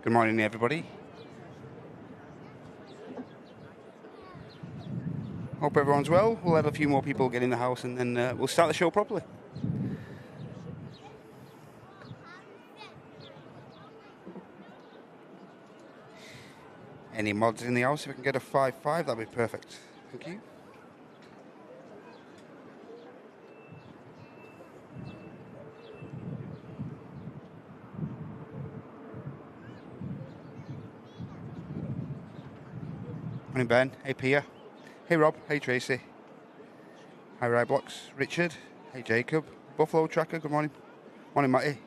Good morning, everybody. Hope everyone's well. We'll have a few more people get in the house and then we'll start the show properly. Any mods in the house? If we can get a 5-5, that'd be perfect. Thank you. Morning, Ben. Hey, Pia. Hey, Rob. Hey, Tracy. Hi, Ryblocks. Richard. Hey, Jacob. Buffalo Tracker. Good morning. Morning, Matty.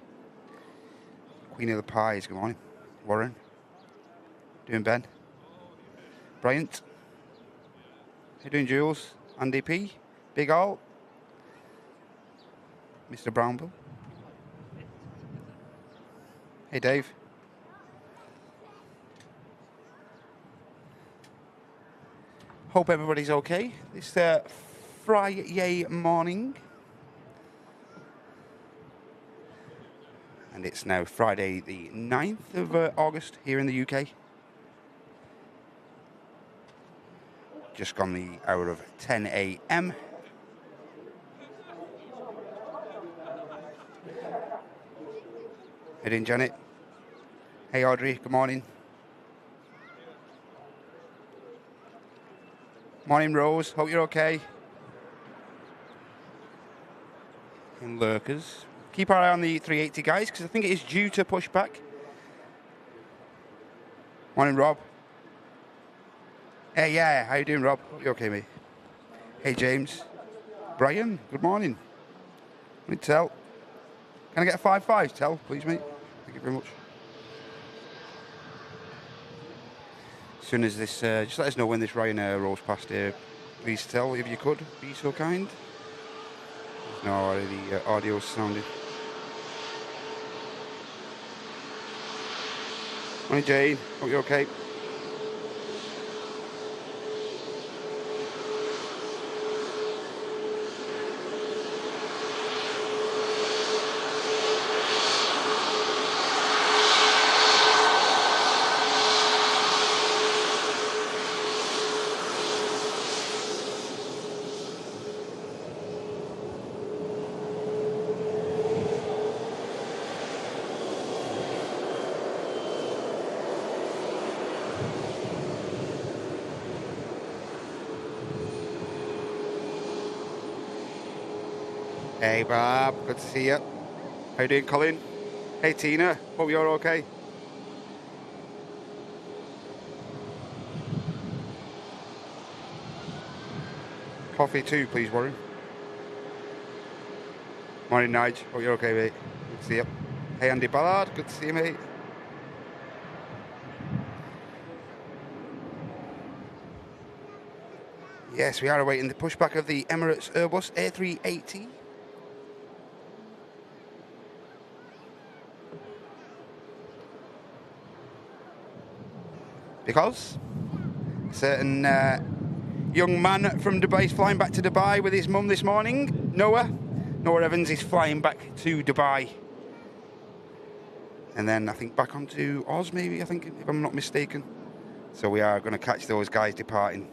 Queen of the Pies. Good morning. Warren. Doing, Ben. Bryant. How you doing, Jules? Andy P. Big Al. Mr. Brownbill. Hey, Dave. Hope everybody's okay. It's Friday morning. And it's now Friday the 9th of August here in the UK. Just gone the hour of 10 a.m. Hey, doing, Janet. Hey, Audrey. Good morning. Morning, Rose. Hope you're okay. And lurkers. Keep our eye on the 380, guys, because I think it is due to push back. Morning, Rob. Hey, yeah. How you doing, Rob? Hope you're okay, mate. Hey, James. Brian, good morning. Morning, Tel. Can I get a 5-5, Tel, please, mate? Thank you very much. As soon as this, just let us know when this Ryanair rolls past here. Please, Tel, if you could, be so kind. There's no already audio sounded. Morning, Jane. Hope you're okay. Hey, Bob. Good to see you. How you doing, Colin? Hey, Tina. Hope you're okay. Coffee too, please, Warren. Morning, Nige. Hope you're okay, mate. Good to see you. Hey, Andy Ballard. Good to see you, mate. Yes, we are awaiting the pushback of the Emirates Airbus A380. Because a certain young man from Dubai is flying back to Dubai with his mum this morning. Noah Evans is flying back to Dubai. And then I think back onto Oz, maybe, I think, if I'm not mistaken. So we are going to catch those guys departing.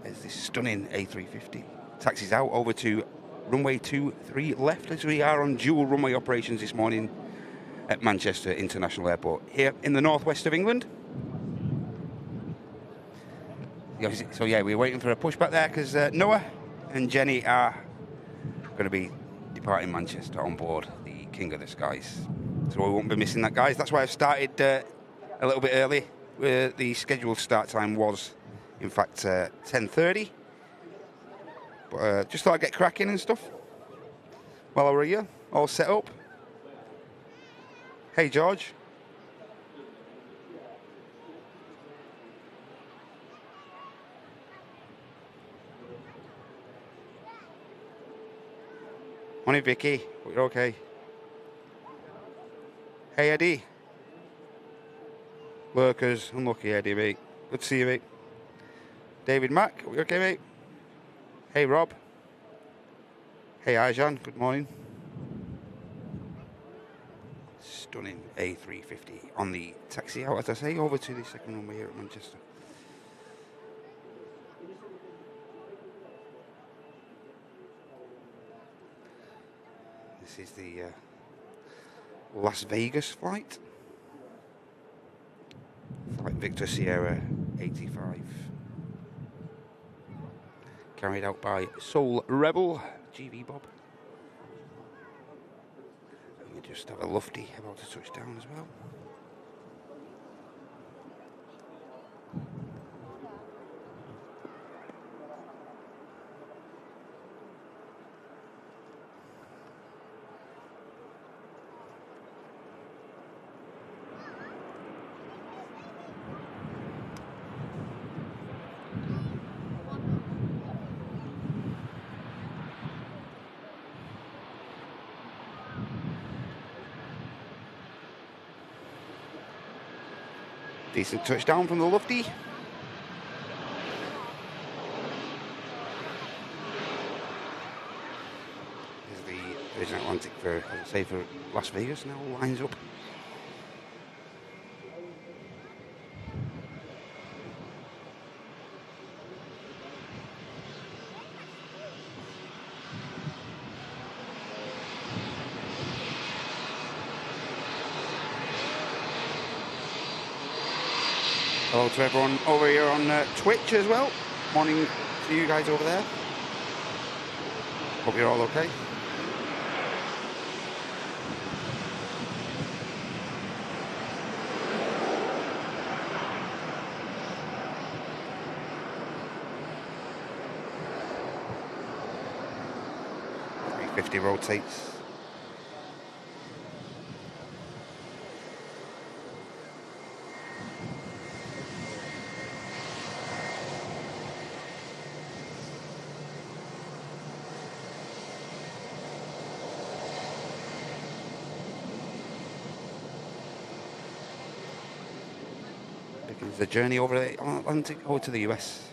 There's this stunning A350. Taxis out over to runway 23 left as we are on dual runway operations this morning at Manchester International Airport here in the northwest of England. So yeah, we're waiting for a pushback there because Noah and Jenny are going to be departing Manchester on board the King of the Skies. So we won't be missing that, guys. That's why I've started a little bit early. Where the scheduled start time was, in fact, 10:30. But just thought I'd get cracking and stuff while we're here, all set up. Hey, George. Morning, Vicky. Hope you're okay. Hey, Eddie. Lurkers. Unlucky, Eddie, mate. Good to see you, mate. David Mack. Hope you're okay, mate. Hey, Rob. Hey, Arjan. Good morning. stunning A350 on the taxi out, as I say, over to the second runway here at Manchester. This is the Las Vegas flight. Flight Victor Sierra 85. Carried out by Soul Rebel, GV Bob. And we just have a lofty about to touch down as well. Decent touchdown from the lofty. There's the Virgin Atlantic for, as I say, for Las Vegas now lines up. Hello to everyone over here on Twitch as well. Morning to you guys over there. Hope you're all okay. A350 rotates. The journey over the Atlantic over to the US.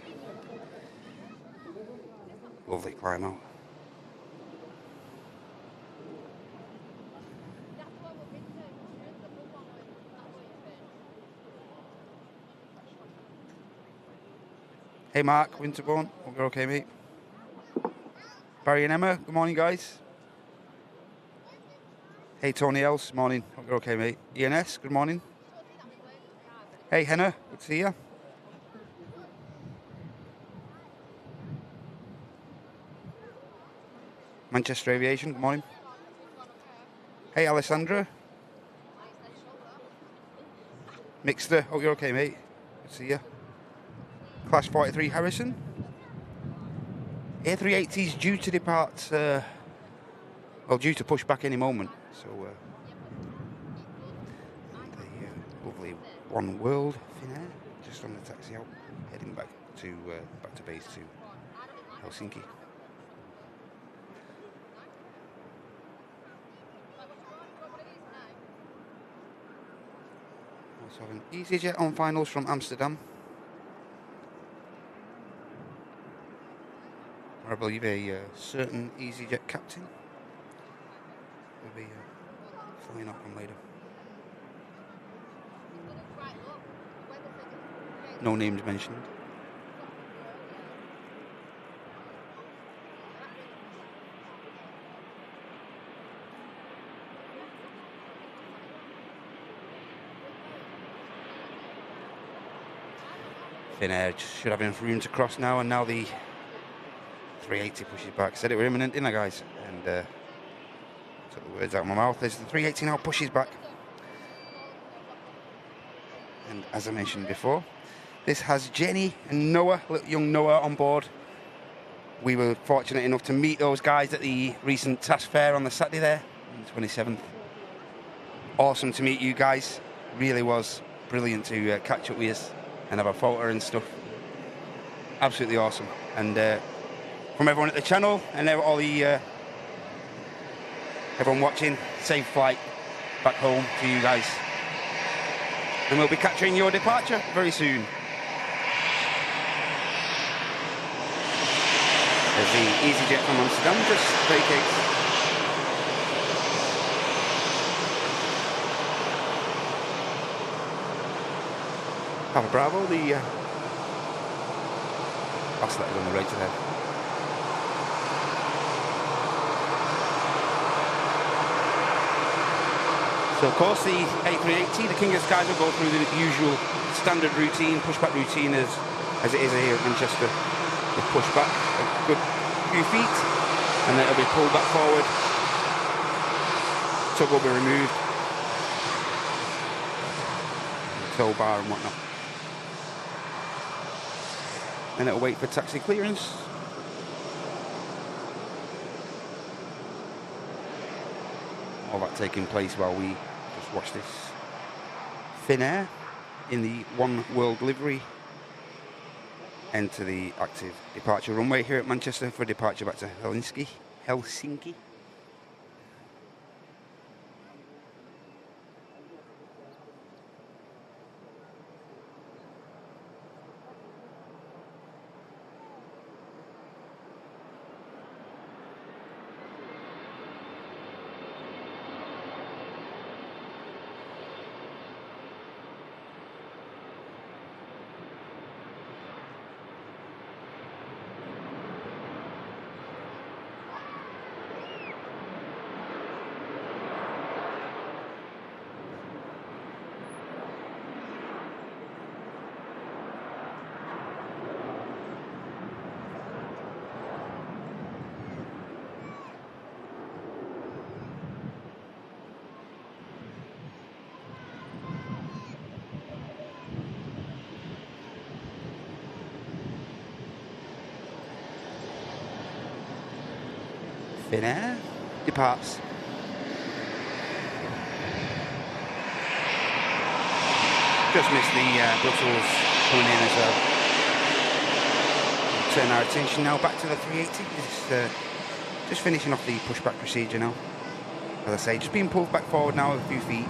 Lovely climb out. Hey Mark, Winterbourne, hope you're okay, mate. Barry and Emma, good morning, guys. Hey Tony Else, morning, hope you're okay, mate. ENS, good morning. Hey Henna, good to see you. Manchester Aviation, good morning. Hey Alessandra. Mixter, hope you're okay, mate. Good to see you. Class 43 Harrison. A380 is due to depart, well, due to push back any moment. So, the lovely One World Finnair, just on the taxi out, heading back to base to Helsinki. Also have an EasyJet on finals from Amsterdam. I believe a certain EasyJet captain will be flying up on later. No names mentioned. Finnair should have enough room to cross now, and now the 380 pushes back. Said it were imminent, didn't I, guys? And took the words out of my mouth. There's the 380 now pushes back. And as I mentioned before, this has Jenny and Noah, young Noah, on board. We were fortunate enough to meet those guys at the recent task fair on the Saturday there, on the 27th. Awesome to meet you guys. Really was brilliant to catch up with us and have a photo and stuff. Absolutely awesome. And from everyone at the channel and all the everyone watching, safe flight back home to you guys. And we'll be capturing your departure very soon. There's the EasyJet from Amsterdam just vacates. Papa Bravo, the last letter on the right ahead. So of course the A380, the King of Skies, will go through the usual standard routine, pushback routine as it is here at Manchester. The pushback a good few feet, and then it'll be pulled back forward. Tug will be removed. Tow bar and whatnot. And it'll wait for taxi clearance. All that taking place while we just watch this Finnair in the One World livery enter the active departure runway here at Manchester for departure back to Helsinki. Finnair departs. Just missed the Brussels coming in as well. Turn our attention now back to the 380. It's just finishing off the pushback procedure now. As I say, just being pulled back forward now a few feet.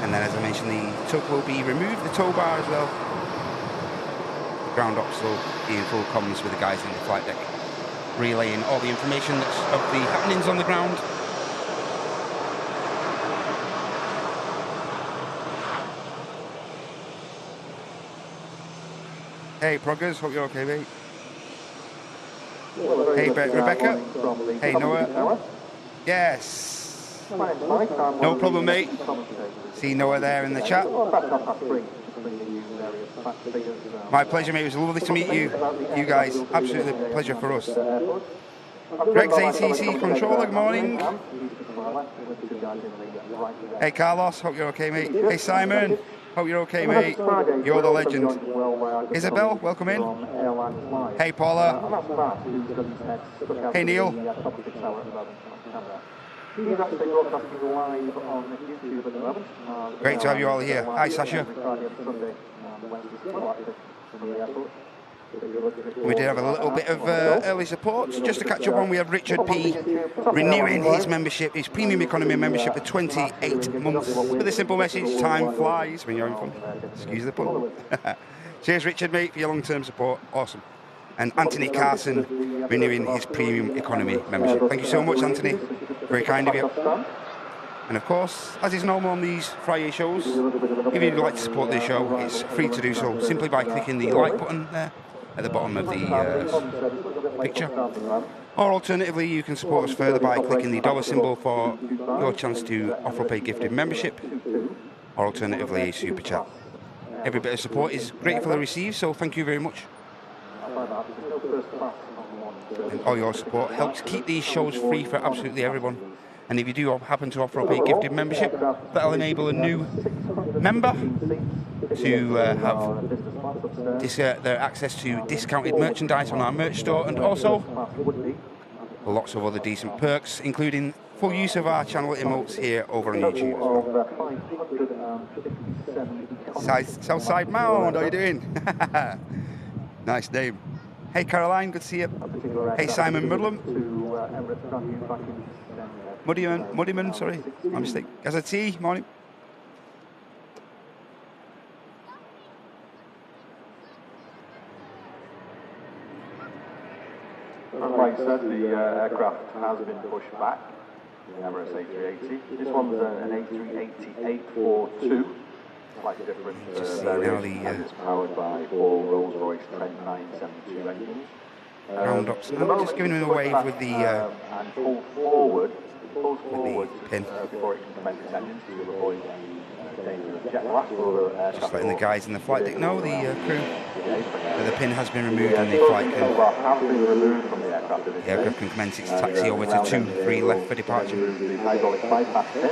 And then, as I mentioned, the tug will be removed, the tow bar as well. The ground ops will be in full comms with the guys in the flight deck, relaying all the information that's of the happenings on the ground. Hey Proggers, hope you're okay, mate. Hey Rebecca. Hey Noah. Yes. No problem, mate. See Noah there in the chat. My pleasure, mate. It was lovely to meet you guys. Absolutely a pleasure for us. Greg's ATC controller, good morning. Hey Carlos, hope you're okay, mate. Hey Simon, hope you're okay, mate. You're the legend. Isabel, welcome in. Hey Paula. Hey Neil. Great to have you all here. Hi Sasha. We did have a little bit of early support. Just to catch up on, we have Richard P. renewing his membership, his premium economy membership for 28 months. With a simple message, time flies when you're having fun. Excuse the pun. Cheers Richard, mate, for your long-term support. Awesome. And Anthony Carson renewing his premium economy membership. Thank you so much, Anthony. Very kind of you. And of course, as is normal on these Friday shows, if you'd like to support this show, it's free to do so simply by clicking the like button there at the bottom of the picture. Or alternatively, you can support us further by clicking the dollar symbol for your chance to offer up a gifted membership, or alternatively a super chat. Every bit of support is gratefully received, so thank you very much. And all your support helps keep these shows free for absolutely everyone. And if you do happen to offer up a gifted membership, that'll enable a new member to have their access to discounted merchandise on our merch store, and also lots of other decent perks, including full use of our channel emotes here over on YouTube as well. Southside Mound, how you doing? Nice name. Hey Caroline, good to see you. Hey Simon Mudlam. Muddyman, sorry, my mistake. Gazette, morning. Like I said, the aircraft has been pushed back, the Emirates A380. This one's an A380-842. Just see now the it's powered by 4 Rolls-Royce Trent 972 engines. ground ops. Now we're just giving him a wave with the and pull forward pin. Before it can commence its engines to avoid any danger of jet blast or other Just letting the guys in the flight deck know, the crew, that the pin has been removed and the flight can, the aircraft can commence its taxi over to 23 left for departure. The hydraulic bypass pin.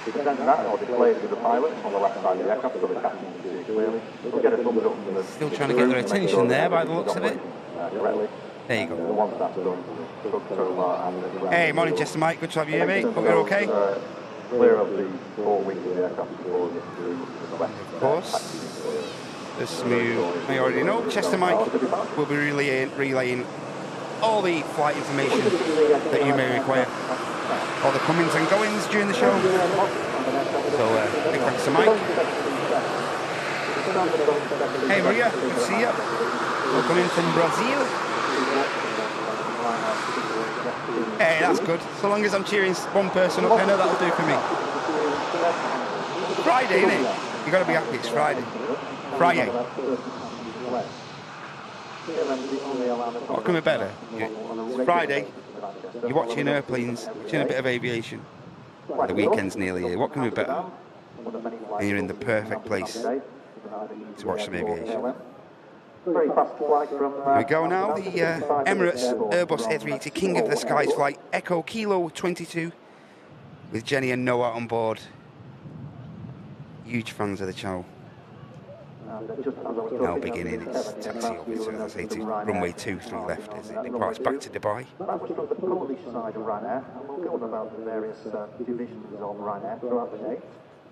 We can send that or display it to the pilot on the left side of the aircraft so the captain can see it clearly. We'll get a thumbs up from the Still trying to get their attention there by the looks of it. correctly. There you go. Once that's done, so far and the ground. Hey, morning Chester Mike, good to have you here, mate. Hope you're okay. Clear of the 4 wings of the aircraft before the west. Of course. As some of you may already know, Chester Mike will be relaying all the flight information that you may require. All the comings and goings during the show. So, big thanks to Mike. Hey Maria, good to see you. Welcome in from Brazil. Hey, that's good. So long as I'm cheering one person up, I know that'll do for me. Friday, isn't it? You got to be happy. It's Friday. Friday. What can be better? It's Friday. You're watching airplanes, watching a bit of aviation. The weekend's nearly here. What can be better? And you're in the perfect place to watch some aviation. Here we go now, the Emirates Airbus A380 King of the Skies flight, Echo Kilo 22, with Jenny and Noah on board. Huge fans of the channel. Now beginning its taxi over to, as I say, to runway 23 left as it departs back to Dubai. That was from the Polish side of Ryanair, and we'll go on about the various divisions of Ryanair throughout the day.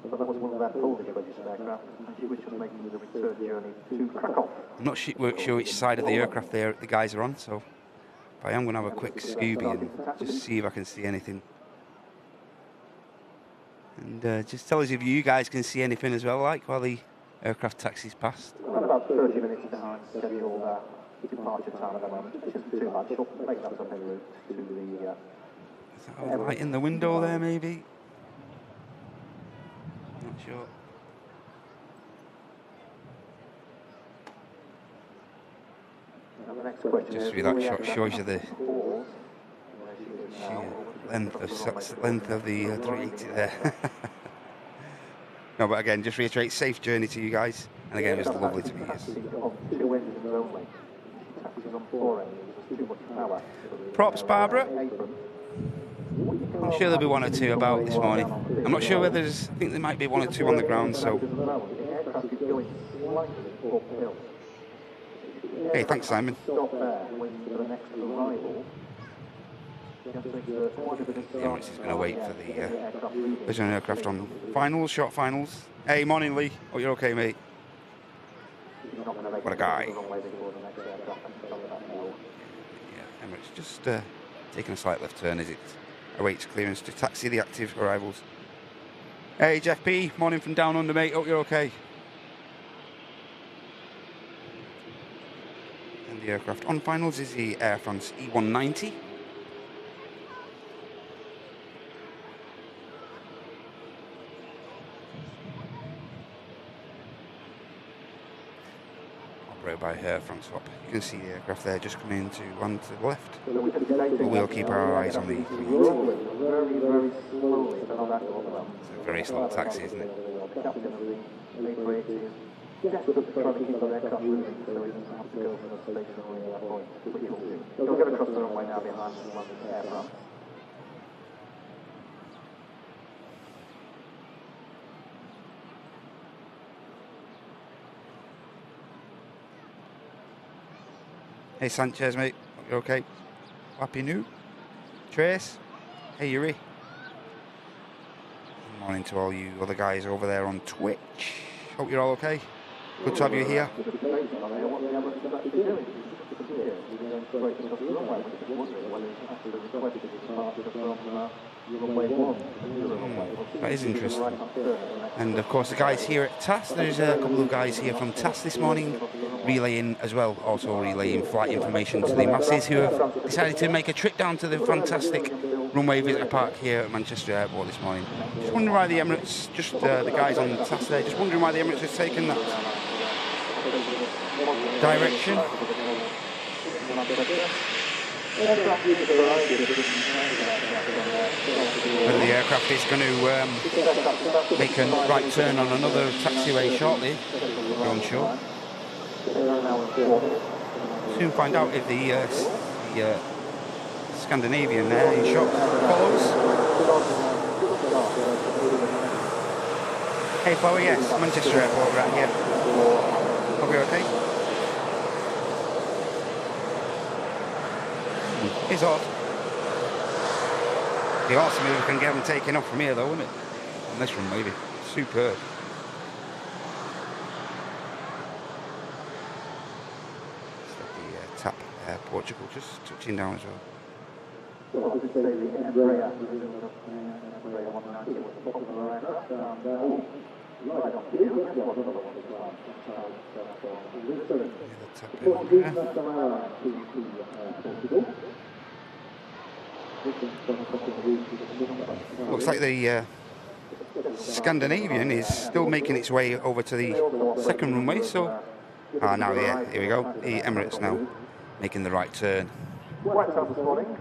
But that was one of their Polish registered aircraft, and she was just making the return journey to Krakow. I'm not sure which side of the aircraft the guys are on, so I am going to have a quick Scooby and just see if I can see anything. And just tell us if you guys can see anything as well, like while the aircraft taxis past. We're about 30 minutes behind scheduled departure time at the moment. It's just too much. She'll make that up en route to the... Is that a light in the window there, maybe? Not sure. The next question just through that shot shows you the sheer length of the 380 there. No, but again, just reiterate, safe journey to you guys. And again, it was lovely to meet you. Props, Barbara. I'm sure there'll be one or two about this morning. I'm not sure whether there's, I think there might be one or two on the ground, so. Hey, thanks, Simon. Emirates is going to wait for the Vision aircraft on finals, short finals. Hey, morning, Lee. Oh, you're okay, mate? What a guy. Yeah, Emirates just taking a slight left turn as it awaits clearance to taxi the active arrivals. Hey, Jeff P. Morning from down under, mate. Hope you're okay. And the aircraft on finals is the Air France E190. By Air France swap. You can see the aircraft there just coming in to land to the left. But we'll keep our eyes on the 380. It's a very slow taxi, isn't it? You'll get across the runway now behind Air France. Hey Sanchez, mate. You okay? Happy New. Trace. Hey Yuri. Good morning to all you other guys over there on Twitch. Hope you're all okay. Good to have you here. That is interesting. And of course the guys here at TAS, there's a couple of guys here from TAS this morning relaying as well, also relaying flight information to the masses who have decided to make a trip down to the fantastic runway visitor park here at Manchester Airport this morning. Just wondering why the Emirates, the guys on Saturday, just wondering why the Emirates has taken that direction. Whether the aircraft is going to make a right turn on another taxiway shortly, we're unsure. Soon find out if the Scandinavian there in shot follows. Hey Chloe, yes, Manchester Airport right here. Hope you're okay. It's off. It'd be awesome if we can get them taken off from here though, wouldn't it? On this one maybe. Superb. Tap Portugal just touching down as well. Looks like the Scandinavian is still making its way over to the second runway, so now yeah, here we go. The Emirates now making the right turn. Right time this morning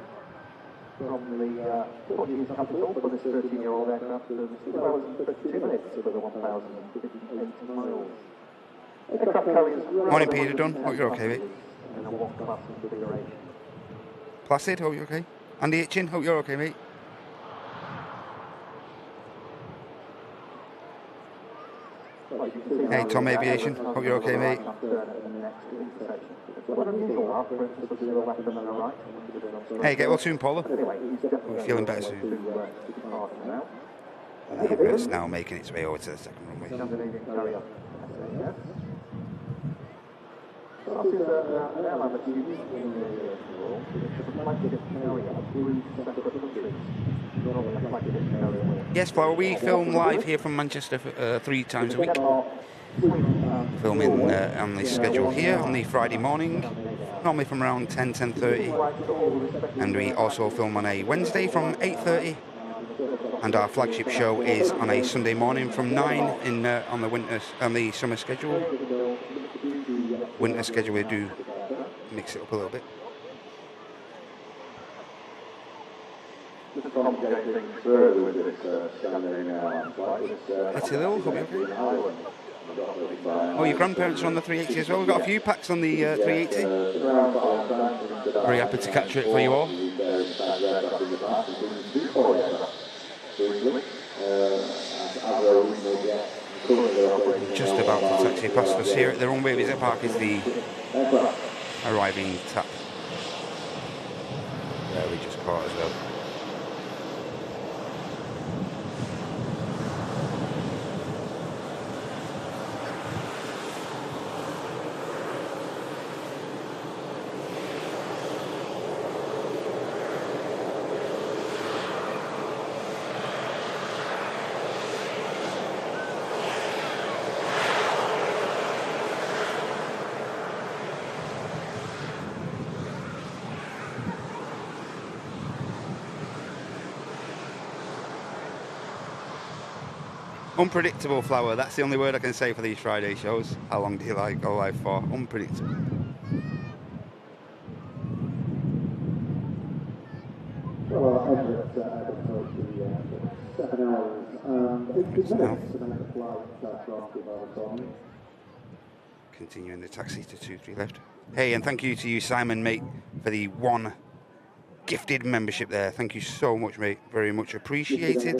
from the Portuguese capital for this 13-year-old aircraft of 2 hours and 32 minutes for the 1,058 miles. Aircraft carriers. Morning, Peter Dunn. Hope you're okay, mate. In a one-class configuration. Placid, hope you're okay. Andy Itchin, hope you're okay, mate. Hey, Tom Aviation, hope you're okay, mate. Hey, get well soon, Paula. We're feeling better soon. And the Emirates now making its way over to the second runway. Yes, Flower, we film live here from Manchester 3 times a week. Filming on the schedule here on the Friday morning, normally from around 10:30, and we also film on a Wednesday from 8:30, and our flagship show is on a Sunday morning from 9 in on the summer schedule. Winter schedule we do mix it up a little bit. That's a little, hope you're okay. Oh, your grandparents are on the 380 as well. We've got a few packs on the 380. Very happy to capture it for you all. Just about to taxi past us here at the Runway Visitor Park is the arriving tap. There we just caught as well. Unpredictable, Flower. That's the only word I can say for these Friday shows. How long do you like go live for? Unpredictable. Well, Emirates approach the 7 hours and 8 minutes to make the flight. Continuing the taxi to 2-3 left. Hey, and thank you to you, Simon, mate, for the 1 gifted membership there. Thank you so much, mate. Very much appreciated.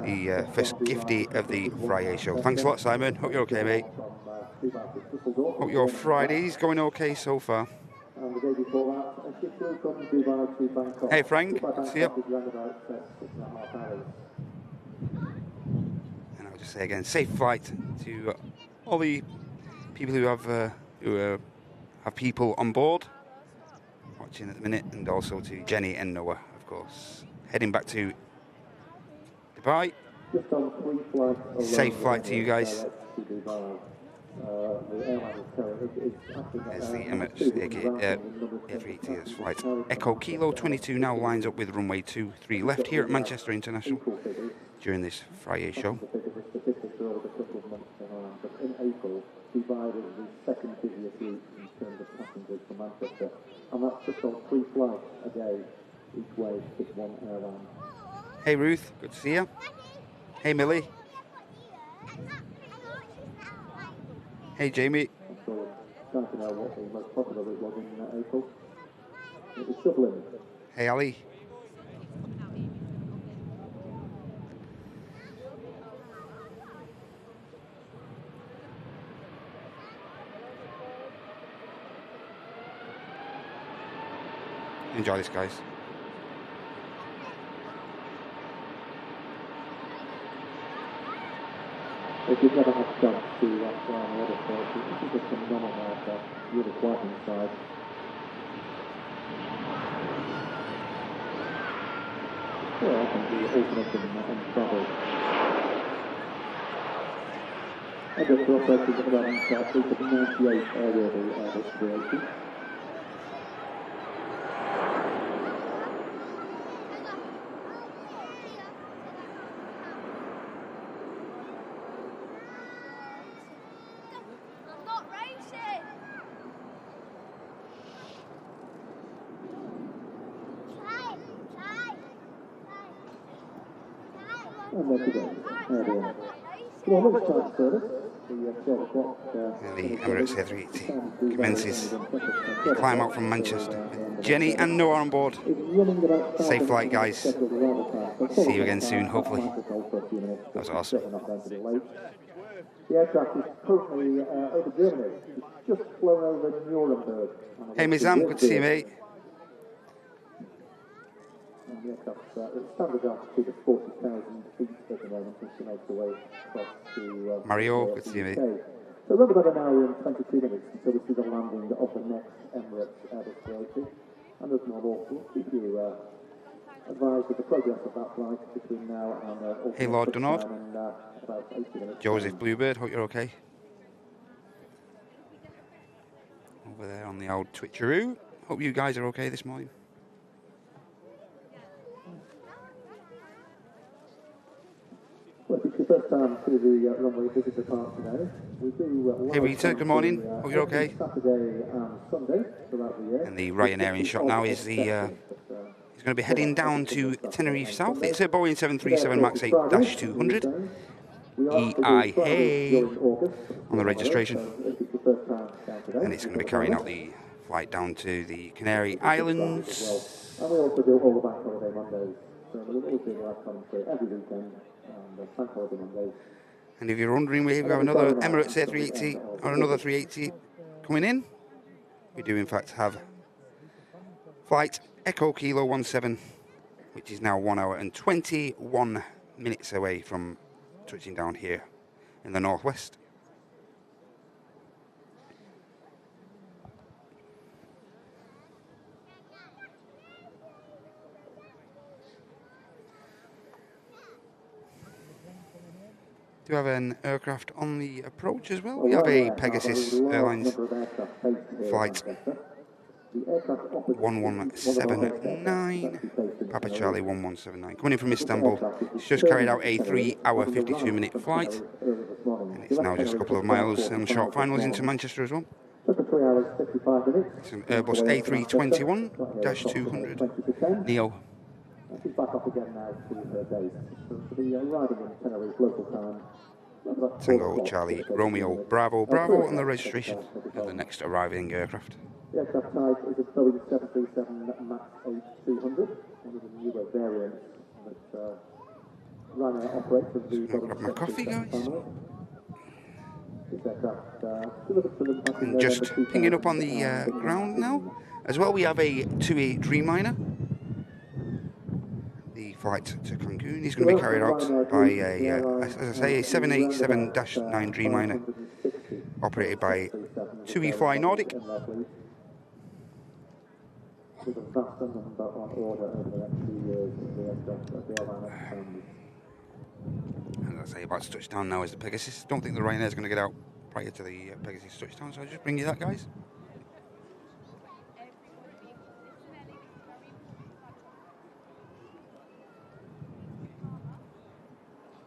The first gifty of the Friday show. Thanks a lot, Simon. Hope you're okay, mate. Hope your Friday's going okay so far. Hey, Frank. See you. And I'll just say again, safe flight to all the people who have people on board watching at the minute, and also to Jenny and Noah, of course. Heading back to Dubai. Safe flight to you guys. the airline is carrying. It's actually There's the Emirates A380 that's flight Echo Kilo 22 now lines up with runway 23 left here at Manchester International during this Friday show. In April, Dubai was the second busiest route in terms of passengers from Manchester, and that's just on 3 flights a day each way with one airline. Hey Ruth, good to see you. Hey Millie. Hey Jamie. So trying to know what the most popular route was in April. It was Dublin. Hey Ali. Enjoy this, guys. If you've never had a chance to fly on the other side, this is a phenomenal aircraft, really quite inside. Yeah, I think the ultimate in travel. And just for operators at about inside, we could 98 airworthy Airbus 380. And there she goes. Well, next time service, the Emirates A380 commences the climb out from Manchester with Jenny and Noah on board. Safe flight, guys. See you again soon, hopefully. That was awesome. The aircraft is currently over Germany. It's just flown over Nuremberg. Hey Mizam, good to see you, mate. And the aircraft, its standard altitude is 40,000 feet at the moment, as she makes her way across to Mario, good to see you, mate. So around about an hour and 22 minutes until we see the landing of the next Emirates Airbus 380. And as normal, we'll keep you advised of the progress of that flight between now and hey Lord Donald. About 80 minutes. Joseph Bluebird, hope you're okay. Over there on the old Twitcheroo. Hope you guys are okay this morning. Well, if it's your first time to the runway visitor park today, we do... Hey Rita, good morning. Hope you're okay. Saturday and Sunday throughout the year. And the Ryanair in shot now is the... he's going to be heading down to Tenerife South. It's a Boeing 737 MAX 8-200. EI, hey, on the registration. And it's going to be carrying out the flight down to the Canary Islands. And we also do all the bank holiday Mondays. So we'll always do live commentary every weekend. And if you're wondering, we have another Emirates A380 or another 380 coming in. We do in fact have flight Echo Kilo 17, which is now 1 hour and 21 minutes away from touching down here in the northwest. Do have an aircraft on the approach as well. We have a Pegasus Airlines flight 1179, Papa Charlie 1179, coming in from Istanbul. It's just carried out a 3 hour 52-minute flight, and it's now just a couple of miles and short finals into Manchester as well. It's an Airbus A321-200 Neo. She's back up again now to her base. So she'll be arriving in Tenerife local time. Tango Charlie Romeo Bravo Bravo on the registration of the next arriving aircraft. The aircraft type is a Boeing 737 MAX 8-200, one of the newer variants that Ryanair operates with the Boeing grab my coffee, guys. family. This aircraft delivered to them back in And just November pinging up on the ground now. As well, we have a 2A Dreamliner. The flight to Cancun is going to be carried out by a, as I say, a 787-9 Dreamliner operated by 2E Fly Nordic. With a vast number on order over the next few years in the aircraft that the airline expands. As I say, about to touch down now is the Pegasus. Don't think the Ryanair is going to get out prior to the Pegasus touchdown, so I'll just bring you that, guys.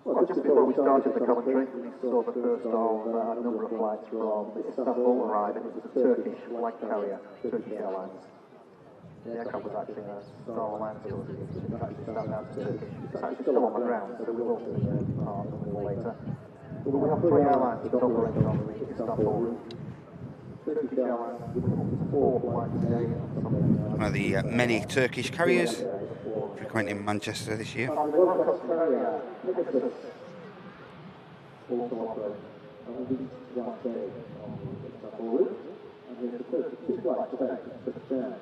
Well, just before we started the commentary, we saw the first of a number of flights from Istanbul arriving. It was a Turkish flight carrier, Turkish Airlines. The aircraft was actually a Star Alliance, it was actually started out Turkish. It's actually still on the ground, so we will see it depart a little later. But we have 3 airlines that operate on the Istanbul route. Turkish Airlines with 4 flights a day. One of the many Turkish carriers frequenting Manchester this year. And the low-cost carrier, Pegasus, also operates on the one day on the Istanbul route. And there's the first 2 flights today, just there.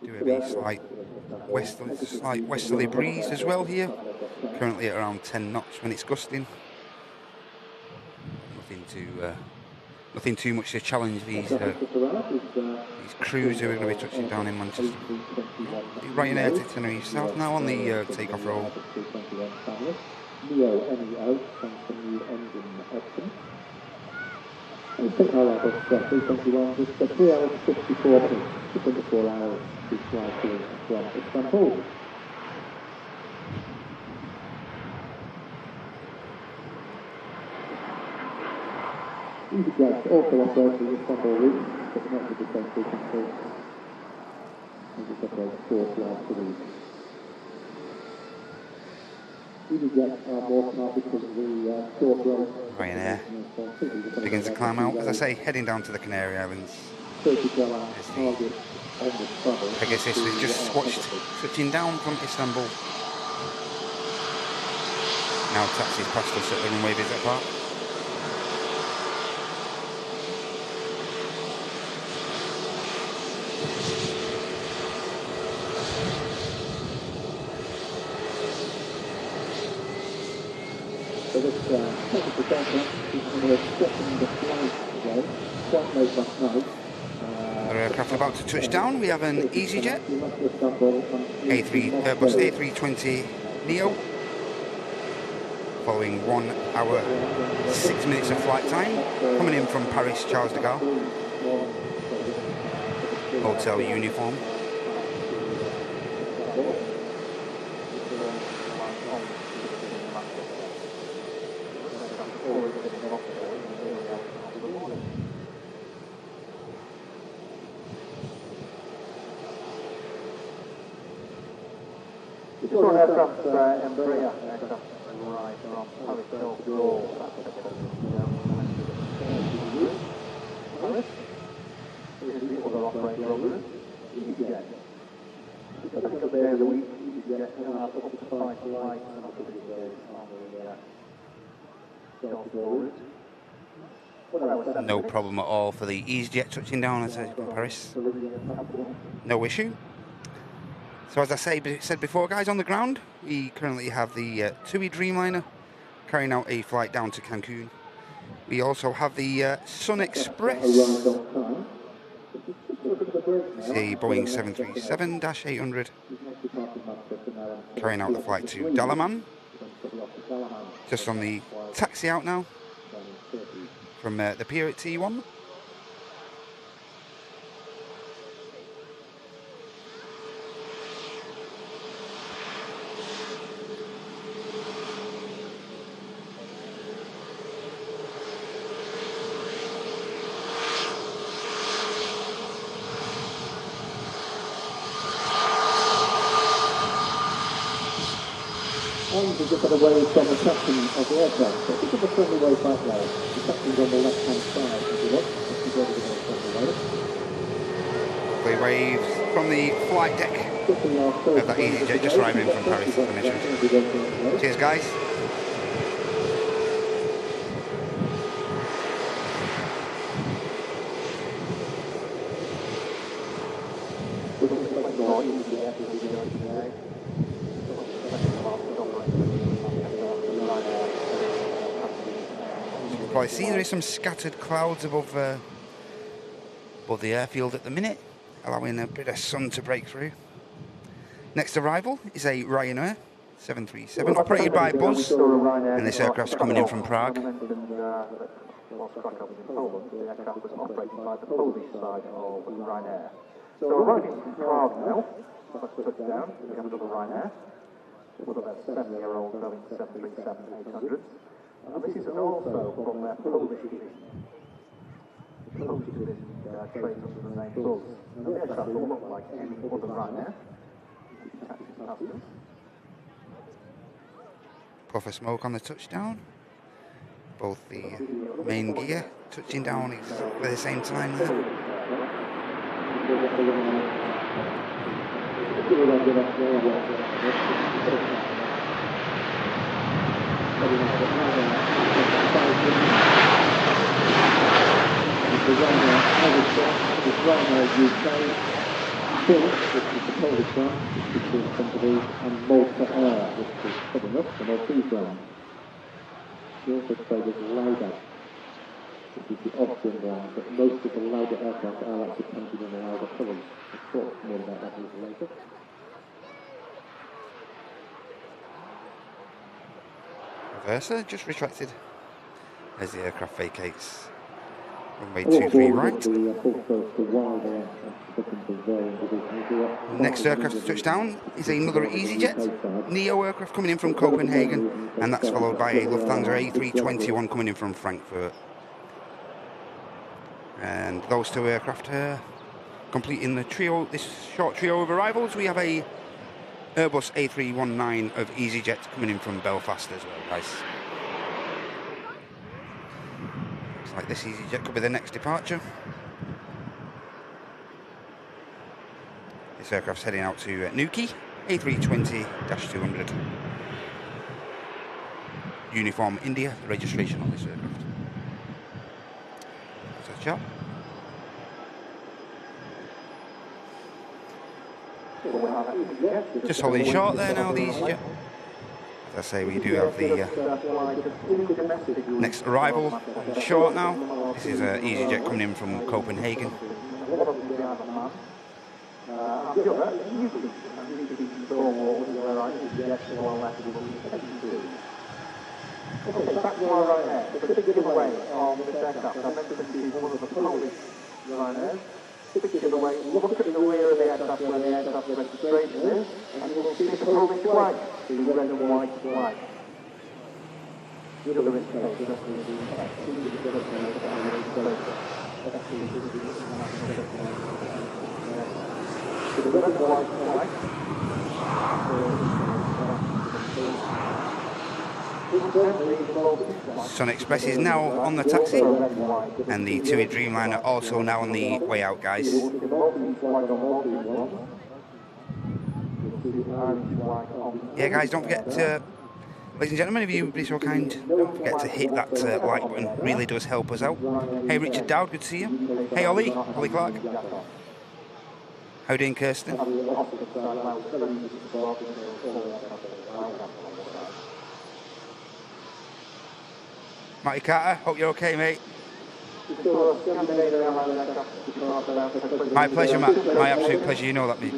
Do have a slight westerly breeze as well here. Currently at around 10 knots when it's gusting. Nothing too much to challenge these crews who are going to be touching down in Manchester. The Ryanair itinerary south now on the takeoff roll. And take our level 321, just 3 hours 54 minutes, just under 4 hours to fly to from Istanbul. EasyJet also operates the Istanbul route, but not with the same frequency. It just operates 4 flights a week. EasyJet are more smart because of the short road. Ryanair begins to climb out, as I say, heading down to the Canary Islands. Pegasus we've just watched touching down from Istanbul. Now taxis past us at the Runway Visit Park. So this technical conference is going to expecting the flight today, quite late last night. Our aircraft about to touch down. We have an EasyJet, Airbus A320 Neo, following 1 hour 6 minutes of flight time, coming in from Paris Charles de Gaulle, hotel uniform. We saw an aircraft, Emirates aircraft, arrive from Paris Charles de Gaulle. Paris. This is the other operator on route, EasyJet. So I think up there the week, EasyJet will have up to 5 flights on the Charles de Gaulle route. No problem at all for the EasyJet touching down at Paris. No issue. So as I said before, guys, on the ground, we currently have the TUI Dreamliner carrying out a flight down to Cancun. We also have the Sun Express. It's a Boeing 737-800 carrying out the flight to Dalaman. Just on the taxi out now from the pier at T1. We've just got away from the captain of the aircraft. So this is the friendly way back now. The captain's on the left-hand side, if you look. This is over the friendly way. We waves from the flight deck of that EasyJet just arriving in from Paris, as I mentioned. Cheers, guys. I see there is some scattered clouds above the airfield at the minute, allowing a bit of sun to break through. Next arrival is a Ryanair 737, operated by Buzz, and this aircraft's coming in from Prague. Whilst Krakow was in Poland, the aircraft was operated by the Polish side of Ryanair. So arriving from Prague now, let's touch down, we have another Ryanair, with about 7-year-old Boeing 737-800s. And this is also from their Polish division. The Polish division trades under the name Buzz. And the aircraft will look like any other Ryanair. Taxis passengers. Puff of smoke on the touchdown. Both the main gear touching down exactly at the same time there. Which is the Polish one, which is the company, and Malta Air, which is coming up, the Maltese one. We also trade as Lauda, which is the Austrian brand, but most of the Lauda aircraft are actually painted in the Lauda colours. We'll talk more about that a little later. Reverser just retracted as the aircraft vacates. Runway 23 right. Next aircraft to touch down is another EasyJet Neo aircraft coming in from Copenhagen, and that's followed by a Lufthansa A321 coming in from Frankfurt. And those two aircraft completing the trio, this short trio of arrivals. We have a Airbus A319 of EasyJet coming in from Belfast as well, guys. Like this EasyJet could be the next departure. This aircraft's heading out to Newquay, A320-200. Uniform India, the registration on this aircraft. That's a job. Just holding short there now, the EasyJet. As I say, we do have the next arrival short now. This is an EasyJet coming in from Copenhagen. Typically the way, look at the rear of the aircraft where the aircraft registration is, and you will see the Polish flag, the red and white flag. The other is the red and white flag. Sun Express is now on the taxi, and the TUI Dreamliner also now on the way out, guys. Yeah, guys, don't forget to, ladies and gentlemen, if you'd be so kind, don't forget to hit that like button. It really does help us out. Hey, Richard Dowd, good to see you. Hey, Ollie Clark. How you doing, Kirsten? Matty Carter, hope you're okay, mate. My pleasure, Matt. My absolute pleasure. You know that, mate.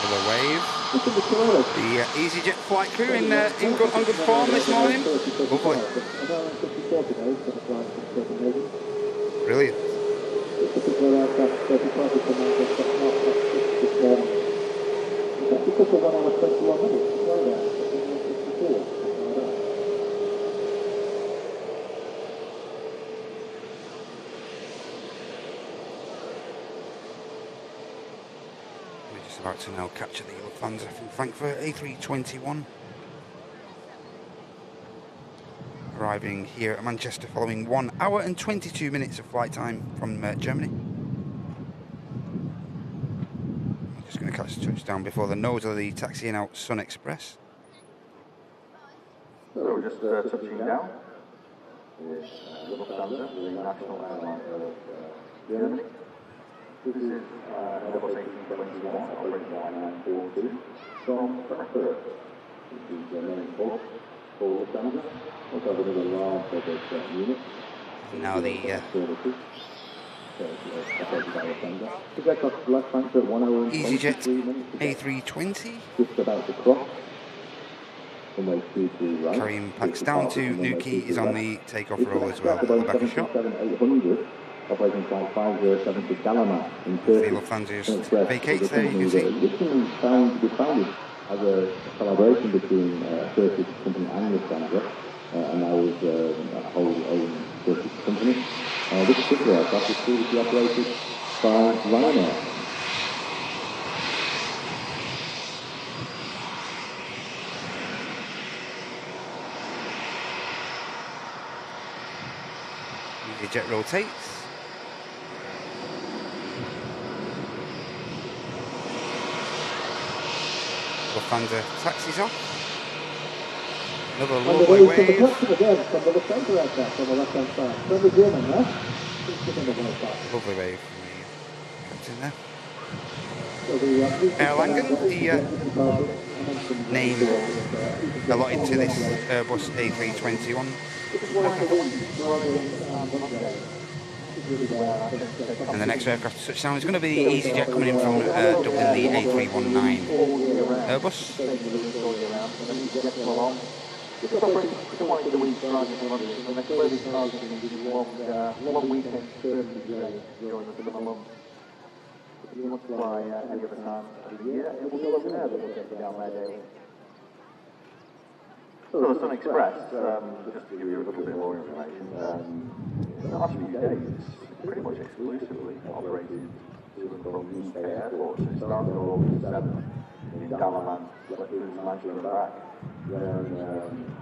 Another wave. The EasyJet flight crew on good form this morning. Lovely. Brilliant. We're just about to now capture the Lufthansa from Frankfurt A321. Arriving here at Manchester following 1 hour and 22 minutes of flight time from Germany. I'm just going to catch the touchdown before the nose of the taxiing out Sun Express. So we're just touching down. This Lufthansa, the national airline of Germany. This is Airbus A321 operating line 942 from Frankfurt. This is the main port for Lufthansa. Also have another large unit. Now the EasyJet A320 just about to cross. carrying packs down to Nuki is on the takeoff roll as well. The back of shot. Operating flight 507 to Dalaman in The Turkey. Lufthansa just vacates there, you can see. Originally founded as a collaboration between Turkish company and Lufthansa, and now is a wholly owned Turkish company. This particular aircraft was previously operated by Ryanair. EasyJet rotates. Lufthansa taxis off. Another lovely wave. Lovely wave from the captain there. Erlangen, the name allotted to this Airbus A321 and the next aircraft to touch down is going to be EasyJet coming in from Dublin, the A319 Airbus. If you want to fly any other time of the year, it will be over there that will get you down there daily. So the Sun Express, just to give you a little bit more information, in the last few days, it's pretty much exclusively operated to and from UK airports. It started on August 7th in Dalaman, left through to Manchester and back. Then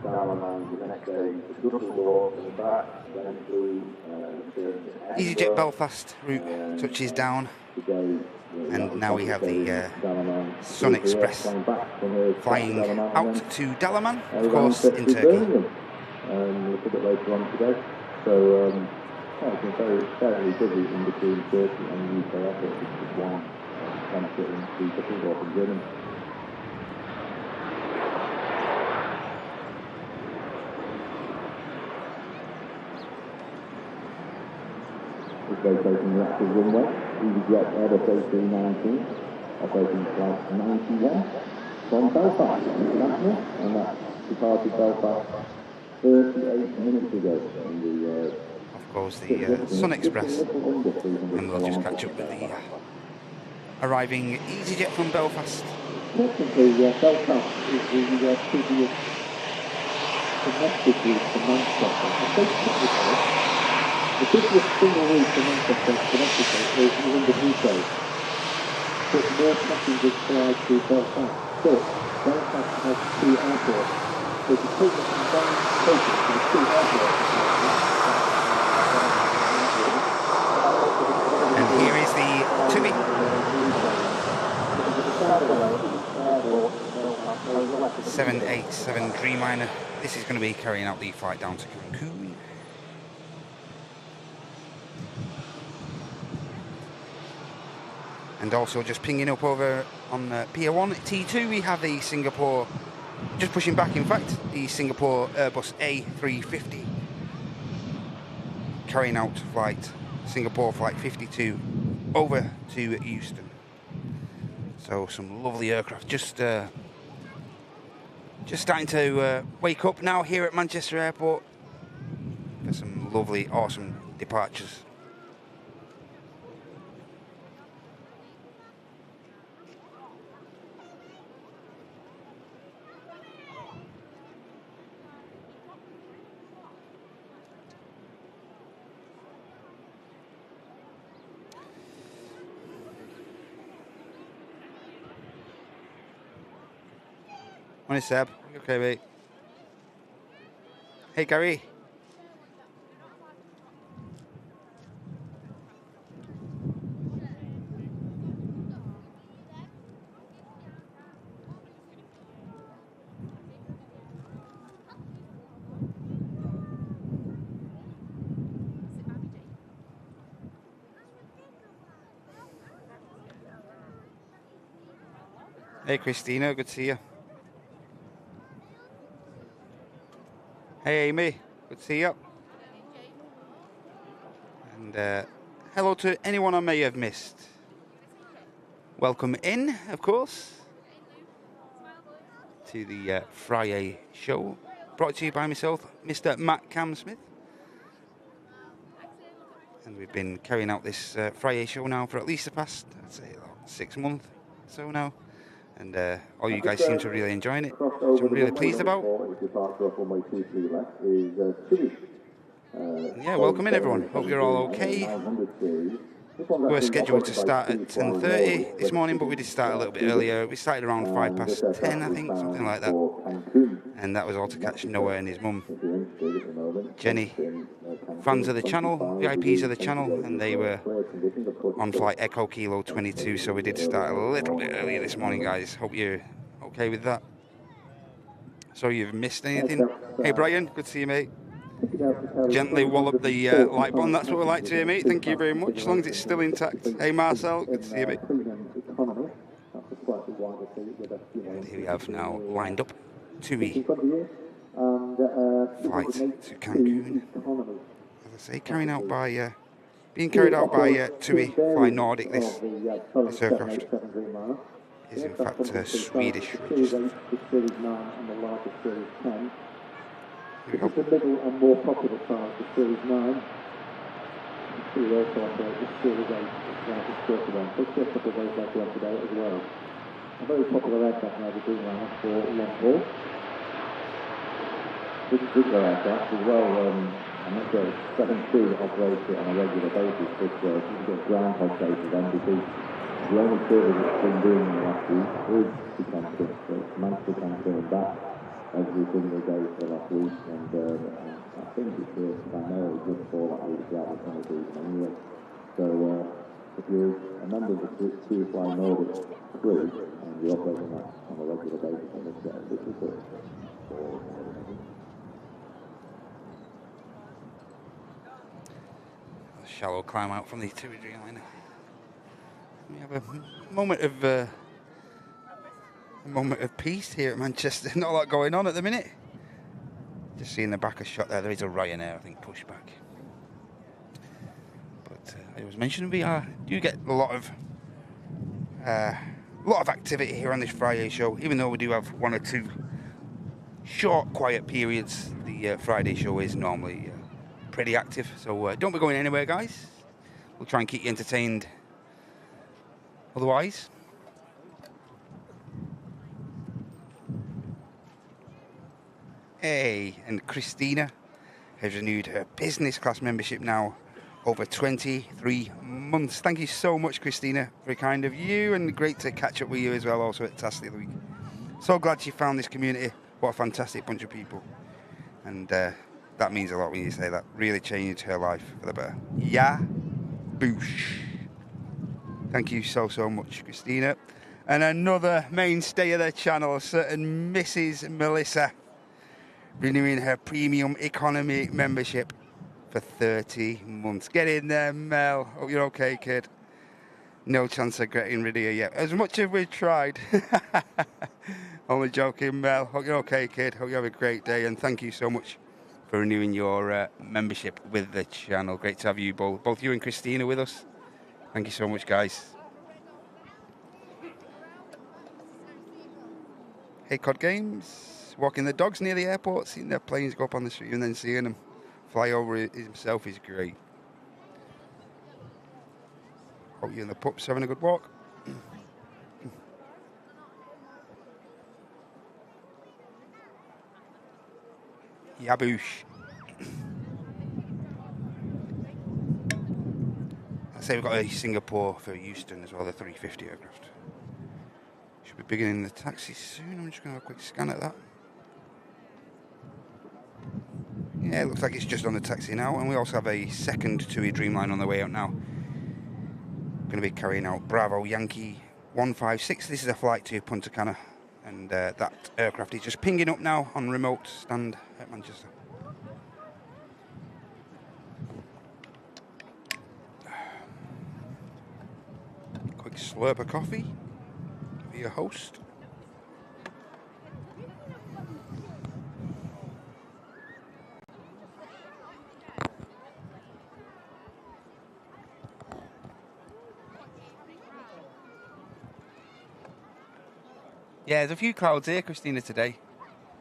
Dalaman the next day to Düsseldorf and back, then through EasyJet Belfast route touches down, and now we have the Sun Express flying out to Dalaman, of course, in Turkey. A little bit later on today. So it's been very busy in between Turkey and the UK airports, which is one benefit in Düsseldorf in Germany. Vacating the active runway, EasyJet Airbus A319, operating flight 91 from Belfast International, and that departed Belfast 38 minutes ago. Of course, the Sun Express, and we'll just catch up with the arriving EasyJet from Belfast. Technically, Belfast is the previous domestic route to Manchester. The business single route to Manchester domestically is in the UK, but more passengers fly to Belfast. But Belfast has two airports, so to take the combined total to the two airports. And here is the TUI. 787 Dreamliner. This is going to be carrying out the flight down to Cancun. And also just pinging up over on Pier 1 T2, we have the Singapore, just pushing back in fact, the Singapore Airbus A350 carrying out flight, Singapore flight 52 over to Houston. So some lovely aircraft, just starting to wake up now here at Manchester Airport for some lovely, awesome departures. Morning, Seb. You okay, mate? Hey, Gary. Hey, Christina. Good to see you. Hey, Amy. Good to see you. And hello to anyone I may have missed. Welcome in, of course, to the Friday show, brought to you by myself, Mr. Matt Camsmith. And we've been carrying out this Friday show now for at least the past, I'd say, 6 months or so now. And all you guys seem to really enjoying it, which I'm really pleased about. And yeah, welcome in everyone. Hope you're all okay. We're scheduled to start at 10:30 this morning, but we did start a little bit earlier. We started around 10:05, I think, something like that. And that was all to catch Noah and his mum, Jenny, fans of the channel, VIPs of the channel, and they were on flight Echo Kilo 22, so we did start a little bit earlier this morning, guys. Hope you're okay with that. So you've missed anything? Hey Brian, good to see you, mate. Gently wallop the like button, that's what we like to hear, mate. Thank you very much, as long as it's still intact. Hey Marcel, good to see you, mate. And here we have now lined up TUI flight to Cancun. As I say, being carried out by TUI Fly Nordic. This aircraft is in fact Swedish registered. This is the middle and more popular size, the Series 9. We also operate the Series 8, the shorter one. It's just a couple of days later on today as well. A very popular aircraft now, the Dreamliner, for long haul. This is bigger aircraft as well. I'm not sure, 7-2 operates it on a regular basis, but you can get groundhog cases then, because the only service it's been doing in the last week is to Cancun. So it's Manchester, Cancun and back every single day for the last week, and I think it's primarily just for that week throughout the summer season anyway. So if you're a member of the TUI Fly Nordic crew and you're operating that on a regular basis, then it's a little bit Shallow climb out from the TUI Dreamliner. We have a moment of peace here at Manchester. Not a lot going on at the minute. Just seeing the back of shot there. There is a Ryanair, I think, pushback. But I was mentioning we do get a lot of activity here on this Friday show. Even though we do have 1 or 2 short, quiet periods, the Friday show is normally pretty active. So don't be going anywhere, guys. We'll try and keep you entertained. Otherwise. Hey, and Christina has renewed her business class membership now over 23 months. Thank you so much, Christina. Very kind of you, and great to catch up with you as well, also at TAS the other week. So glad she found this community. What a fantastic bunch of people. And that means a lot when you say that. Really changed her life for the better. Yeah, boosh. Thank you so much, Christina. And another mainstay of the channel, a certain Mrs. Melissa, renewing her premium economy membership for 30 months. Get in there, Mel. Hope you're okay, kid. No chance of getting rid of you yet. As much as we've tried. Only joking, Mel. Hope you're okay, kid. Hope you have a great day. And thank you so much for renewing your membership with the channel. Great to have you both you and Christina with us. Thank you so much, guys. Hey, COD Games. Walking the dogs near the airport, seeing their planes go up on the street and then seeing them fly over himself is great. Hope you and the pups having a good walk. Yaboosh. I say we've got a Singapore for Houston as well, the 350 aircraft. Should be beginning the taxi soon. I'm just going to have a quick scan at that. Yeah, it looks like it's just on the taxi now, and we also have a second TUI Dreamliner on the way out now. Going to be carrying out Bravo Yankee 156. This is a flight to Punta Cana, and that aircraft is just pinging up now on remote stand at Manchester. Quick slurp of coffee for your host. Yeah, there's a few clouds here, Christina, today.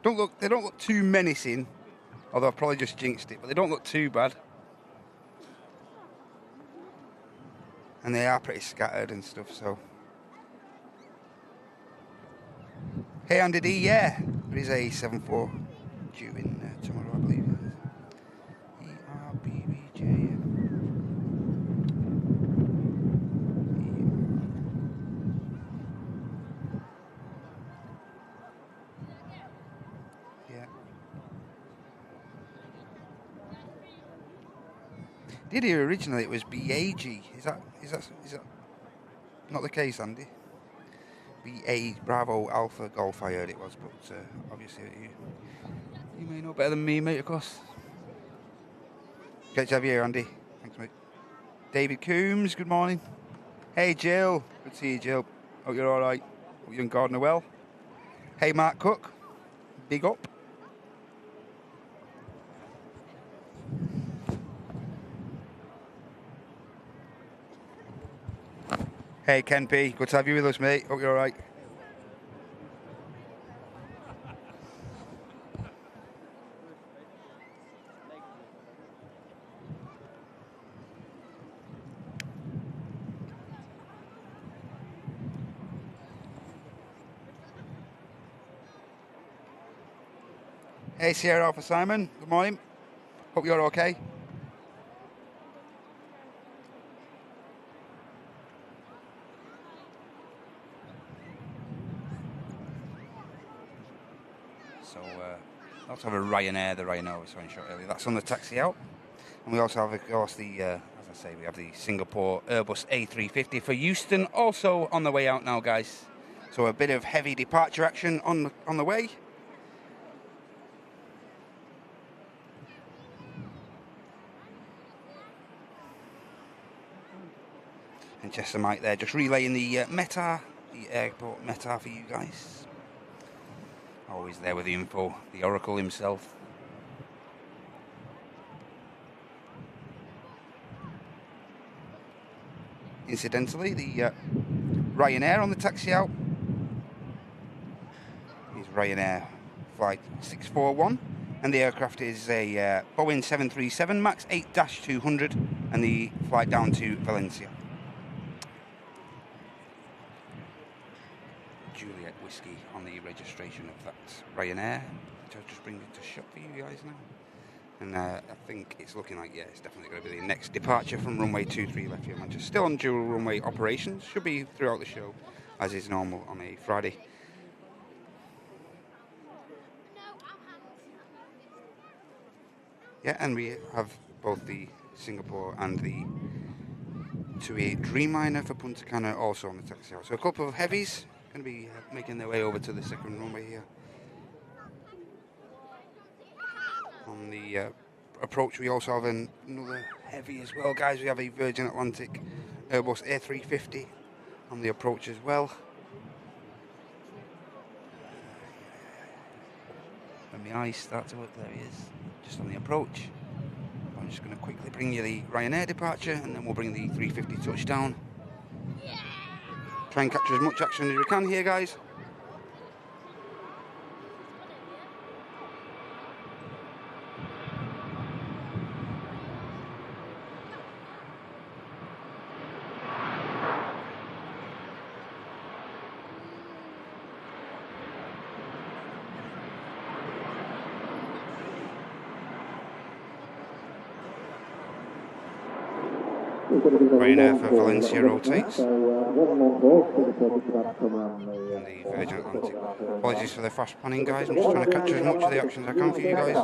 They don't look too menacing, although I've probably just jinxed it, but they don't look too bad. And they are pretty scattered and stuff, so. Hey, Andy D, yeah. There is a 7-4 due in tomorrow, I believe. ERBBJ. Yeah. Did hear originally it was BAG. Is that not the case, Andy? BA Bravo Alpha Golf, I heard it was, but obviously you may know better than me, mate, of course. Great to have you here, Andy. Thanks, mate. David Coombs, good morning. Hey, Jill. Good to see you, Jill. Hope you're all right. Hope you and Gordon are well. Hey, Mark Cook. Big up. Hey, Ken P. Good to have you with us, mate. Hope you're all right. Hey, Sierra Alpha Simon. Good morning. Hope you're okay. So, let's have a Ryanair, the Ryanair we saw in shot earlier. That's on the taxi out. And we also have, of course, the, as I say, we have the Singapore Airbus A350 for Houston, also on the way out now, guys. So a bit of heavy departure action on the way. And Chester Mike there, just relaying the META, the airport META for you guys. Always there with the info, the Oracle himself. Incidentally, the Ryanair on the taxi out is Ryanair flight 641, and the aircraft is a Boeing 737 MAX 8-200, and the flight down to Valencia. Juliet Whiskey on the registration of that Ryanair, which I'll just bring it to shot for you guys now. And I think it's looking like, yeah, it's definitely going to be the next departure from runway 23 left here in Manchester. Still on dual runway operations, should be throughout the show, as is normal on a Friday. Yeah, and we have both the Singapore and the 288 Dreamliner for Punta Cana also on the taxi out. So a couple of heavies going to be making their way over to the second runway here. On the approach, we also have another heavy as well, guys. We have a Virgin Atlantic Airbus A350 on the approach as well. When the eyes start to work, there he is, just on the approach. I'm just going to quickly bring you the Ryanair departure, and then we'll bring the 350 touchdown. Try and capture as much action as we can here, guys. Ryanair for Valencia rotates. And the Virgin Atlantic. Apologies for the fast panning, guys. I'm just trying to capture as much of the action as I can for you guys.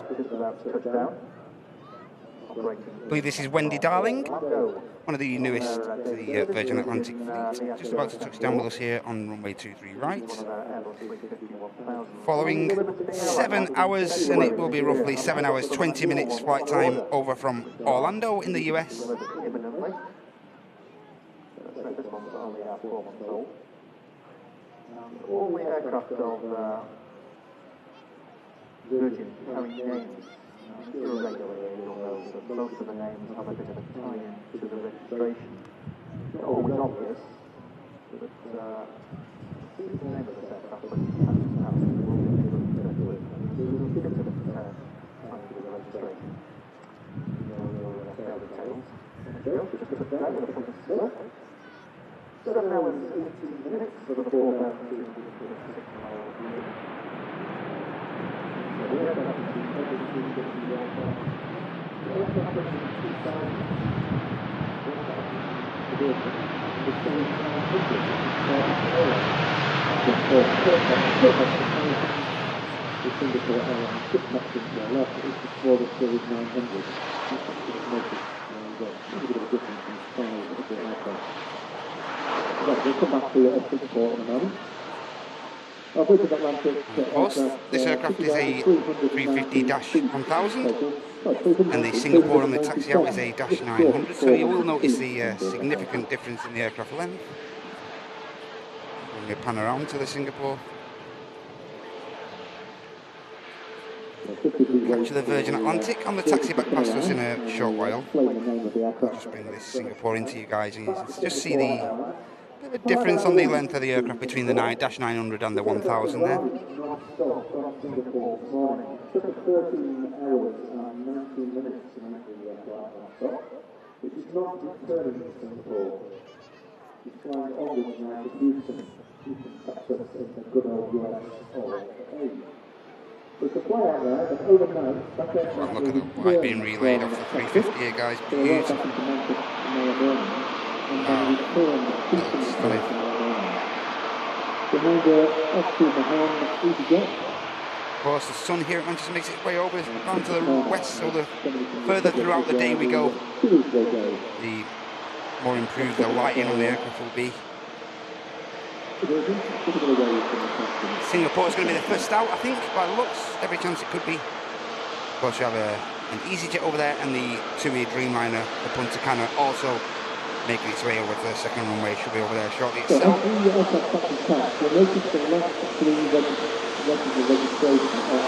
I believe this is Wendy Darling, one of the newest to the Virgin Atlantic fleet. Just about to touch down with us here on runway 23 right. Following 7 hours, and it will be roughly 7 hours 20 minutes flight time over from Orlando in the US. All the aircraft of Virgin carry names. If you're a regular here, you'll know that most of the names have a bit of a tie-in to the registration. Not always obvious, but See the name of this aircraft, but perhaps it will be good. There is a bit of time to the registration. Your fair details. Just put that in the front of the 7 hours, 18 minutes for the 4,256 mile view. So we have everything that we want. The aircraft is 2,000. The Singapore Airlines just knocked into their left, it's the smallest series 900. That's a bit of a difference in size of the aircraft. Right, we'll come back to Singapore in a moment. Of course, this aircraft is a 350-1000, and the Singapore on the taxi out is a -900, so you will notice the significant difference in the aircraft length. When we pan around to the Singapore, catch the Virgin Atlantic on the taxi back past us in a short while. I'll just bring this Singapore into you guys, and you can just see the bit of a difference on the length of the aircraft between the -900 and the 1000 there. Took 13 hours and 19 minutes to make the flight non-stop, which is not returning to Singapore. He's flying onwards now to Houston. Houston Texas in the good old US or A. We can fly out there, and overnight, that aircraft Look at the light being relayed off the 350 here, guys. Beautiful. And then return to Houston stunning. Behind the F2 Mahan EasyJet. Of course, the sun here at Manchester makes its way over down to the west, so the further throughout the day we go, the more improved the lighting on the aircraft will be. Singapore is going to be the first out, I think, by the looks. Every chance it could be. Of course, you have an EasyJet over there, and the TUI Dreamliner, the Punta Cana, also making its way over to the second runway. Should be over there shortly itself. You'll notice the last three registration are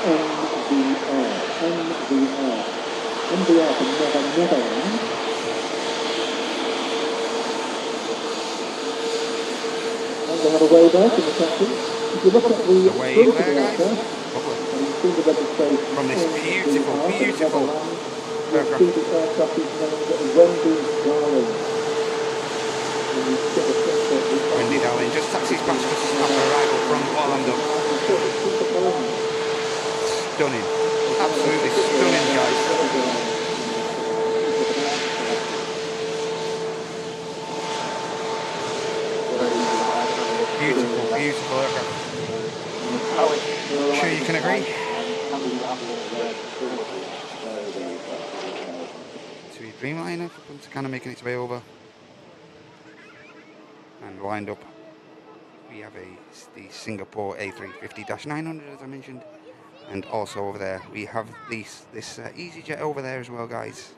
MVR for Netherlands. And they have a wave out in the taxi. If you look at the wave there, guys. and you see the registration From this beautiful aircraft. You see the aircraft is named Wendy Darling. Wendy Darling just taxis past us after arrival from Orlando. Stunning. Absolutely stunning, guys. Beautiful aircraft. Sure you can agree? TUI Dreamliner for Punta Cana making its way over. And lined up, we have the Singapore A350-900, as I mentioned, and also over there we have this EasyJet over there as well, guys.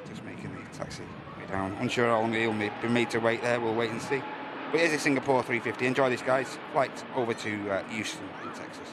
Just making the taxi way down. Unsure how long it'll be made to wait there. We'll wait and see. But here's a Singapore 350. Enjoy this, guys. Flight over to Houston in Texas.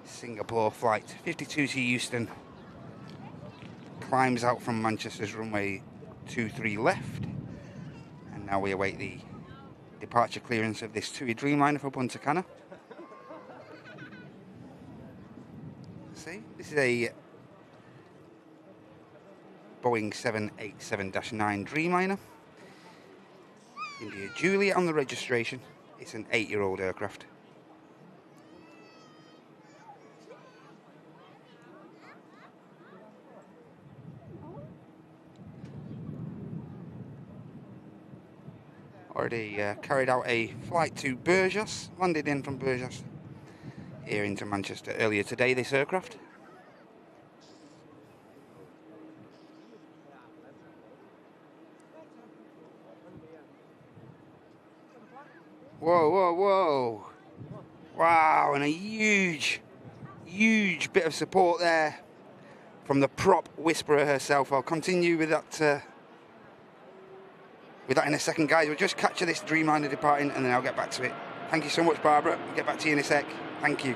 Singapore flight 52 to Houston climbs out from Manchester's runway 23 left, and now we await the departure clearance of this TUI Dreamliner for Punta Cana. See, this is a Boeing 787-9 Dreamliner. India Juliet on the registration. It's an 8-year-old aircraft. Already carried out a flight to Burgos, landed in from Burgos here into Manchester earlier today, this aircraft. Whoa, whoa, whoa. Wow, and a huge bit of support there from the prop whisperer herself. I'll continue with that in a second, guys. We'll just capture this Dreamliner departing and then I'll get back to it. Thank you so much, Barbara. I'll get back to you in a sec. Thank you.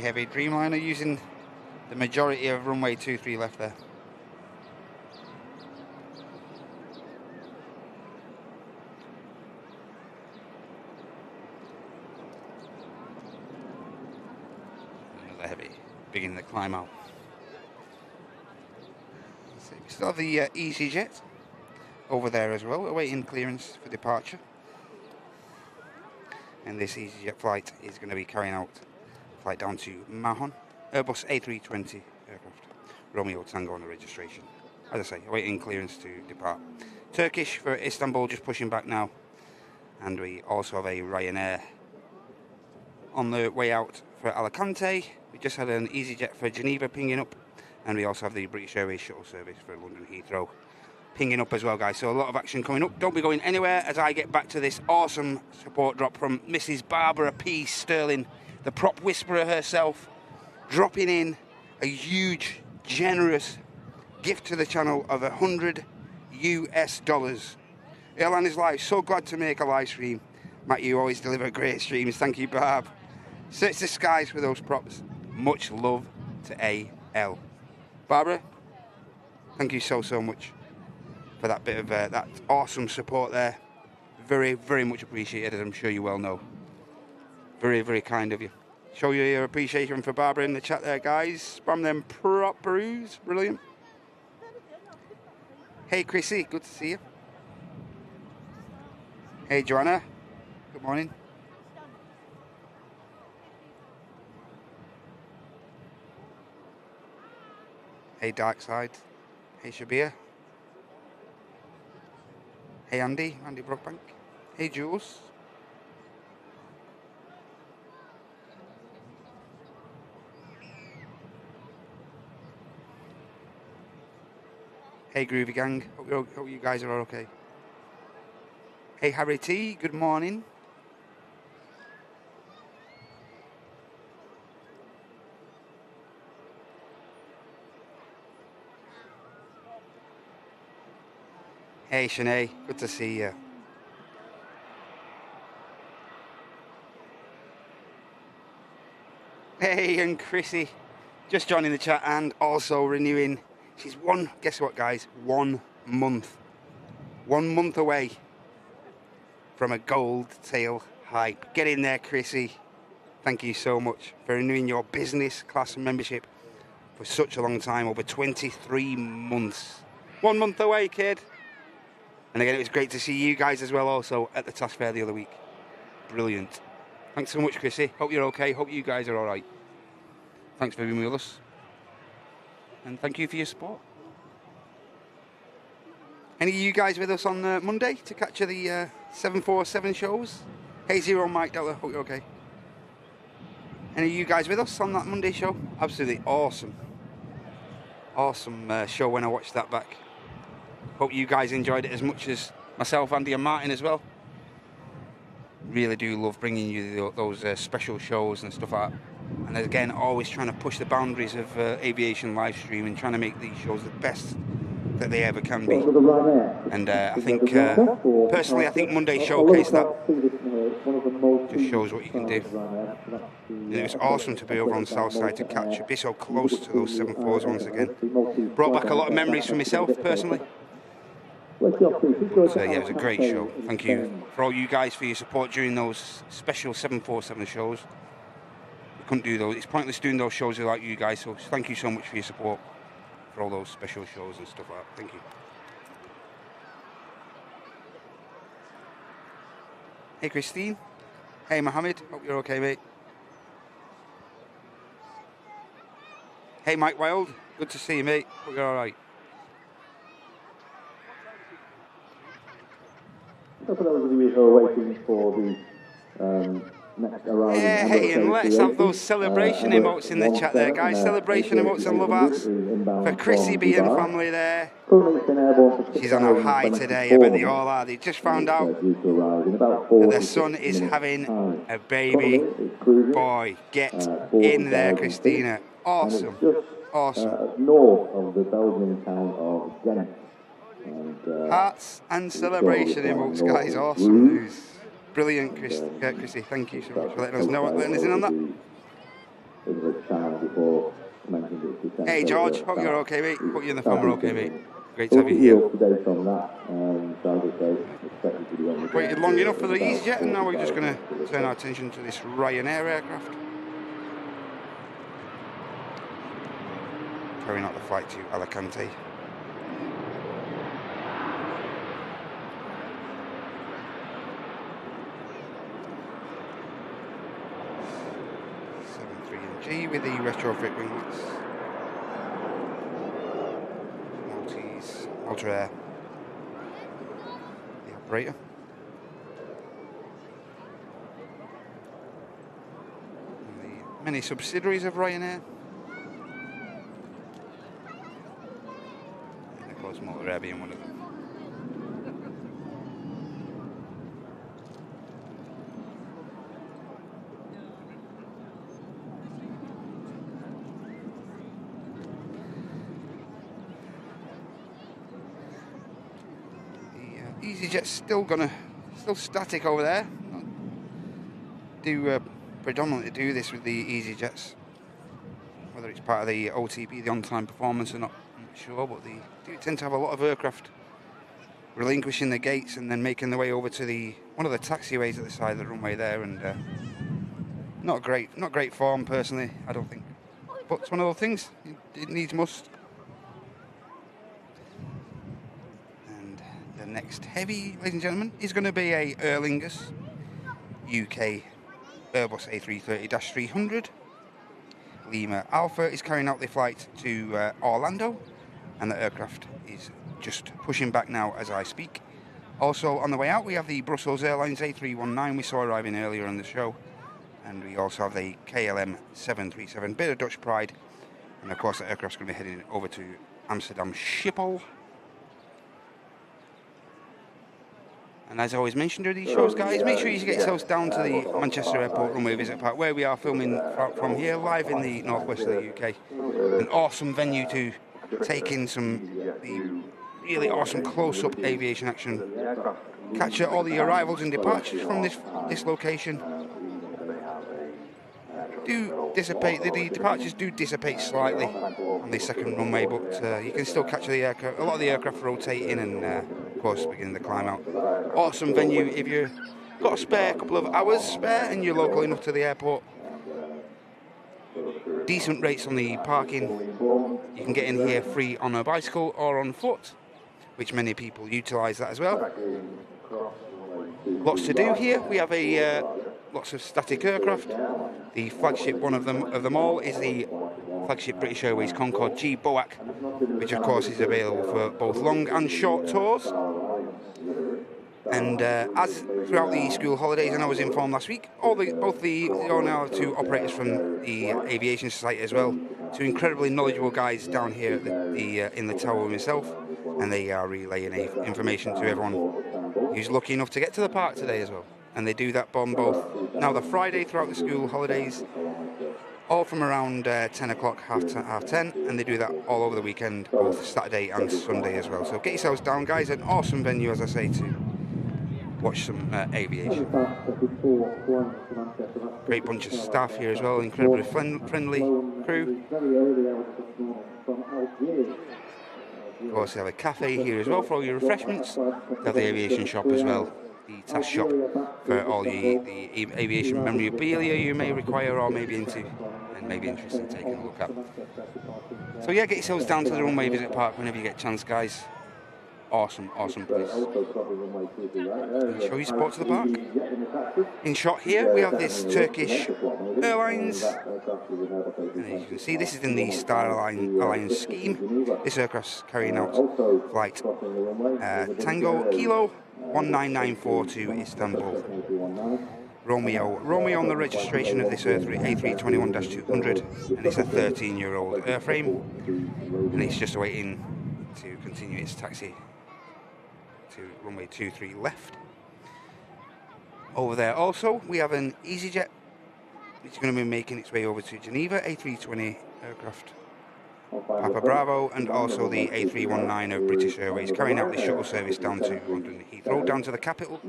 Heavy Dreamliner using the majority of runway 23 left there. Another heavy, beginning the climb out. So we still have the EasyJet over there as well, awaiting clearance for departure. And this EasyJet flight is going to be carrying out flight down to Mahon, Airbus A320 aircraft, Romeo Tango on the registration. As I say, awaiting clearance to depart. Turkish for Istanbul, just pushing back now. And we also have a Ryanair on the way out for Alicante. We just had an EasyJet for Geneva pinging up. And we also have the British Airways shuttle service for London Heathrow pinging up as well, guys. So a lot of action coming up. Don't be going anywhere as I get back to this awesome support drop from Mrs. Barbara P. Sterling, the prop whisperer herself, dropping in a huge, generous gift to the channel of $100 US. Airline is live. So glad to make a live stream. Matt, you always deliver great streams. Thank you, Barb. Search the skies for those props. Much love to AL. Barbara, thank you so much for that bit of that awesome support there. Very much appreciated, as I'm sure you well know. Very kind of you. Show you your appreciation for Barbara in the chat there, guys. Spam them prop brews. Brilliant. Hey, Chrissy. Good to see you. Hey, Joanna. Good morning. Hey, Darkside. Hey, Shabir. Hey, Andy Brookbank. Hey, Jules. Hey, Groovy Gang. Hope you guys are all okay. Hey, Harry T. Good morning. Hey, Shanae. Good to see you. Hey, and Chrissy. Just joining the chat and also renewing. She's guess what, guys? 1 month. 1 month away from a gold tail hype. Get in there, Chrissy. Thank you so much for renewing your business class membership for such a long time, over 23 months. 1 month away, kid. And again, it was great to see you guys as well also at the task fair the other week. Brilliant. Thanks so much, Chrissy. Hope you're okay. Hope you guys are all right. Thanks for being with us. And thank you for your support. Any of you guys with us on Monday to capture the 747 shows? Hey, Zero Mike Delta, hope you're okay. Any of you guys with us on that Monday show? Absolutely awesome. Awesome show when I watched that back. Hope you guys enjoyed it as much as myself, Andy and Martin as well. Really do love bringing you those special shows and stuff like that. And again, always trying to push the boundaries of aviation live stream and trying to make these shows the best that they ever can be. And I think, personally, I think Monday showcased that Just shows what you can do. And it was awesome to be over on the south side to be so close to those 7.4s once again. Brought back a lot of memories for myself personally. So yeah, it was a great show. Thank you for all you guys for your support during those special 747 shows. We couldn't do those. It's pointless doing those shows without you guys. So thank you so much for your support for all those special shows and stuff like that. Thank you. Hey Christine. Hey Mohammed. Hope you're okay, mate. Hey Mike Wild. Good to see you, mate. Hope you're all right. For those of you who are waiting for the next arrival, hey, and let's have those celebration emotes in the chat there, guys. Celebration emotes and love hearts for Chrissy B and family there. She's on a high today, I bet they all are. They just found out that their son is having a baby boy. Get in there, Christina. Awesome. Awesome. North of the Belgian town of Ghent. Hearts and celebration emotes, guys. Awesome news. Brilliant, Chrissy. Thank you so much for letting us know, letting us in on that. Hey, George. Hope you're okay, mate. Hope you and the family are okay, mate. Great to have you here. Waited long enough for the EasyJet, and now we're just going to turn our attention to this Ryanair aircraft. Carrying out the flight to Alicante. With the retrofit wings, Maltese, Ultra Air, the operator. And the many subsidiaries of Ryanair. And of course, Motor Air being one of them. EasyJet's still static over there. Do predominantly do this with the EasyJets. Whether it's part of the OTP, the on-time performance, or not, I'm not sure. But they do tend to have a lot of aircraft relinquishing the gates and then making their way over to one of the taxiways at the side of the runway there. And not great form personally, I don't think. But it's one of those things. It needs must. Next heavy, ladies and gentlemen, is going to be a Aer Lingus UK Airbus A330-300. Lima Alpha is carrying out the flight to Orlando, and the aircraft is just pushing back now as I speak. Also on the way out we have the Brussels Airlines A319 we saw arriving earlier in the show, and we also have the KLM 737, bit of Dutch pride, and of course the aircraft's going to be heading over to Amsterdam Schiphol. And as I always mentioned during these shows, guys, make sure you get yourselves down to the Manchester Airport Runway Visit Park, where we are filming from here, live in the northwest of the UK. An awesome venue to take in the really awesome close-up aviation action. Capture all the arrivals and departures from this location. The departures do dissipate slightly on the second runway, but you can still capture the aircraft. A lot of the aircraft rotate in and, of course, beginning the climb out. Awesome venue if you've got a couple of hours spare and you're local enough to the airport. Decent rates on the parking. You can get in here free on a bicycle or on foot, which many people utilise that as well. Lots to do here. We have lots of static aircraft. The flagship one of them all is the flagship British Airways Concorde G BOAC, which of course is available for both long and short tours. And as throughout the school holidays, and I was informed last week, both the now two operators from the Aviation Society as well, two incredibly knowledgeable guys down here at in the tower with myself, and they are relaying information to everyone who's lucky enough to get to the park today as well. And they do that on both now the Friday throughout the school holidays, all from around 10 o'clock, half 10, and they do that all over the weekend, both Saturday and Sunday as well. So get yourselves down, guys. An awesome venue, as I say, to watch some aviation. Great bunch of staff here as well, incredibly friendly crew. Of course, they have a cafe here as well for all your refreshments. They have the aviation shop as well, the task shop for all the aviation memorabilia you may require or maybe interested in taking a look at. So yeah, get yourselves down to the Runway Visit Park whenever you get a chance, guys. Awesome place. Show you sport to the park. In shot here, we have this Turkish Airlines. And as you can see, this is in the Star Alliance scheme. This aircraft's carrying out flight Tango Kilo 19942 to Istanbul. Romeo on the registration of this A321-200, and it's a 13-year-old airframe, and it's just waiting to continue its taxi to runway 23 left. Over there also we have an EasyJet, which is going to be making its way over to Geneva, A320 aircraft Papa Bravo, and also the A319 of British Airways, carrying out the shuttle service down to London Heathrow, down to the capital.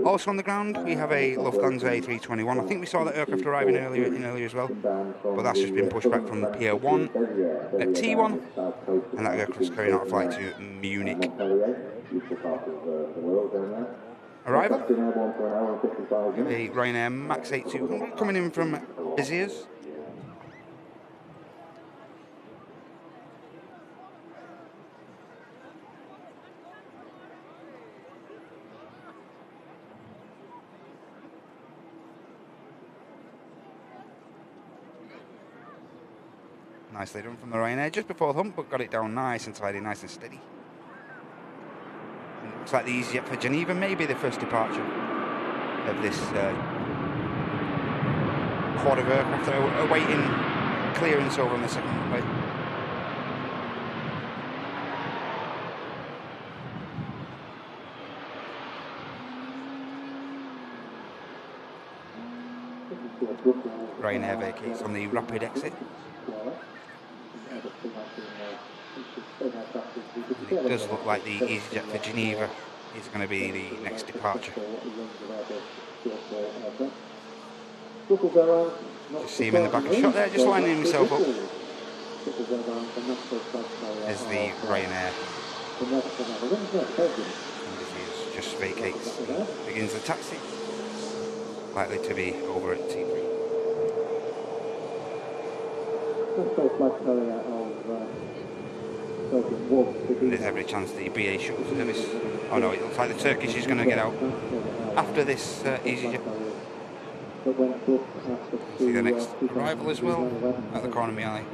Also on the ground we have a Lufthansa A321. I think we saw that aircraft arriving earlier as well, but that's just been pushed back from Pier 1 at T1, and that aircraft's carrying out a flight to Munich. Arrival, a Ryanair Max 8200 coming in from bizjets. Nicely done from the Ryanair, just before the hump, but got it down nice and tidy, nice and steady. And it looks like the EasyJet for Geneva may be the first departure of this quad of aircraft that are awaiting clearance over on the second runway. Ryanair vacates on the rapid exit. And it does look like the EasyJet for Geneva is going to be the next departure. Just see him in the back of the shot there, just lining himself up as the Ryanair just vacates, begins the taxi, likely to be over at T3. There's every chance the BA shuttle service. Oh no, it looks like the Turkish is going to get out after this EasyJet. See the next arrival as well at the corner of my eye.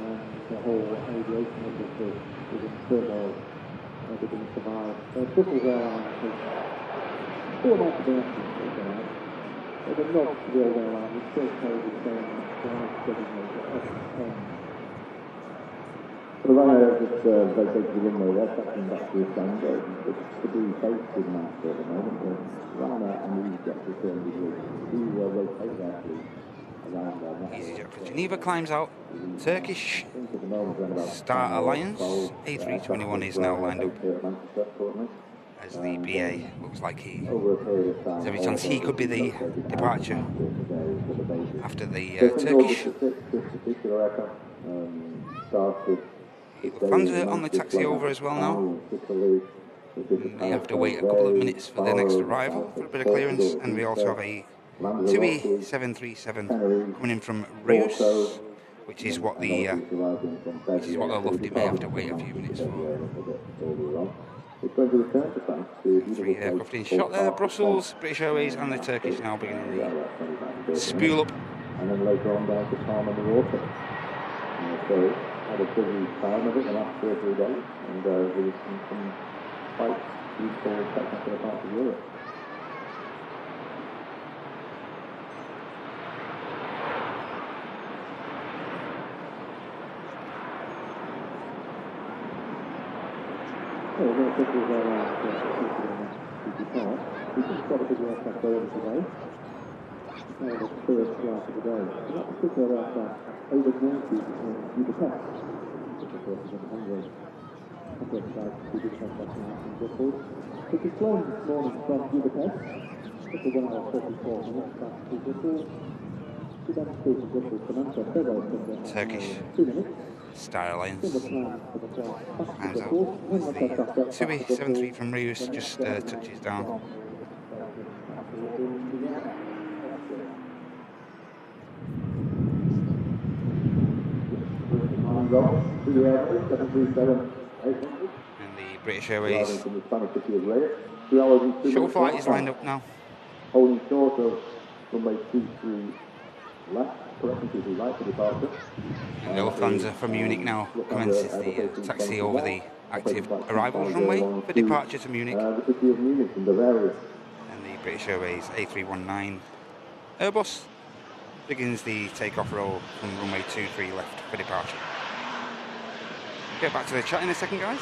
The Ryanair just vacated the runway there, taking back to Istanbul. It's to be based in Manchester at the moment. Ryanair and EasyJet are going to rotate their fleet around there. EasyJet for Geneva climbs out. Turkish Star Alliance A321 is now lined up as the BA. Looks like there's every chance he could be the departure after the Turkish. Lufthansa on the taxi over as well now. May have to wait a couple of minutes for the next arrival for a bit of clearance, and we also have a TUI 737 coming in from Reus, which is what the Lufty may have to wait a few minutes for. 3 aircraft in shot there, Brussels, British Airways and the Turkish now beginning the spool up. And then later on down to Palm on the water. So had a busy time of it the last 2 or 3 days, and there was some quite useful technical parts of Europe. Well, we're going to put these airlines we just got a big aircraft over today. Now the first flight of the day. So that particular aircraft overnighted in Budapest. It is flown this morning from Budapest. It's a 1 hour 44 minutes back to Brussels. Turkish Star Alliance. Hands out. As the TUI 73 from Rius just touches down. And the British Airways shuttle flight is lined up now. Holding short of runway 23 left, correcting to the right for departure. And Lufthansa from Munich now commences the taxi over the active arrivals runway for departure to Munich. The city of Munich in Bavaria. And the British Airways A319 Airbus begins the takeoff roll from runway 23 left for departure. Get back to the chat in a second, guys.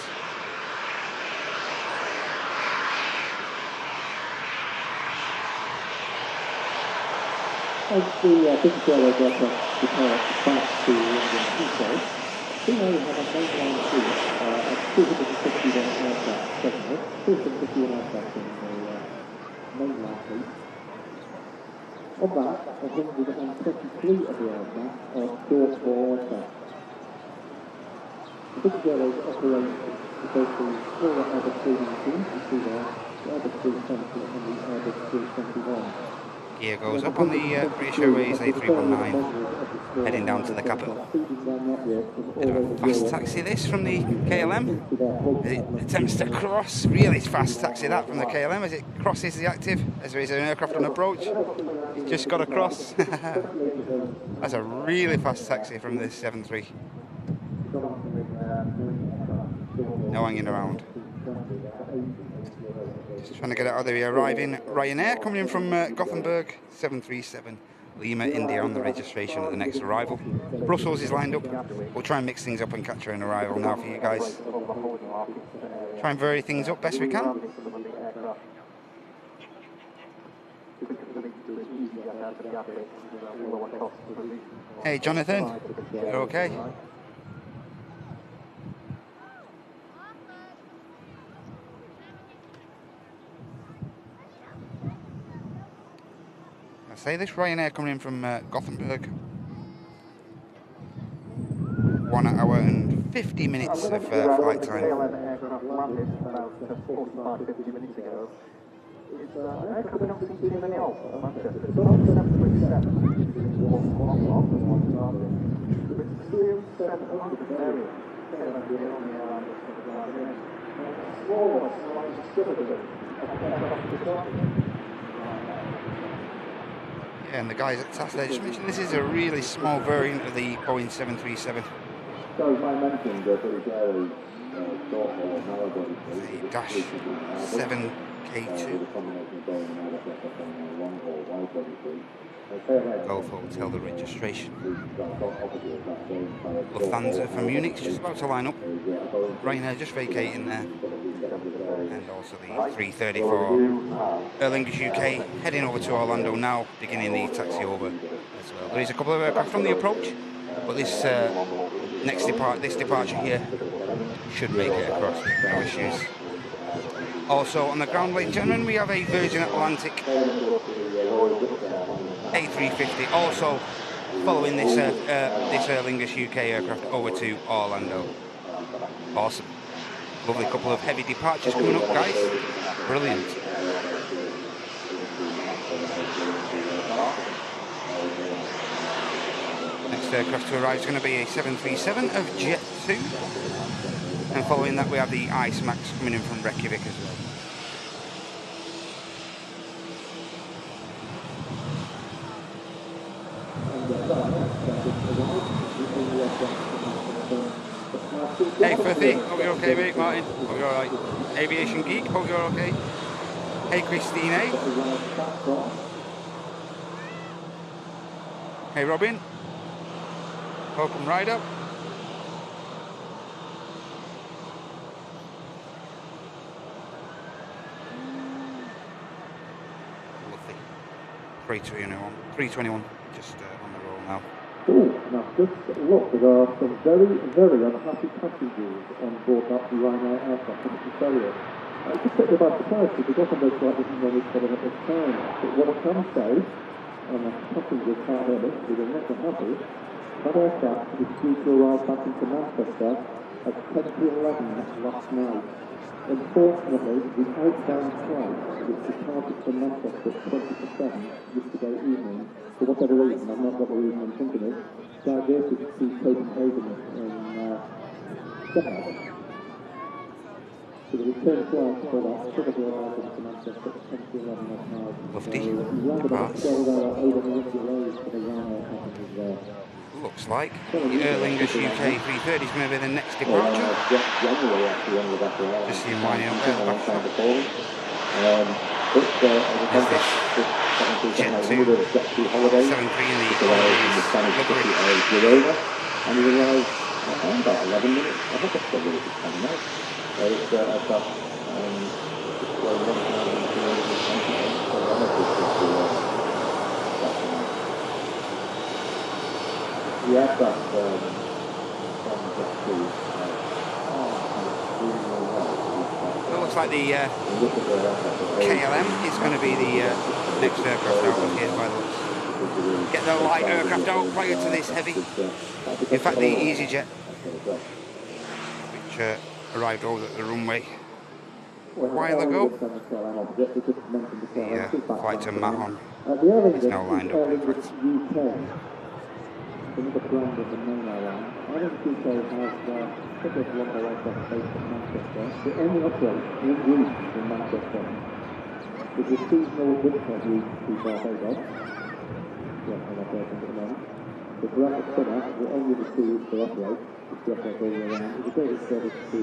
As the British Airways aircraft depart back to London Heathrow, we now have a mainline fleet of 251 aircraft presently, 251 aircraft in the mainline fleet. Of that, 123 of the aircraft are short-haul aircraft. The British Airways operate both the smaller Airbus 319, you see there, the Airbus 370 and the Airbus 321. Gear goes up on the British Airways A319, heading down to the capital. Bit of a fast taxi this from the KLM. As it attempts to cross, really fast taxi that from the KLM as it crosses the active, as there is an aircraft on approach. It's just got across. That's a really fast taxi from this 73. No hanging around. Just trying to get out of the arriving Ryanair coming in from Gothenburg, 737 Lima, India on the registration at the next arrival. Brussels is lined up. We'll try and mix things up and capture an arrival now for you guys. Try and vary things up best we can. Hey Jonathan, you're okay? Say this Ryanair coming in from Gothenburg. 1 hour and 50 minutes of flight time. Aircraft landed about 45-50 minutes ago. It's an aircraft we're not seeing many of at Manchester. It's only 737. It's still 700 area. Smaller, slightly similar. Yeah, and the guys at TAS there just mentioned this is a really small variant of the Boeing 737. So if I mentioned the British Airways The Dash 7K2. Golf Hotel, the registration. Lufthansa from Munich just about to line up. Ryanair just vacating there. And also the 334 Aer Lingus UK heading over to Orlando now, beginning the taxi over as well. There is a couple of aircraft from the approach, but this departure here should make it across, no issues. Also on the ground, ladies and gentlemen, we have a Virgin Atlantic A350 also following this Aer Lingus UK aircraft over to Orlando. Awesome. Lovely couple of heavy departures coming up, guys. Brilliant. Next aircraft to arrive is going to be a 737 of Jet2. And following that we have the Ice Max coming in from Reykjavik as well. Hey Firthy, hope you're okay mate. Martin, hope you're alright. Aviation Geek, hope you're okay. Hey Christine A. Hey Robin. Welcome right up. Lovely. 321, just on the roll now. Ooh. Now, just look, there are some very, very unhappy passengers on board that Hainan aircraft in Saudia. It's just a bit by surprise because often those flights isn't normally covered at this time. But what I can say, and the passengers can't hear this because they're not so happy, that aircraft is due to arrive back into Manchester at 10 to 11 last night. Unfortunately, the outbound flight, which departed from Manchester at 20 to 7 yesterday evening, for whatever reason, I've not got the reason in front of me, diverted to Copenhagen in Denmark. So the return flight for that probably arrived into Manchester at 10 to 11 last night. Lofty. Round about 12 hour overnight delays for the Ryanair passengers there. Looks like the Erlingus UK 330 is going to be the next departure. Just seeing winding up there, the back shot. There's this Jet 2 7.3 in the livery. And he arrived in about 11 minutes. I think it's probably 10 minutes. It's about the aircraft It looks like the KLM is going to be the next aircraft out of here by the looks. Get the light aircraft out prior to this heavy. In fact, the EasyJet, which arrived over at the runway a while ago. The flight to Mahon is now lined up, in fact. Another brand of the main airline. I think UK has a couple of longer aircraft based in Manchester. They only operate 3 routes in Manchester. With the seasonal winter route to Barbados. Yeah, I'm operating at the moment. But throughout the summer, the only the 2 routes they operate, which they operate all year round, is a daily service to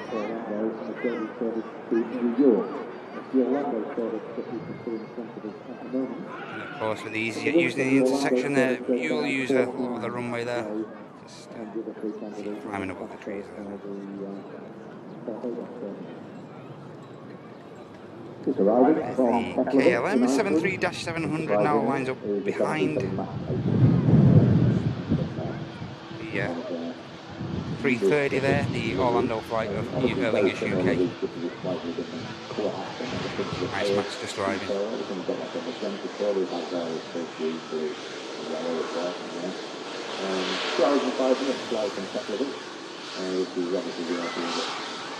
Orlando and a daily service to New York. It's the Orlando service that you can see in front of us at the moment. Of course, with the EasyJet using the intersection there, you'll use a lot of the runway there. Just climbing above the trees there. The KLM 73-700 now lines up behind the 330 there, the Orlando flight of Erlingus UK. Nice Max just arriving.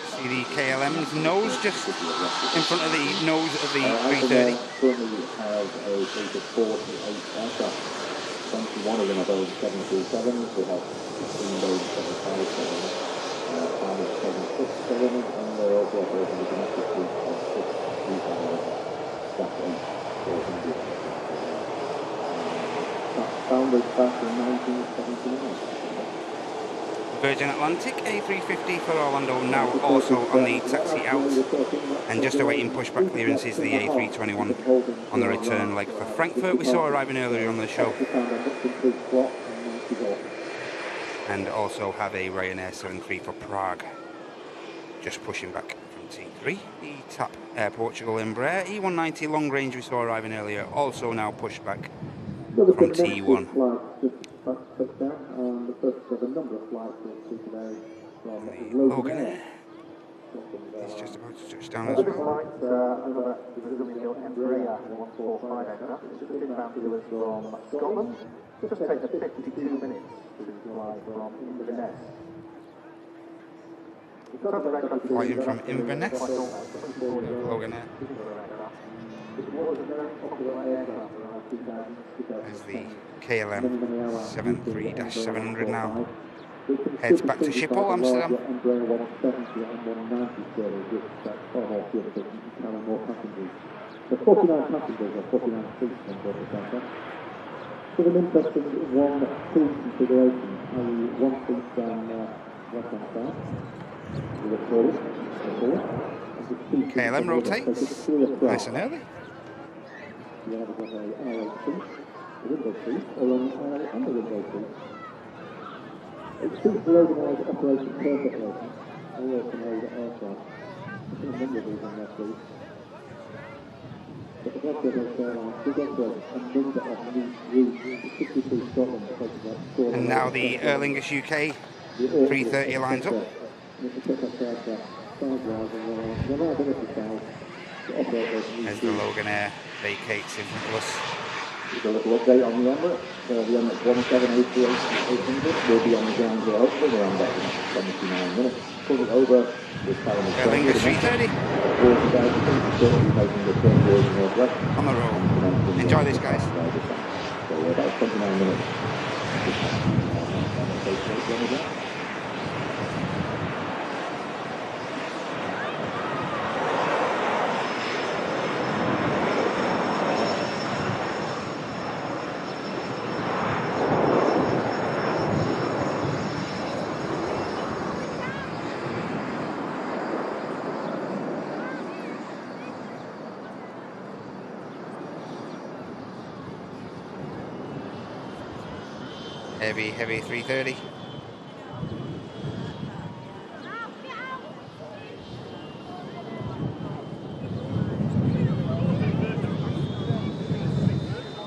See the KLM's nose just in front of the nose of the 330. 21 of them are Boeing 737s. We have 16 Boeing 757s, 5 767, and they're also operating a domestic fleet of 6 350-8-400. Founded back in 1979. Virgin Atlantic A350 for Orlando now also on the taxi out, and just awaiting pushback clearances the A321 on the return leg for Frankfurt. We saw arriving earlier on the show, and also have a Ryanair 73 for Prague, just pushing back from T3. The TAP Air Portugal Embraer E190 long range we saw arriving earlier, also now pushed back from T1. The first of a number of flights we'll see today from Logan Air. He's just about to touch down as well. Another Embraer 145 aircraft. It's just inbound to us from Scotland. Just takes 52 minutes to fly from Inverness. Flying from Inverness, Logan Air. As the KLM 73-700 now heads back to Schiphol, Amsterdam. The 49 passengers or 49 seats on board the aircraft. So an interesting one-seat configuration, i.e. one seat down left-hand side. KLM rotates, nice and early. You either got an aisle seat, a window seat, or an aisle and a window seat. It suits the organised operation perfectly. All open load aircraft. There's a number of these on their seats. But And now the Aer Lingus UK 330 lines up. As the Logan Air vacates in front of us. Just a little update on the Emirates. The Emirates 178800 will be on the ground here hopefully around about the next 79 minutes. Pulling over this Aer Lingus 330 on the roll. Enjoy this, guys. So about 29 minutes. Heavy 330.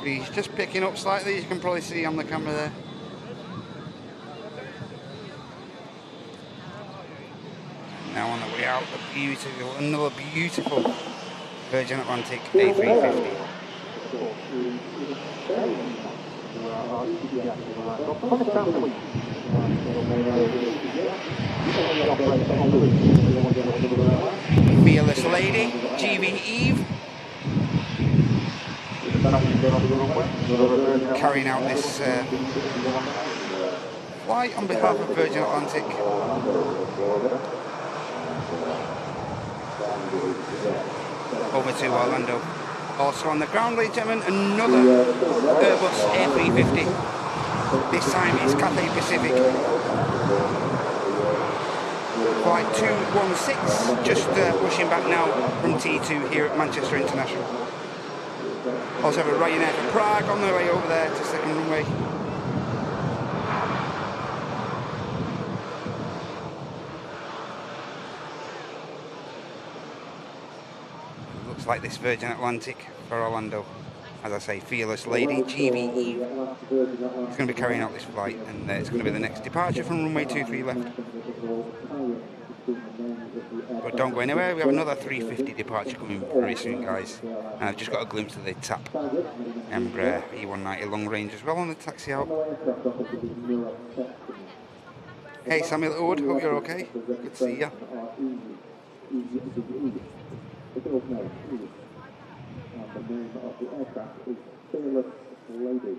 He's just picking up slightly, you can probably see on the camera there. Now on the way out, another beautiful Virgin Atlantic A350. Fearless Lady, GV Eve, carrying out this flight on behalf of Virgin Atlantic. Over to Orlando. Also on the ground, ladies and gentlemen, another Airbus A350. This time it's Cathay Pacific. Flight 216, just pushing back now from T2 here at Manchester International. Also have a Ryanair for Prague on their way over there to second runway. Looks like this Virgin Atlantic for Orlando. As I say, Fearless Lady, GV Eve, is going to be carrying out this flight, and it's going to be the next departure from runway 23 left. But don't go anywhere, we have another 350 departure coming very soon, guys. And I've just got a glimpse of the TAP Embraer E190 long range as well on the taxi out. Hey Samuel Wood, hope you're okay. Good to see you. The name of the aircraft is Fearless Lady.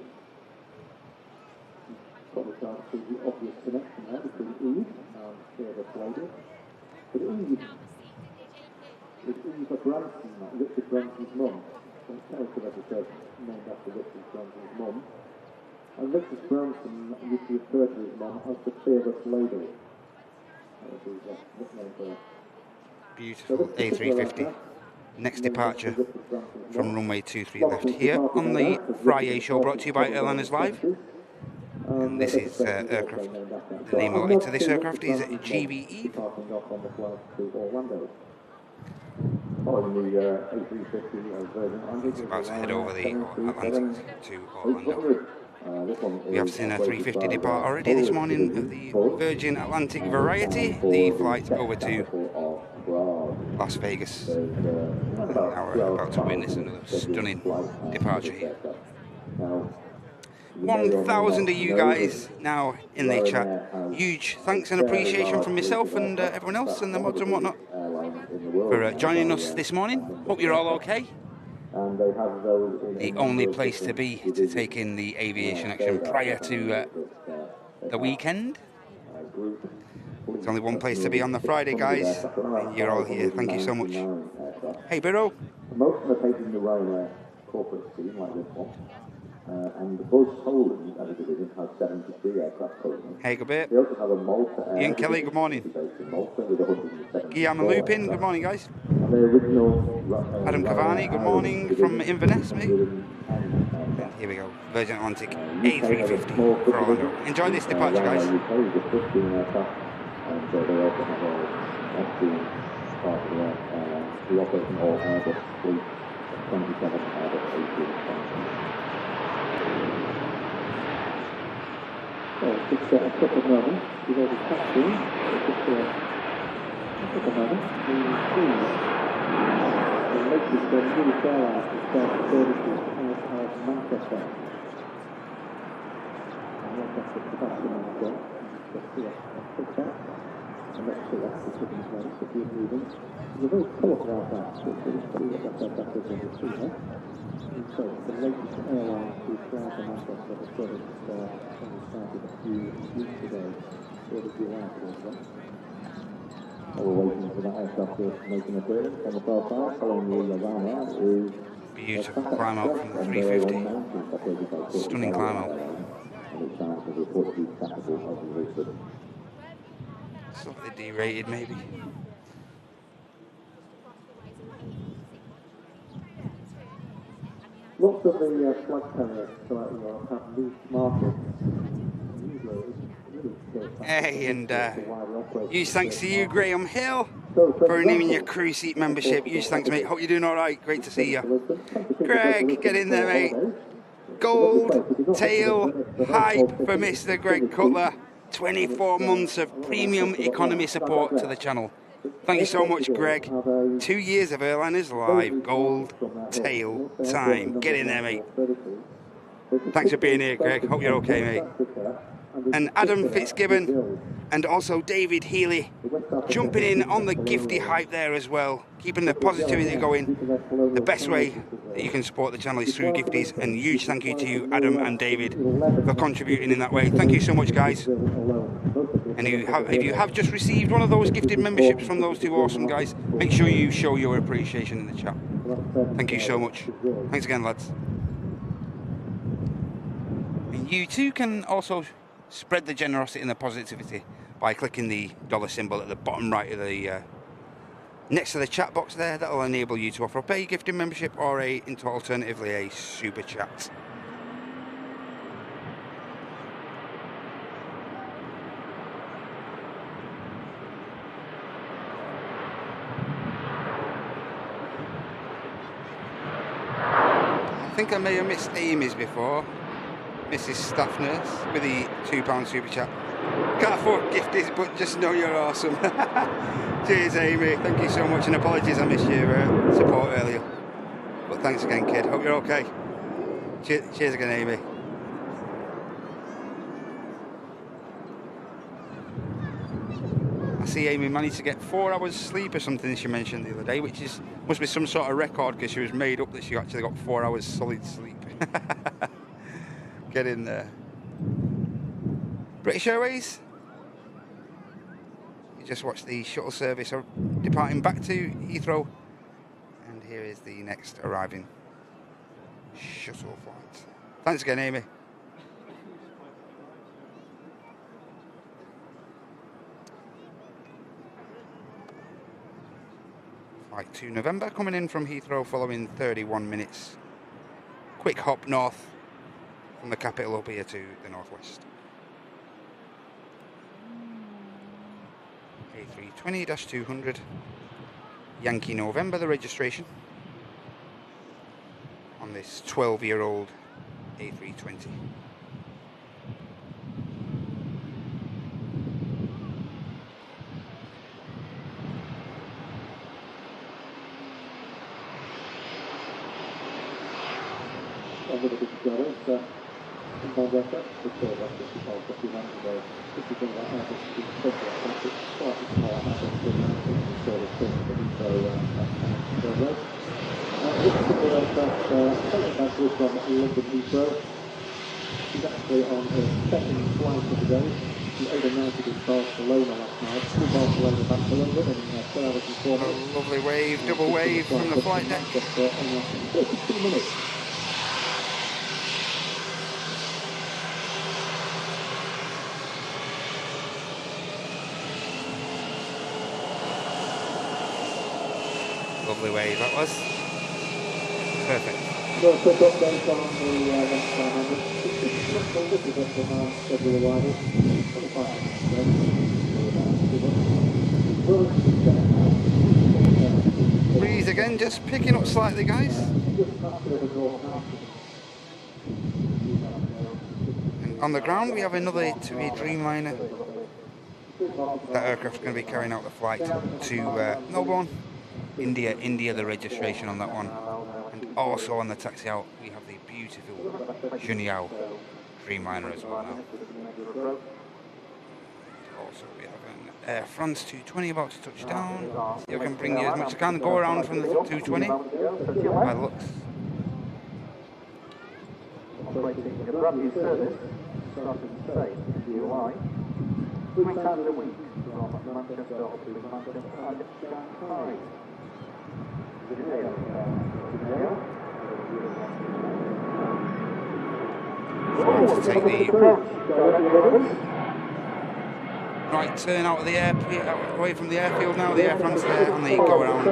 Probably can't see the obvious connection there between Eve and Fearless Lady. But Eve is Eva Branson, Richard Branson's mum. Some character episode named after Richard Branson's mum. And Richard Branson used to refer to his mum as the Fearless Lady. That was his nickname for her. Beautiful A350. Next departure from runway 23 left here on the Friday show, brought to you by Airliners Live. And this is aircraft. The name allotted to this aircraft is GV Eve. It's about to head over the Atlantic to Orlando. We have seen a 350 depart already this morning of the Virgin Atlantic Variety, the flight over to Las Vegas. And now we're about to witness another stunning departure here. 1,000 of you guys now in the chat. Huge thanks and appreciation from myself and everyone else and the mods and whatnot for joining us this morning. Hope you're all okay. The only place to be to take in the aviation action prior to the weekend. There's only one place to be on the Friday, guys, and you're all here. Thank you so much. Hey, Biro. Most of the pages in the Ryanair corporate scheme, like this one, and the Buzz Poland as a division has 73 aircraft currently. Hey, good bit. They also have a Malta Air. Ian Kelly, good morning. Guillaume and Lupin, good morning, guys. And the original Adam Cavani, good morning from Inverness, mate. And here we go, Virgin Atlantic A350 for Orlando. Enjoy this departure, guys. And they also have a Austrian part of the who operate an all Airbus fleet of 20 Well, just a couple of moments, you've already passed in, just a couple of moments, the latest Emirates Airlines to start services out of Manchester. And that's the capacity manager, just see a pushback, and let's see that's the tipping place, if you're moving. There's a very colourful aircraft, so it's pretty much that's what you see here. So, the latest airline to fly to Manchester, the product started a few weeks ago, 3rd of July, we're waiting for that aircraft to make an appearance on the far side, following the runway is Beautiful climb out from the 350. Stunning climb out. Slightly derated maybe. Lots of the flight carriers throughout Europe have loose markets. Hey, and huge thanks to you, Graham Hill, for renewing your crew seat membership. Huge thanks, mate. Hope you're doing all right. Great to see you. Greg, get in there, mate. Gold tail hype for Mr. Greg Cutler. 24 months of premium economy support to the channel. Thank you so much, Greg. 2 years of Airliners Live, gold tail time. Get in there, mate. Thanks for being here, Greg. Hope you're okay, mate. And Adam Fitzgibbon and also David Healy jumping in on the gifty hype there as well, keeping the positivity going. The best way that you can support the channel is through gifties, and huge thank you to you, Adam and David, for contributing in that way. Thank you so much, guys. And if you have just received one of those gifted memberships from those two awesome guys, make sure you show your appreciation in the chat. Thank you so much. Thanks again, lads. And you too can also spread the generosity and the positivity by clicking the dollar symbol at the bottom right of the next to the chat box there. That'll enable you to offer up a gifted membership or alternatively a super chat. I think I may have missed Amy's before. Mrs. Staff Nurse with the £2 super chat. Can't afford gifties, but just know you're awesome. Cheers, Amy. Thank you so much, and apologies I missed your support earlier. But thanks again, kid. Hope you're okay. Cheers again, Amy. I see Amy managed to get 4 hours sleep or something she mentioned the other day, which must be some sort of record, because she was made up that she actually got 4 hours solid sleep. Get in there. British Airways. You just watched the shuttle service departing back to Heathrow, and here is the next arriving shuttle flight. Thanks again, Amy. Flight to November coming in from Heathrow following 31 minutes. Quick hop north from the capital up here to the northwest. A320-200, Yankee November, the registration, on this 12-year-old A320. She's actually on her second flight of the day. She overnighted in Barcelona last night, to Barcelona back to London in 4 hours and 4 minutes. A lovely wave, double wave from the flight deck. 32 minutes. Lovely wave that was. Perfect. So a quick update on the next time on this. It's a little bit from our schedule arrival. 25 minutes ago. Breeze again, just picking up slightly, guys. And on the ground, we have another A380 Dreamliner. That aircraft's going to be carrying out the flight to Melbourne, India, the registration on that one. And also on the taxi out, we have the beautiful Junyao Dreamliner as well now. Also, we have an Air France 220 about to touch down. You can bring you as much as I can. Go around from the 220 by the looks. Operating a brand new service, starting today, July, 3 times a week from Manchester up to Manchester and Shanghai. To take the right turn out of the air, away from the airfield now. The Air France there on the go around.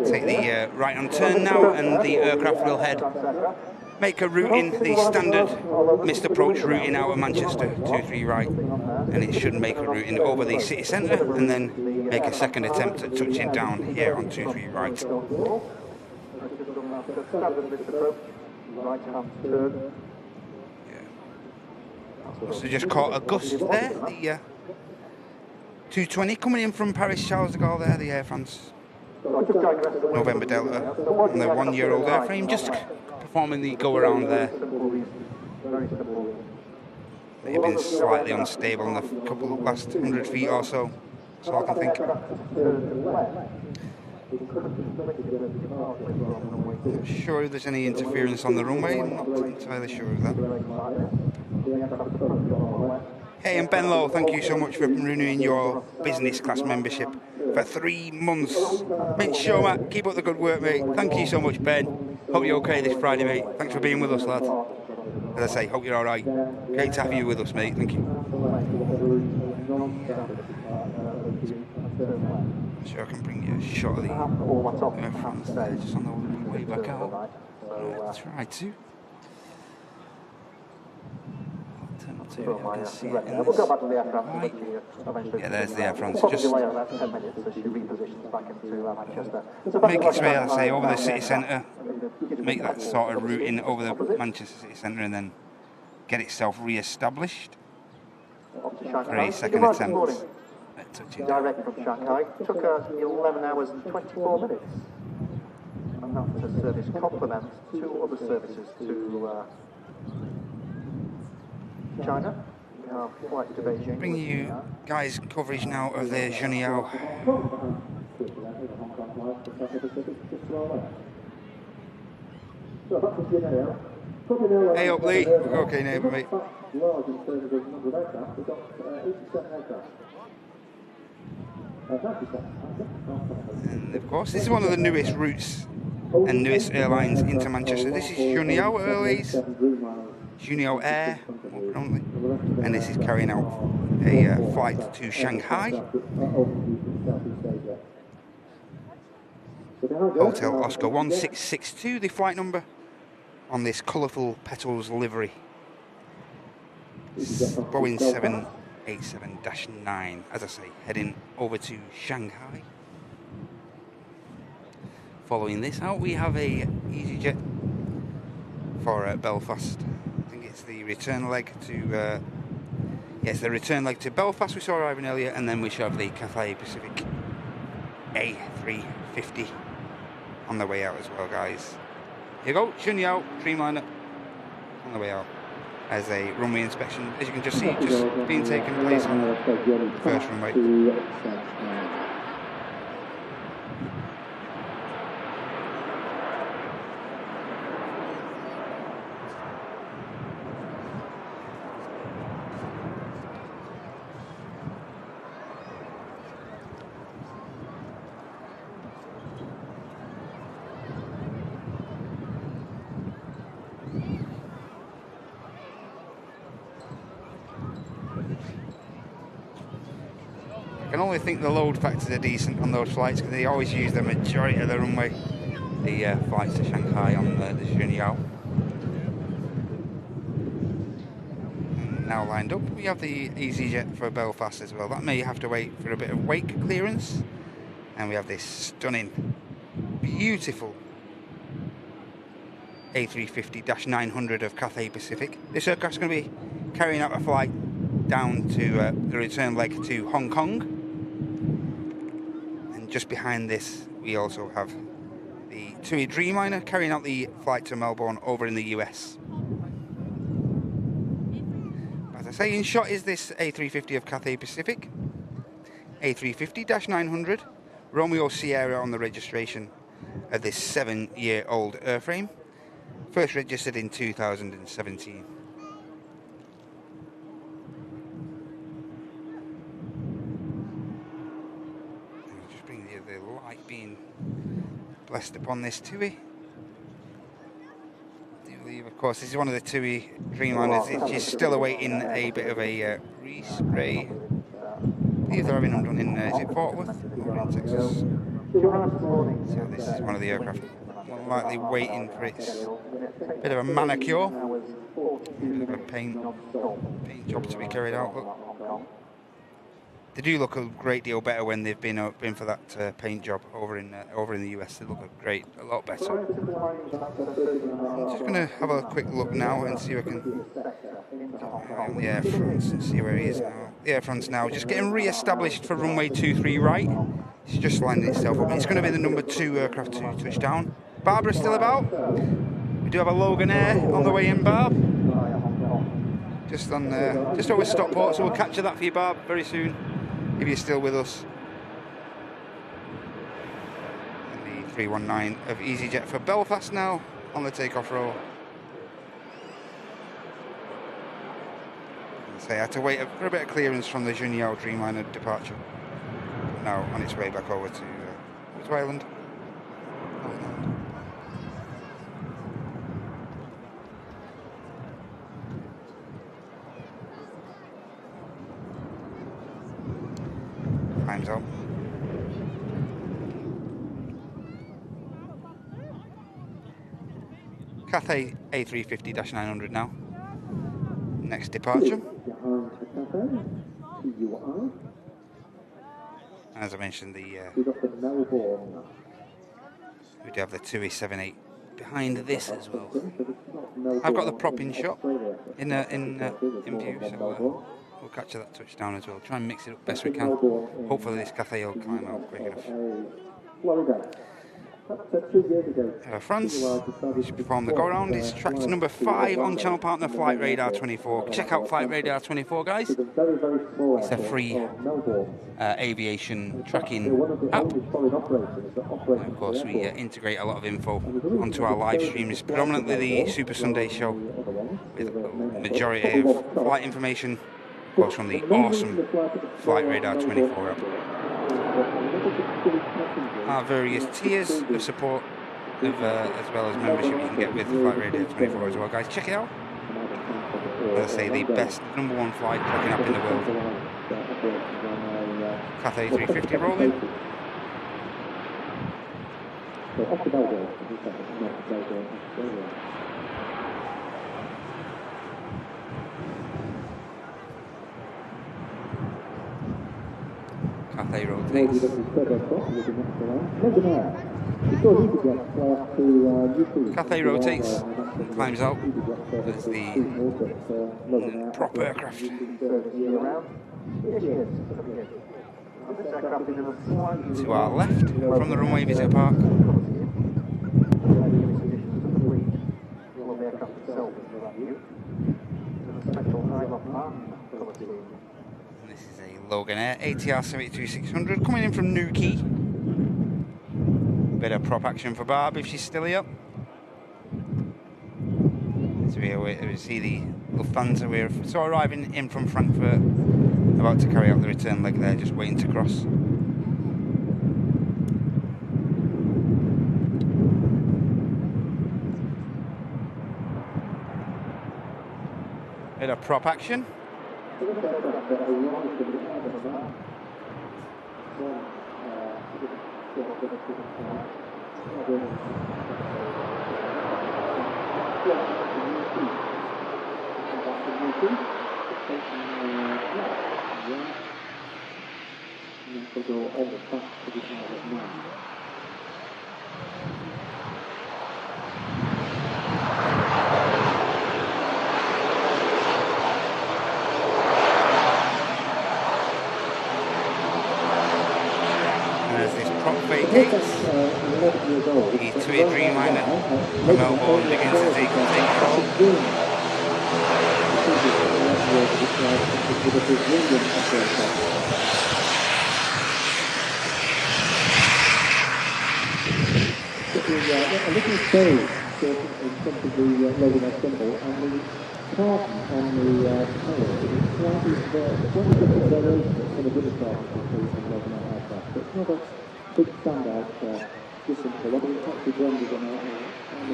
Take the right hand turn now, and the aircraft will make a routing, the standard missed approach routing out of Manchester, 23 right, and it should make a routing over the city centre, and then make a second attempt at touching down here on 23 right. So just caught a gust there, the 220 coming in from Paris Charles de Gaulle there, the Air France November Delta on the 1 year old airframe, just performing the go around there. They've been slightly unstable in the couple of last 100 feet or so, that's all I can think. I'm not sure if there's any interference on the runway, I'm not entirely sure of that. Hey, and Ben Lowe, thank you so much for renewing your business class membership for 3 months. Mitch Showmat, keep up the good work, mate. Thank you so much, Ben. Hope you're okay this Friday, mate. Thanks for being with us, lad. As I say, hope you're all right. Great to have you with us, mate. Thank you. I'm sure I can bring you a shot of the Air France there, just on the way back out. I'll try to. I can see it in this light. Yeah, there's the Air France. Just make its way, as I say, over the city centre. Make that sort of routing over the Manchester city centre, and then get itself re-established for a second attempt at touching down. Direct from Shanghai, took 11 hours and 24 minutes. And that's a service complement to other services to China. We have flight to Beijing. Bring you guys coverage now of the Junyao. Hey up, Lee. Okay, neighbour, mate. And of course, this is one of the newest routes and newest airlines into Manchester. This is Junyao Airways, Junyao Air, more predominantly, and this is carrying out a flight to Shanghai. Hotel Oscar 1662, the flight number on this colourful petals livery. Boeing 787-9, as I say, heading over to Shanghai. Following this out, we have a EasyJet for Belfast. I think it's the return leg to yes, the return leg to Belfast we saw arriving earlier, and then we should have the Qatar Pacific A350 on the way out as well, guys. Here you go, Junyao Dreamliner on the way out as a runway inspection, as you can just see, just being taken place on the first runway. I can only think the load factors are decent on those flights because they always use the majority of the runway, the flights to Shanghai on the Junyao. now lined up. We have the EasyJet for Belfast as well. That may have to wait for a bit of wake clearance. And we have this stunning, beautiful A350-900 of Cathay Pacific. This aircraft's going to be carrying out a flight down to the return leg to Hong Kong. And just behind this, we also have the TUI Dreamliner carrying out the flight to Melbourne over in the US. As I say, in shot is this A350 of Cathay Pacific. A350-900, Romeo Sierra on the registration of this 7-year-old airframe. First registered in 2017. I'll just bring the light being blessed upon this TUI. I do believe, of course, this is one of the TUI Dreamliners. It's still awaiting a bit of a respray. I believe they're having them done in, is it Fort Worth or in Texas? So this is one of the aircraft. More likely waiting for its bit of a manicure, a bit of a paint job to be carried out. But they do look a great deal better when they've been for that paint job over in the US. They look a lot better. I'm just going to have a quick look now and see if I can the air fronts and see where he is now. The air fronts now just getting re-established for runway 23 right. It's just landing itself up. It's going to be the number 2 aircraft to touch down. Barbara still about. We do have a Logan Air on the way in, Barb. Just over Stockport, so we'll capture that for you, Barb, very soon, if you're still with us. And the 319 of EasyJet for Belfast now on the takeoff roll. So I had to wait for a bit of clearance from the Junior Dreamliner departure. Now on its way back over to Ireland. Time's up. Cathay A350-900 now. Next departure. As I mentioned, we do have the TUI 78 behind this as well. I've got the prop in shot in view, so we'll capture that touchdown as well. Try and mix it up best we can. Hopefully this Cathay will climb out quick enough. France, she performed the go-round. It's track to number 5 on channel partner Flight Radar 24. Check out Flight Radar 24, guys. It's a free aviation tracking app. And of course, we integrate a lot of info onto our live stream. It's predominantly the Super Sunday show with a majority of flight information, of course, from the awesome Flight Radar 24 app. Our various tiers of support, as well as membership you can get with Flight Radar 24 as well, guys. Check it out. As I say, the best #1 flight tracking app in the world. Cathay A350 rolling. Cathay rotates. Cathay rotates, climbs out. That's the prop aircraft. To our left from the runway visitor park. This is a Logan Air ATR 72600 coming in from Newquay. Bit of prop action for Barb if she's still here. So we see the Lufthansa. We're arriving in from Frankfurt, about to carry out the return leg there, just waiting to cross. Bit of prop action. As this prop vacates, the 2A Dreamliner from Melbourne begins to take control. A little change in terms of the loading symbol and the pattern on the tail is slightly different variation in a British aircraft from loading aircraft. So it's not a big standout difference. A lot of it's actually blended in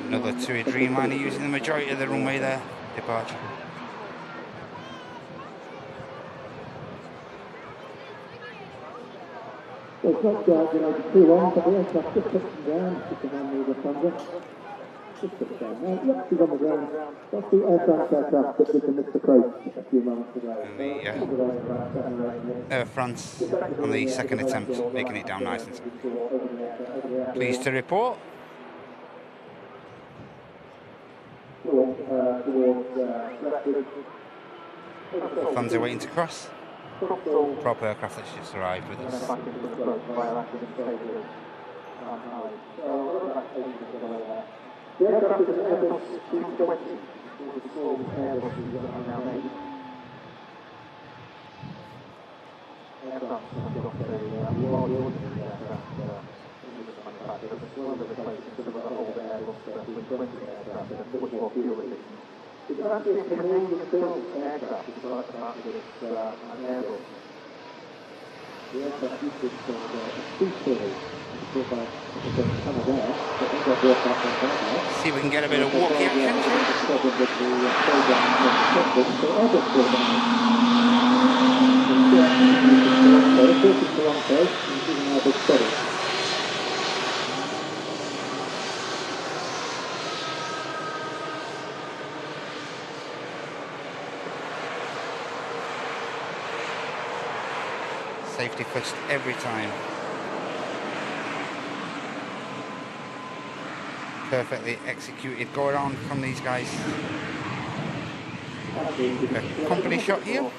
Another 2A Dreamliner using the majority of the runway there. Departure. So it's not too long, but the aircraft just touching down, just behind the Lufthansa. Just touched down now. Yep, she's on the ground. That's the aircraft that we can miss the approach a few moments ago. And the France on the second attempt, making it down nice and safe. Pleased to report. Lufthansa waiting to cross. Prop aircraft that's just arrived with us. The aircraft is an Airbus 220, the small Airbus that are now made. Aircraft have got a large ordinary aircraft manufactured. It's one of the replacements of an old Airbus 220 aircraft and a much more fuel efficient. It's actually a Canadian-built aircraft, despite the fact that it's an Airbus. The aircraft used to be called a sea-chilly. See if we can get a bit of walkie action. Safety first every time. Perfectly executed going on from these guys. A company shot here.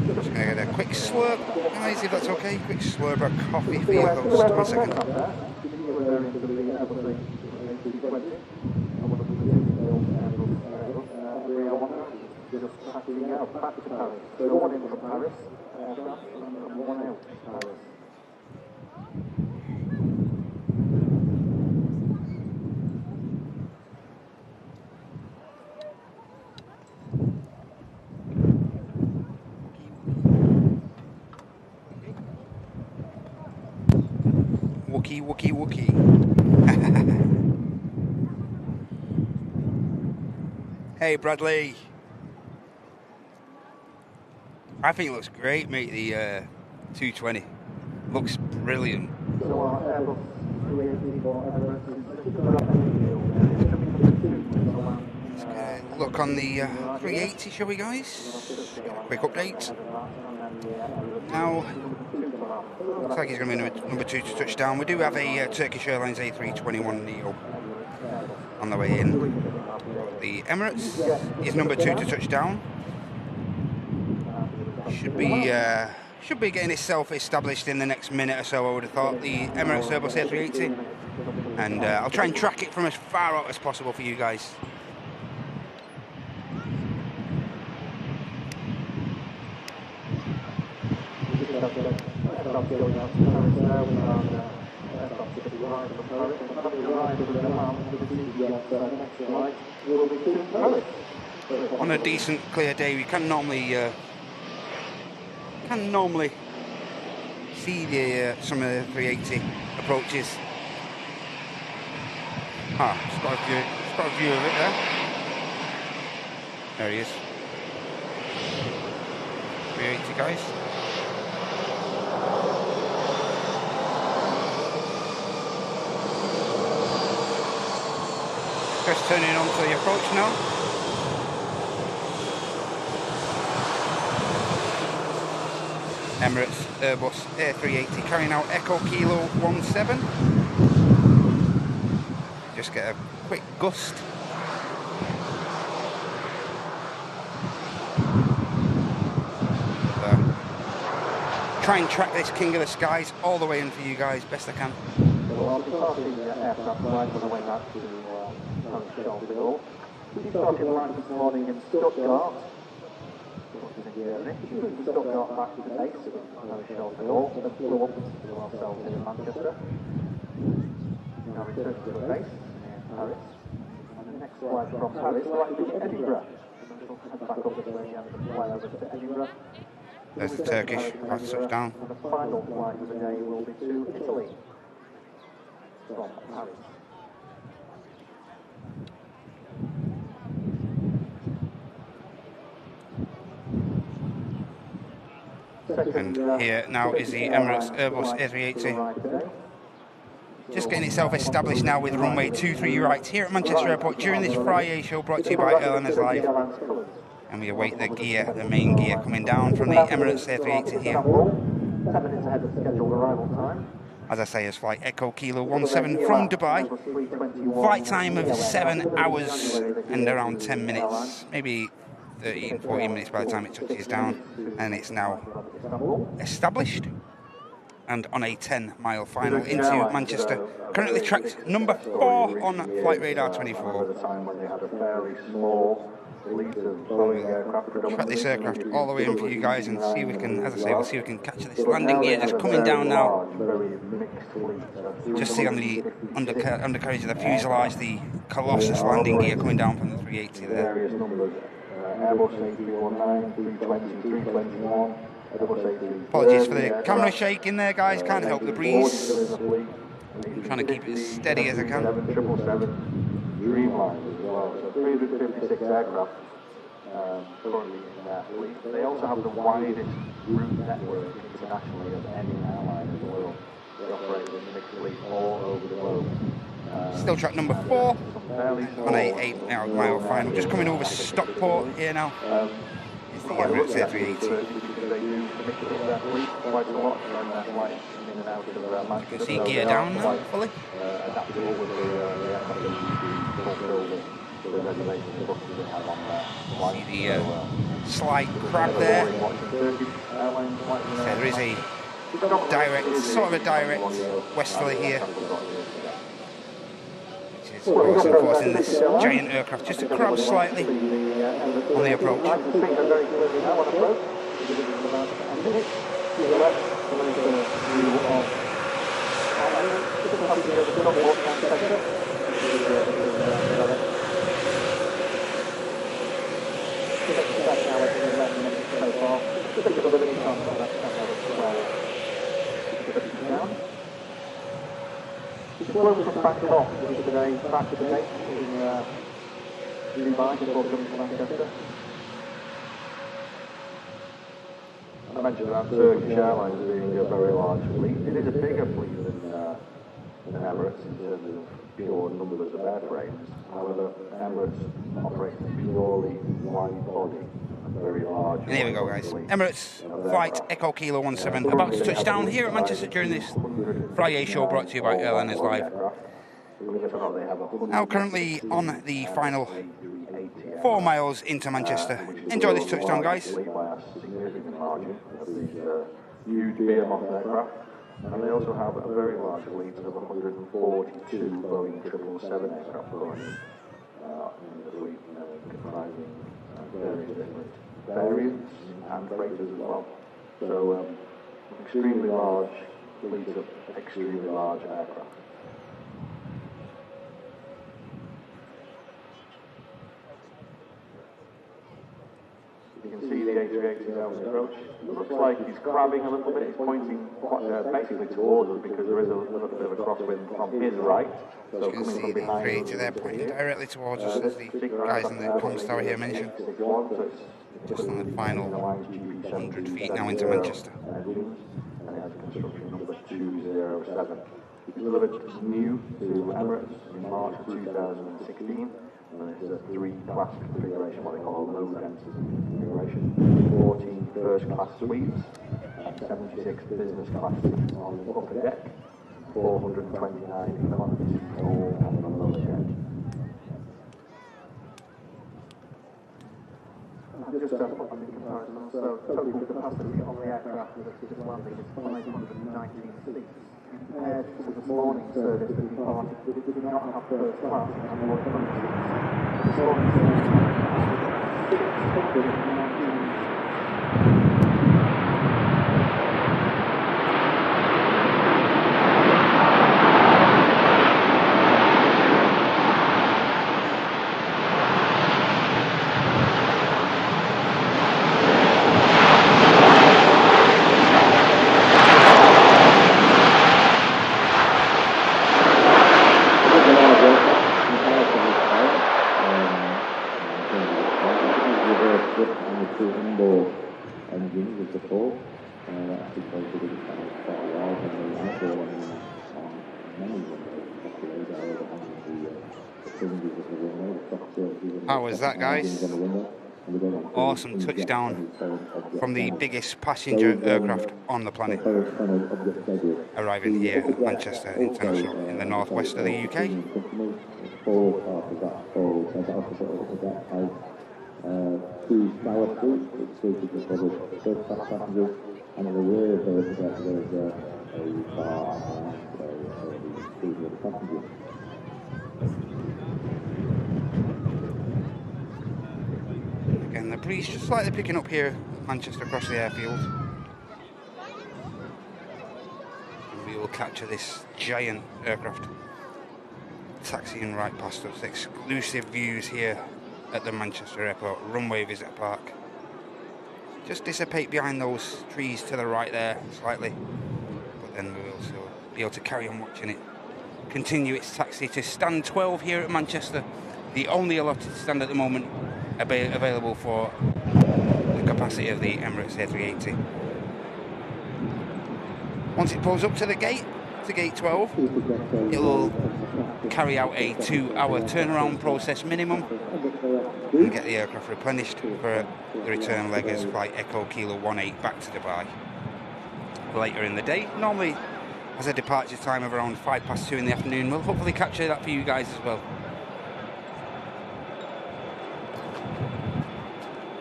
Just going to get a quick slurp, guys, if that's okay. Quick slurp of coffee for your host. 1 second. Just taxiing out back to Paris. So one in from Paris, and one out from Paris. Wookie. Hey, Bradley. I think it looks great, mate, the 220. Looks brilliant. Let's get a look on the 380, shall we, guys? Quick update. Now, looks like he's going to be number 2 to touchdown. We do have a Turkish Airlines A321 Neo on the way in. The Emirates is number 2 to touchdown. Should be getting itself established in the next minute or so, I would have thought. The Emirates A380. And I'll try and track it from as far out as possible for you guys. On a decent clear day, we can normally see the some of the 380 approaches. It's got a view of it there. There he is. 380, guys. Just turning on to the approach now. Emirates Airbus A380 carrying out Echo Kilo 17. Just get a quick gust. Try and track this King of the Skies all the way in for you guys, best I can. So I'll be starting the aircraft line on the way back to Hainan. We started line this morning in Stuttgart. Stuttgart back to the base of Hainan, then flew up to ourselves in Manchester. Now return to the base in Paris. And the next flight from Paris will actually be Edinburgh. And we'll head back up to the fly over to Edinburgh. There's the Turkish last touchdown. And the final flight of the day will be to Italy from Paris. And here now is the Emirates Airbus A380. Just getting itself established now with runway 23 right here at Manchester Airport during this Friday show brought to you by Airline Live. And we await the gear, the main gear coming down from the Emirates A380 here. 7 minutes ahead of scheduled arrival time. As I say, it's flight Echo Kilo 17 from Dubai. Flight time of 7 hours and around 10 minutes, maybe 13, 14 minutes by the time it touches down. And it's now established and on a 10-mile final into Manchester. Currently tracked number 4 on Flight Radar 24. Track this aircraft all the way in for you guys and see if we can, as I say, we'll see if we can catch this landing gear just coming down now. Just see on the undercarriage of the fuselage the Colossus landing gear coming down from the 380 there. Apologies for the camera shaking there, guys, can't help the breeze. I'm trying to keep it as steady as I can. Dreamliners as well, so 356 aircraft currently in their fleet. They also have the widest route network internationally of any airline in the world. They operate with a mixed fleet all over the globe. Still track number 4 on a 8-mile final. Just coming over Stockport here now. It's the Emirates A380. You can see gear down now, fully. See the slight crab there. So there is a direct, sort of a direct westerly here, which is also forcing this giant aircraft just to crab slightly on the approach. Back off today, back to the gate in Dubai before coming to Manchester. I mentioned about Turkish Airlines being a very large fleet. It is a bigger fleet than Emirates in terms of pure numbers of airframes. However, Emirates operates purely wide body. Very large. And here we go, guys. Emirates flight Echo Kilo 17 about to touch down here at Manchester during this Friday show brought to you by Airline Live. Now currently on the final 4 miles into Manchester. Enjoy this touchdown, guys. Huge Behemoth aircraft, and they also have a very large fleet of 142 Boeing 777 aircraft currently in the fleet, comprising various different variants and freighters as well. So, extremely large fleet of extremely large aircraft. You can see the A380 now approach. It looks like he's crabbing a little bit. He's pointing basically towards us because there is a little bit of a crosswind from his right. So you can see the A380 there pointing directly towards us, as the guys in the comms tower here mentioned. Just on the final 100 feet now into Manchester. And it has construction number 207. Delivered new to Emirates in March of 2016, and it's a 3-class configuration, what they call a low-density configuration. 14 first-class suites, 76 business class seats on the upper deck, 429 economy seats all on the lower deck. Just to put in comparison, so total capacity on the aircraft that is landing is 519 seats. Compared to this morning's service that departed, we did not have first class and more economy seats. This morning's service had 619. How was that, guys? Awesome touchdown from the biggest passenger aircraft on the planet, arriving here at Manchester International in the northwest of the UK. Two shower suites, which suited the first class passengers, and at the rear of those there's a bar and two other passengers. Again, the breeze just slightly picking up here at Manchester across the airfield. And we will capture this giant aircraft taxiing right past us. Exclusive views here at the Manchester Airport Runway Visitor Park. Just dissipate behind those trees to the right there slightly, but then we will also be able to carry on watching it continue its taxi to stand 12 here at Manchester, the only allotted stand at the moment available for the capacity of the Emirates A380. Once it pulls up to the gate, to gate 12, it will carry out a 2-hour turnaround process minimum and get the aircraft replenished for the return leg as flight Echo Kilo 18 back to Dubai later in the day. Normally has a departure time of around 2:05 in the afternoon. We'll hopefully capture that for you guys as well.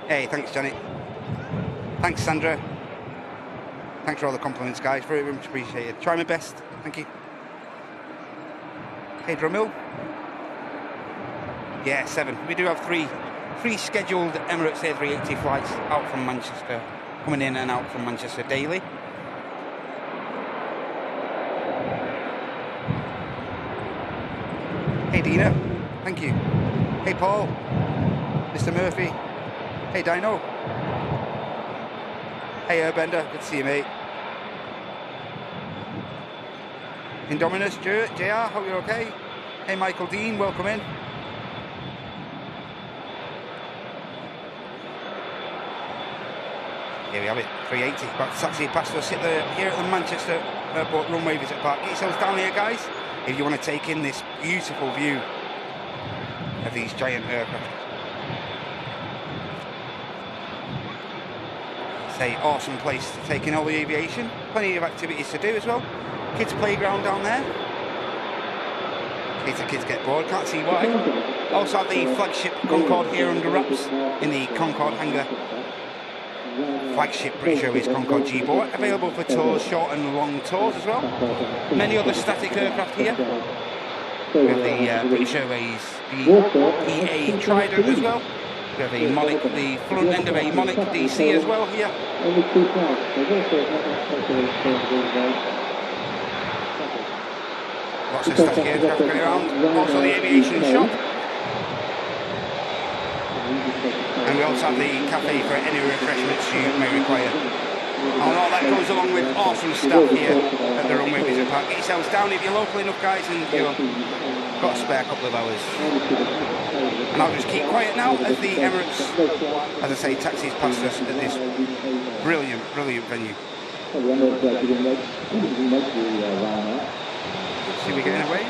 Hey, thanks Janet. Thanks Sandra. Thanks for all the compliments, guys. Very much appreciated. Try my best. Thank you. Hey, Drummill. Yeah, 7. We do have three scheduled Emirates A380 flights out from Manchester, coming in and out from Manchester daily. Hey, Dina. Thank you. Hey, Paul. Mr. Murphy. Hey, Dino. Hey, Airbender. Good to see you, mate. Indominus, JR, hope you're okay. Hey, Michael Dean, welcome in. Here we have it, 380. Back to taxi past us here at the Manchester Airport Runway Visitor Park. Get yourselves down here, guys, if you want to take in this beautiful view of these giant aircraft. It's an awesome place to take in all the aviation. Plenty of activities to do as well. Kids playground down there. In case the kids get bored, can't see why. Also have the flagship Concorde here under wraps in the Concorde hangar. Flagship British Airways Concorde G-Boat, available for tours, short and long tours as well. Many other static aircraft here. We have the British Airways EA Trident as well. We have the front end of a Monarch DC as well here. Lots of static aircraft going around. Also the aviation shop. And we also have the cafe for any refreshments you may require. And all that goes along with awesome staff here at the Runway Visitor Park. Get yourselves down if you're local enough, guys, and you've got a spare couple of hours. And I'll just keep quiet now as the Emirates, as I say, taxis past us at this brilliant, brilliant venue. See we getting a wave?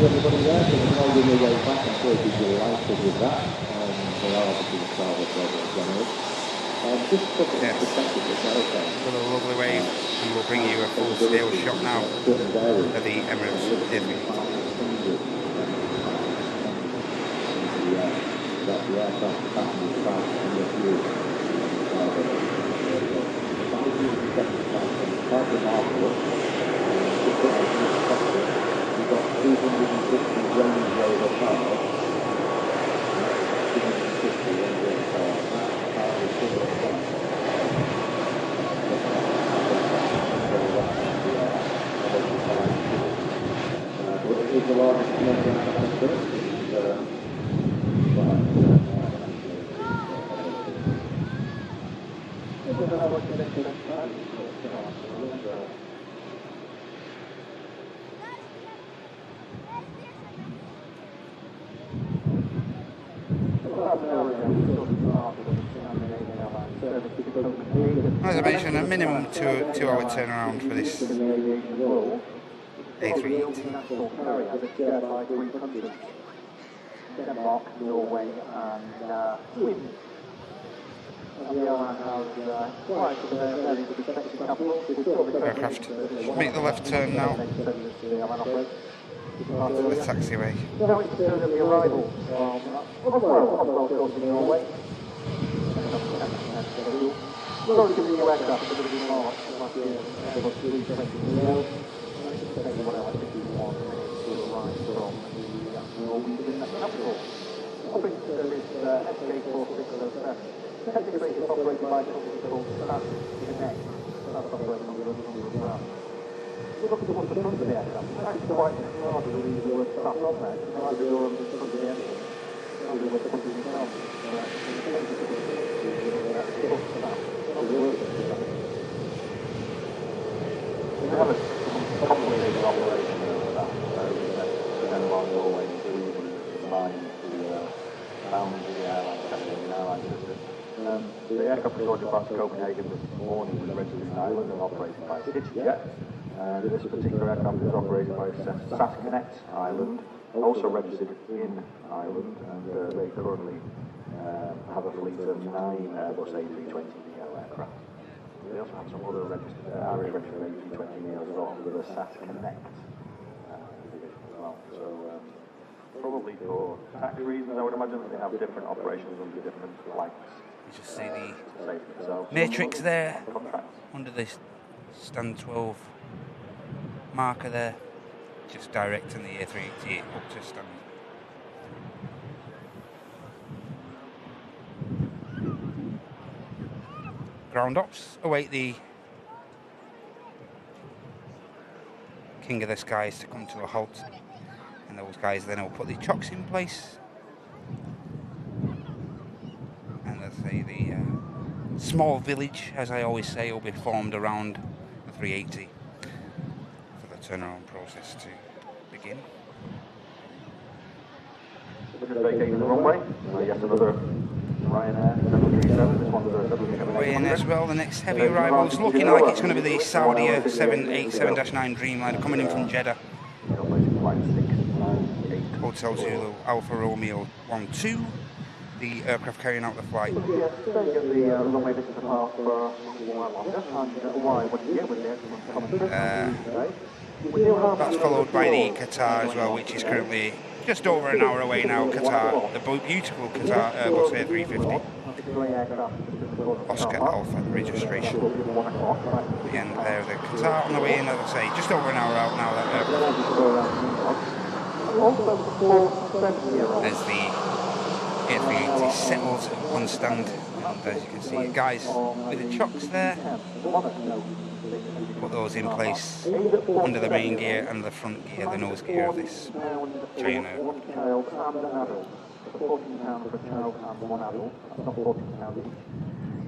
Everybody there, so you can all give me a wave back. I'm sure you'd be delighted with that. They are obviously the style of generous. Just for perspective, it's not okay. Got a lovely wave, and we'll bring you a full scale shot now of the Emirates A380. That's the aircraft passenger class and the fuel. Quite remarkable. We've got 250 Range Rover cars. 250 Range Rover cars. It is the largest commercial aircraft. As I mentioned, a minimum 2 hour turnaround for this A380. Denmark, Norway, and Sweden. The airline has quite a respected capital. Aircraft should make the left turn now. The taxiway. Now it's the arrival from Oslo to Norway. We're going to the aircraft for the March. Last year, there was 320 meals. It's taken 1 hour 51 minutes to arrive from the Norwegian capital. Operating service SK4607. Technically, it's operated by a company called Connect. That's operating on the ground. We're looking towards the front of the aircraft. It's actually quite hard to read the word staff on there. It's like the door on the front of the engine. Rather than the front of the ground. We have a complicated operation of that. Denmark, Norway, Sweden, combined to found the airline, Scandinavian airline system. The aircraft was ordered back to Copenhagen this morning, was registered in Ireland and operated by bizjets. This particular aircraft is operated by SAS Connect Ireland, also registered in Ireland, and they currently have a fleet of 9 Airbus A320neo aircraft. They also have some other registered Irish registered A320neos as well under the SAS Connect division as well. So probably for tax reasons, I would imagine that they have different operations under different flags. You just see the matrix there under this stand 12 marker there, just directing the A380 up to stand. Ground ops await the King of the Skies to come to a halt, and those guys then will put the chocks in place, and as I say, the small village, as I always say, will be formed around the 380 for the turnaround process to begin. Just vacating the runway. Yes, another Ryanair 737. This one's a 737. As well, the next heavy arrival is looking like it's going to be the Saudia 787-9 Dreamliner coming in from Jeddah. Hotel Zulu Alfa Romeo 12, the aircraft carrying out the flight. That's followed by the Qatar as well, which is currently just over an hour away now. Qatar, the beautiful Qatar Airbus A350. Oscar Alpha registration. The end there, the Qatar on the way in, as I say, just over an hour out now. That as the A380 settles on stand, and as you can see, guys with the chocks there, put those in place under the main gear and the front gear, the nose gear of this giant aircraft. £14 for a child and one adult. That's not £14 each.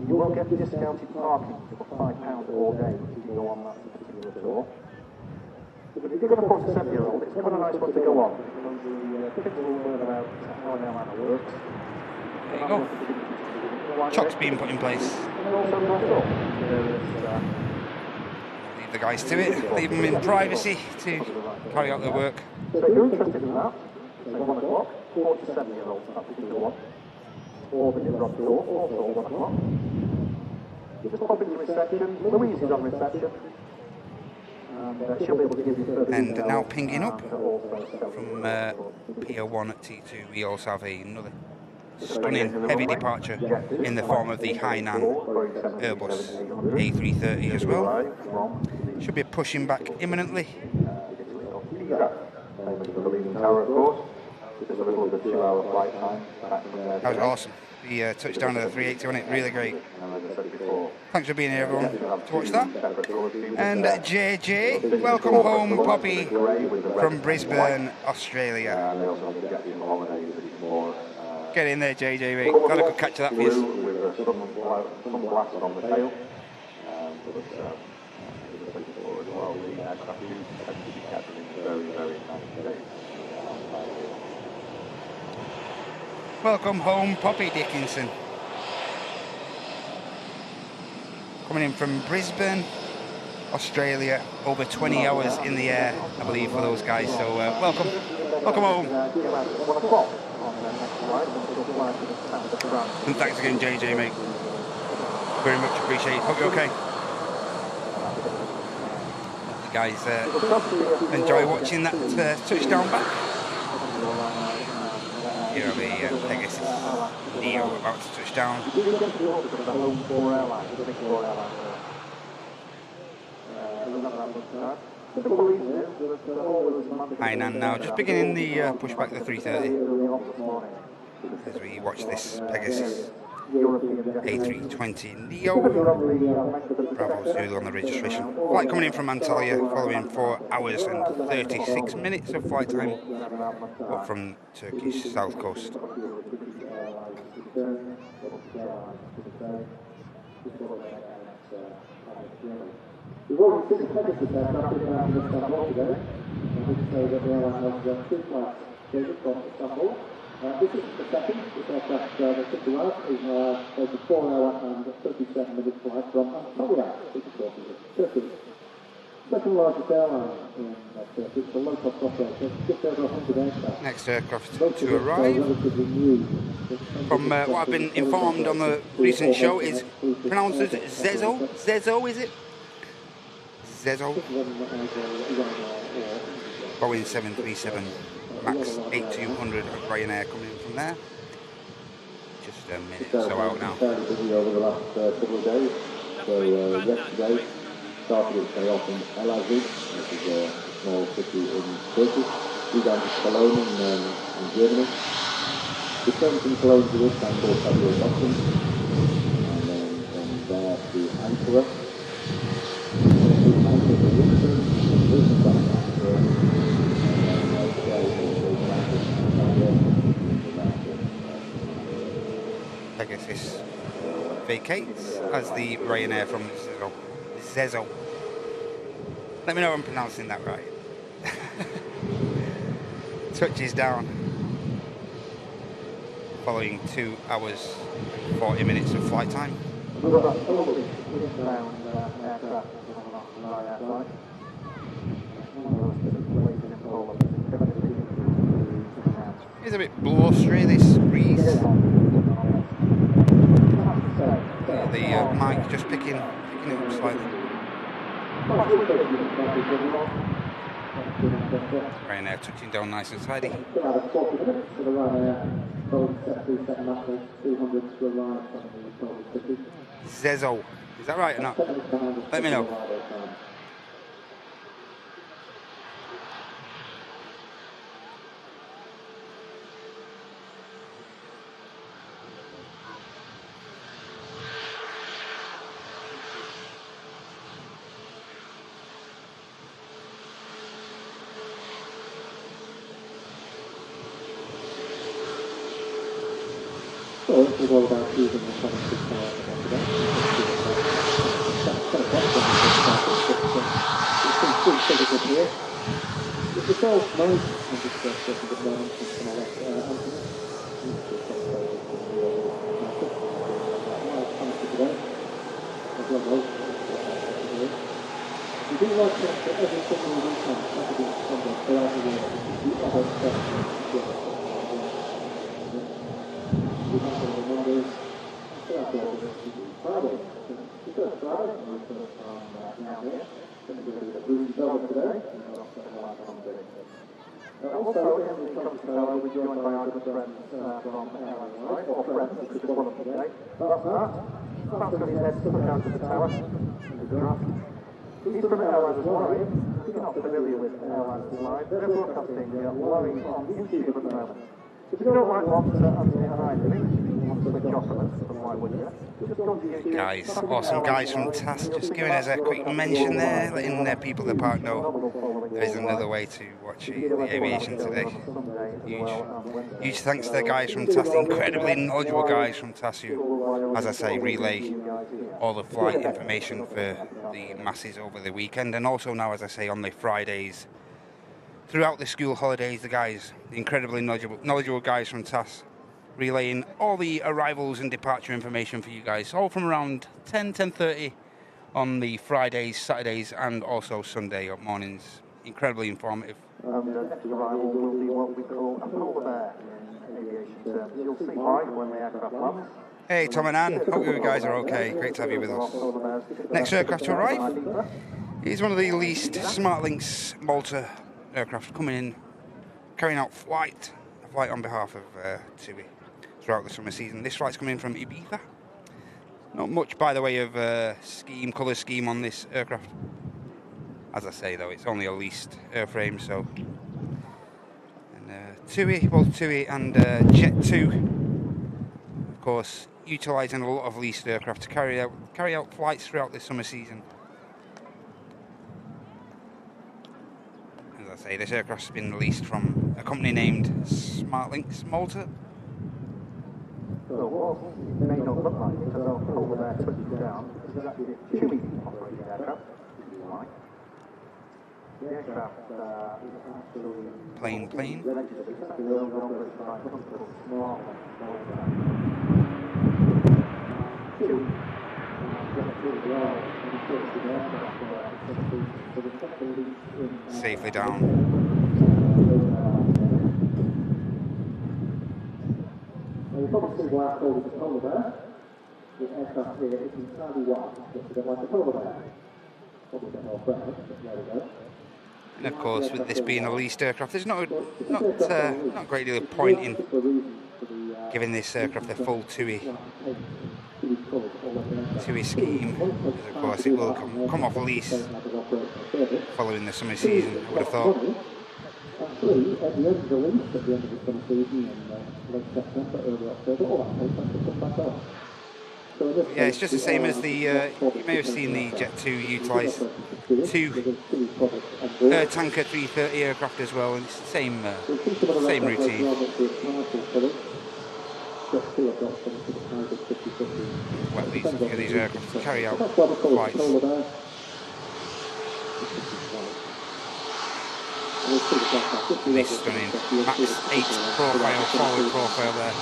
You will get discounted parking for £5 all day if you go on that particular tour. But if you're going to put a 7-year-old, it's quite a nice one to go on. Because the kids will learn about how an airliner works. There you go. Chock's being put in place. Leave the guys to it. Leave them in privacy to carry out their work. So if you're interested in that, say 1 o'clock, 47-year-olds at particular one, or the drop door, also 1 o'clock. Just pop into reception. Louise is on reception. And she'll be able to give you further And details. now pinging up from P01 at T2, we also have another stunning heavy departure in the form of the Hainan Airbus A330 as well. Should be pushing back imminently. That was awesome. The touchdown of the 380 on it, really great. Thanks for being here, everyone, to watch that. And JJ, welcome home, Poppy, from Brisbane, Australia. Get in there, JJ, mate. Got a good catch of that for you. Welcome home, Poppy Dickinson. Coming in from Brisbane, Australia. Over 20 hours in the air, I believe, for those guys. So welcome. Welcome home. And thanks again, JJ, mate. Very much appreciated. Hope you're okay. You guys enjoy watching that touchdown back. Here are the Pegasus Neo about to touch down. Hainan now just beginning the pushback the 330 as we watch this Pegasus A320 Neo. Bravo Zulu on the registration. Flight coming in from Antalya, following 4 hours and 36 minutes of flight time up from Turkish south coast. We've already seen Pegasus aircraft in Istanbul today. I would say that the airline has 2 flights scheduled from Istanbul. This is the second. This aircraft that took the route is a 4-hour and 37-minute flight from Antalya, which of course is Turkey. Second largest airline in Turkey. It's a low-cost operator. Just over 100 aircraft. Next aircraft to arrive, from what I've been informed on the recent show, is pronounced as Zezo. Zezo, is it? Zezo. Boeing 737 Max 8200 of Ryanair coming in from there. Just a minute or so out now. Fairly busy over the last couple of days. So yesterday started its day off in Elazığ, which is a small city in Turkey. Flew down to Cologne in Germany. Returned from Cologne to Istanbul, February 2nd, and then from there to Ankara. Pegasus vacates as the Ryanair from Zezo. Let me know if I'm pronouncing that right. Touches down following 2 hours and 40 minutes of flight time. It's a bit blustery, this breeze. The mic just picking it up slightly. Ryanair touching down nice and tidy. Zezo, is that right or not? Let me know. So it's all about using the 26 hours today. It's the first most of this question at the moment from Anthony. We do like to every single weekend, Saturday and Sunday, throughout the year. We have we have some of the numbers. Friday. The first Friday, and we first down here. Going to do the Blues Double today. Also, in the conference hour, we're joined by our good friends from Airline, or friends, which is one of them today. That's that. That's going to be Ed stuck out of the tower in the draft. He's from Airlines Live. If you're not familiar with Airlines Live, they're broadcasting live on YouTube at the moment. If you don't like what Anthony and I do, you want to switch off from why would you? Just go to YouTube. Guys, awesome guys from TAS, just giving us a quick mention there, letting people at the park know there's another way to watch the aviation today. Huge thanks to the guys from TAS, the incredibly knowledgeable guys from TAS who, as I say, relay all the flight information for the masses over the weekend, and also now, as I say, on the Fridays throughout the school holidays, the incredibly knowledgeable guys from TAS, relaying all the arrivals and departure information for you guys, all from around 10:30 on the Fridays, Saturdays, and also Sunday mornings. Incredibly informative. The next arrival will be what we call a polar bear in aviation terms. You'll see why when the aircraft lands. Hey Tom and Anne, hope you guys are okay. Great to have you with us. Next aircraft to arrive is one of the leased SmartLynx Malta aircraft coming in, carrying out a flight on behalf of TUI throughout the summer season. This flight's coming in from Ibiza. Not much by the way of colour scheme on this aircraft. As I say though, it's only a leased airframe, so. And TUI and Jet2, of course, utilising a lot of leased aircraft to carry out flights throughout the summer season. As I say, this aircraft's been leased from a company named SmartLynx Malta. So what it may not look like because I'll pull the air touches down, this is actually a TUI operating aircraft, if you like. The aircraft is actually Plane. registered exactly the number of times called small. TUI. Safely down. You'll probably see why I call it a polar bear. The aircraft here is entirely white, just a bit like a polar bear. Probably a bit more brown, but there we go. And of course, with this being a leased aircraft, there's not a great deal of point in giving this aircraft a full TUI scheme, because of course it will come off a lease following the summer season, I would have thought. Actually, at the end of the lease, at the end of the summer season in late September, early October, all that paper to come back off. Yeah, it's just the same as the, you may have seen the Jet2 utilise two tanker 330 aircraft as well, and it's the same routine. Well, these aircraft carry out flights. Nice stunning Max 8 profile, forward profile there.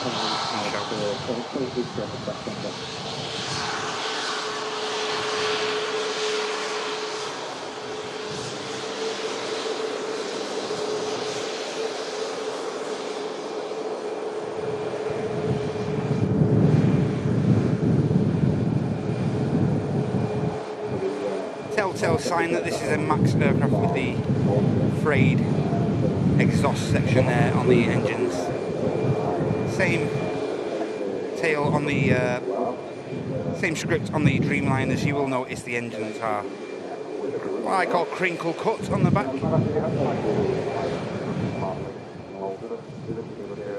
Telltale sign that this is a Max aircraft with the frayed exhaust section there on the engines. Same tail on the same script on the Dreamliners. You will notice the engines are what I call crinkle cut on the back.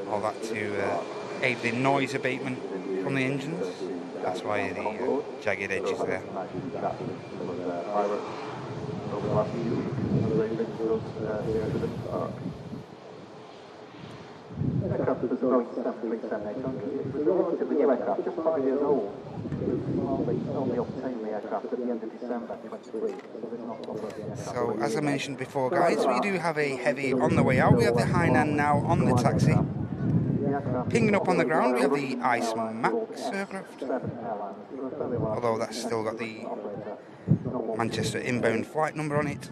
All that to aid the noise abatement from the engines. That's why the jagged edges there. Aircraft is a Boeing 737-800. It's a relatively new aircraft, just 5 years old. Only obtained the aircraft at the end of December 23. So, as I mentioned before, guys, we do have a heavy on the way out. We have the Hainan now on the taxi. Pinging up on the ground, we have the Ice Max aircraft, although that's still got the Manchester inbound flight number on it.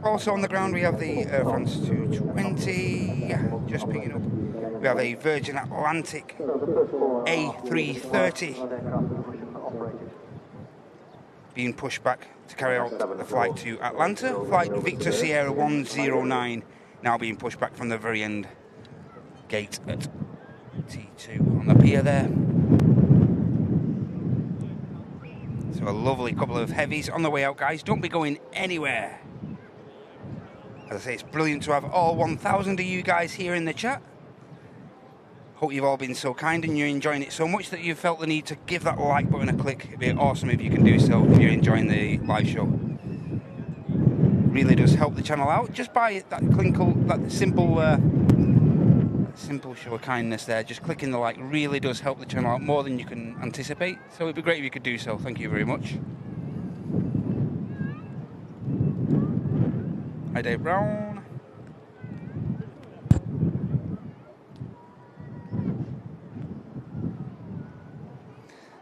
Also on the ground we have the Air France 220, just picking up. We have a Virgin Atlantic A330 being pushed back to carry out the flight to Atlanta. Flight Victor Sierra 109 now being pushed back from the very end gate at T2 on the pier there. So a lovely couple of heavies on the way out, guys. Don't be going anywhere. As I say, it's brilliant to have all 1,000 of you guys here in the chat. Hope you've all been so kind and you're enjoying it so much that you've felt the need to give that like button a click. It'd be awesome if you can do so if you're enjoying the live show. Really does help the channel out just by that simple show of kindness there. Just clicking the like really does help the channel out more than you can anticipate. So it'd be great if you could do so. Thank you very much. Hi Dave Brown.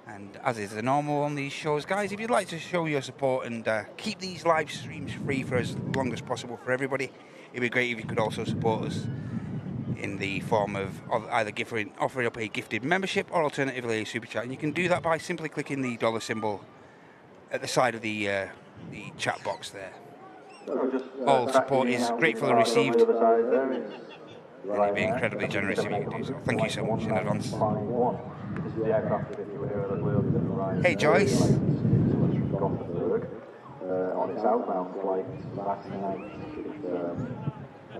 And as is the normal on these shows, guys, if you'd like to show your support and keep these live streams free for as long as possible for everybody, it'd be great if you could also support us in the form of either offering up a gifted membership or alternatively a super chat. And you can do that by simply clicking the dollar symbol at the side of the chat box there. All support is gratefully received, and it'd be incredibly generous if you could do so. Thank you so much in advance. Hey Joyce. On its outbound flight last night,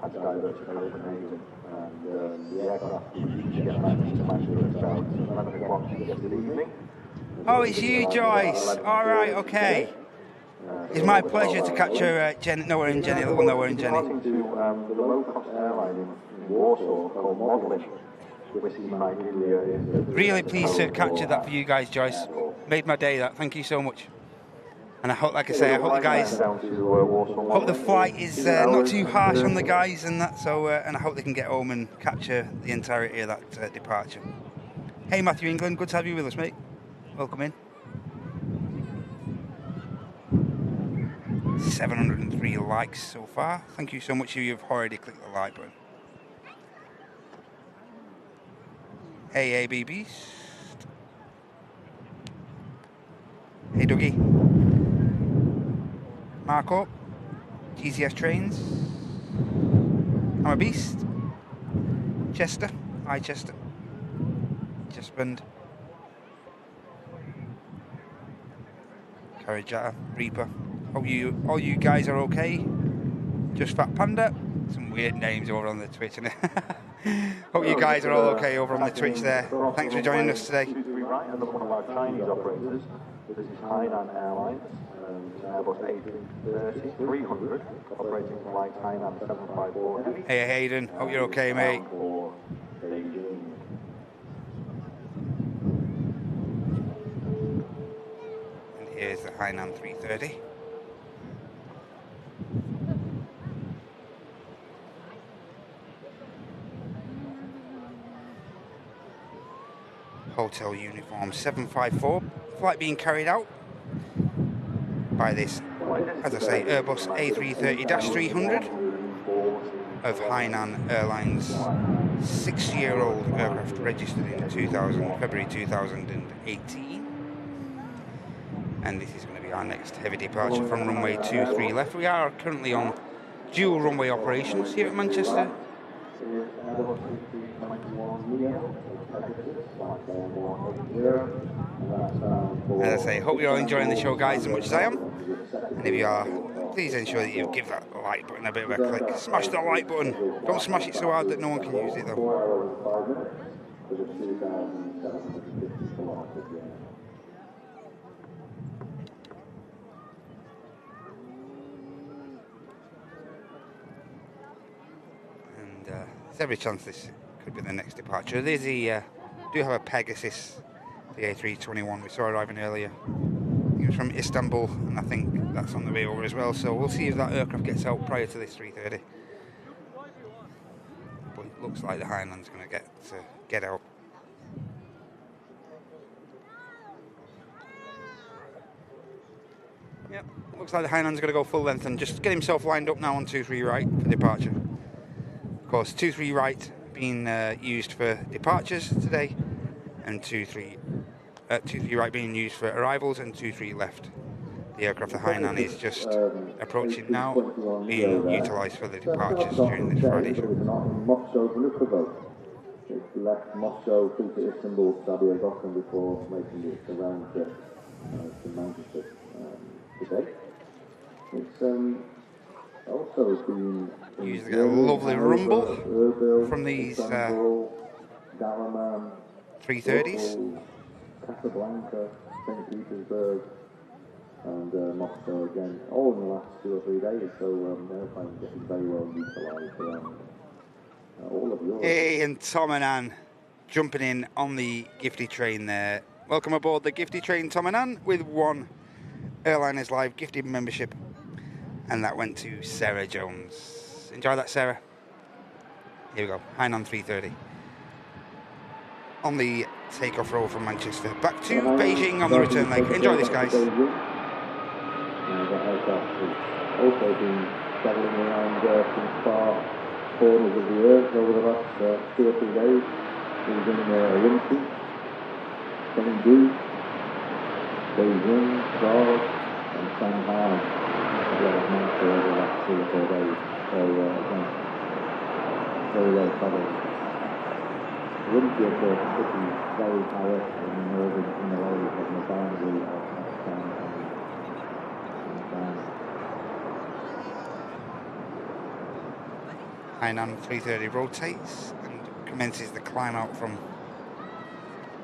had to divert to Copenhagen, and the aircraft didn't get back to Manchester about 11 o'clock yesterday evening. Oh, it's you, Joyce. All right, okay. It's my pleasure to capture Noah and Jenny, little Noah and Jenny. Talking to the low-cost airline in Warsaw called Modeling. Really pleased to capture that for you guys, Joyce. Made my day, that. Thank you so much. And I hope, like I say, I hope the guys, hope the flight is not too harsh on the guys and that. So, and I hope they can get home and capture the entirety of that departure. Hey, Matthew England, good to have you with us, mate. Welcome in. 703 likes so far. Thank you so much if you've already clicked the like button. Hey, ABBs. Hey, Dougie. Marco. GCS Trains. I'm a Beast. Chester. Hi, Chester. Chestbund. Carajata. Reaper. Hope all you guys are okay. Just Fat Panda. Some weird names over on the Twitch. Hope you guys are all okay over on the Twitch there. Thanks for joining us today. Another one of our Chinese operators. This is Hainan Airlines, Airbus A350, operating flight Hainan 754 Heavy. Hey Hayden, hope you're okay, mate. And here's the Hainan 330. Hotel Uniform 754, flight being carried out by this, as I say, Airbus A330-300 of Hainan Airlines, 6-year-old aircraft registered in February 2018. And this is going to be our next heavy departure from runway 23 left. We are currently on dual runway operations here at Manchester. As I say, hope you're all enjoying the show, guys, as much as I am. And if you are, please ensure that you give that like button a bit of a click. Smash the like button. Don't smash it so hard that no one can use it, though. And there's every chance this could be the next departure. There's the do have a Pegasus, the A321 we saw arriving earlier. It was from Istanbul, and I think that's on the way over as well. So we'll see if that aircraft gets out prior to this 330. But looks like the Hainan's going to get out. Yep, looks like the Hainan's going to go full length and just get himself lined up now on 23 right for departure. Of course, 23 right being used for departures today, and 23 right being used for arrivals, and 23 left. The aircraft, the Hainan, is just approaching now, being utilised for the departures during this Friday show. It's left Moscow through to Istanbul, Saudia, before making it the round trip to Manchester today. It's also been using a lovely rumble from these 330s. Casablanca, St. Petersburg, and Moscow again, all in the last 2 or 3 days. So the airplane getting very well utilised around all of Europe. Hey, and Tom and Ann jumping in on the Gifty train there. Welcome aboard the Gifty train, Tom and Ann, with one Airliners Live gifted membership, and that went to Sarah Jones. Enjoy that, Sarah. Here we go, Hainan 330 on the takeoff roll from Manchester back to Beijing on the return leg. Enjoy this, guys. The aircraft has also been travelling around some far corners of the earth over the last 2 or 3 days. We've been Urumqi, Chengdu, Beijing, Prague, and Shanghai, as well as Manchester over the last 3 or 4 days. So again, very well travelled. Urumqi, of course, sitting very high up in the northern Himalayas on the boundary of Pakistan and China. Hainan 330 rotates and commences the climb out from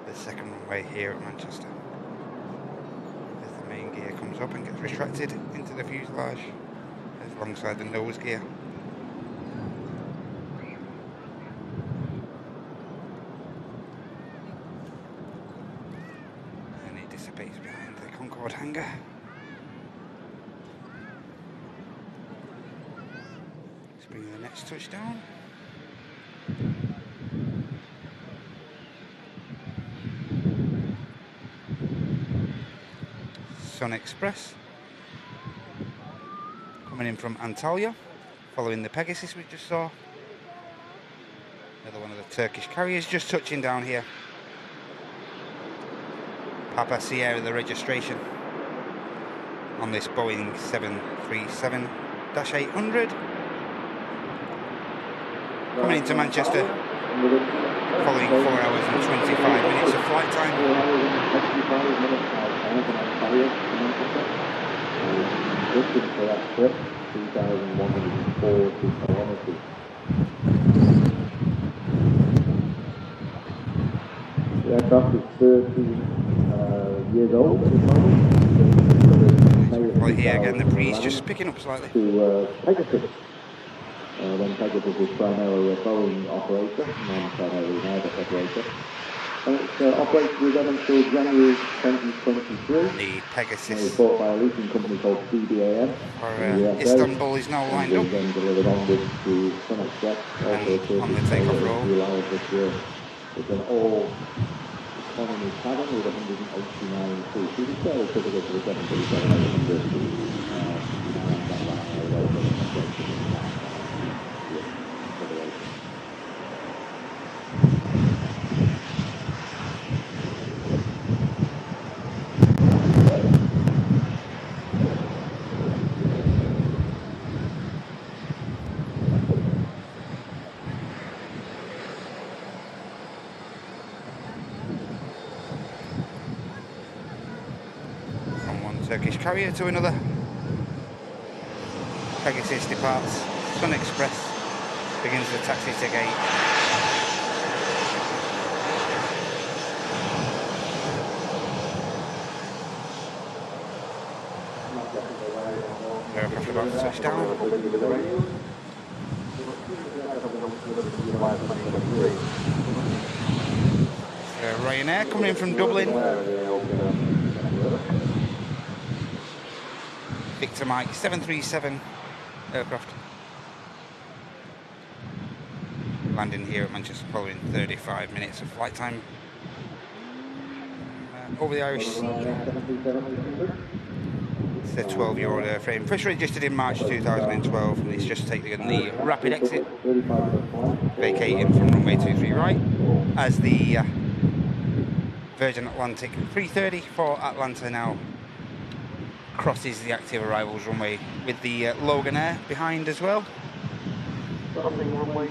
the second runway here at Manchester. As the main gear comes up and gets retracted into the fuselage alongside the nose gear. And it dissipates behind the Concorde hangar. Bring the next touchdown. Sun Express coming in from Antalya, following the Pegasus we just saw. Another one of the Turkish carriers just touching down here. Papa Sierra, the registration on this Boeing 737-800. Coming into Manchester, following 4 hours and 25 minutes of flight time. Distance for that trip, 2,140 kilometers. The aircraft is 13 years old at the moment. Well, here again, the breeze just picking up slightly. To Pegasus. When Pegasus was primarily a Boeing operator, non-primarily an Airbus operator. And it's operated with them until January 2023. The Pegasus. It was bought by a leasing company called CBAM. Istanbul is now lined up. Then delivered onwards to Sun Express. Also on the takeoff roll. July this year. It's an all-economy cabin with 189 seats. Which is fairly typical for the 737-800. Turkish carrier to another. Pegasus departs. Sun Express begins the taxi to gate. Aircraft about to touch down. Ryanair coming in from Dublin. Victor Mike 737 aircraft. landing here at Manchester following 35 minutes of flight time over the Irish Sea. It's a 12-year-old airframe, first registered in March 2012, and it's just taken the rapid exit, vacating from runway 23 right, as the Virgin Atlantic 330 for Atlanta now crosses the active arrivals runway with the Logan Air behind as well.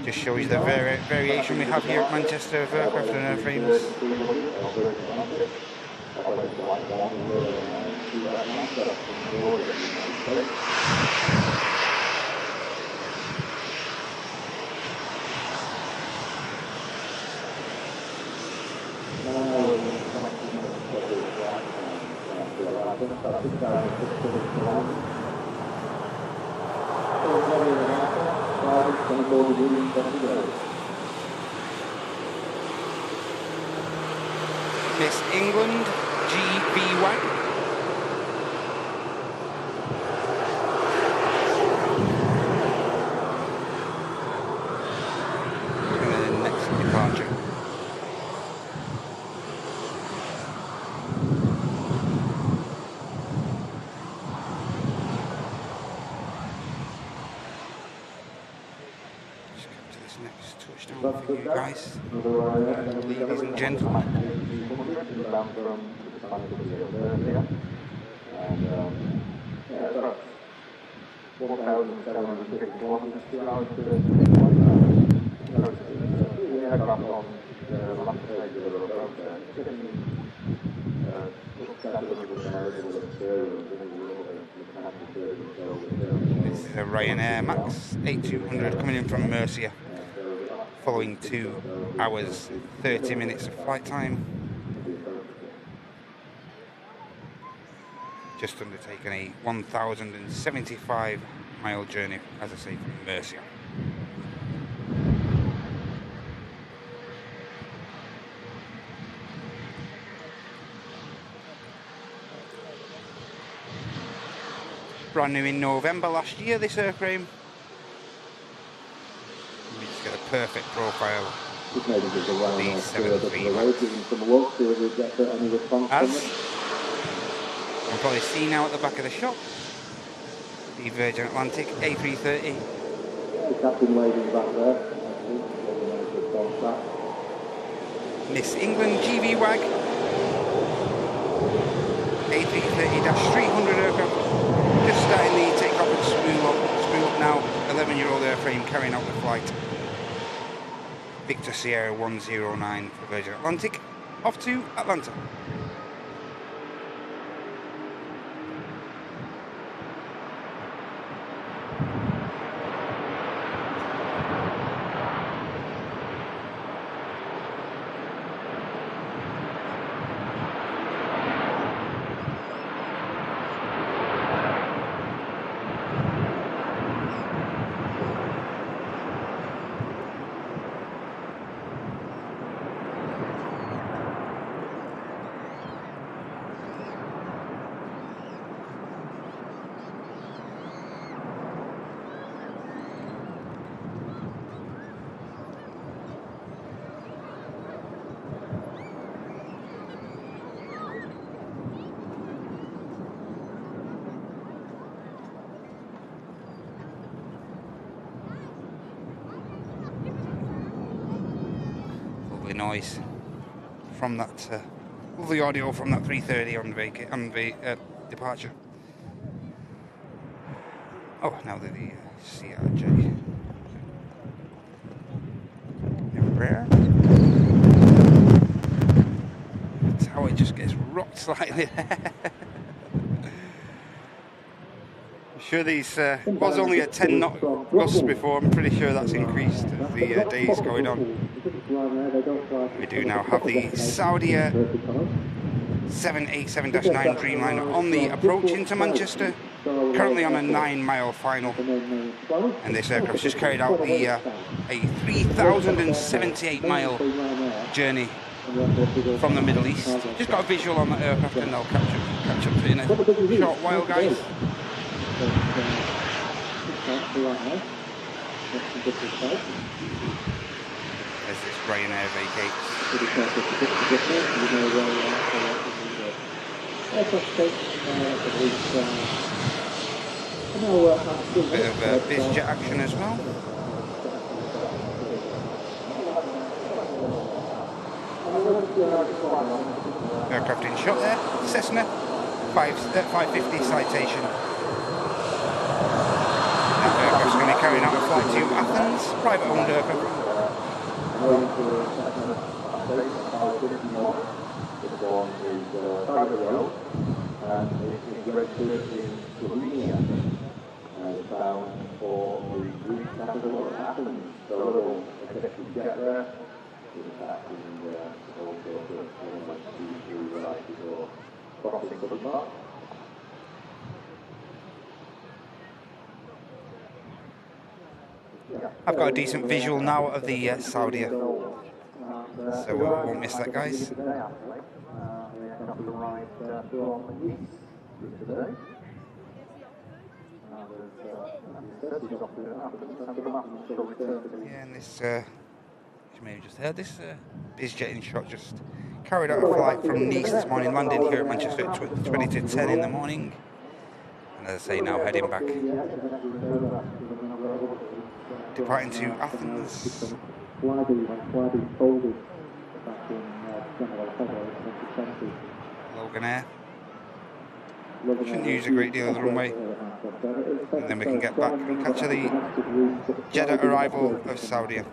Just shows the variation we have here at Manchester of aircraft and airframes. Miss England, GV Wag. And then next departure. Just come to this next touchdown for you guys, ladies and gentlemen. This is a Ryanair Max 8200 coming in from Murcia, following 2 hours 30 minutes of flight time. Just undertaken a 1,075 mile journey, as I say, from Murcia. Brand new in November last year, this airframe. We just get a perfect profile. The 73 as you can probably see now at the back of the shop, the Virgin Atlantic A330. The captain waving back there. Miss England GV Wag A330-300 aircraft, just starting the takeoff and spool up now. 11-year-old airframe carrying out the flight. Victor Sierra 109 for Virgin Atlantic, off to Atlanta. Noise from that lovely audio from that 330 on departure. Oh, now the CRJ. Rare. That's how it just gets rocked slightly. I'm sure these was only a 10 knot gust before. I'm pretty sure that's increased as the days going on. We do now have the Saudia 787-9 Dreamliner on the approach into Manchester, currently on a 9-mile final, and this aircraft just carried out the a 3,078-mile journey from the Middle East. Just got a visual on that aircraft, and I'll catch up to it in a short while, guys. as this Ryanair vacates. Pretty careful to get there. You know where you are, so aircraft station, Bit of bizjet action as well. Aircraft in shot there. Cessna 550 citation. That aircraft's going to be carrying out a flight to Athens, private owned aircraft. And it is registered in Slovenia and bound for the Greek capital of Athens. So a little executive jet there. With that and all sorts of crossing the mark. I've got a decent visual now of the Saudia, so we won't miss that, guys. Yeah, and this, you may have just heard this, bizjet in shot just carried out a flight from Nice this morning, landed here at Manchester at 20 to 10 in the morning. And as I say, now heading back, departing to Athens. Logan Air. Shouldn't use a great deal of the runway. And then we can get back and catch the Jeddah arrival of Saudia.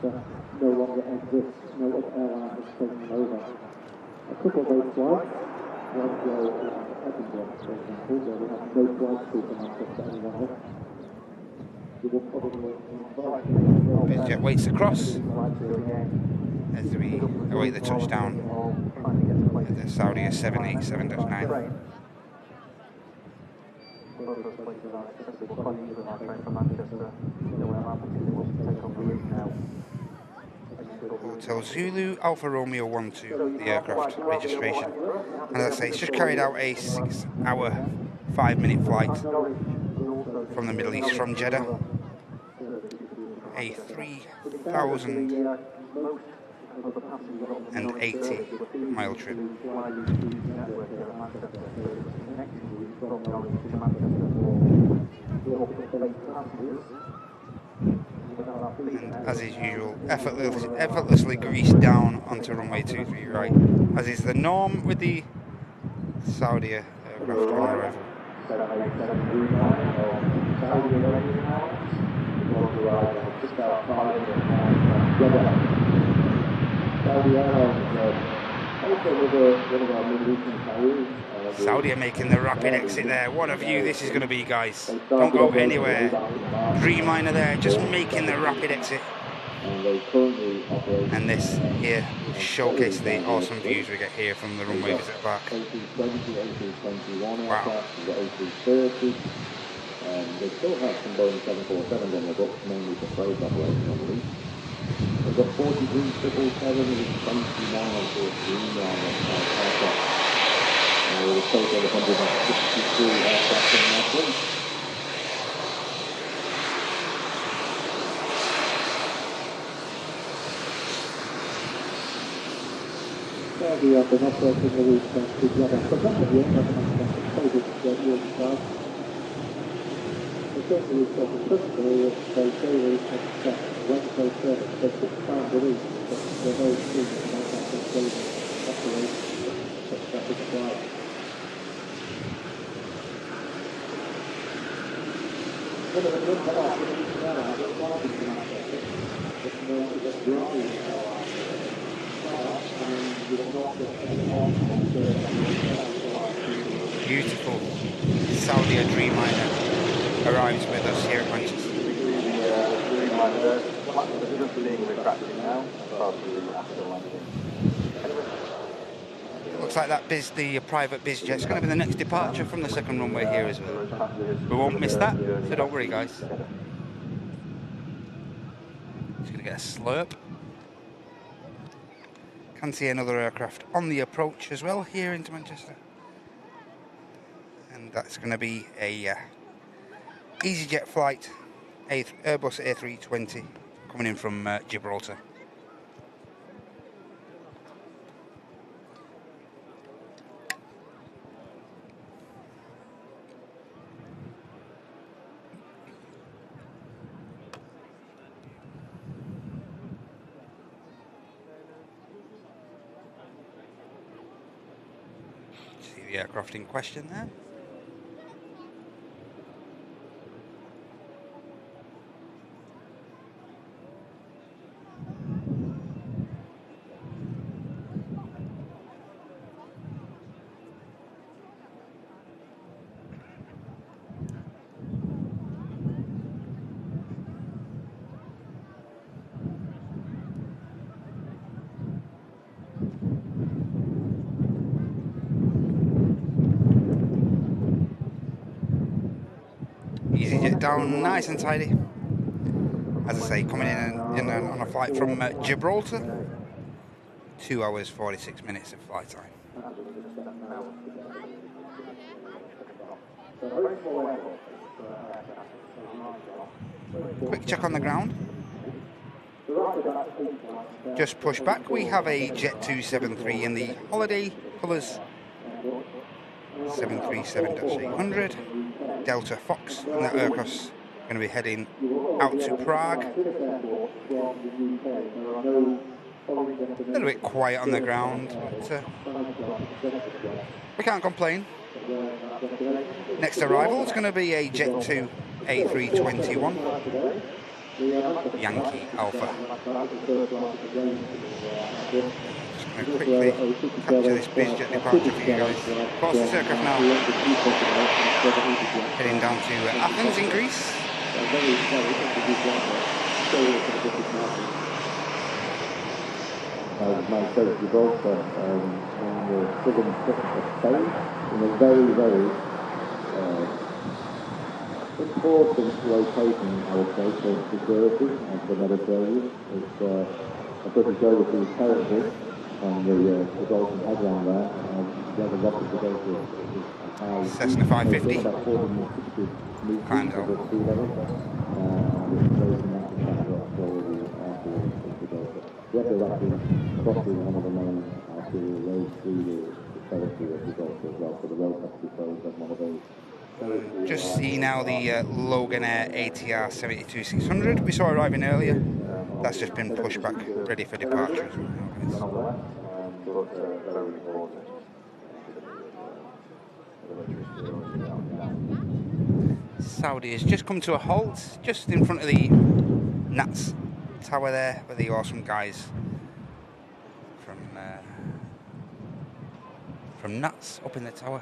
No longer exists, no other airline has taken over. A couple of those flights, one go Edinburgh, for example, where we have no flights to Manchester anymore. We will probably Bizjet waits across as we await the touchdown at the Saudia 787-9. Hotel Zulu Alpha Romeo 12, the aircraft registration. And as I say, it's just carried out a 6-hour, 5-minute flight from the Middle East, from Jeddah. A 3,080-mile trip. And as is usual, effortlessly greased down onto runway 23 right, as is the norm with the Saudia aircraft on arrival. Saudia making the rapid exit there. What a view this is going to be, guys. Don't go anywhere. Dreamliner there, just making the rapid exit. And this here showcases the awesome views we get here from the runway visit back. Wow. They still have some Boeing 747s on the books, mainly for freight operations on lease. They've got 43 777 with 29 on board Streamline aircraft. With a total of 163 aircraft in that fleet. We have been operating the route to Jeddah for some of the COVID certainly we've got a principle of they say we expect Wednesday service, so 6 times a week, but they're very keen to make that sustainable operation, such that it's right. One of the good parts of each airline is marketing to Manchester, but no, it's a growing airline. And you will not get any more Beautiful Saudia Dreamliner arrives with us here at Manchester. Looks like that the private bizjet is going to be the next departure from the second runway here as well. We won't miss that, so don't worry, guys. Just going to get a slurp. Can see another aircraft on the approach as well here into Manchester. And that's going to be a EasyJet flight, Airbus A320, coming in from Gibraltar. the aircraft in question there. EasyJet down nice and tidy. As I say, coming in on a flight from Gibraltar. 2 hours 46 minutes of flight time. Quick check on the ground. Just push back. We have a Jet 273 in the holiday colours 737-800 Delta Fox, and that aircraft's going to be heading out to Prague. A little bit quiet on the ground, but we can't complain. Next arrival is going to be a Jet 2 A321 Yankee Alpha. Just going to quickly capture this bizjet departure for you guys. Of course, this aircraft now heading down to Athens in Greece. My first Gibraltar in the southern tip of Spain, in a very, very important location, I would say, for security and for Mediterranean. It's a British overseas territory on the Gibraltar headland there. The other rocket to go to Cessna 550. about 460 metres Climbed up. above sea level. And it's raising that to afterwards. The other actually crossing one of the main arterial roads through the territory of Gibraltar as well, so the road has to be closed on one of those. Just see now the Logan Air ATR 72-600 we saw arriving earlier. That's just been pushed back, ready for departure. Saudi has just come to a halt, just in front of the Nats Tower there, where the awesome guys from Nats up in the tower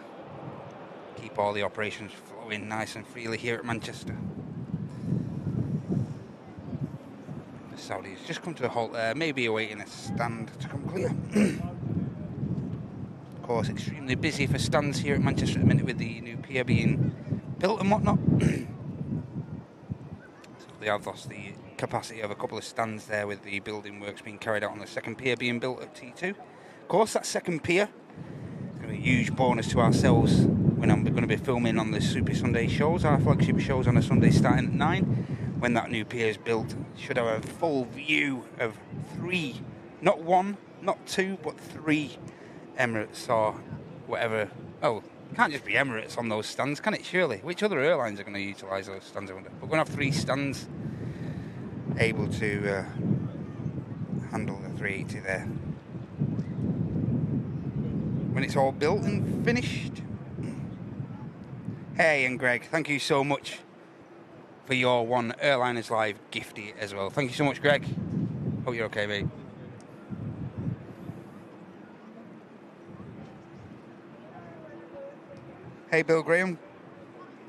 keep all the operations flowing nice and freely here at Manchester. The Saudis just come to a halt there, maybe awaiting a stand to come clear. Of course, extremely busy for stands here at Manchester at the minute with the new pier being built and whatnot. So they have lost the capacity of a couple of stands there with the building works being carried out on the second pier being built at T2. Of course, that second pier is going to be a huge bonus to ourselves when we're going to be filming on the Super Sunday shows, our flagship shows on a Sunday starting at 9. When that new pier is built, should have a full view of 3, not 1, not 2, but 3 Emirates or whatever. Oh, it can't just be Emirates on those stands, can it, surely? Which other airlines are going to utilise those stands, I wonder? But we're going to have 3 stands able to handle the 380 there when it's all built and finished. Hey, and Greg, thank you so much for your one Airliners Live gifty as well. Thank you so much, Greg. Hope you're okay, mate. Hey, Bill Graham.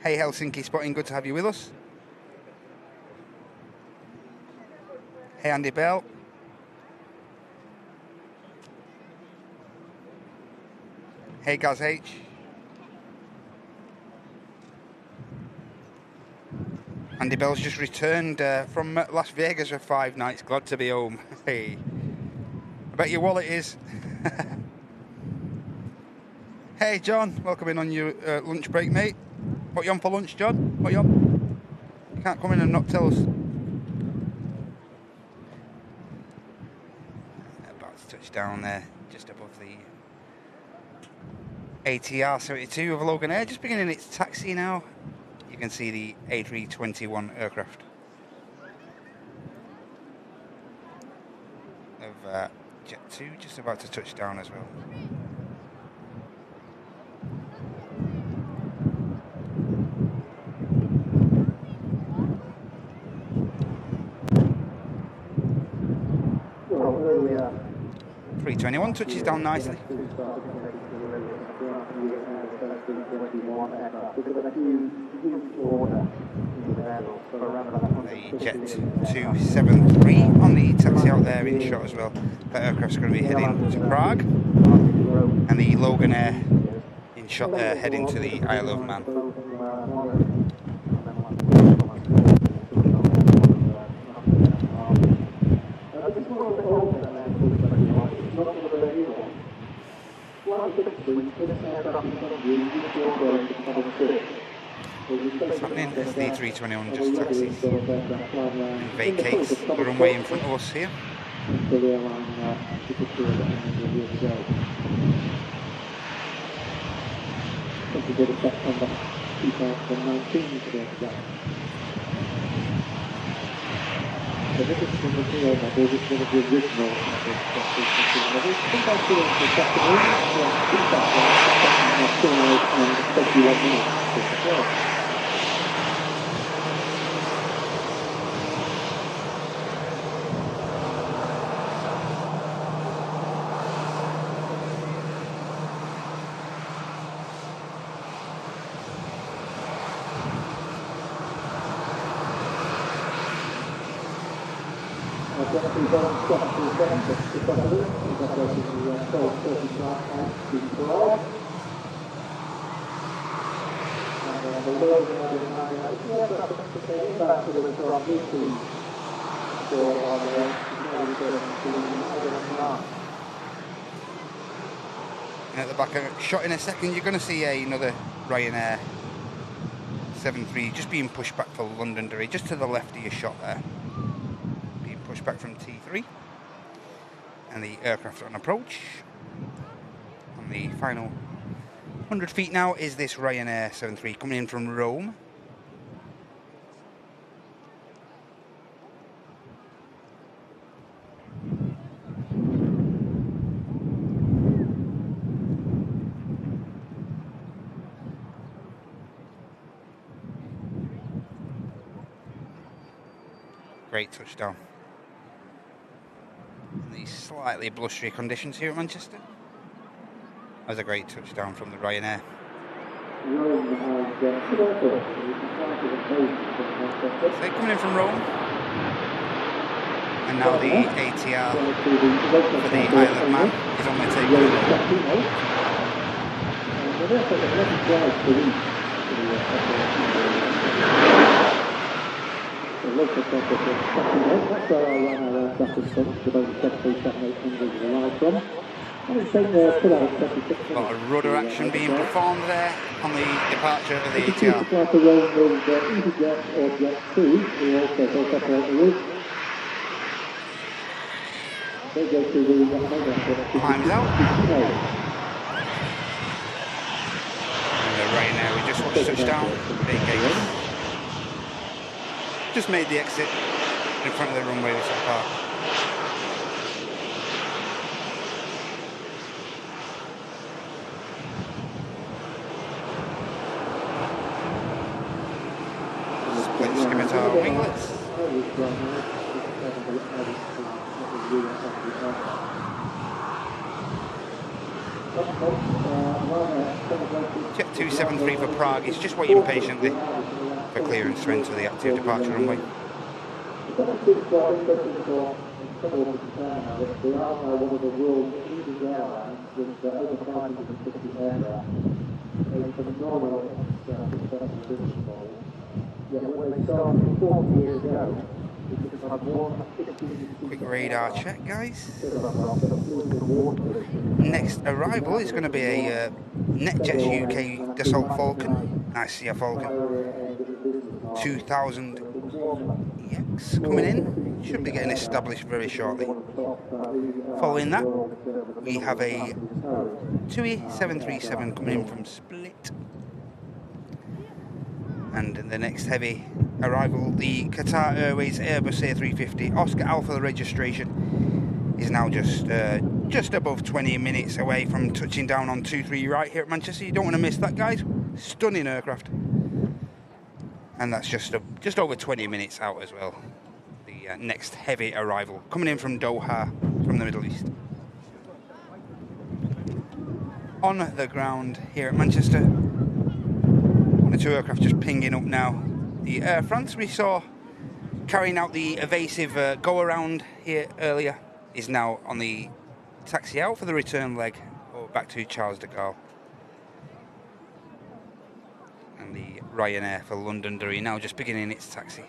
Hey, Helsinki Spotting, good to have you with us. Hey, Andy Bell. Hey, Gaz H. Andy Bell's just returned from Las Vegas for 5 nights. Glad to be home. Hey. I bet your wallet is. Hey, John. Welcome in on your lunch break, mate. What you on for lunch, John? What you on? You can't come in and not tell us. About to touch down there, just above the ATR 72 of Logan Air. Just beginning its taxi now. You can see the A321 aircraft of Jet 2 just about to touch down as well. A321 touches down nicely. The Jet 273 on the taxi out there in shot as well. That aircraft's going to be heading to Prague. And the Logan Air in shot there heading to the Isle of Man. What's happening as the 321 just taxis and vacates the runway in front of us here. And at the back of shot in a second, you're going to see another Ryanair 73 just being pushed back for Londonderry, just to the left of your shot there. Being pushed back from T3. And the aircraft on approach. On the final 100 feet now is this Ryanair 73 coming in from Rome. Great touchdown. These slightly blustery conditions here at Manchester. That was a great touchdown from the Ryanair. So coming in from Rome. And now the ATR for the Isle of Man is on the A lot of rudder action being performed there on the departure of the ATR. Climbs out. And right now we just watched touchdown. Vacates. Just made the exit in front of the runway with some park. Split scimitar winglets. Jet 273 for Prague. He's just waiting patiently for clearance to enter the active departure runway. Quick radar check, guys. Next arrival is going to be a NetJets UK Dassault Falcon. Nice to see a Falcon. 2000 EX coming in. Should be getting established very shortly. Following that, we have a TUI 737 coming in from Split. And the next heavy arrival, the Qatar Airways Airbus A350 Oscar Alpha registration is now just above 20 minutes away from touching down on 23 right here at Manchester. You don't want to miss that, guys. Stunning aircraft. And that's just over 20 minutes out as well. The next heavy arrival coming in from Doha, from the Middle East. on the ground here at Manchester. One or two aircraft just pinging up now. The Air France we saw carrying out the evasive go-around here earlier is now on the taxi out for the return leg or back to Charles de Gaulle. And the Ryanair for Londonderry now just beginning its taxi.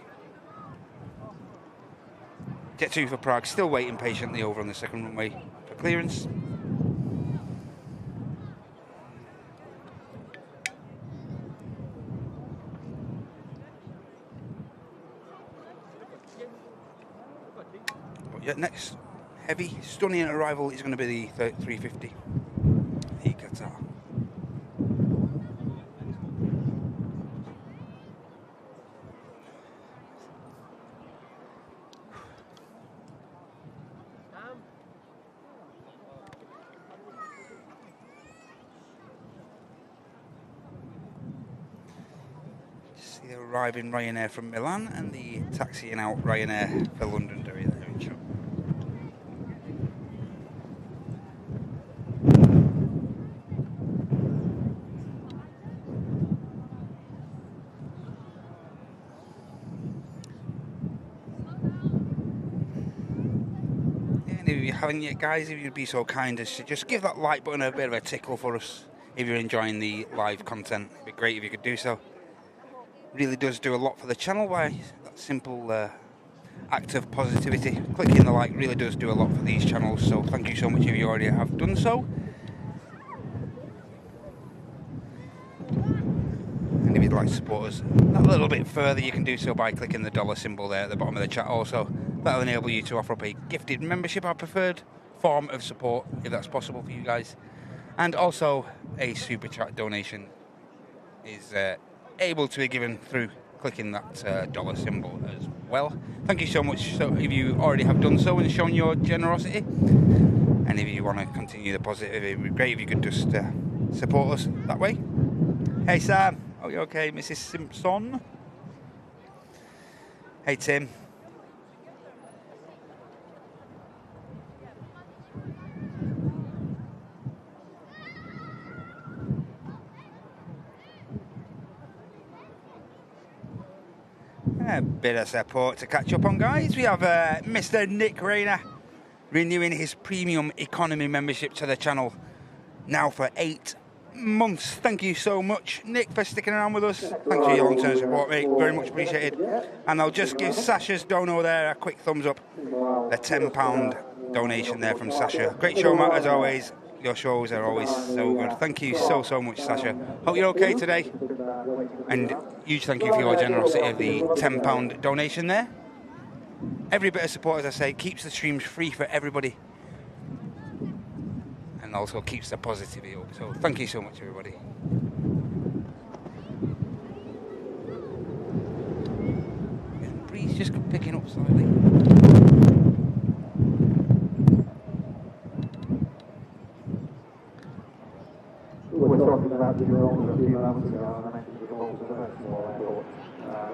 Jet 2 for Prague still waiting patiently over on the second runway for clearance. But yeah, next heavy, stunning arrival is going to be the 350, the Qatar. The arriving Ryanair from Milan and the taxiing out Ryanair for Londonderry there in shot. And if you haven't yet, guys, if you'd be so kind as to just give that like button a bit of a tickle for us if you're enjoying the live content. It'd be great if you could do so. Really does do a lot for the channel by that simple act of positivity. Clicking the like really does do a lot for these channels, so thank you so much if you already have done so. And if you'd like to support us a little bit further, you can do so by clicking the dollar symbol there at the bottom of the chat also. That'll enable you to offer up a gifted membership, our preferred form of support, if that's possible for you guys. And also a super chat donation is able to be given through clicking that dollar symbol as well. Thank you so much. So if you already have done so and shown your generosity, and if you want to continue the positive, it would be great if you could just support us that way. Hey Sam, are you okay? Mrs. Simpson? Hey Tim. A bit of support to catch up on, guys. We have Mr. Nick Rayner renewing his premium economy membership to the channel now for 8 months. Thank you so much, Nick, for sticking around with us. Thanks for your long-term support, mate. Very much appreciated. And I'll just give Sasha's dono there a quick thumbs up. A £10 donation there from Sasha. Great show, Matt, as always. Your shows are always so good. Thank you so much, Sasha. Hope you're okay today. And huge thank you for your generosity of the £10 donation there. Every bit of support, as I say, keeps the streams free for everybody. And also keeps the positivity up. So thank you so much, everybody. The breeze just picking up slightly. We were talking about the roles a few moments ago, and I mentioned the roles of first of all, I thought,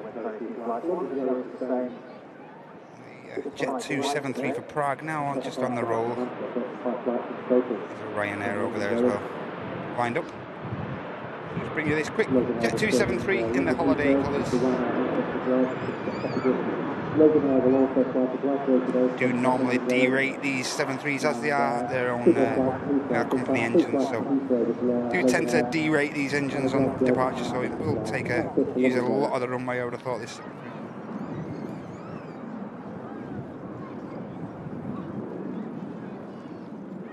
when trying to use lights. What was the same? Jet 273 for Prague now, just on the roll. There's a Ryanair over there as well. Lined up. Just bring you this quick Jet 273 in the holiday colours. Do normally derate these 73s as they are their own company engines, so do tend to derate these engines on departure, so it will use a lot of the runway, I would have thought, this.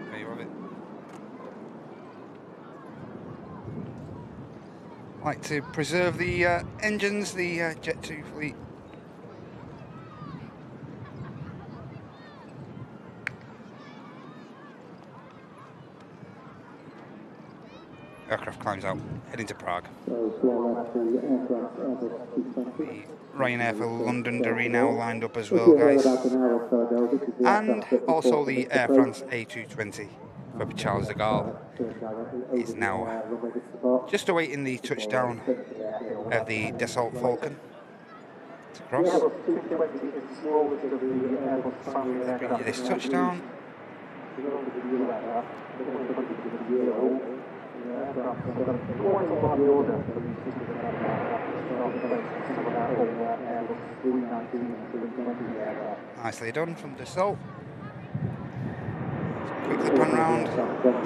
There you have it. Like to preserve the engines, the Jet 2 fleet. Aircraft climbs out, heading to Prague. The Ryanair for Londonderry now lined up as well, guys. And also the Air France A350 for Charles de Gaulle is now just awaiting the touchdown of the Dassault Falcon to cross. Bring you this touchdown. Nicely done from Dassault. Quickly pan round.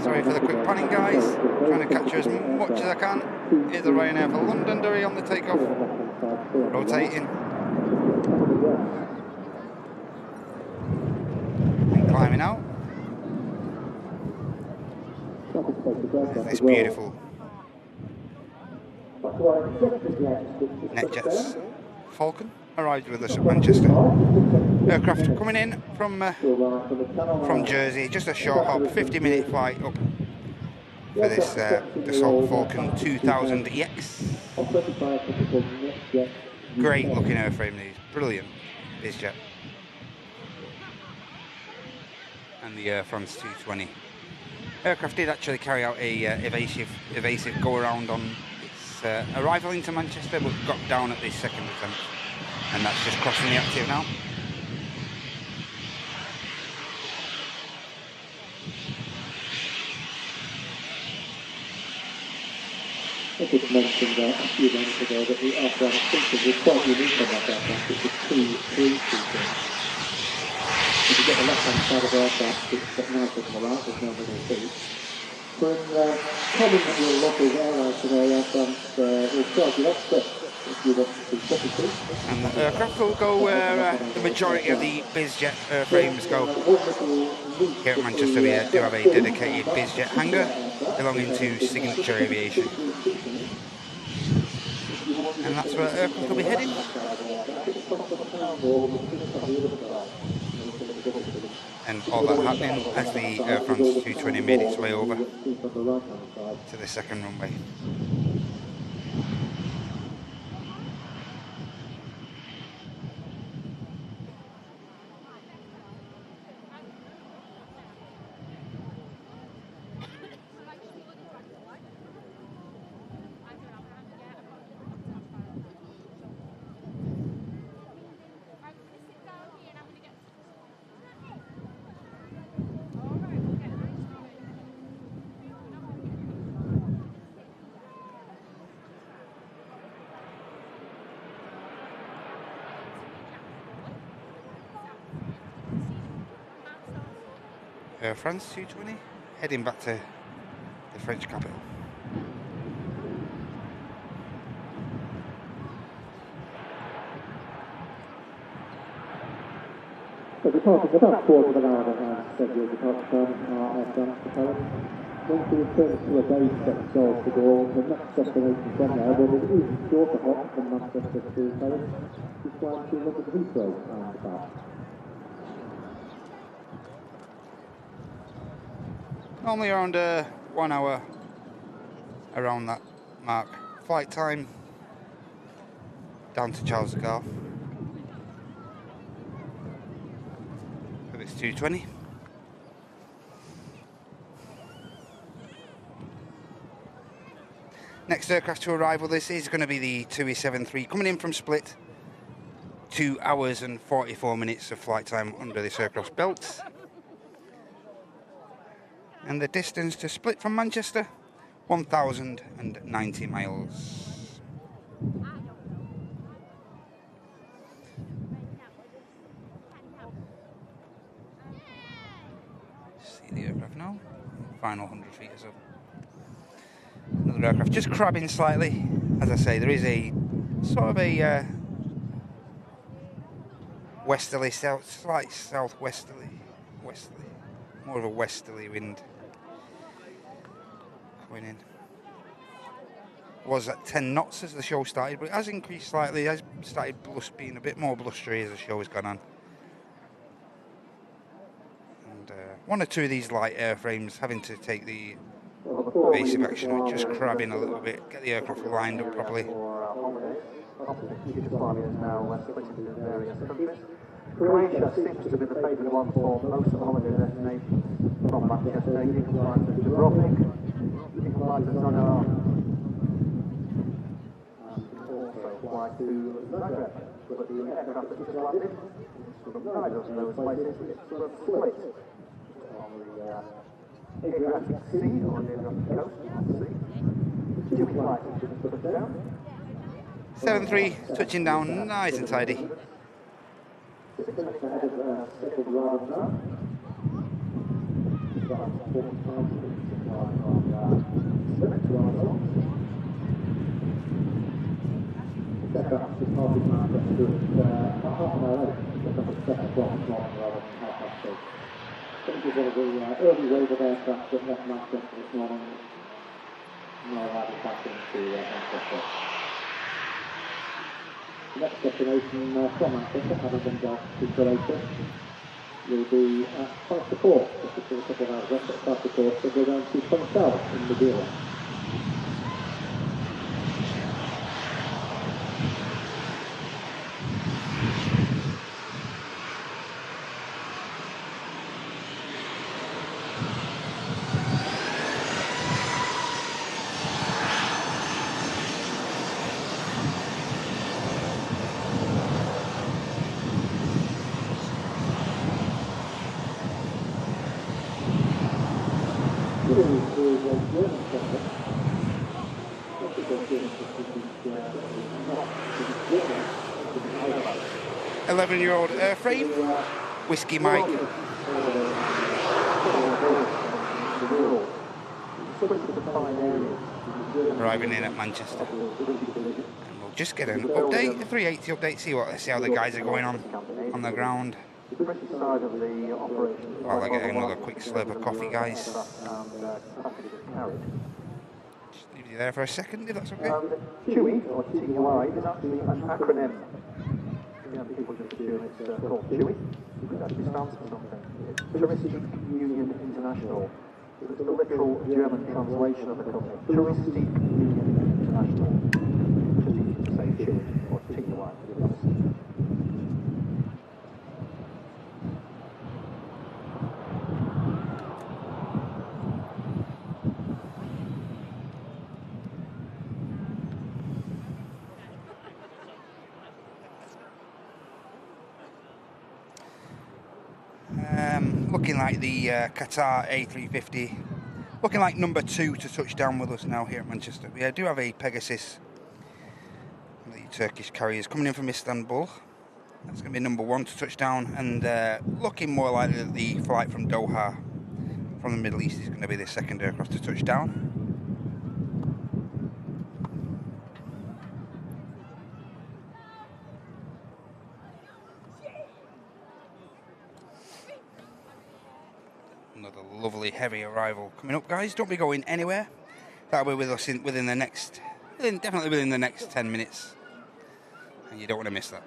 Sorry for the quick panning, guys. Trying to capture as much as I can. Here's the Ryanair for Londonderry on the takeoff. Rotating. And climbing out. There's this beautiful NetJets Falcon arrived with us at Manchester. Aircraft coming in from Jersey, just a short hop, 50-minute flight up for this Dassault Falcon 2000EX. Great looking airframe, these, brilliant bizjet. And the Air France 220. Aircraft did actually carry out a evasive go around on its arrival into Manchester, but got down at this second attempt, and that's just crossing the active now. I just mentioned a few minutes ago that the aircraft symptoms were quite unique on that aircraft. It was three-seater. If you get the left-hand side of the aircraft, it's got nicer than the right, there's no middle seat. But common with your local airline today, Air France will charge you extra if you want to see property. And the aircraft will go where the majority of the bizjet airframes go. Here at Manchester we do have a dedicated bizjet hangar belonging to Signature Aviation. And that's where aircraft will be heading. And all that happening as the Air France 220 made its way over to the second runway. Air France 220 heading back to the French capital. So departing about a quarter of an hour behind scheduled departure time, Air France to Paris. Once we return to a base at Seoul de Gaulle, the next destination from there will be an even shorter hop from Manchester to Paris, to fly to London Heathrow and back. Normally around 1 hour, around that mark. Flight time down to Charles de Gaulle for this 220. Next aircraft to arrive with this is going to be the TUI 73 coming in from Split. 2 hours and 44 minutes of flight time under this aircraft's belt. And the distance to Split from Manchester, 1,090 miles. See the aircraft now. Final 100 feet or so. Another aircraft just crabbing slightly. As I say, there is a sort of a westerly, slight southwesterly, more of a westerly wind coming in. Was at 10 knots as the show started, but it has increased slightly. It has started being a bit more blustery as the show has gone on. And one or two of these light airframes having to take the evasive action of just crabbing a little bit, get the aircraft lined up properly. Croatia seems to be the favoured one for most of the holiday destinations from Manchester. You can fly to Dubrovnik, you can fly to Zadar, and you can also fly to Zagreb. But the aircraft that just landed is from neither of those places, it's from Split on the Adriatic Sea or the Adriatic Coast, North Sea. Two flights to put down. 7-3, touching down nice and tidy. 6 minutes ahead of scheduled arrival now. About 45 minutes to arrive on Limit to arrival. Takeoff departed Manchester at about half an hour late. Takeoff at 7 o'clock this morning rather than 8:30. I think it was one of the early wave of aircraft that left Manchester this morning. Now arriving back into Manchester. The next destination from Manchester, having been down to Croatia, will be at Planespotting, just a couple of hours rest at Planespotting, so go down to Planespotting in Madeira. Is a German sector. 11-year-old airframe, Whiskey Mike. Arriving in at Manchester. And we'll just get an update, a 380 update, see how the guys are going on the ground. While I get another quick slurp of coffee, guys. Just leave you there for a second, if that's okay. TUI, or TUI, is actually an acronym. People just assume it's called TUI. It actually stands for something. Touristic Union International. It's the literal German translation of the company. Touristic Union International. Just easy to say TUI, or TUI, to be honest. Looking like the Qatar A350, looking like number 2 to touch down with us now here at Manchester. We do have a Pegasus, the Turkish carriers, coming in from Istanbul. That's going to be number 1 to touch down, and looking more likely that the flight from Doha, from the Middle East, is going to be the second aircraft to touch down. Another lovely heavy arrival coming up, guys. Don't be going anywhere. That'll be with us definitely within the next 10 minutes, and you don't want to miss that.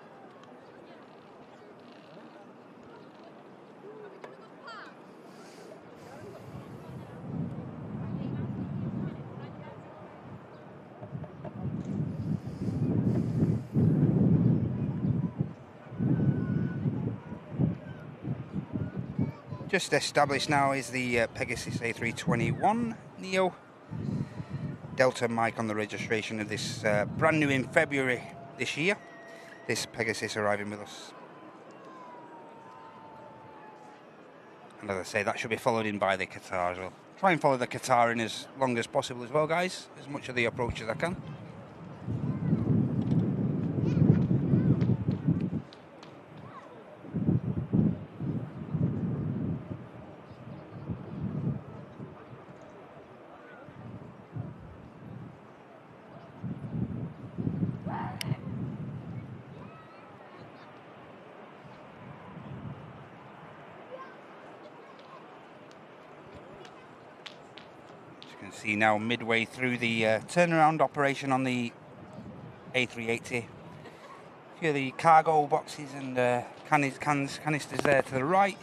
Just established now is the Pegasus A321 Neo. Delta Mike on the registration of this, brand new in February this year. This Pegasus arriving with us. And as I say, that should be followed in by the Qatar as well. Try and follow the Qatar in as long as possible as well, guys. As much of the approach as I can. See now midway through the turnaround operation on the A380. A few of the cargo boxes and canisters there to the right.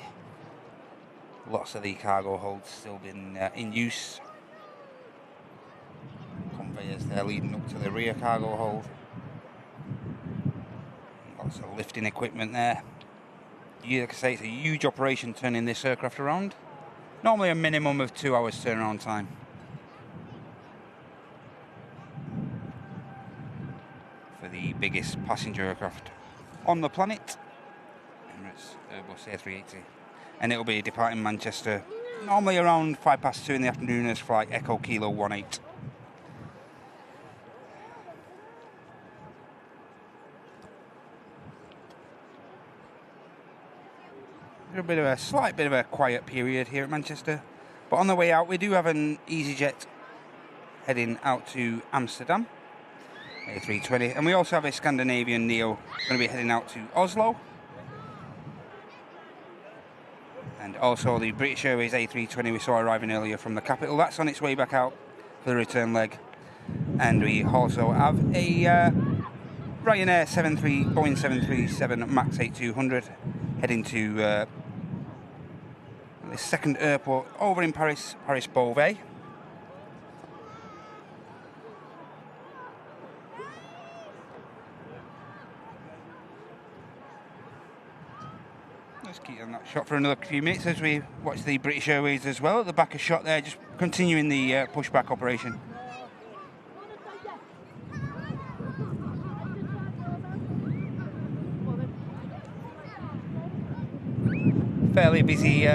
Lots of the cargo holds still been in use. Conveyors there leading up to the rear cargo hold. Lots of lifting equipment there. Like I say, it's a huge operation turning this aircraft around. Normally a minimum of 2 hours turnaround time. The biggest passenger aircraft on the planet, Emirates A380, and it'll be departing Manchester normally around 2:05 in the afternoon as flight Echo Kilo 18. A slight bit of a quiet period here at Manchester, but on the way out we do have an EasyJet heading out to Amsterdam, A320, and we also have a Scandinavian Neo going to be heading out to Oslo, and also the British Airways A320 we saw arriving earlier from the capital. That's on its way back out for the return leg, and we also have a Ryanair Boeing 737 MAX 8200 heading to the second airport over in Paris, Beauvais. Let's keep on that shot for another few minutes as we watch the British Airways as well. At the back of shot there, just continuing the pushback operation. Fairly busy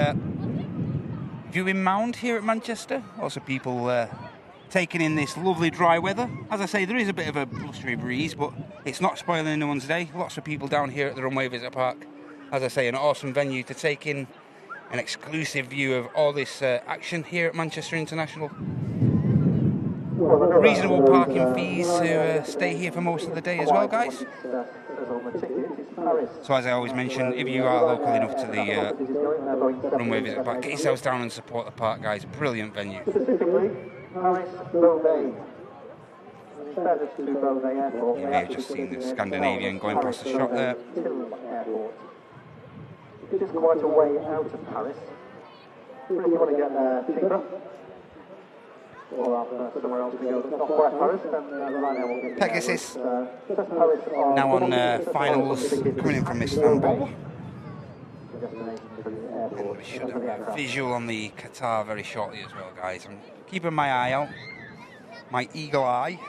viewing mound here at Manchester. Lots of people taking in this lovely dry weather. As I say, there is a bit of a blustery breeze, but it's not spoiling anyone's day. Lots of people down here at the Runway Visitor Park. As I say, an awesome venue to take in an exclusive view of all this action here at Manchester International. Reasonable parking fees to stay here for most of the day as well, guys. So as I always mention, if you are local enough to the Runway Visitor Park, get yourselves down and support the park, guys. Brilliant venue. You may have just seen the Scandinavian going past the shop there. It is quite a way out of Paris. If you want to get cheaper, or somewhere else to go that's not quite Paris, then Ryanair will get Pegasus Paris now on finals coming in from Istanbul. And we should have a visual on the Qatar very shortly as well, guys. I'm keeping my eye out, my eagle eye.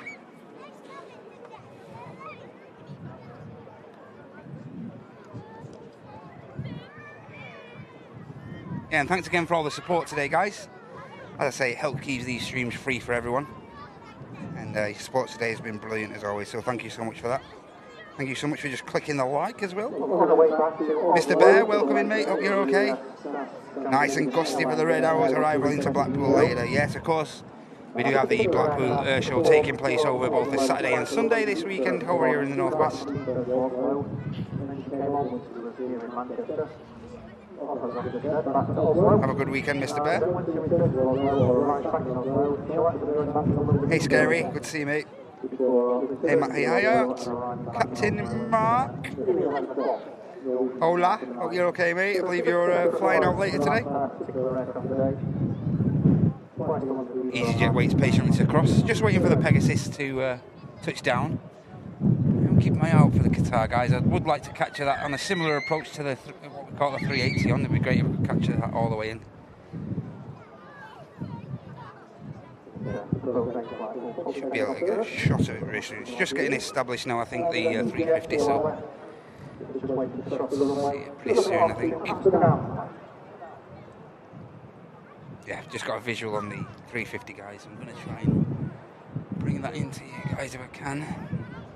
Yeah, and thanks again for all the support today, guys. As I say, it helps keep these streams free for everyone. And your support today has been brilliant as always, so thank you so much for that. Thank you so much for just clicking the like as well. Mr. Bear, welcome in, mate. Hope you're okay. Nice and gusty for the Red Hours arrival into Blackpool later. Yes, of course, we do have the Blackpool Air Show taking place over both this Saturday and Sunday this weekend over here in the northwest. Have a good weekend, Mr. Bear. Hey, Scary. Good to see you, mate. Hey, hey, Captain Mark. Hola. Hope you're okay, mate. I believe you're flying out later today. EasyJet waits patiently to cross. Just waiting for the Pegasus to touch down. I'll keep my eye out for the Qatar, guys. I would like to capture that on a similar approach to the what we call the 380 on. It'd be great if we could capture that all the way in. Should be able to get a shot of it very soon. It's just getting established now, I think, the 350, so should see it pretty soon, I think. Yeah, I've just got a visual on the 350, guys. I'm going to try and bring that into you guys if I can.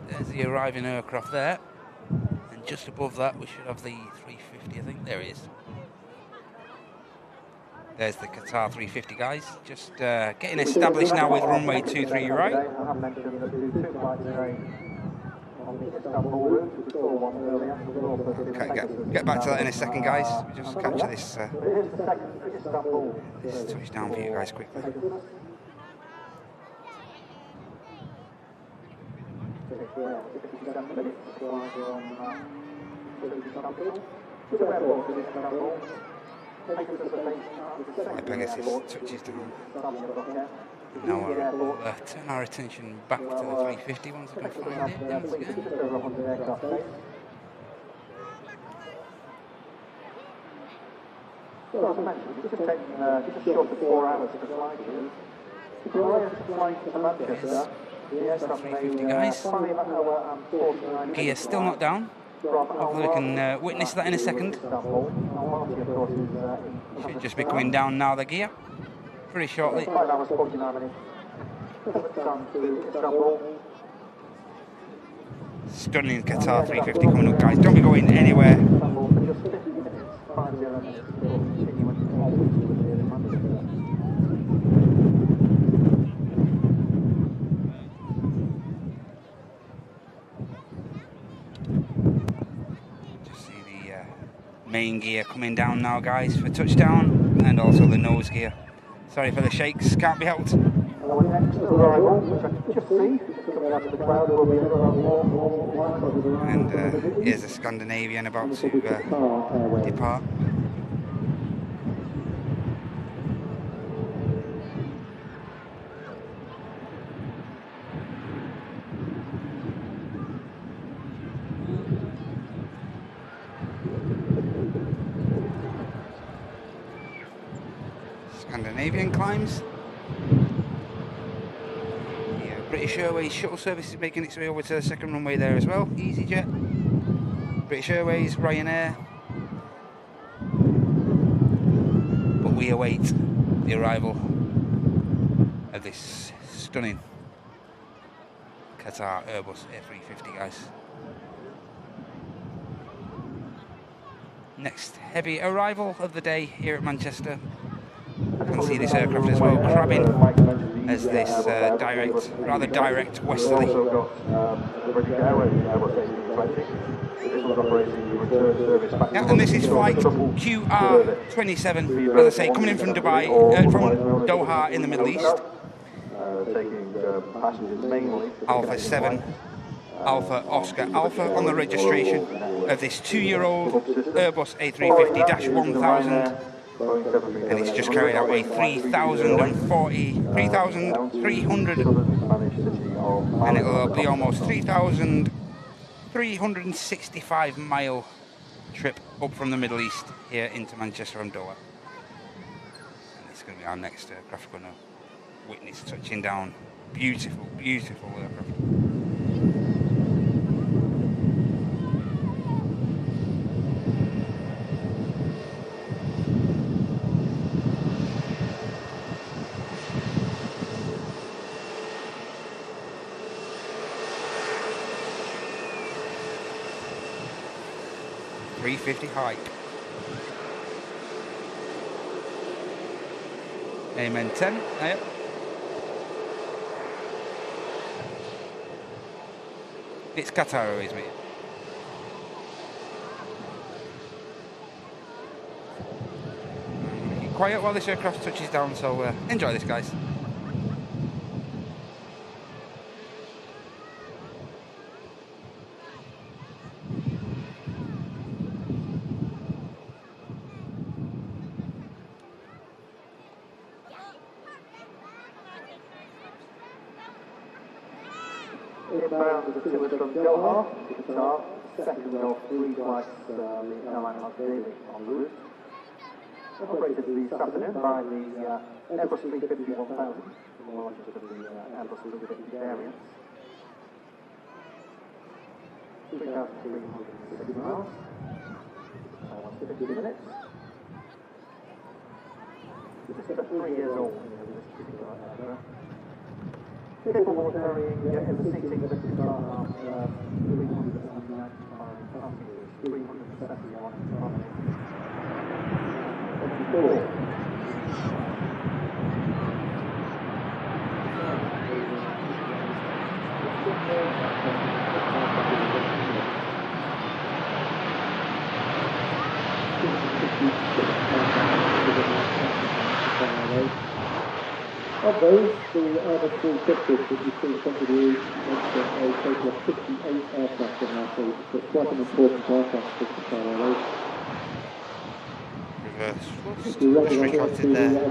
There's the arriving aircraft there, and just above that we should have the 350, I think. There it is. There's the Qatar 350, guys. Just getting established now with runway 23 right. Okay, get back to that in a second, guys. Just capture this touchdown for you guys quickly. The Pegasus touches down. Now we'll turn our attention back to the 350 once I can find it once again. So as I mentioned, it's just taken just short of 4 hours to fly here. Prior to flying to Manchester, There's the 350, guys. Gear still not down. Hopefully we can witness that in a second. Should just be coming down now, the gear. Pretty shortly. 5 hours 49 minutes. Down to Istanbul. Stunning Qatar 350 coming up, guys. Don't be going anywhere. Istanbul for just 50 minutes. 50 minutes before continuing onwards to the nearest Manchester. Just see the main gear coming down now, guys, for touchdown, and also the nose gear. Sorry for the shakes, can't be helped. Our next arrival, which I can just see, coming out of the cloud, will be And here's a Scandinavian about to depart. Scandinavian climbs. British Airways shuttle service is making its way over to the second runway there as well. EasyJet, British Airways, Ryanair. But we await the arrival of this stunning Qatar Airbus A350, guys. Next heavy arrival of the day here at Manchester. You can see this aircraft as well crabbing as this rather direct westerly. Yeah, and this is flight QR27, as I say, coming in from Dubai, from Doha in the Middle East. Alpha 7, Alpha Oscar Alpha on the registration of this 2-year-old Airbus A350-1000. And it's just carried out a 3,300, and it'll be almost 3,365 mile trip up from the Middle East here into Manchester from Doha. And it's going to be our next aircraft going to witness touching down. Beautiful, beautiful aircraft. A350 height. Amen 10. Yep. It's Qatar Airways, mate. Keep quiet while this aircraft touches down, so enjoy this, guys. Inbound to us from Doha to Qatar, second of 3 flights the airline has daily on the route. Operated this afternoon by the Airbus A350-1000, the largest of the Airbus A350 variants. 3,360 miles, 50 minutes. Just 3 years old, this particular aircraft. Capable of carrying in the seating of the Qatar 395 passengers, 371 Of those, the Airbus 350 that you see contributes a total of 58 aircraft in our fleet, so it's quite an important aircraft for Qatar Airways. Reverse thrust, just retracted there. A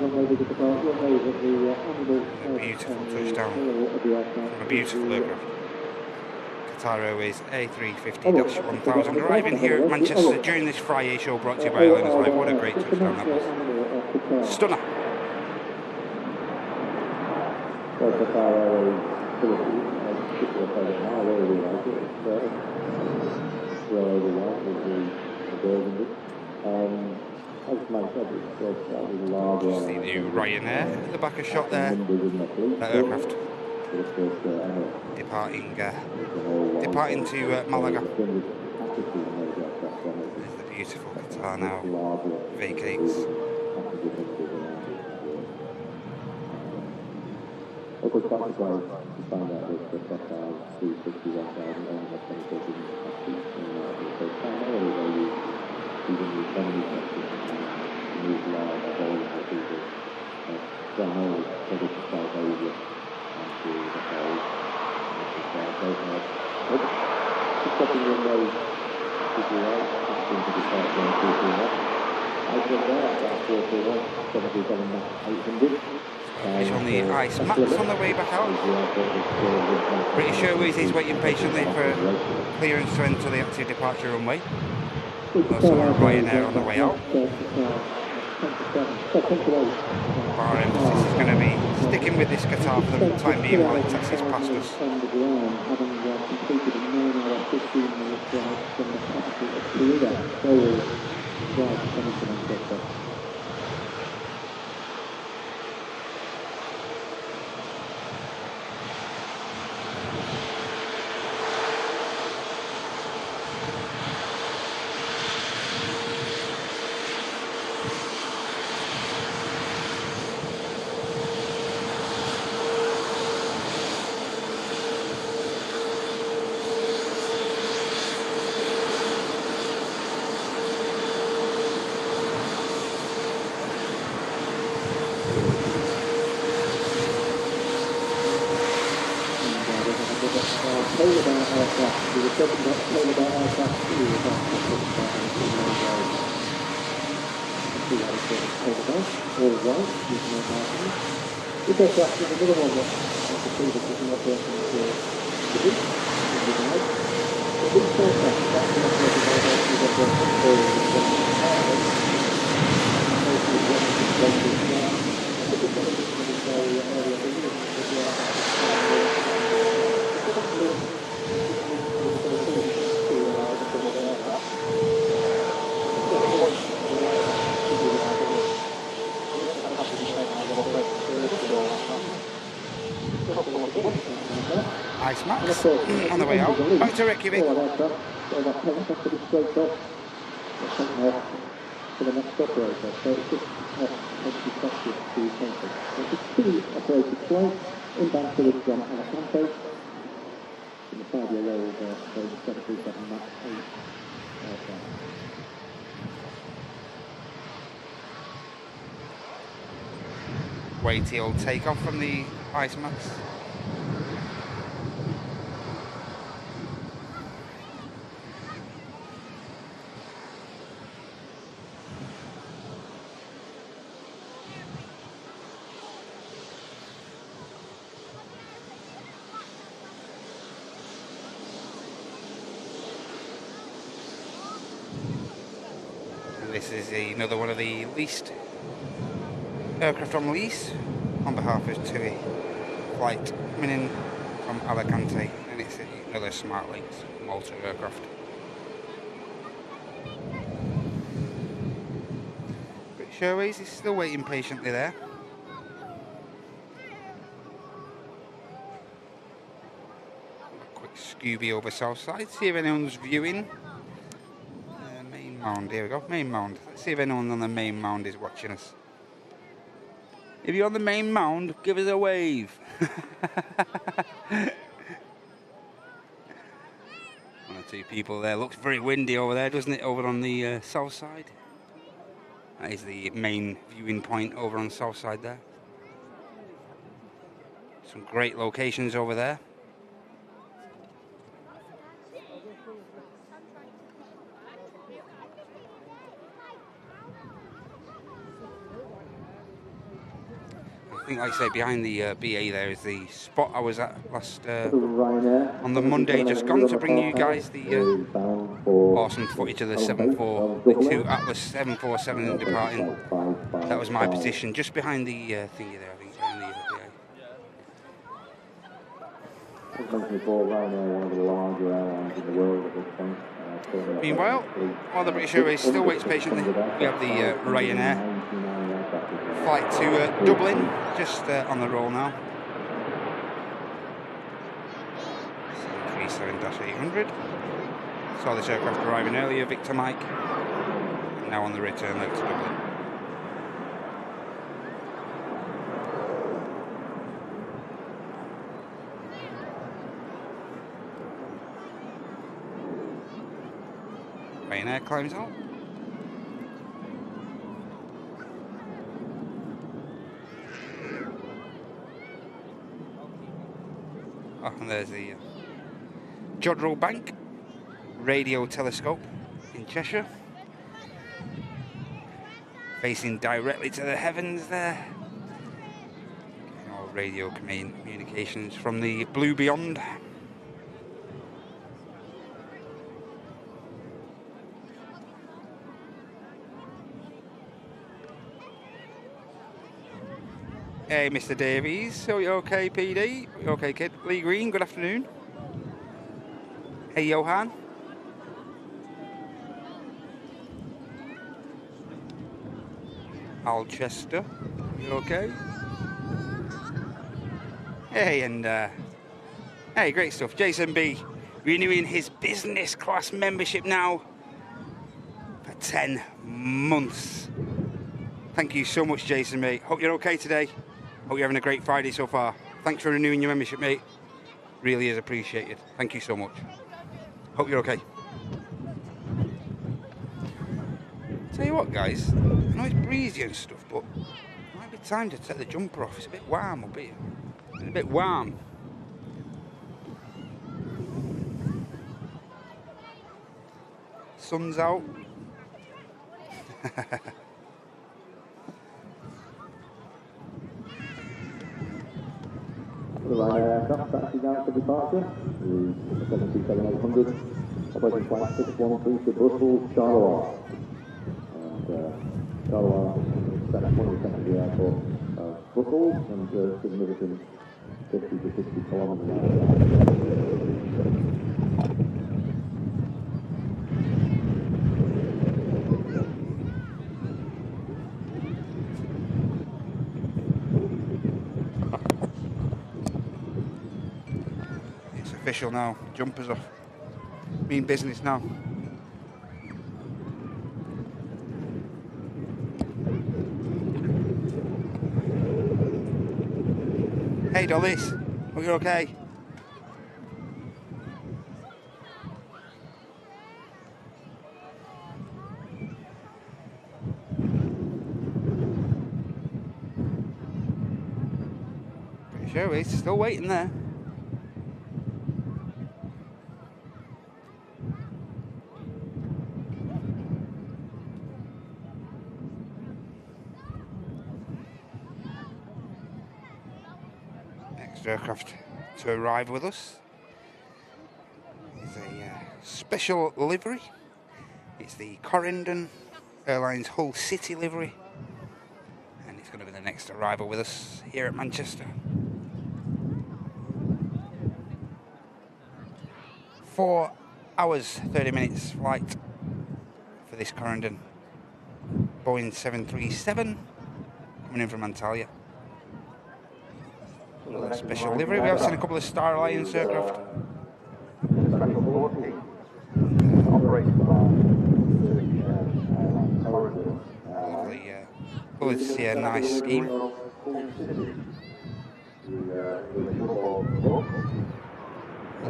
beautiful touchdown from a beautiful aircraft. Qatar Airways A350-1000 arriving here at Manchester during this Friday show brought to you by Airlines Live. What a great touchdown that was. Stunner. See the Ryanair at the back of shot there. That aircraft departing to Malaga. There's the beautiful Qatar now vacates. Of course, back to Glasgow, to find out that the Qatar A350 1,000 only has penetrated in the country in the first time. Already they use even the economy section to move large volumes of people from all headed to South Asia and to the whole. Just stopping in those people out, asking to depart going through left. I said there, that's 441, 737 MAX 800. He's on the ice max on the way back out. British Airways is waiting patiently for clearance to enter the active departure runway. Also Ryanair on the way out. Our emphasis is going to be sticking with this Qatar for the time being while it taxis past us. Ice Max on the way out, back to Reykjavik. For the next operator, so it's just not expected to take it. It's a two-operated flight inbound forward from Alicante in the 5-year-old Boeing 737 MAX 8 aircraft. Wait till takeoff from the Ice Max. This is another one of the leased aircraft on lease on behalf of TUI flight coming in from Alicante, and it's another Smart Links Malta aircraft. British Airways is still waiting patiently there. Quick Scooby over south side, see if anyone's viewing. Main mound, here we go, main mound. Let's see if anyone on the main mound is watching us. If you're on the main mound, give us a wave. One or two people there. Looks very windy over there, doesn't it, over on the south side? That is the main viewing point over on the south side there. Some great locations over there. I think, like I say, behind the BA there is the spot I was at last on the Monday just gone to bring you guys the awesome footage of the 2 Atlas 747 departing. That was my position, just behind the thingy there, I think, behind the BA. As mentioned before, Ryanair, one of the larger airlines in the world at this point, Meanwhile, while the British Airways still waits patiently, we have the Ryanair flight to Dublin, just on the roll now. 737-800. Saw this aircraft arriving earlier, Victor Mike. And now on the return leg to Dublin. Ryanair climbs out. Oh, and there's the Jodrell Bank radio telescope in Cheshire, facing directly to the heavens there. All radio communications from the blue beyond. Hey, Mr. Davies, are you okay, PD? You okay, kid? Lee Green, good afternoon. Hey, Johan. Alchester, you okay? Hey, and hey, great stuff. Jason B, renewing his business class membership now for 10 months. Thank you so much, Jason, mate. Hope you're okay today. Hope you're having a great Friday so far. Thanks for renewing your membership, mate. Really is appreciated. Thank you so much. Hope you're okay. Tell you what, guys, I know it's breezy and stuff, but it might be time to take the jumper off. It's a bit warm up here. It's a bit warm. Sun's out. The Ryanair aircraft taxi down for departure is 737-800, operating flight 613 to Brussels, Charleroi. And Charleroi is set at one of the secondary airport of Brussels and significant 50 to 60 kilometres an hour. Official now, jumpers off. Mean business now. Hey Dollies, are you okay? Pretty sure he's still waiting there. Aircraft to arrive with us is a special livery. It's the Hainan Airlines Hull City livery, and it's going to be the next arrival with us here at Manchester. 4 hours 30 minutes flight for this Hainan Boeing 737 coming in from Antalya. Special livery. We have seen a couple of Star Alliance aircraft. Lovely colours here, nice scheme.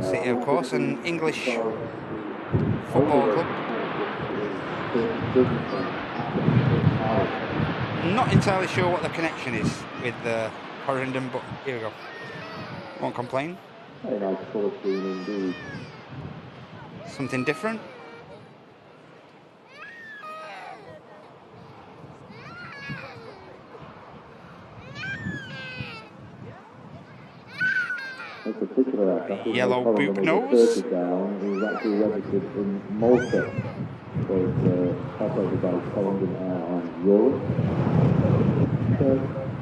City, of course, an English football club. Not entirely sure what the connection is with the Hainan, but here we go. Won't complain. Very nice colour scheme indeed. Something different. Yellow boot nose. He's actually registered in Malta. So it's operated by Hainan Airlines Europe.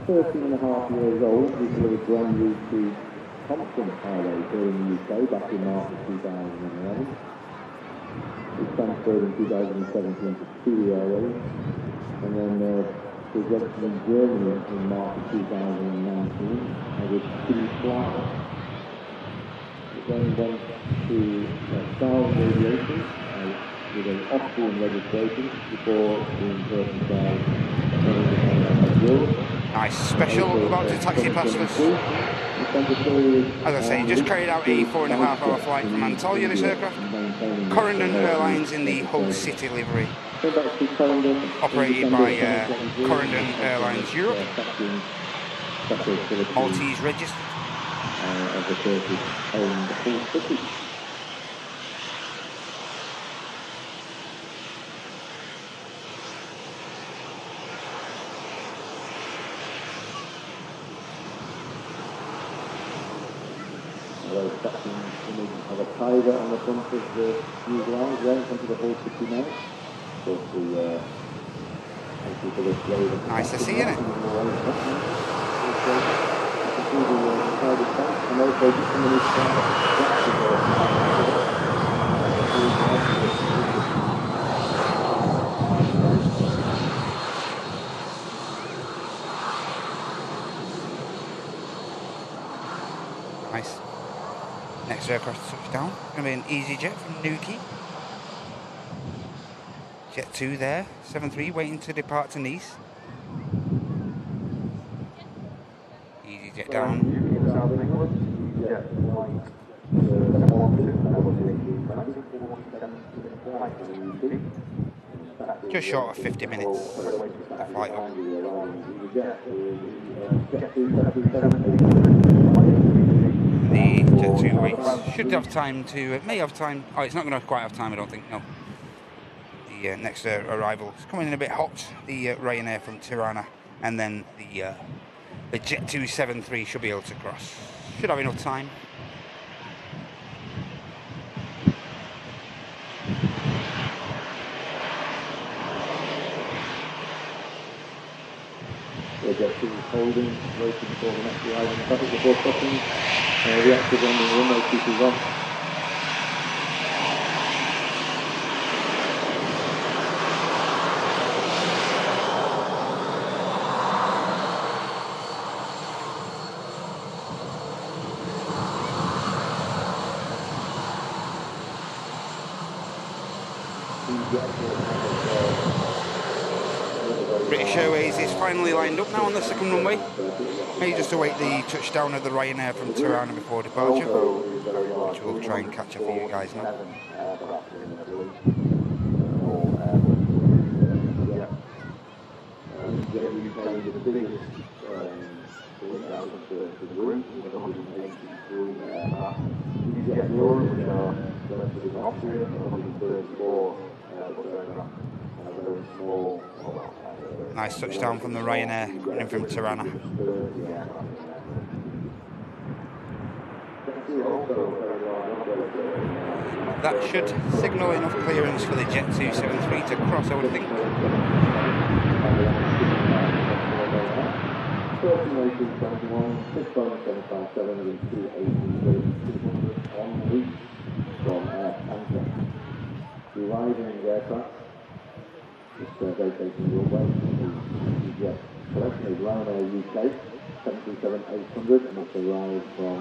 13 and a half years old, he delivered brand new to Thompson Airways here in the UK back in March of 2011. was transferred in 2017 to Saudia Airways, and then was registered in Germany in March of 2019 with two flights. It then went to Saudia Aviation with an Austrian registration before being purchased by Europe. Nice special, about to taxi past us. As I say, just carried out a 4.5-hour flight from Antalya, this aircraft. Hainan Airlines in the Hull City livery. Operated by Hainan Airlines Europe. Maltese registered. Of a tiger on the front of the fuselage there in front of the whole 59. Nice to see, isn't it? Nice. Next aircraft to touch down, going to be an EasyJet from Newquay. Jet 2 there, 73 waiting to depart to Nice. EasyJet down. Just short of 50 minutes. Flight up. The Jet 2 waits. Should have time to, may have time. Oh, it's not going to quite have time, I don't think, no. The next arrival is coming in a bit hot. The Ryanair from Tirana. And then the Jet 273 should be able to cross. Should have enough time. The Jet 2 is holding, waiting for the next arrival. Traffic before crossing. Reactive on the runway, keepers on. British Airways is finally lined up now on the second runway. May just await the touchdown of the Ryanair from Tirana before departure, which we'll try and catch up for you guys now. Nice touchdown from the Ryanair coming in from Tirana. That should signal enough clearance for the Jet 273 to cross, I would think. Arriving aircraft, just vacating your way, the collection is Runway UK, 737-800, and it's arrived from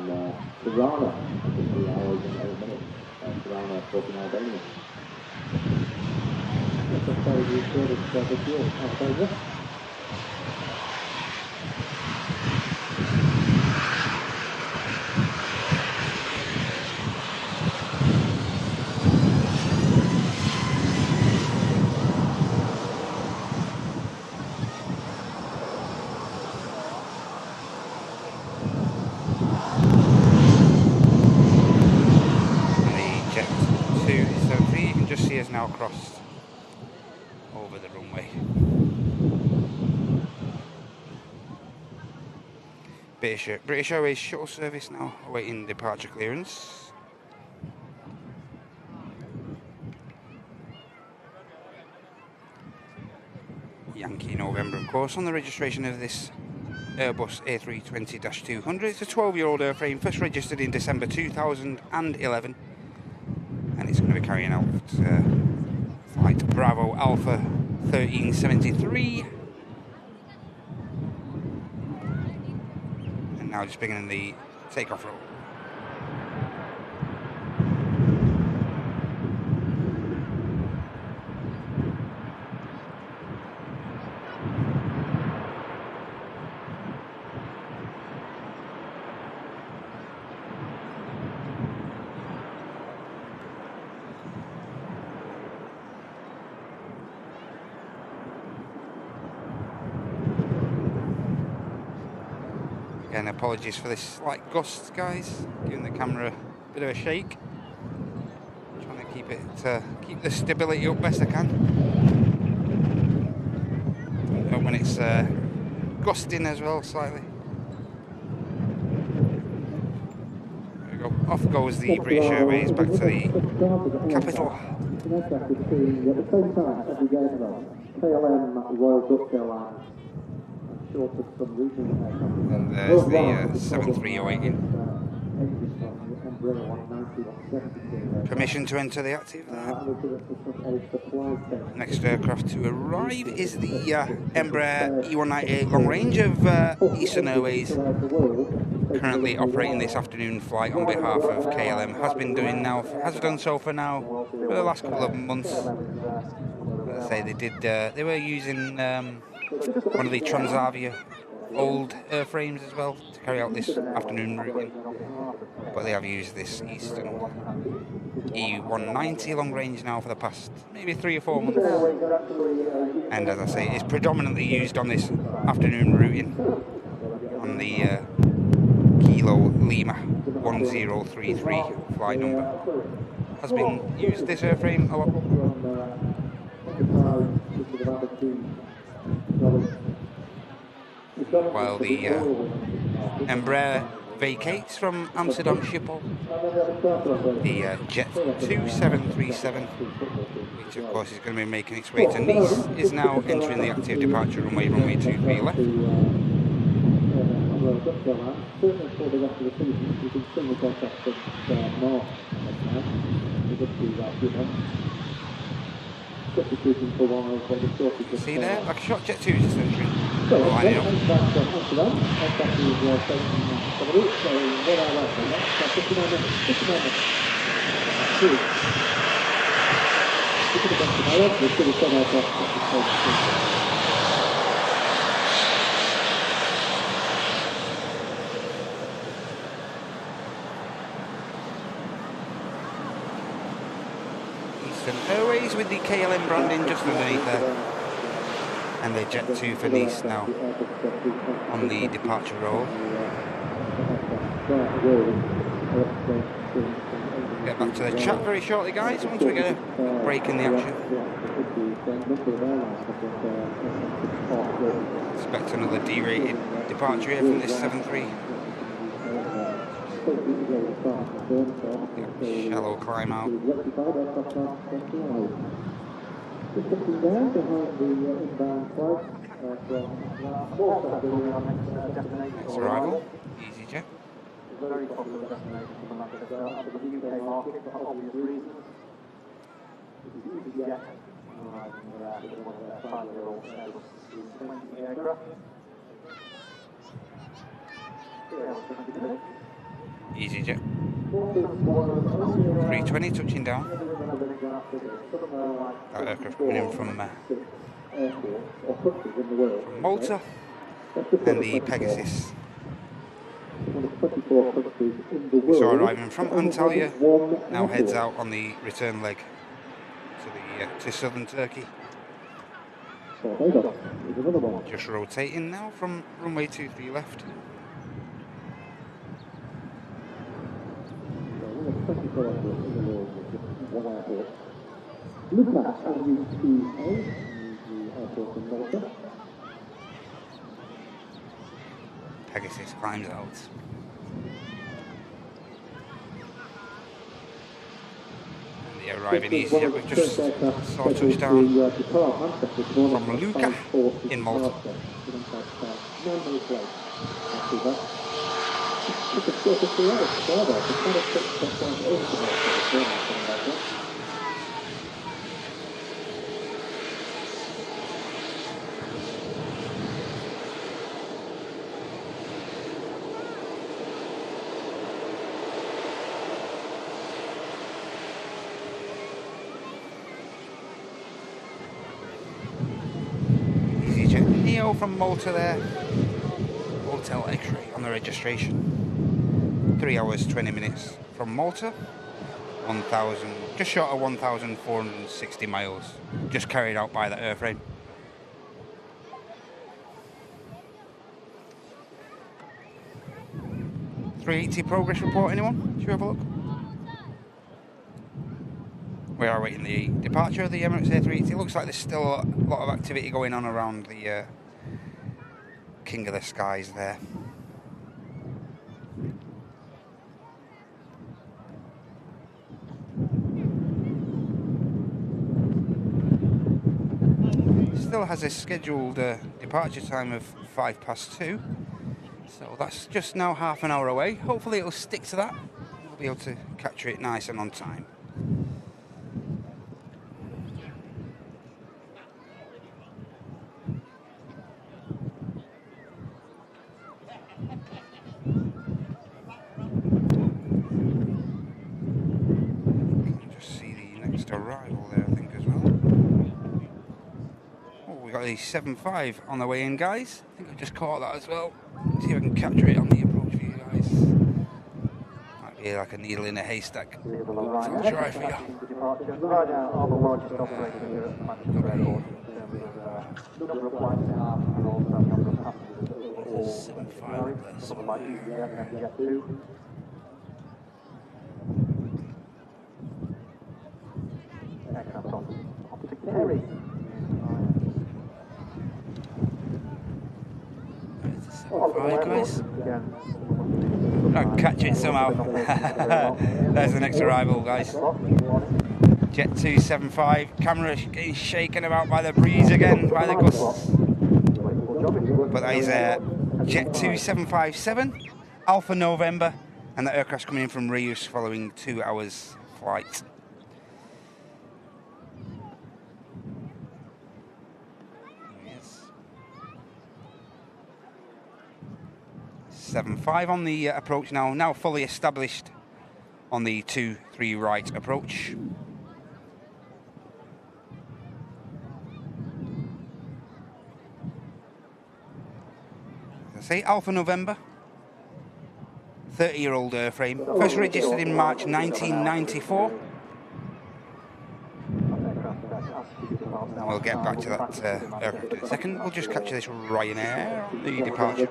Tirana, after 3 hours and 8 minutes, Tirana, talking Albania. That's a very good service, that's yours, October. Has now crossed over the runway. British Airways shuttle service now awaiting departure clearance. Yankee November, of course, on the registration of this Airbus A320-200. It's a 12-year-old airframe, first registered in December 2011. And it's going to be carrying out Bravo Alpha 1373. And now just beginning the takeoff roll. Again, apologies for this slight gust, guys. Giving the camera a bit of a shake. Trying to keep it, keep the stability up best I can. When it's gusting as well, slightly. There we go. Off goes the British Airways back to the capital. And there's the 7308 permission to enter the active there. Next aircraft to arrive is the Emirates A380 long range of Eastern Airways, currently operating this afternoon flight on behalf of KLM. Has done so for the last couple of months. As I say, they were using one of the Transavia old airframes as well to carry out this afternoon routing, but they have used this Eastern E190 long range now for the past maybe 3 or 4 months, and as I say, it's predominantly used on this afternoon routing on the Kilo Lima 1033 flight number. Has been used this airframe a lot. While the Embraer vacates from Amsterdam Schiphol, the Jet 2737, which of course is going to be making its way to Nice, is now entering the active departure runway 23 left. See there, like a shot Jet 2 just entering. Lining up. Eastern Airways with the KLM branding just underneath there. And the Jet 2 for Nice now on the departure roll. Get back to the chat very shortly, guys, once we get a break in the action. Expect another D-rated departure here from this 7-3. Shallow climb out. Next arrival, EasyJet. Very popular destination for Manchester for the UK market for obvious reasons. This is EasyJet, arriving with one of their 5-year-old Airbus A320 aircraft. EasyJet 320 touching down. That aircraft coming in from Malta, and the Pegasus. So arriving from Antalya, now heads out on the return leg to southern Turkey. Just rotating now from runway 23 left. Pegasus climbs out. And the arriving EasyJet, we've just saw a touchdown from Lucca in Malta. Romeo from Malta there. Hotel X-ray on the registration. 3 hours 20 minutes from Malta. 1,000, just short of 1,460 miles, just carried out by the airframe. A380 progress report, anyone? Should we have a look? We are waiting the departure of the Emirates A380. Looks like there's still a lot of activity going on around the King of the Skies there. Still has a scheduled departure time of 2:05, so that's just now half an hour away. Hopefully it'll stick to that. We'll be able to capture it nice and on time. Just see the next arrival there, I think, as well. Got the 7.5 on the way in, guys. I think I just caught that as well. See if I can capture it on the approach for you guys. Might be like a needle in a haystack. I'll try for you. Alright, guys. I'll catch it somehow. There's the next arrival, guys. Jet 275. Camera getting shaken about by the breeze again, by the gusts. But that is Jet 2757, Alpha November, and the aircraft's coming in from Reus following 2 hours flight. Yes. 7.5 on the approach now fully established on the 2-3 right approach. As I say, Alpha November, 30-year-old airframe, first registered in March 1994. And we'll get back to that aircraft in a second. We'll just capture this Ryanair on the departure.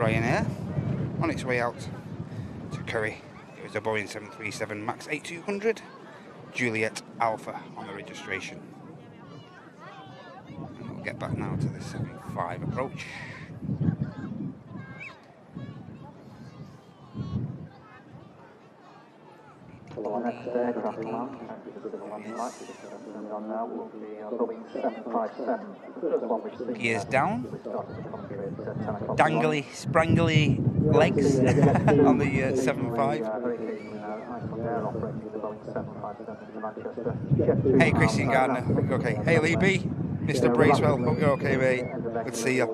Ryanair on its way out to Curry. It was a Boeing 737 MAX 8200 Juliet Alpha on the registration. And we'll get back now to the 7.5 approach. Next aircraft land, on now will be Boeing 757. Gears down. Dangly, sprangly legs on the 7.5. Hey, Christian Gardner. Okay. Hey, Lee B. Mr. Bracewell. Hope you're okay, mate. Good to see you.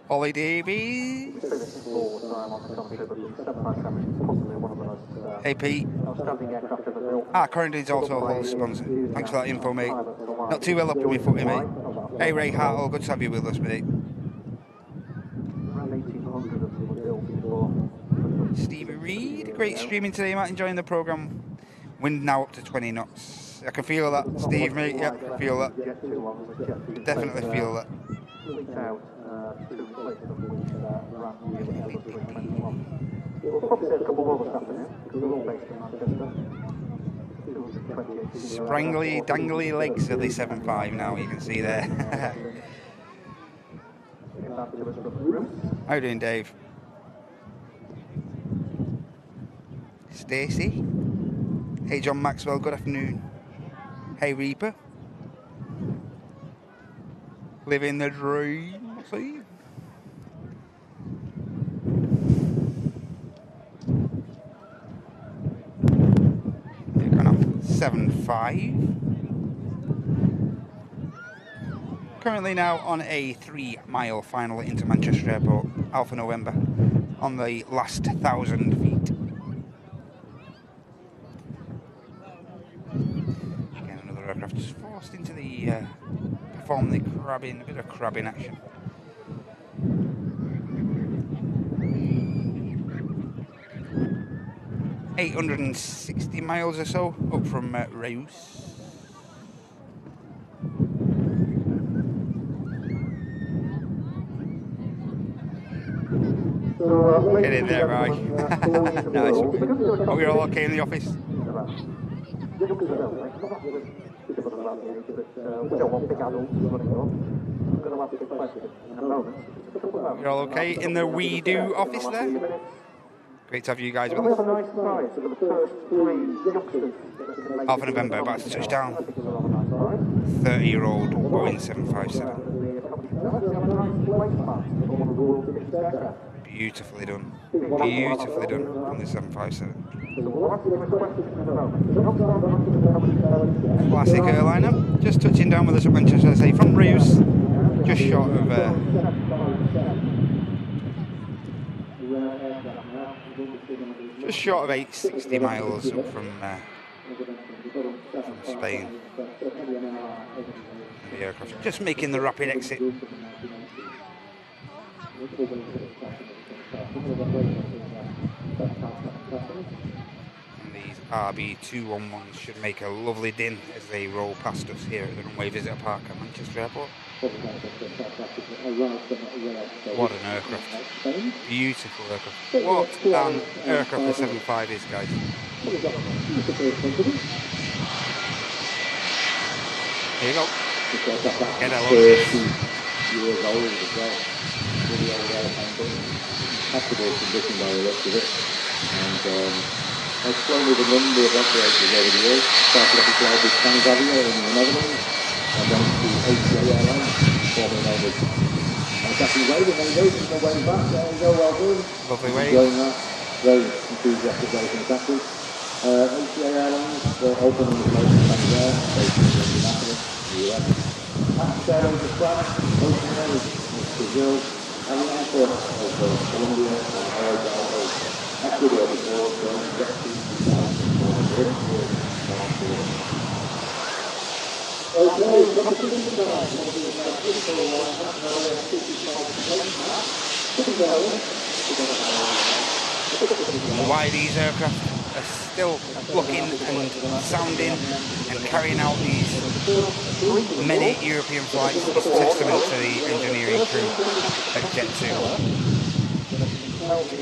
Ollie DB. Hey, Pete. Corrington's also a whole sponsor. Thanks for that info, mate. Not too well up on my footy, mate. Hey, Ray Hartle. Good to have you with us, mate. Stevie Reed. Great streaming today, Matt. Enjoying the programme. Wind now up to 20 knots. I can feel that, Steve, mate. Yeah, I feel that. Definitely feel that. Sprangly, dangly legs of the 7.5 now, you can see there. How you doing, Dave? Stacey? Hey, John Maxwell, good afternoon. Hey Reaper. Living the dream, see? They're going off 7.5. Currently now on a 3-mile final into Manchester Airport, Alpha November, on the last 1,000 feet. Again, another aircraft just forced into the, perform the crabbing, a bit of crabbing action. $860 miles or so up from Reus. Get in there, right? Nice. Are we all okay in the office? You're all okay in the We Do office there? Great to have you guys with us. Alpha November, about to touch down. 30-year-old Boeing 757. Beautifully done. Beautifully done on the 757. Classic airliner. Just touching down with us at Manchester, as I say, from Reus. Just short of... just short of 860 miles up from Spain. The aircraft just making the rapid exit. And these RB211s should make a lovely din as they roll past us here at the Runway Visitor Park at Manchester Airport. What an aircraft. Beautiful aircraft. What an aircraft the 75 is, guys. Here you go. Get a load of this. Passable condition by the rest of it, and I've flown with a number of operators over the years. Started off as with Aviation in the Netherlands, and then to Aviation Airlines, formerly known as Captain Wade, and then goes and way back. There you go, well done. Lovely way. Enjoying that. Very enthusiastic racing captain. Aviation Airlines opened in the most there, based in Indianapolis, in the US. After Airlines was France, opened there was Brazil. And the answer of Colombia and Ecuador before going to get to why these aircraft are still looking and sounding and carrying out these many European flights is testament to the engineering crew at Jet2.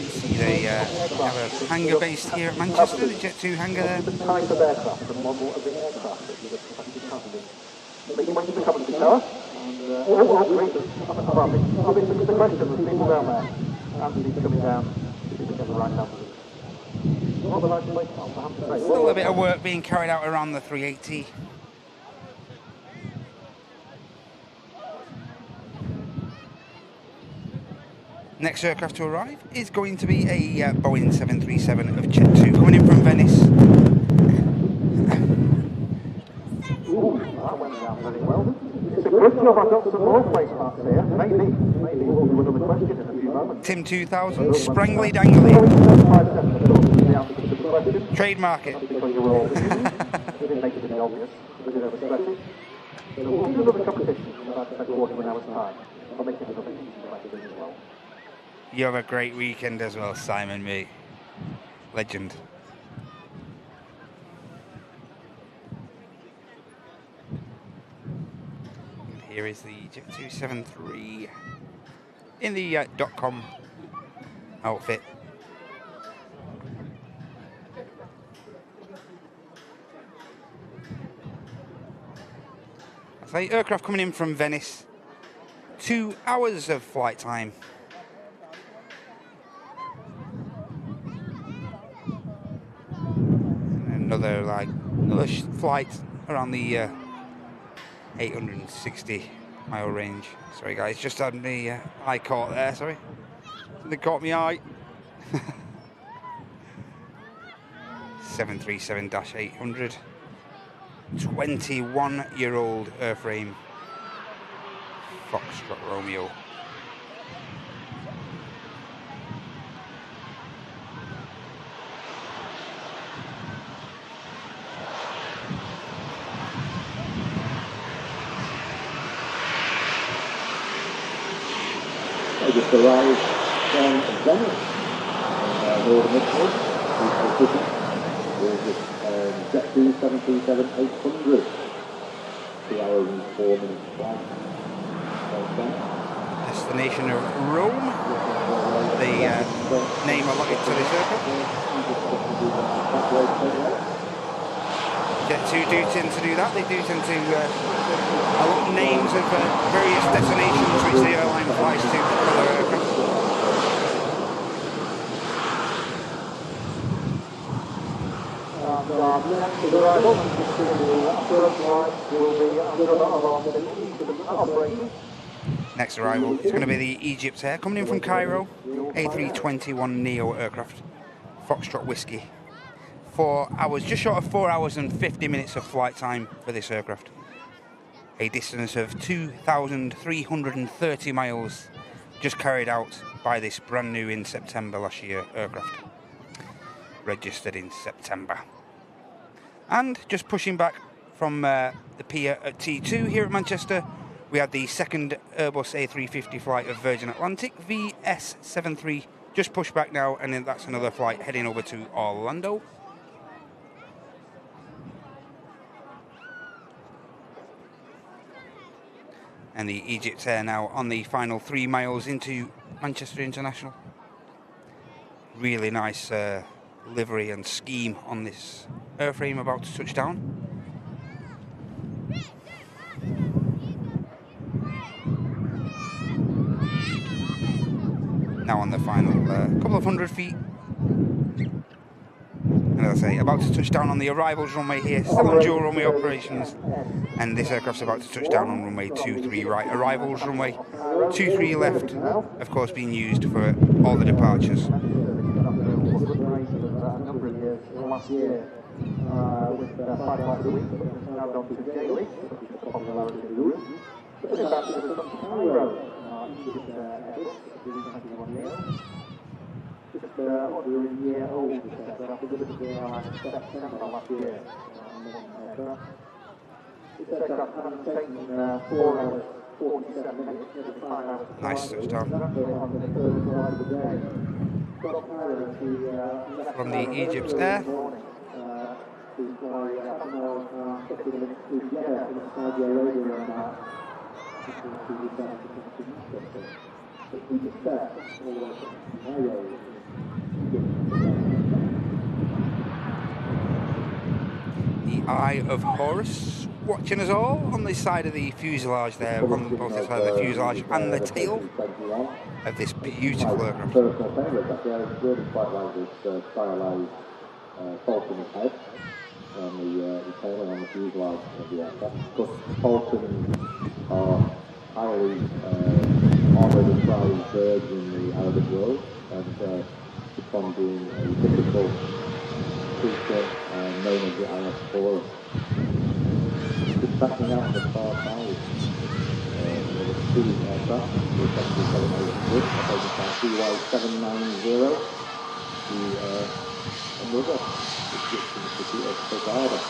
See they have a hangar based here at Manchester, the Jet2 hangar there. The type of aircraft, the model of the aircraft that you would have to but you want to come to the car, and the question of people down there, Anthony's coming down, to get the right answer. Still a bit of work being carried out around the 380. Next aircraft to arrive is going to be a Boeing 737 of Jet2 coming in from Venice. Ooh, that went down very well. It's a good job I've got some more place marks here. Maybe we'll do another question in a few moments. Tim 2000, Sprangly Dangly. Trademark it. Because you're all didn't make it any obvious. We did have a stretch. So we'll do another competition in about a quarter of an hour's time. I'll make it another easy question as well. You have a great weekend as well, Simon, mate. Legend. And here is the Jet 273 in the .com outfit. I say aircraft coming in from Venice. 2 hours of flight time. Another flight around the 860 mile range. Sorry guys, just had the eye caught there, sorry. They caught me eye. 737-800. 21-year-old airframe. Foxtrot Romeo. I just arrived from Venice, Northern Italy, with this Jet 737-800, 2 hours and 4 minutes flight. Destination of Rome, the name allotted to this aircraft. Jet 2 do tend to do that, they do tend to allot names of various destinations which the airline flies to for their aircraft. Next arrival is going to be the Egypt Air, coming in from Cairo, A321neo aircraft, Foxtrot Whiskey. 4 hours, just short of 4 hours and 50 minutes of flight time for this aircraft. A distance of 2,330 miles, just carried out by this brand new in September last year aircraft. Registered in September. And just pushing back from the pier at T2 here at Manchester, we had the second Airbus A350 flight of Virgin Atlantic, VS73, just pushed back now, and then that's another flight heading over to Orlando. And the Egypt Air now on the final 3 miles into Manchester International. Really nice livery and scheme on this airframe about to touch down. Now on the final couple of 100 feet. And as I say, about to touch down on the arrivals runway here, still on dual runway operations. And this aircraft's about to touch down on runway 23 right. Arrivals runway 23 left, of course being used for all the departures. Last year, with 5 flights a week, now gone to daily, popularity of the route. But then back to the Cairo, Egypt Airbus, 21 years. Just under a year old, this aircraft. We delivered the airline in September last year. This aircraft having taken 4 hours, 47 minutes, nearly 5 hours. Nice touchdown. From the Egypt Air. The Eye of Horus watching us all on the side of the fuselage there, on both the side of the fuselage and the tail of this beautiful aircraft. Personal favourite, actually, I really quite like this stylized Falcon head on the tail and on the fuselage of the aircraft. Of course, Falcons are highly honoured and prized birds in the Arabic world, and this one being a typical creature known as the Eye of Horus. Just backing out on the far side. With a speed aircraft, the 737-800, operated by CY790, another Egyptian city of Saudia.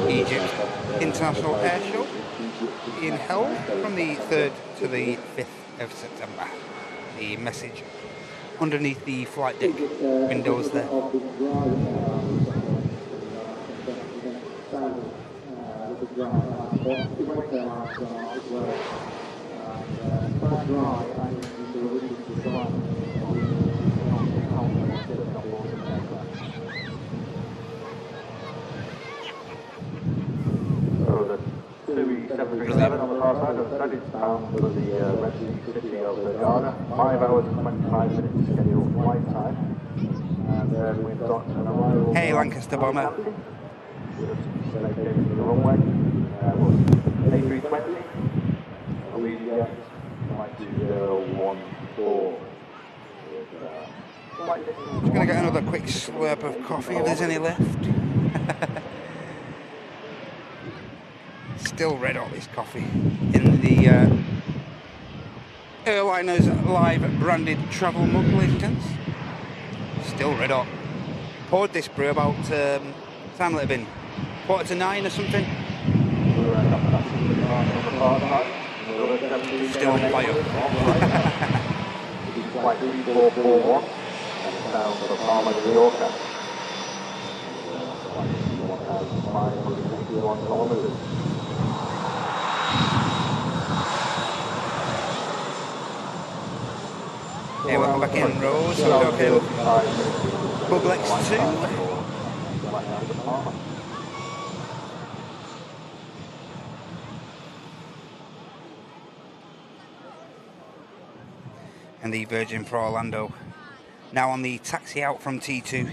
Egypt International Air Show being held from the 3rd to the 5th of September. The message underneath the flight deck windows there. So the 737 7 on the far side of credits bound for the resting city of Ghana. 5 hours and 25 minutes scheduled flight time. And we've got an arrival. Hey, Lancaster bomber. Selecting the runway. A320. VOD. Flight 2014. Just going to get another quick slurp of coffee if there's any left. Still red hot, this coffee. In the Airliners Live branded travel mug, ladies and gents. Still red hot. Poured this brew about, time let it been, 8:45 or something. Still on fire. Flight 3441. Down to the Palma de Mallorca. 1,561 kilometers. Hey, welcome back in, Rose. So we're talking Bubble X2. And the Virgin for Orlando. Now on the taxi out from T2.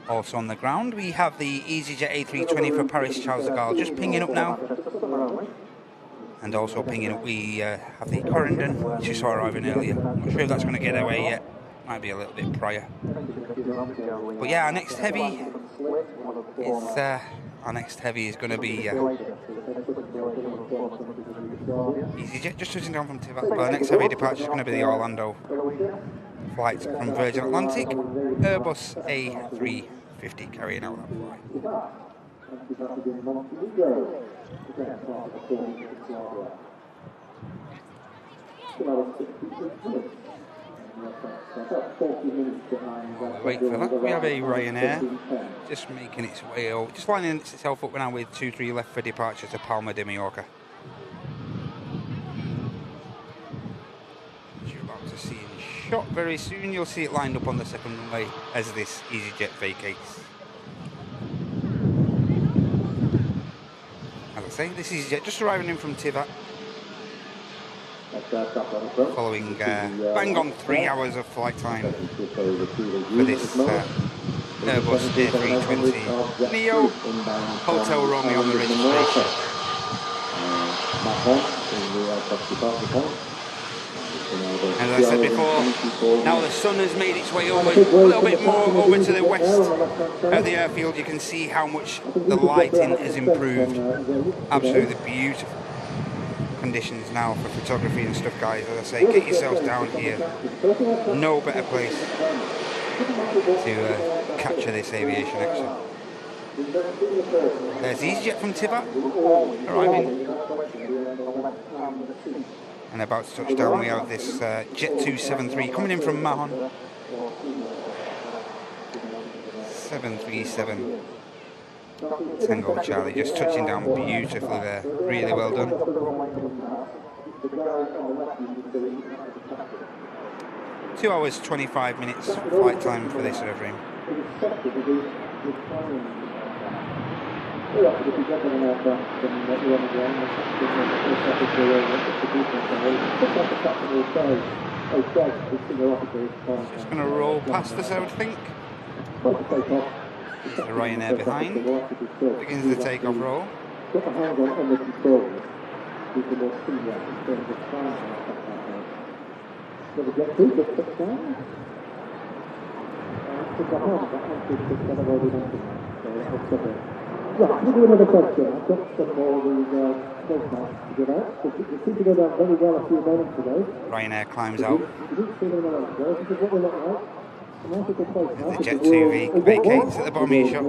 Also on the ground, we have the EasyJet A320 for Paris Charles de Gaulle just pinging up now. And also pinging up, we have the Corendon, which you saw arriving earlier. I'm not sure if that's going to get away yet. Might be a little bit prior. But yeah, our next heavy is going to be EasyJet, just touching down from Tivat. But our next heavy departure is going to be the Orlando flight from Virgin Atlantic, Airbus A350 carrying out that flight. Wait for that, we have a Ryanair just making its way over, just lining itself up now with 2-3 left for departure to Palma de Mallorca. Which you're about to see in shot very soon. You'll see it lined up on the second runway as this EasyJet vacates. As I say, this EasyJet just arriving in from Tivat. Following bang on 3 hours of flight time for this Airbus A320 Neo Hotel Romeo on the registration. As I said before, now the sun has made its way over a little bit more over to the west of the airfield. You can see how much the lighting has improved. Absolutely beautiful conditions now for photography and stuff, guys. As I say, get yourselves down here. No better place to capture this aviation action. There's EasyJet from Tivat arriving. And about to touch down, we have this Jet 273 coming in from Mahon. 737 Tango Charlie, just touching down beautifully there. Really well done. 2 hours 25 minutes flight time for this airframe. Just going to roll past us, I would think. There's the Ryanair behind. Begins the takeoff roll. Right, we'll do another question. I've got some more of these space masks to get out. They seem to go down very well a few moments ago. Ryanair climbs out. You didn't see them a moment ago. This is what they look like. The Jet 2 vacates at the bottom of your shot.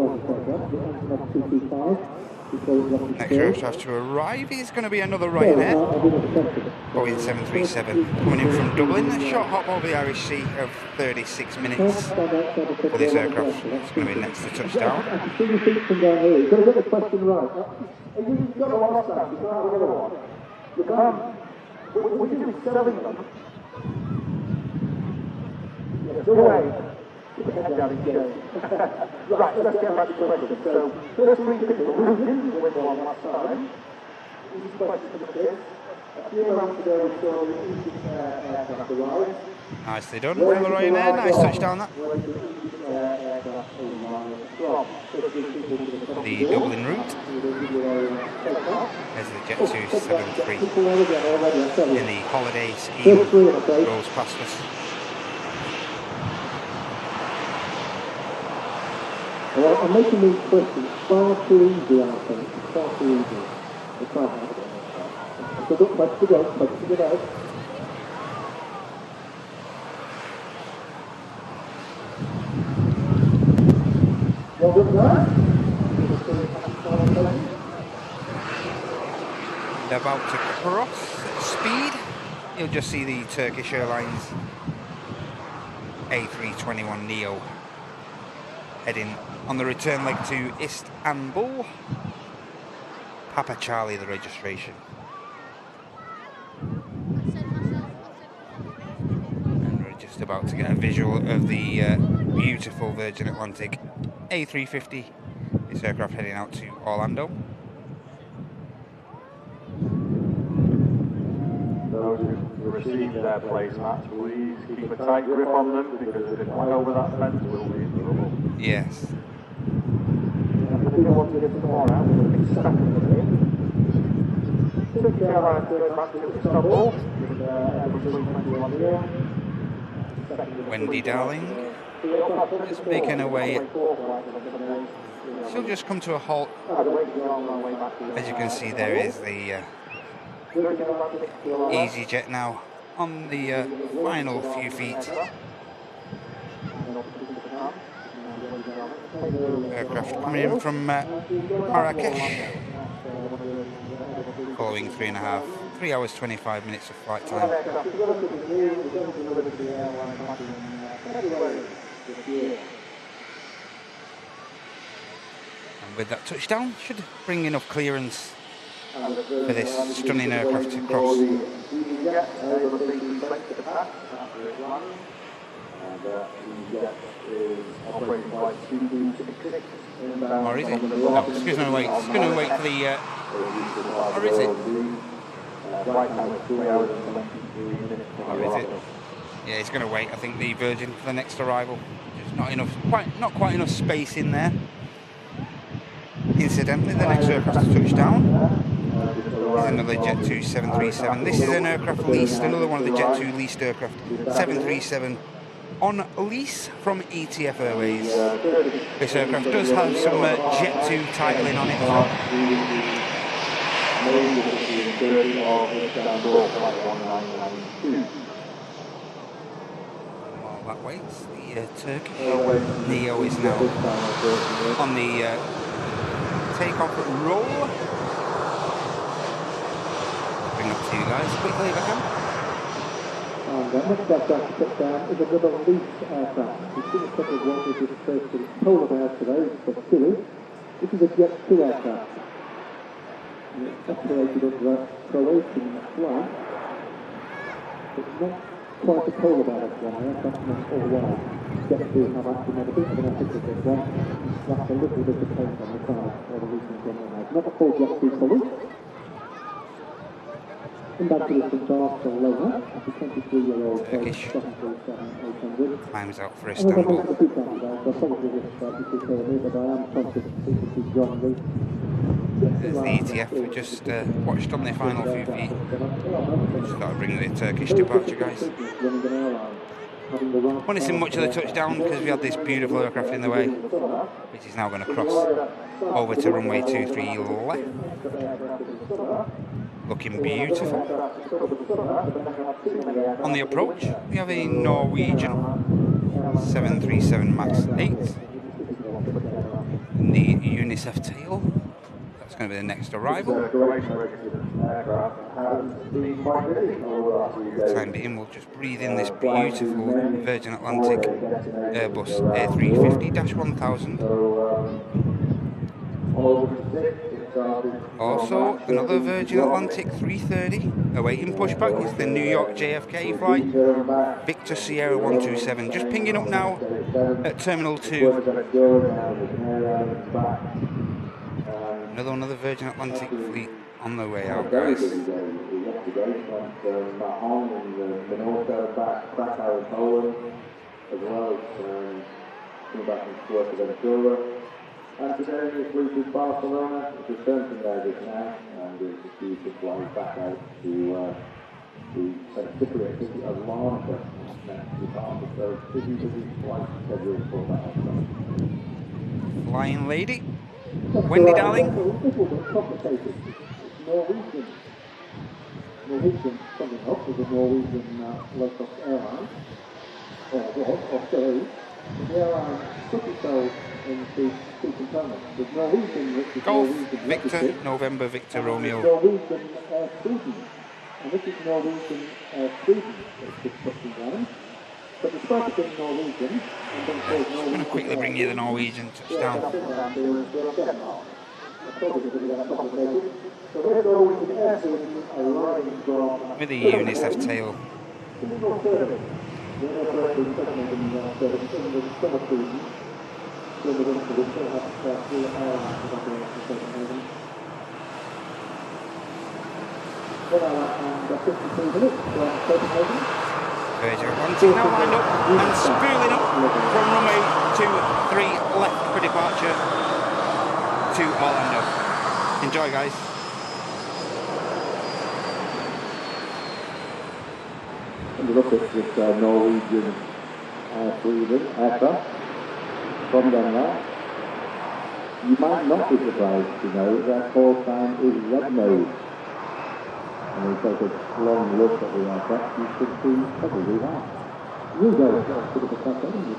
Next aircraft to arrive is going to be another Ryanair. Boeing 737 coming in from Dublin. A short hop over the Irish Sea of 36 minutes for this aircraft. It's going to be next to touchdown. I can see your feet from down here. You've got to get the question right. You've got to ask that. You can't have another one. You can't. We should be selling them. Yes, go away. Head down in chair. Right, let's get back to the question. So, first three people who didn't win one last time. Easy question is, a few months ago we saw the Egypt aircraft arrive. Nicely done from the Ryanair, nice touchdown that. The Dublin route. There's the Jet 273 in the holiday scheme rolls past us. Well, I'm making these questions far too easy, I think. Far too easy. So look, let's go, let's get out. Well done, guys. They're about to cross at speed. You'll just see the Turkish Airlines A321 Neo heading on the return leg to Istanbul. Papa Charlie, the registration. And we're just about to get a visual of the beautiful Virgin Atlantic A350. This aircraft heading out to Orlando. Those who received their placemats, please keep a tight grip on them because if they fly over that fence, we'll be in trouble. Yes. If you want to get some more out, we'll be stuck in the ring. Turkish Airlines going back to Istanbul with Airbus A321 here. Wendy Darling is making her way. She'll just come to a halt. As you can see, there is the EasyJet now on the final few feet. Aircraft coming in from Marrakesh, following 3 hours 25 minutes of flight time. And with that touchdown, should bring enough clearance for this stunning aircraft to cross. Or is it? No, it's going to wait. It's going to wait for the. Or is it? Or is it? Yeah, it's going to wait. I think the Virgin for the next arrival. There's not enough, not quite enough space in there. Incidentally, the next aircraft to touch down is another Jet 2 737. This is an aircraft leased, another one of the Jet 2 leased aircraft. 737 on lease from ETF Airways. This aircraft does have some Jet 2 titling on it. While that waits, the Turkish Neo is now on the takeoff roll. Bring up to you guys quickly if I can. And the next aircraft to put down is another lease aircraft. We've seen a couple of ones which is referred to as polar bears today, but silly. This is a Jet 2 aircraft. It's operated under a Croatian flag. It's not quite a polar bear, this one here, that's not all white. Jet 2 have actually made a bit of an effort with this one. That's a little bit of paint on the side, or the leasing general has. Not a full Jet 2 colour. Inbound to from Barcelona, a 23-year-old Turkish. 737-800. Time's out for And Istanbul. we've got a few candidates, so probably this is me, but I am conscious to see John Reed. There's the ETF we just watched on their final few feet. Just thought I'd bring the Turkish departure, guys. Won't see much of the touchdown because we had this beautiful aircraft in the way, which is now going to cross over to runway 23 left. Looking beautiful. On the approach, we have a Norwegian 737 MAX 8 in the UNICEF tail. That's going to be the next arrival. For the time being, we'll just breathe in this beautiful Virgin Atlantic Airbus A350-1000. Also, another Virgin Atlantic 330 awaiting pushback. It's the New York JFK flight, Victor Sierra 127. Just pinging up now at Terminal 2. Another Virgin Atlantic fleet on the way out, guys. And today we flew to Barcelona, it's returned from there just now, and it's due to fly back out to St. Cypriot, a larger next departure, so busy flight schedule for that aircraft. Flying lady, Wendy darling. This will be complicated. Norwegian coming up with a Norwegian low-cost airline, or ferry. The airline put itself into two components. There's Norwegian, which is Golf Norwegian Victor, Legacy, November Victor and Romeo. Norwegian Air Sweden. And this is Norwegian Air Sweden that's just touching down. But despite it being Norwegian, and then there's Norwegian. I'm going to quickly bring you the Norwegian touchdown. With the UNICEF tail. Virgin Atlantic now lined up and spooling up from runway 23 left for departure to Orlando. Enjoy, guys. And look at this Norwegian Air Sweden aircraft from Denmark. You might not be surprised to know that their call sign is red nose. And when you take a long look at the aircraft, you should see probably that. You go to the second,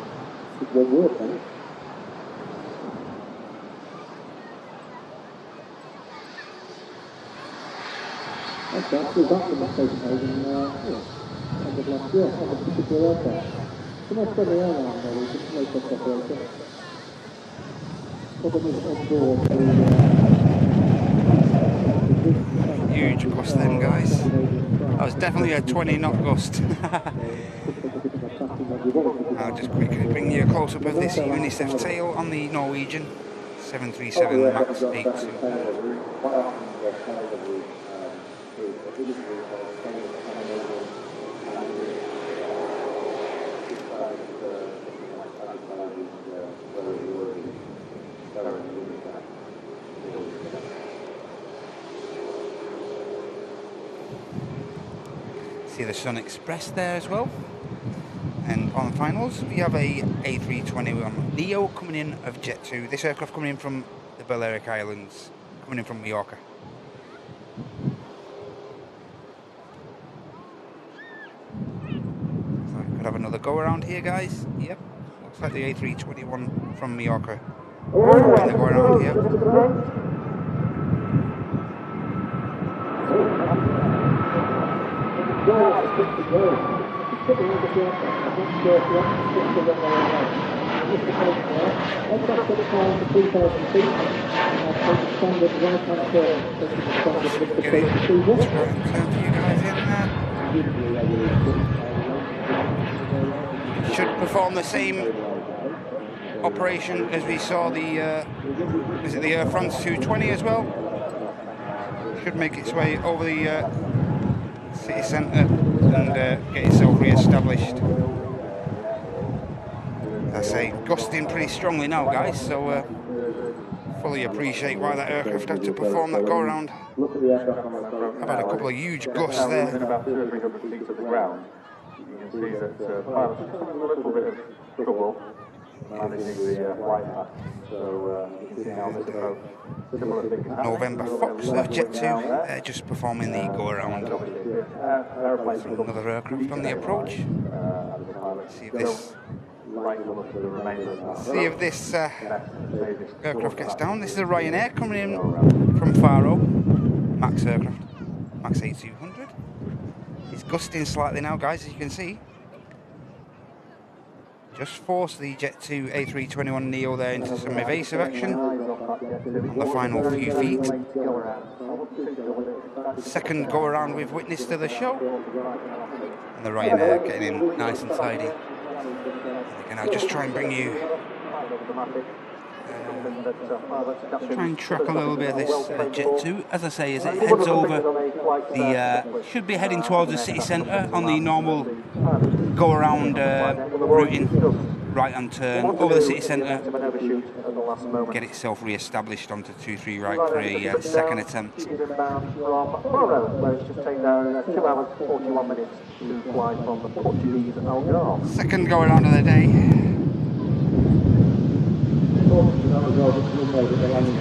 it's one word then. Okay, we've got the mistake made in end of last year on the particular aircraft. It's a nice friendly airline though, it's just no cost operator. Huge gust then, guys. That was definitely a 20 knot gust. I'll just quickly bring you a close up of this UNICEF tail on the Norwegian 737 MAX 82. See the Sun Express there as well. And on the finals, we have a A321 Neo coming in of Jet 2. This aircraft coming in from the Balearic Islands, coming in from Mallorca. So I could have another go around here, guys. Yep, looks like the A321 from Mallorca. Going to go around here. Should perform the same operation as we saw the is it the Air France 220 as well? Should make its way over the city centre and get itself re-established. As I say, gusting pretty strongly now, guys, so fully appreciate why that aircraft had to perform that go around. I've had a couple of huge gusts there. About 200 or 300 feet of the ground. You can see that pilots are having a little bit of trouble managing the flight path. So you can see how this approach, similar things happen. November Fox of Jet 2, just performing the go around. Another aircraft on the approach. See if this aircraft gets down. This is a Ryanair coming in from Faro, Max aircraft, Max 8200. It's gusting slightly now, guys, as you can see. just forced the Jet 2 A321 Neo there into some evasive action on the final few feet. Second go around we've witnessed to the show. And the Ryanair getting in nice and tidy. And I'll just try and bring you... try and track a little bit of this Jet 2. As I say, as it heads over, should be heading towards the city centre on the normal go-around routing, right-hand turn, over the city centre, get itself re-established onto 2-3 right for a second attempt. Where it's just taken 2 hours 41 minutes to fly from the Portuguese Algarve. Second go-around of the day.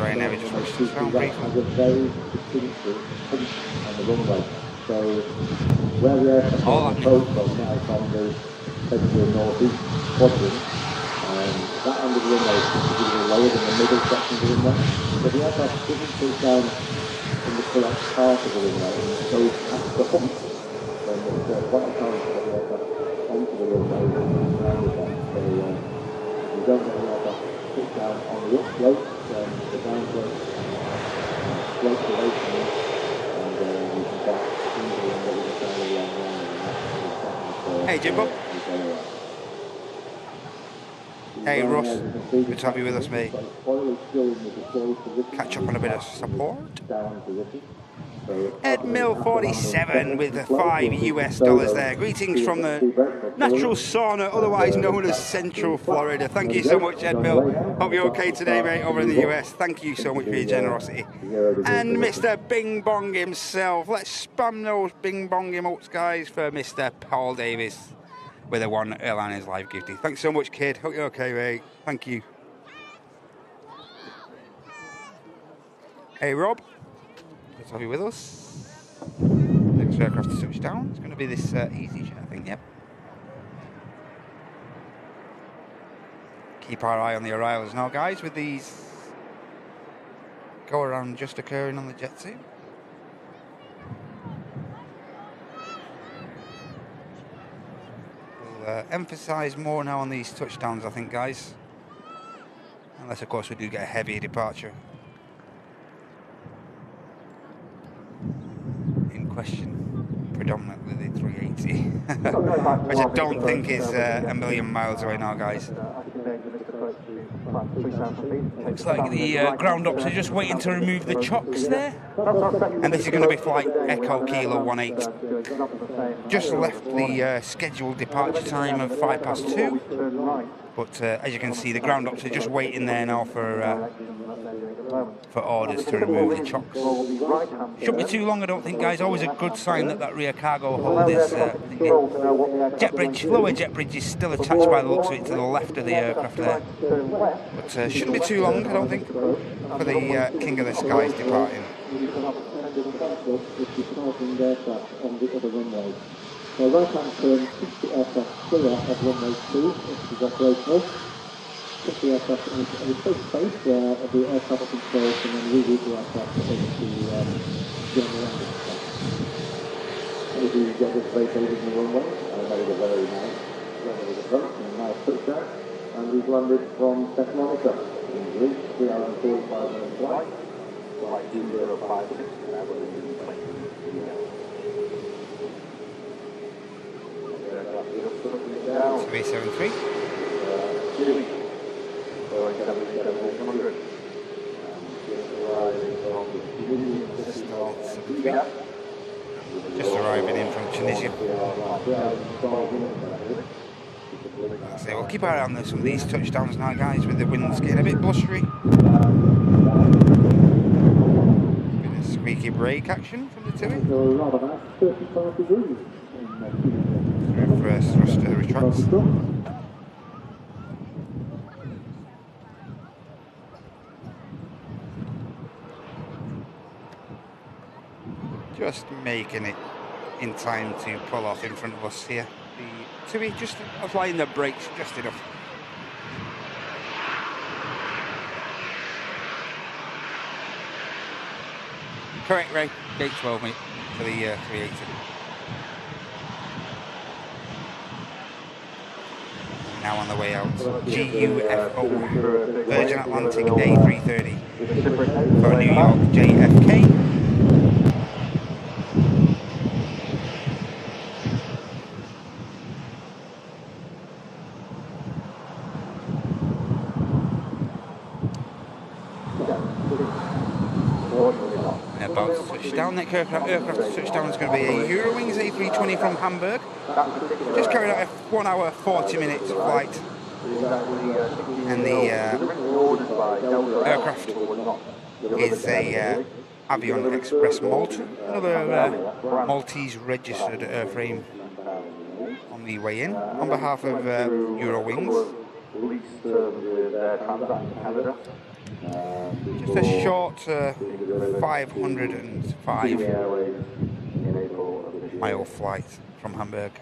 Ryanair just rushed us down briefly. On the runway. So where the aircraft on the coast now from the central northeast quadrant, that end of the runway is considerably lower than the middle section of the runway. So the aircraft doesn't push down in the correct part of the runway and goes past the hump. Then it's quite a chance to get the aircraft onto the runway and around again. So you don't get the aircraft push down on the upslope, then the downslope slopes away from it, and you can get easily and get a fairly long line and Hey Jimbo. Hey Ross, good to have you with us, mate. Catch up on a bit of support. Ed Mill 47 with the $5 there. Greetings from the natural sauna, otherwise known as Central Florida. Thank you so much, Ed Mill. Hope you're okay today, mate, over in the US. Thank you so much for your generosity. And Mr. Bing Bong himself. Let's spam those Bing Bong emotes, guys, for Mr. Paul Davis with a One Airliners live gifty. Thanks so much, kid. Hope you're okay, mate. Thank you. Hey, Rob. Good to have you with us. Next aircraft to touch down. It's going to be this EasyJet, I think, yep. Keep our eye on the arrivals now, guys, with these go-around just occurring on the Jet 2. We'll emphasise more now on these touchdowns, I think, guys. Unless, of course, we do get a heavy departure. Question predominantly the 380, which I don't think is a million miles away now, guys. Looks like the ground ops are just waiting to remove the chocks there, and this is going to be flight Echo Kilo 18. Just left the scheduled departure time of 2:05, but as you can see, the ground ops are just waiting there now for orders to remove the chocks. Shouldn't be too long, I don't think, guys. Always a good sign that that rear cargo hold is jet bridge, lower jet bridge is still attached by the looks of it to the left of the aircraft there. But shouldn't be too long, I don't think, for the King of the Skies departing. So right-hand turn, 60 aircraft clear of runway 2, which is operational. 50 aircraft in a safe space where the aircraft controls and then reroute the aircraft into general landing. As you get this vacated in the runway, that is a very nice runway approach and a nice touchdown. And we've landed from Thessalonica in Greece, 3 hours and 45 minutes flight. Flight 2056, Down. 373. Just arriving in from Tunisia. So we'll keep our eye on some of these touchdowns now, guys, with the winds getting a bit blustery. Bit of squeaky brake action from the TUI. Reverse thruster retracts. Just making it in time to pull off in front of us here. The TUI just applying the brakes just enough. Correct, Ray. Gate 12, mate, for the 380. Now on the way out, GUFO, Virgin Atlantic A330 for New York JFK. About to touch down. Next aircraft to touch down is going to be a Eurowings A320 from Hamburg. Just carried out a 1 hour 40 minutes flight. And the aircraft is a Aviation Express Malta, another Maltese registered airframe on the way in on behalf of Eurowings. Just a short 505 mile flight from Hamburg.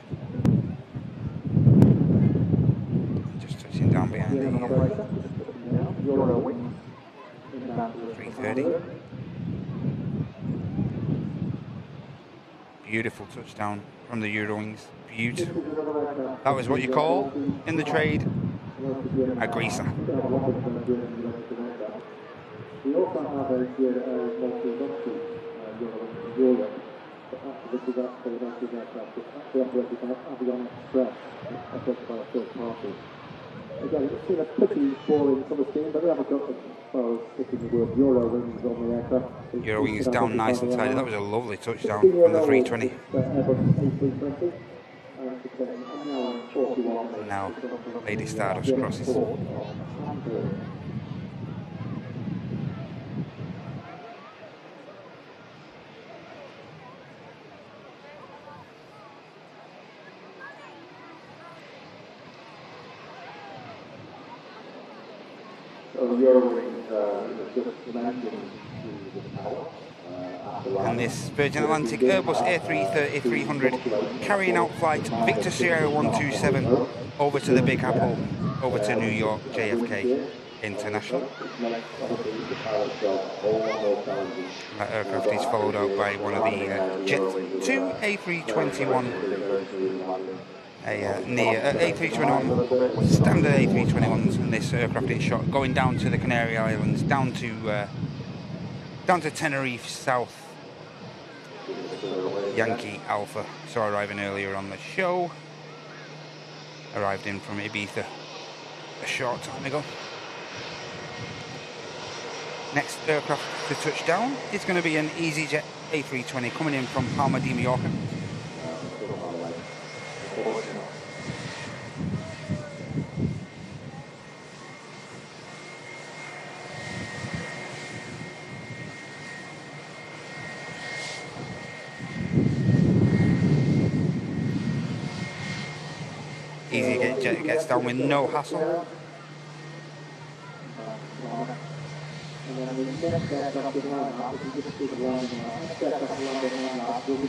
Just touching down behind the 330. Beautiful touchdown from the Eurowings. Beautiful. That was what you call in the trade a greaser. We also have a multi-industry Europe, but actually that's for the domestic aircraft. It's actually operated by Aviation Express, operated by a third party. Again, it's been a pretty boring summer scheme, but we haven't got as far as sticking the word Eurowings on the aircraft. Eurowings down nice and tidy. That was a lovely touchdown from the 320. And now Lady Stardust crosses. And this Virgin Atlantic Airbus A330-300 carrying out flight Victor Sierra 127 over to the Big Apple, over to New York JFK International. That aircraft is followed out by one of the Jet 2 A321. A321 standard A321s, and this aircraft is shot going down to the Canary Islands, down to Tenerife South. Yankee Alpha saw arriving earlier on the show. Arrived in from Ibiza a short time ago. Next aircraft to touch down is going to be an EasyJet A320 coming in from Palma de Mallorca. EasyJet gets down with no hassle.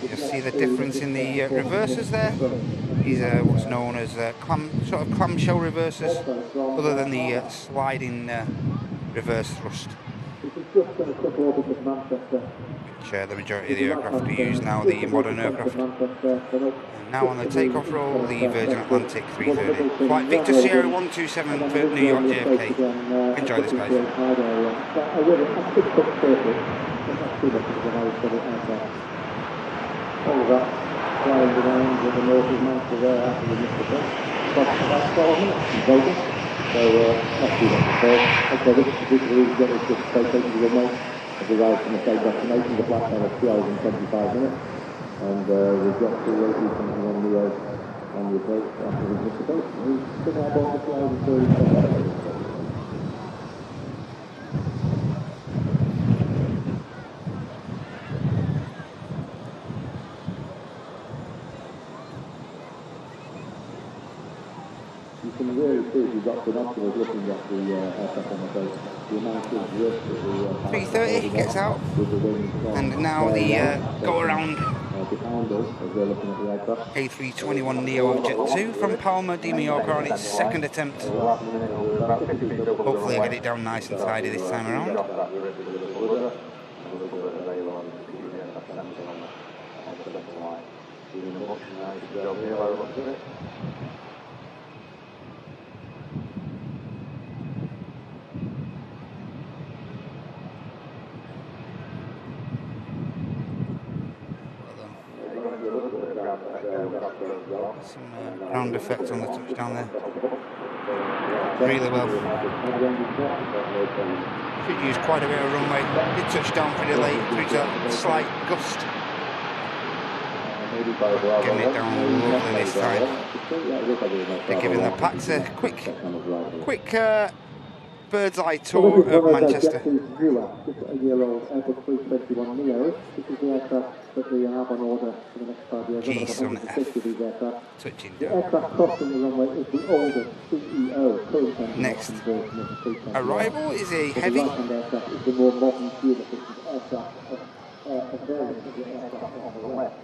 You see the difference in the reversers there. These are what's known as sort of clamshell reversers, other than the sliding reverse thrust, which the majority of the aircraft are used now, the modern aircraft. And now on the takeoff roll, the Virgin Atlantic 330. Flight Victor Sierra 127 for New York JFK. Enjoy this, guys. Flying around with the north of Manchester there after we missed the bus. Cost about 12 minutes in total. So, not too much at all. Okay, this particular EasyJet is just vacated the remote. I've arrived from the same destination, the flight time of 2 hours and 25 minutes. And we've got to A321 Neo on the approach after we missed the bus. We've been out on the 2 hours and 35 minutes. You can really see if you've got binoculars looking at the aircraft on the boat, the amount of work that the 330 gets out, and now the go around A321 Neo of Jet 2 from Palma de Mallorca on its second attempt. Hopefully I get it down nice and tidy this time around. Some ground effect on the touchdown there. Really well. Should use quite a bit of runway. Did touch down pretty late through to that slight gust. Getting it down lovely this time. They're giving the Pats a quick bird's eye tour of Manchester. This is a year-old Airbus 321 Neo. This is the aircraft that we have on order for the next 5 years. Geese on F. Of these aircraft. Touching The down. aircraft crossing the runway is the oldest CEO current engine Next version of the 321. arrival is a The heavy. right-hand aircraft is the more modern fuel-efficient aircraft a variant of the aircraft on the left.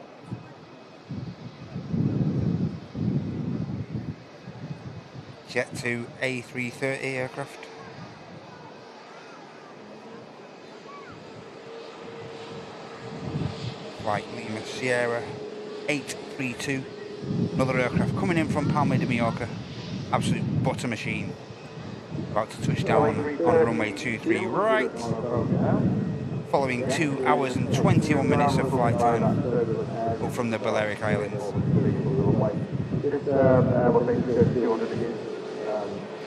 Jet 2 A330 aircraft. Flight Lima Sierra 832. Another aircraft coming in from Palma de Mallorca. Absolute butter machine. About to touch down on runway 23 right. Following 2 hours and 21 minutes of flight time up from the Balearic Islands. This Airbus A350 is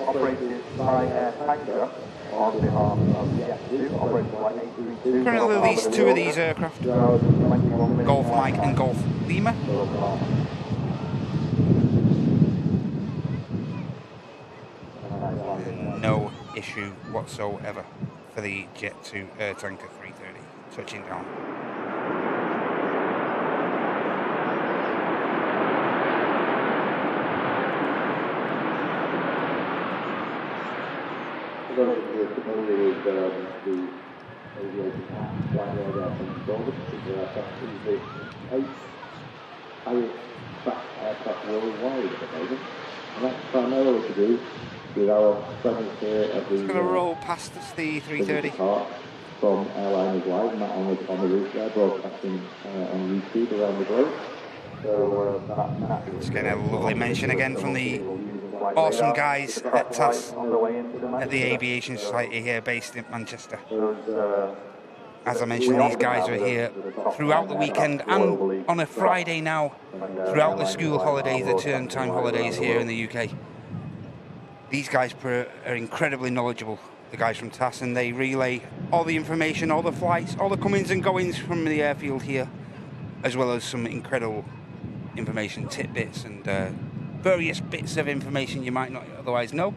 operated by Air Tanker on behalf of Jet2, operated by A350. Currently leased 2 of these aircraft, Golf Mike and Golf Lima. And no issue whatsoever for the Jet 2 Air Tanker 330 touching down. For those of you familiar with the aviation flying radar from Saudia, particular aircraft is the 8th highest tracked aircraft worldwide at the moment. And that's primarily to do with our presence here at the... It's going to roll past us, the 330. Park from Airliners Live, not on the roof there, broadcasting on YouTube around the globe. So Just getting a lovely mention again from the awesome guys at TAS, at the Aviation Society here based in Manchester. As I mentioned, these guys are here throughout the weekend and on a Friday now, throughout the school holidays, the term time holidays here in the UK. These guys are incredibly knowledgeable, the guys from TAS, and they relay all the information, all the flights, all the comings and goings from the airfield here, as well as some incredible information, tidbits, and various bits of information you might not otherwise know.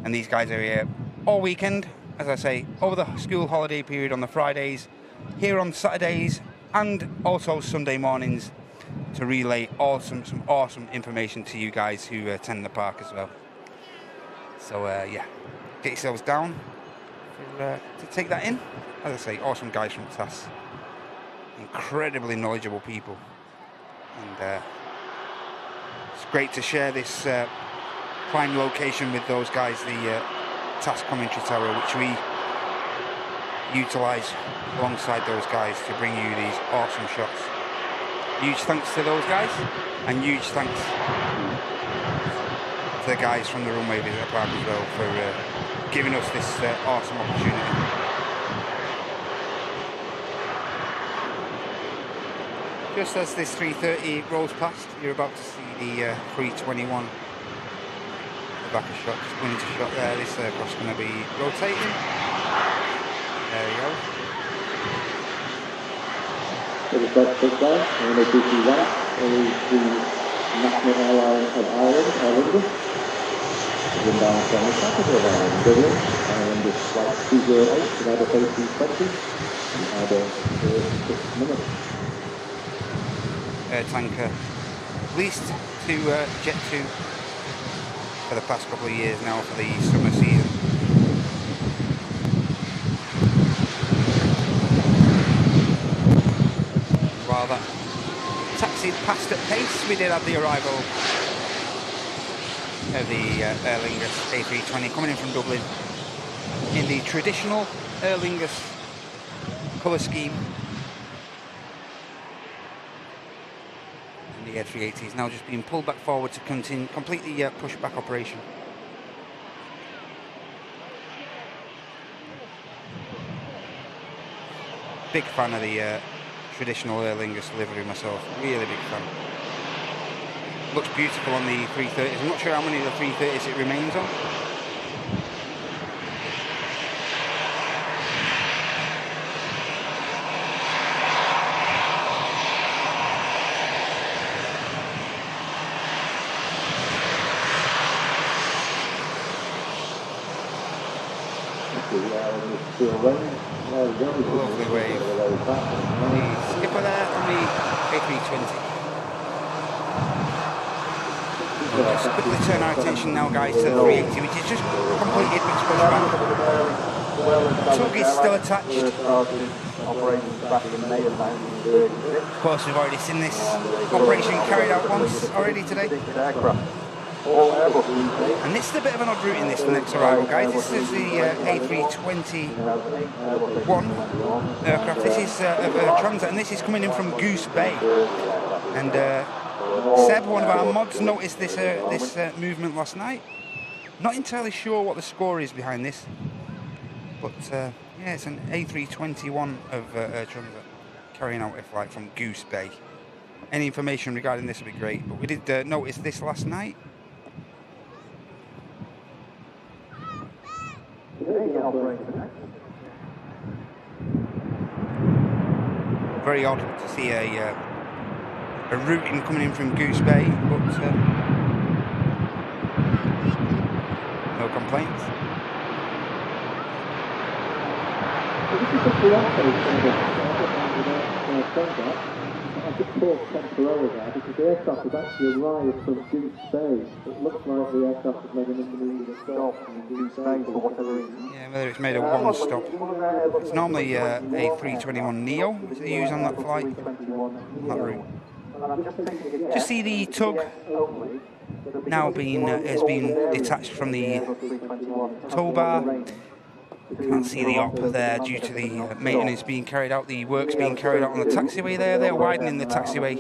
And these guys are here all weekend, as I say, over the school holiday period on the Fridays, here on Saturdays, and also Sunday mornings to relay some awesome information to you guys who attend the park as well. So yeah, get yourselves down to take that in. As I say, awesome guys from TAS, incredibly knowledgeable people, and it's great to share this prime location with those guys, the TAS commentary tower, which we utilise alongside those guys to bring you these awesome shots. Huge thanks to those guys, and huge thanks to the guys from the Runway Visitor Park as well for giving us this awesome opportunity. Just as this 330 rolls past, you're about to see the 321. The back of shot, just going into shot there. This aircraft's going to be rotating. There we go. for the first pushback, and they do that is the National Airline of Ireland, Airlingus. Then down from the capital of Ireland, Dublin, and this flight 208 to Airbus A350, and Airbus for 6 minutes. Air tanker leased to Jet2 for the past couple of years now for the summer season. While that taxied past at pace, we did have the arrival of the Aer Lingus A320 coming in from Dublin in the traditional Aer Lingus colour scheme. And the A380 is now just being pulled back forward to complete the pushback operation. Big fan of the traditional Aer Lingus livery myself, really big fan. looks beautiful on the 330s. I'm not sure how many of the 330s it remains on. Lovely wave. The skipper there on the A320. We'll just quickly turn our attention now, guys, to the 380, which is just completed its pushback. Tug is still attached. Of course, we've already seen this operation carried out once already today. And this is a bit of an odd route in this next arrival, guys. This is the A321 aircraft. This is a Transat, and this is coming in from Goose Bay. And Seb, one of our mods, noticed this movement last night. Not entirely sure what the score is behind this, but yeah, it's an A321 of Transat carrying out a flight from Goose Bay. Any information regarding this would be great, but we did notice this last night. Very odd to see a routing coming in from Goose Bay, but no complaints. I just paused temporarily there because the aircraft has actually arrived from Goose Bay. It looks like the aircraft has made an intermediate stop from Goose Bay for whatever reason. Yeah, whether it's made a one stop. It's normally a A321 Neo which they use on that flight, on that route. Just see the tug now has been detached from the tow bar. Can't see the op there due to the maintenance being carried out, the works being carried out on the taxiway there. They're widening the taxiway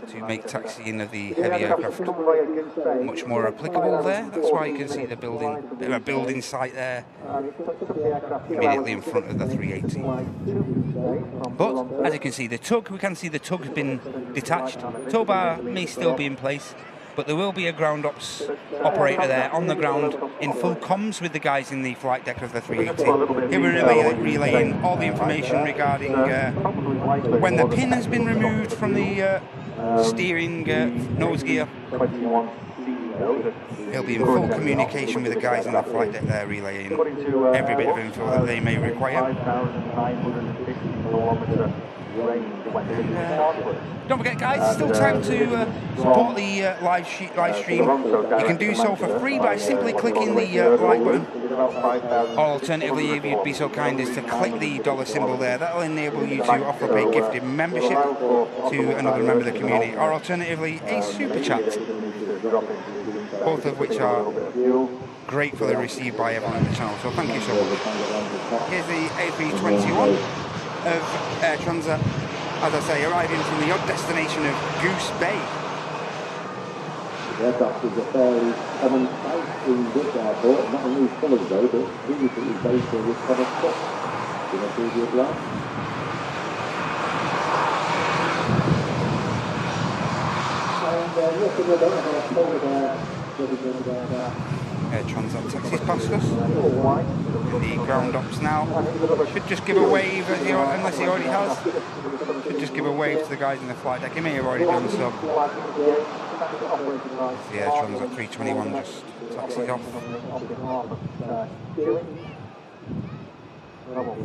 to make taxiing of the heavy aircraft much more applicable there. That's why you can see the building, bit of a building site there immediately in front of the 380. But as you can see, we can see the tug has been detached. Tow bar may still be in place, but there will be a ground ops operator there on the ground in full comms with the guys in the flight deck of the 380. He will relaying all the information regarding when the pin has been removed from the steering nose gear. He'll be in full communication with the guys in the flight deck there, relaying every bit of info that they may require. Don't forget, guys, there's still time to support the live stream. You can do so for free by simply clicking the like button. Or alternatively, if you'd be so kind as to click the dollar symbol there, that'll enable you to offer up a gifted membership to another member of the community, or alternatively a super chat, both of which are gratefully received by everyone on the channel, so thank you so much. Here's the A321 of Air Transat, as I say, arriving from the odd destination of Goose Bay. The aircraft is a fairly common sight in this airport, not only fully though, but previously based on this kind of stuff in a previous life. And yes, we don't have a forward Air Transat taxis past us. The ground ops now should just give a wave, unless he already has. Should just give a wave to the guys in the flight deck. He may have already done so. The Air Transat 321 just taxis off.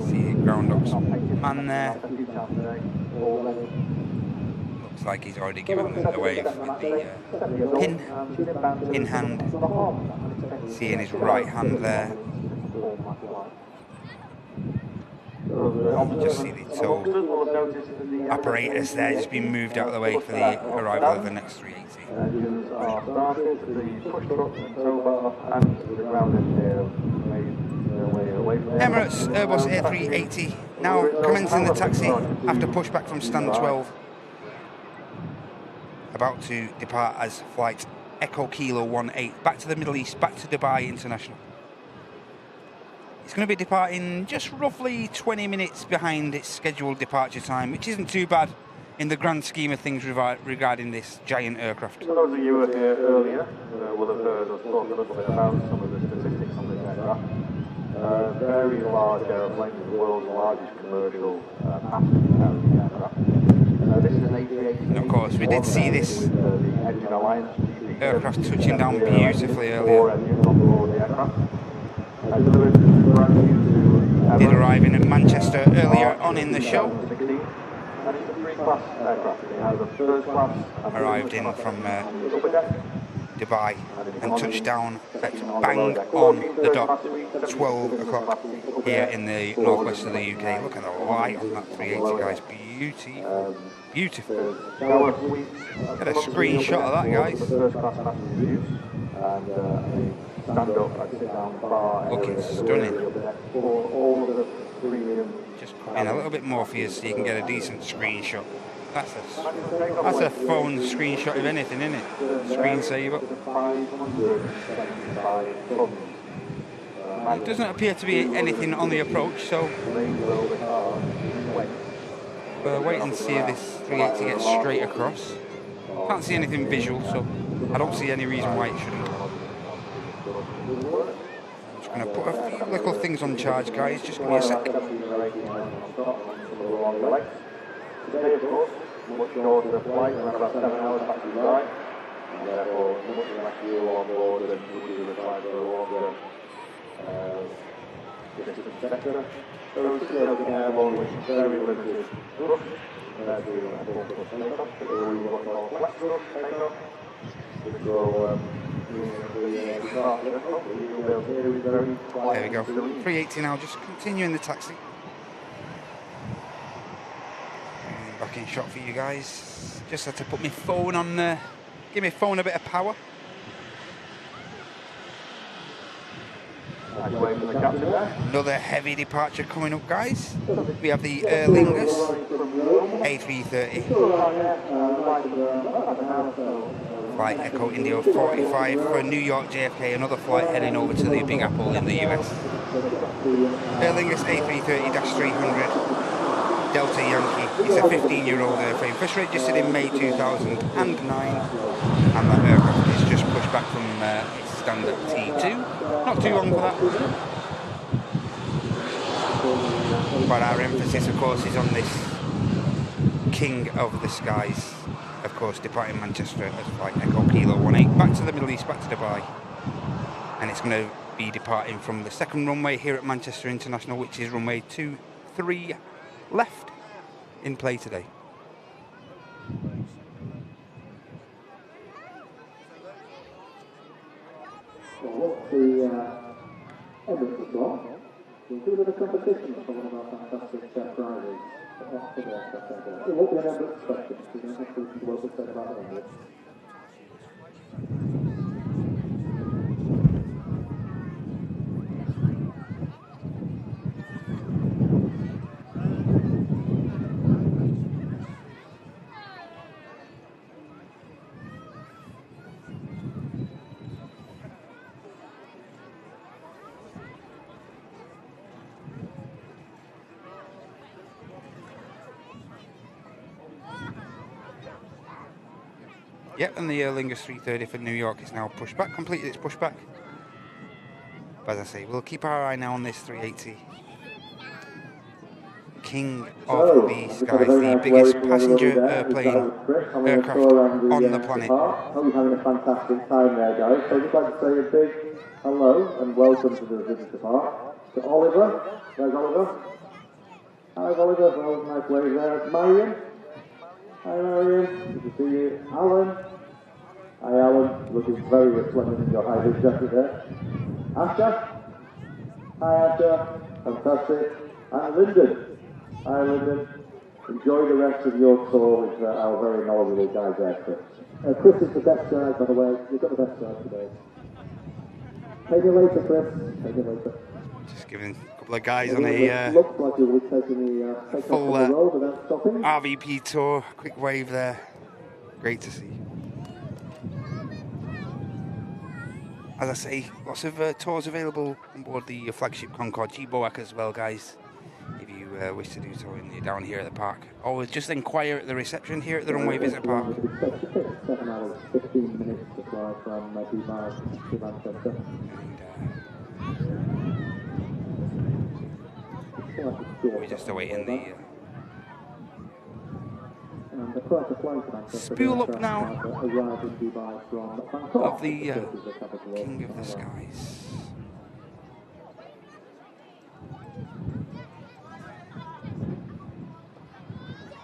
See the ground ops man there. Looks like he's already given them the wave with the pin in hand. Seeing his right hand there. Just see the tow apparatus there just being moved out of the way for the arrival of the next 380. Emirates A380 now commencing the taxi after pushback from stand 12. About to depart as flight Echo Kilo 18 back to the Middle East, back to Dubai International. It's going to be departing just roughly 20 minutes behind its scheduled departure time, which isn't too bad in the grand scheme of things regarding this giant aircraft? For those of you who were here earlier will have heard us talk a little bit about some of the statistics on this aircraft. Very large aeroplane, the world's largest commercial passenger carrying aircraft. This is an A380. And of course, we did see this with the engine alliance aircraft touching down beautifully earlier. Did arrive in at Manchester earlier on in the show. Arrived in from Dubai and touched down at bang on the dot, 12 o'clock here in the northwest of the UK. Look at the light on that 380, guys. Beautiful. Get a screenshot of that, guys. Looking stunning. Just put in a little bit more for you so you can get a decent screenshot. That's a phone screenshot of anything, isn't it? Screensaver. It doesn't appear to be anything on the approach, so we'll wait and see if this 380 gets straight across. Can't see anything visual, so I don't see any reason why it shouldn't. I'm just going to put a few little things on charge, guys. Just give me a sec. Today, of course, much shorter flight, around about 7 hours back to Dubai, and therefore much less fuel on board than would be required for a longer distance sector. So it's still airborne with very limited thrust compared to a full takeoff, but we want to call flex thrust takeoff, which will there we go. 380 now, just continuing the taxi. Back in shot for you guys. Just had to put my phone on there. Give my phone a bit of power. Another heavy departure coming up, guys. We have the Aer Lingus A330. Flight Echo India 45 for New York JFK. Another flight heading over to the Big Apple in the US. Aer Lingus A330-300. Delta Yankee. It's a 15-year-old airframe. First registered in May 2009, and that aircraft is just pushed back from its standard T2. Not too long for that. But our emphasis, of course, is on this king of the skies. Of course, departing Manchester as Flight Echo Kilo 18, back to the Middle East, back to Dubai. And it's going to be departing from the second runway here at Manchester International, which is runway 23 left in play today. What's the Emirates as well? We'll do a bit of competition for one of our fantastic prizes. It won't be an Emirates question, so you don't have to listen to what we said about the Emirates. Yep, and the Aer Lingus 330 for New York is now pushed back, completed its pushback. But as I say, we'll keep our eye now on this 380. King of the skies, the biggest passenger aircraft on the planet. Hope you're having a fantastic time there, guys. So I'd just like to say a big hello and welcome to the visitor park. To Oliver, there's Oliver. Hi, Oliver. That was a nice wave there. Marion. Hi, Marion. Good to see you. Alan. Hi, Alan. Looking very resplendent in your high-vis jacket there. Asha. Hi, Asha. Fantastic. And Lyndon. Hi, Lyndon. Enjoy the rest of your tour with our very knowledgeable guys there, Chris. Chris is the best guy, by the way. You've got the best guy today. Take it later, Chris. Take it later. Just giving a couple of guys on a looks like you'll be taking the full the road without stopping. RVP tour. Quick wave there. Great to see. As I say, lots of tours available on board the flagship Concorde G-Boac as well, guys. If you you wish to do so when you're down here at the park, or just inquire at the reception here at the Runway Visitor Park. It takes 7 hours, 15 minutes to fly from Dubai to Manchester. And we're just awaiting the And the price of flying to Manchester spool up now arrived in Dubai from Bangkok, of the capital King of the Skies.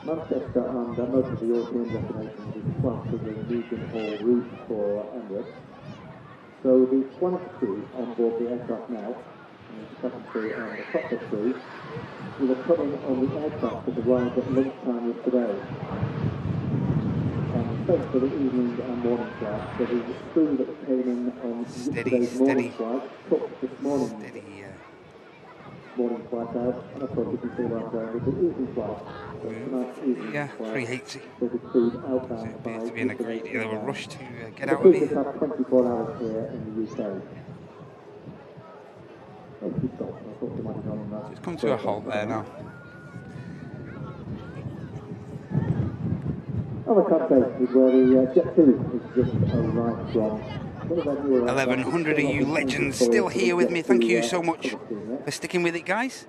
Manchester and most of the European destinations is classed as a region-haul route for Emirates. So the flight crew on board the aircraft now, the cabin crew and the cockpit crew, will have come in on the aircraft that arrived at lunchtime yesterday. And thanks for the evening and morning flight, so the crew that came in on yesterday's morning flight took this morning morning flight out, and of course you can see where I'm going with the evening flight. So tonight's evening flight 380. will be crewed outbound So it by appears to be in a great deal of a rush to get the out of cruises here. have 24 hours here in the UK. Oh, she stopped. I thought she might have gone on that. It's come to a halt there now. On the Cathay is where the Jet 2 is just arrived from. 1100 of you legends still here with me. Thank you so much for sticking with it, guys.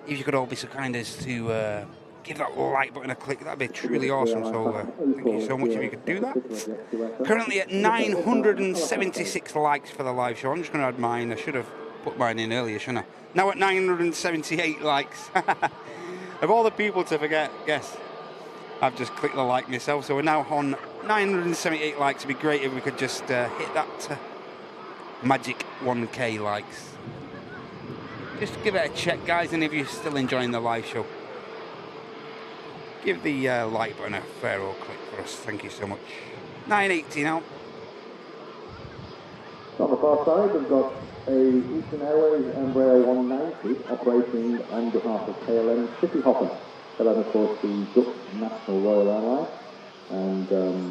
If you could all be so kind as to give that like button a click, that'd be truly awesome. So thank you so much if you could do that. Currently at 976 likes for the live show. I'm just going to add mine. I should have put mine in earlier, shouldn't I? Now at 978 likes. Of all the people to forget, guess I've just clicked the like myself. So we're now on 978 likes. It'd be great if we could just hit that magic 1K likes. Just give it a check, guys, and if you're still enjoying the live show, give the like button a fair old click for us. Thank you so much. 980 now. On the far side, we've got a Eastern Airways Embraer 190 operating on behalf of KLM City Hopper. And then, of course, the Dutch National Royal Airline. And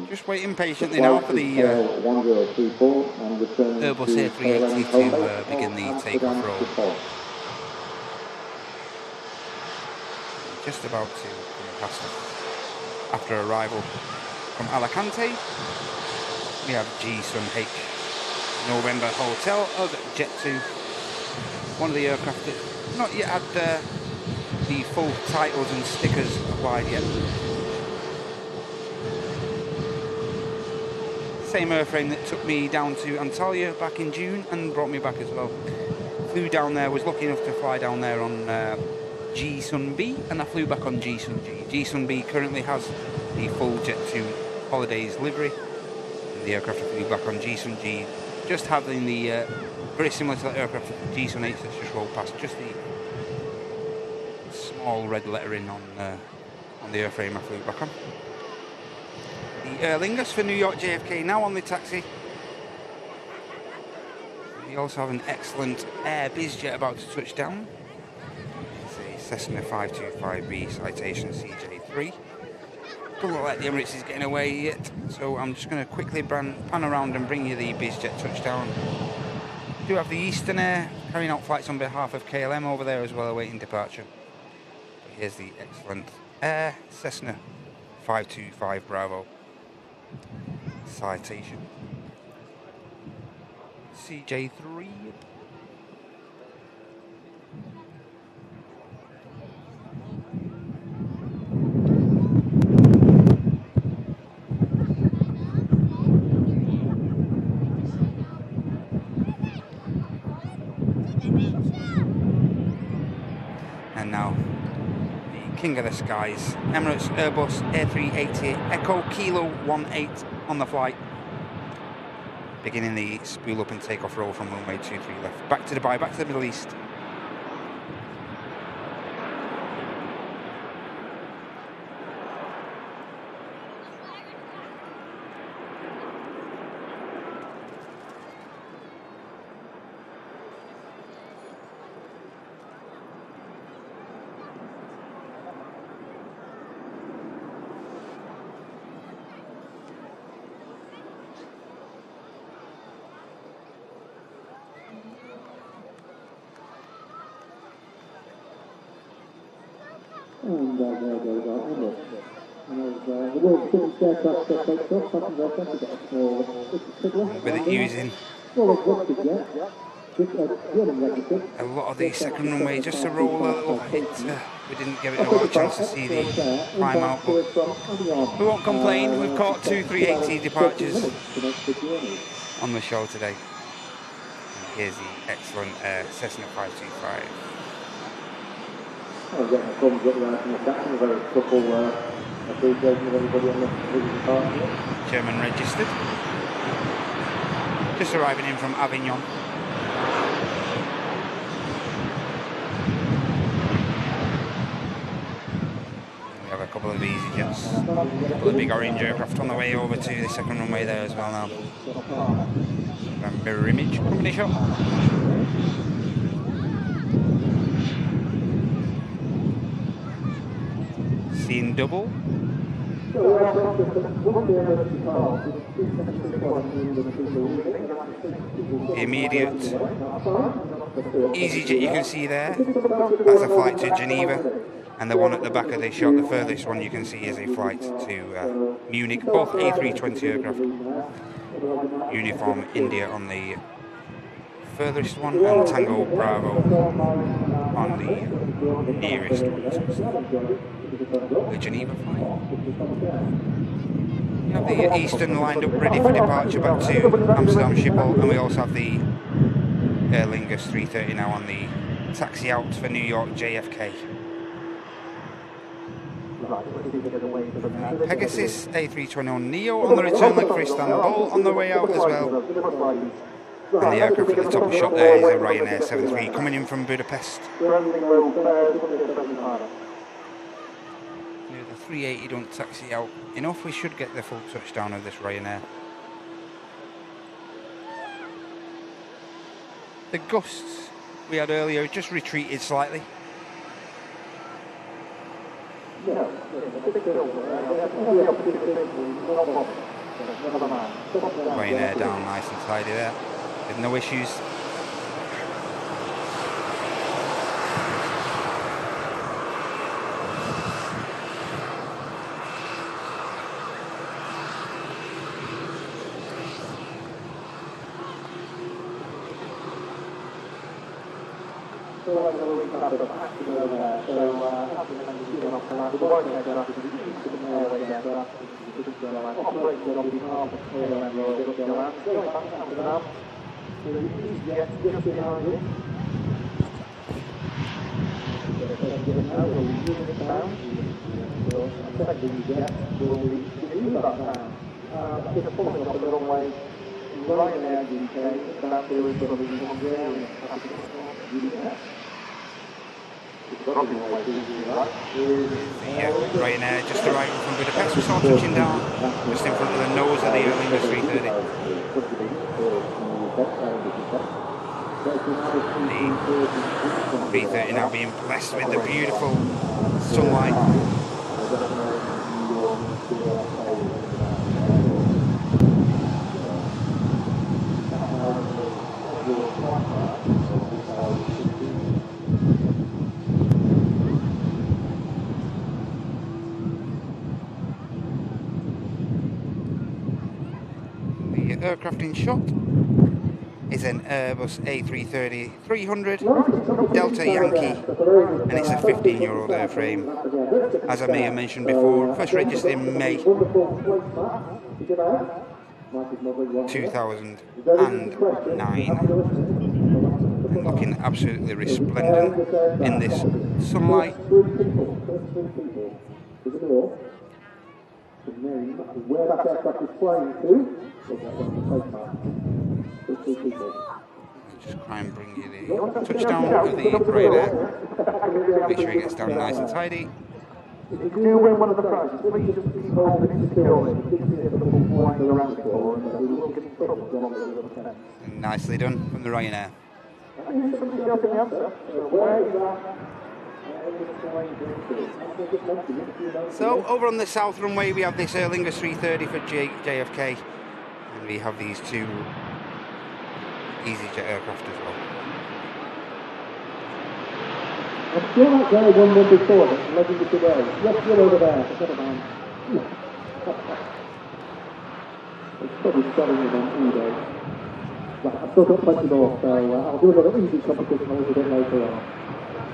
just waiting patiently now for the 1034 and returning Airbus A380 to begin the takeoff roll. Just about to come past us. After arrival from Alicante, we have G-Sun H November Hotel of Jet 2. One of the aircraft that not yet had the full titles and stickers applied yet. Same airframe that took me down to Antalya back in June and brought me back as well. Flew down there, was lucky enough to fly down there on G-Sun B, and I flew back on G-Sun G. G-Sun B currently has the full Jet 2 Holidays livery. And the aircraft I flew back on G-Sun G, just having the very similar to the aircraft G-Sun H that's just rolled past, just the small red lettering on the airframe I flew back on. The Aer Lingus for New York JFK now on the taxi. We also have an excellent Air bizjet about to touch down. It's a Cessna 525B Citation CJ3. Doesn't look like the Emirates is getting away yet, so I'm just going to quickly pan around and bring you the bizjet touchdown. We do have the Eastern Air carrying out flights on behalf of KLM over there as well, awaiting departure. But here's the excellent Air Cessna 525 Bravo Citation CJ3. And now the King of the Skies, Emirates Airbus A380 Echo Kilo 18 on the flight. Beginning the spool up and takeoff roll from runway 23 left. Back to Dubai, back to the Middle East. And there goes our Emirates. And as the world's biggest aircraft takes off, passenger aircraft, we've got a small With it using small executive jet. a lot of the second runway just to roll a little. We didn't give it a lot of chance to see the climb out, but we won't complain. We've caught 2 380 departures on the show today. And here's the excellent Cessna 525. I'm getting a thumbs up there from the captain, a very supple appreciation of everybody on the departure. German registered. Just arriving in from Avignon. We have a couple of EasyJets, a couple of big orange aircraft on the way over to the second runway there as well now. And mirror image company shot. Seeing double. The immediate EasyJet you can see there, that's a flight to Geneva, and the one at the back of the shot, the furthest one you can see, is a flight to Munich, both A320 aircraft. Uniform India on the furthest one, and Tango Bravo on the nearest one. The Geneva flight. We have the Eastern lined up ready for departure back to Amsterdam Schiphol, and we also have the Aer Lingus 330 now on the taxi out for New York JFK. Pegasus A321 Neo on the return leg for Istanbul on the way out as well. And the aircraft at the top of the shot there is a Ryanair 73 coming in from Budapest. The 380 don't taxi out enough, we should get the full touchdown of this Ryanair. The gusts we had earlier just retreated slightly. Ryanair down nice and tidy there, with no issues. Ryanair just arriving from Budapest, we saw touching down just in front of the nose of the Aer Lingus 330. The 330 now being blessed with the beautiful sunlight. Aircraft in shot is an Airbus A330-300 Delta Yankee, and it's a 15-year-old airframe. As I may have mentioned before, first registered in May 2009, and looking absolutely resplendent in this sunlight. Where that aircraft is flying to, just try and bring you the touchdown of the Ryanair. Make sure he gets down nice and tidy. If you do win one of the prizes, please just keep holding it securely. Nicely done from the Ryanair. So over on the south runway we have this Aer Lingus 330 for JFK, and we have these two EasyJet aircraft as well. I'm sure that guy won one before, but letting it away. Yes, you're over there. Never mind. It's probably selling them on eBay. But I've still got plenty more, so I'll do another easy competition a little bit later on.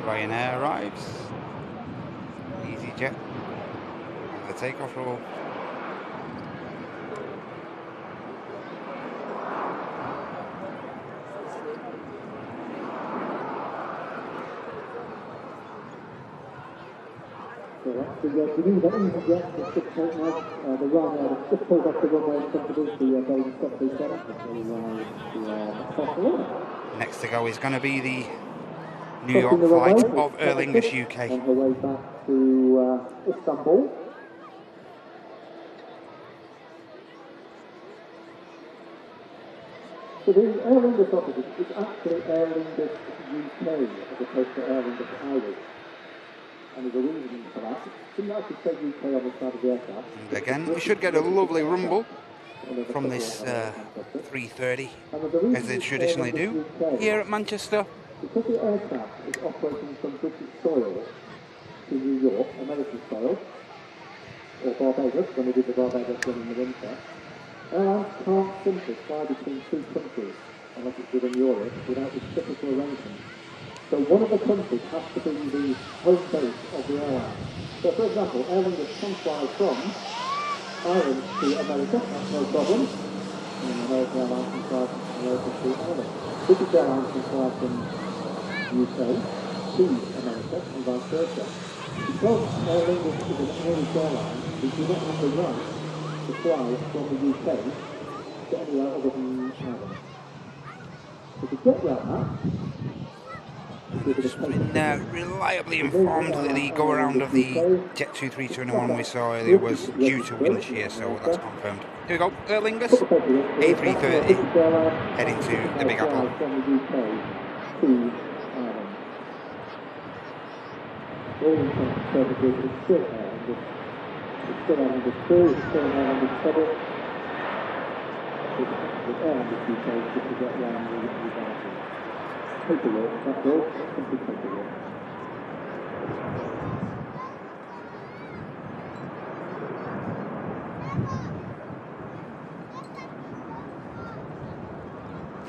Ryanair arrives. EasyJet. On the takeoff roll. So that's the new EasyJet, the 6.9, the Ryanair that just pulled off the runway and comes to the Boeing 737. Next to go is going to be the New York flight of Aer Lingus UK. On her way back to Istanbul. So the Aer Lingus office is actually Aer Lingus UK as opposed to Aer Lingus Irish. And there's a reason for that. It didn't actually say UK on the side of the aircraft. And again, we should get a lovely rumble from this 330, as they traditionally do here at Manchester. Because the aircraft is operating from British soil to New York, American soil, or Barbados, when we did the Barbados run in the winter, airlines can't simply fly between two countries, unless it's within Europe, without this typical arrangement. So one of the countries has to be the home base of the airline. So for example, Aer Lingus can fly from Ireland to America, that's no problem. And American Airlines can fly from America to Ireland. British Airlines can fly from UK to America and vice versa. Because Aer Lingus is an Irish airline, we do not have the right to fly from the UK to anywhere other than Ireland. So to get around that, We've just been reliably informed that the go-around of the Jet 232 we saw earlier was due to wind shear, so that's confirmed. Here we go, Aer Lingus, A330, heading to the Big Apple. Paperwork, that's all. Simply paperwork.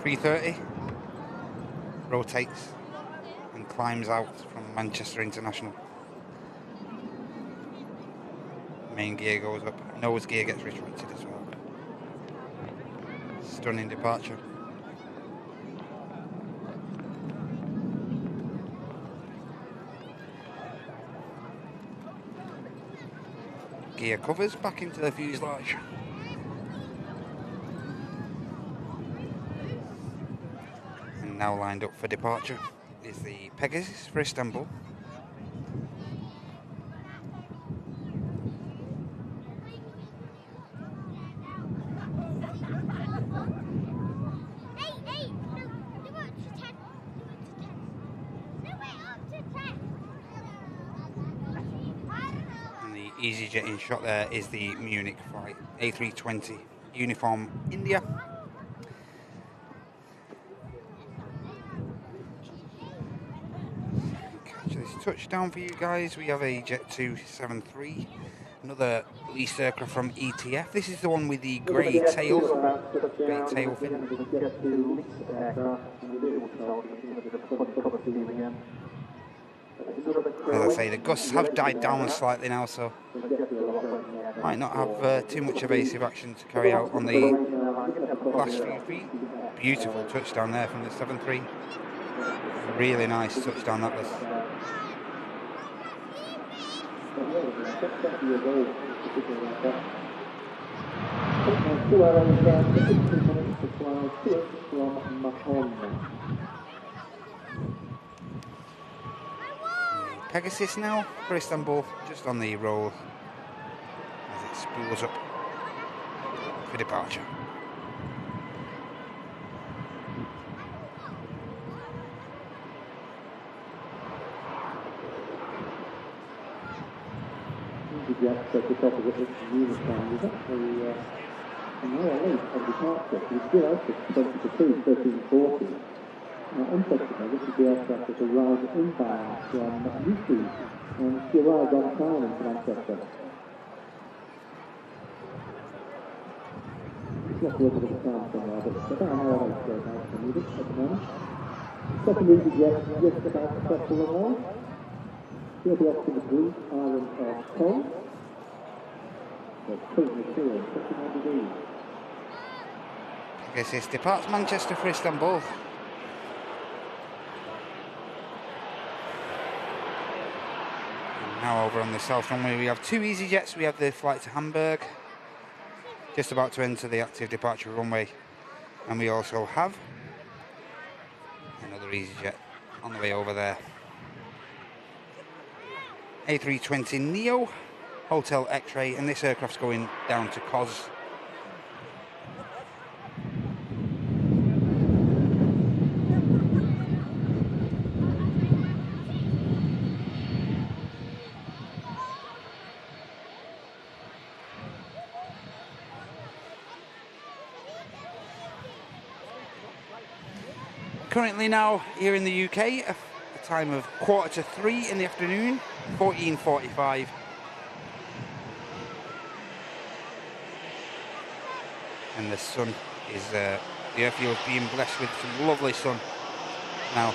.330 rotates and climbs out from Manchester International. Main gear goes up, nose gear gets retracted as well. Stunning departure. Gear covers back into the fuselage. And now lined up for departure is the Pegasus for Istanbul. EasyJet in shot there is the Munich flight A320 uniform India. Catch this touchdown for you guys. We have a Jet 273, another leased aircraft from ETF. This is the one with the grey tail fin. As I say, the gusts have died down slightly now, so might not have too much evasive action to carry out on the last few feet. Beautiful touchdown there from the 7.3. Really nice touchdown that was. Pegasus now for Istanbul, just on the roll as it spools up for departure. EasyJet at the top of it, it's uniform. Is actually an hour late on departure. He's still out at 20 to 2, 13:40. Interestingly, this is the aircraft that arrived inbound from YouTube, and she arrived on time into Manchester. It's not worth a bit of time somewhere, but it's about an hour late to go now if we need it at the moment. Second EasyJet just about to cross the runway. He'll be off to the Greek island of Kos. It's currently clear, 59 degrees. I guess this departs Manchester for Istanbul. And now over on the south runway we have two EasyJets. We have the flight to Hamburg, just about to enter the active departure runway, and we also have another EasyJet on the way over there. A320 Neo, Hotel X-Ray, and this aircraft's going down to Kos. Currently now here in the UK, a time of 2:45 in the afternoon, 14:45. And the sun is, the airfield being blessed with some lovely sun now.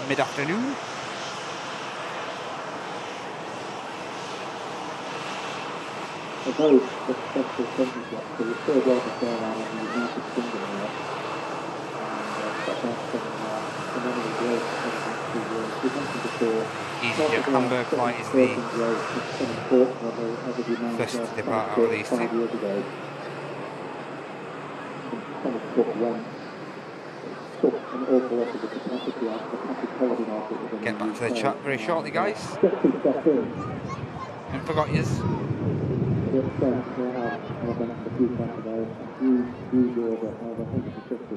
Mid-afternoon. A very successful business jet, so you're still welcome airline in the United Kingdom now. And got back from many of the growth we mentioned before. EasyJet Hamburg flight is the first to depart out of these two. 5 years ago. Kind of took one. Took an awful lot of the capacity out of the package holiday market. Get back to the chat very shortly, guys. Just to step in. And forgot yous. It's a few times today, a huge order, over 150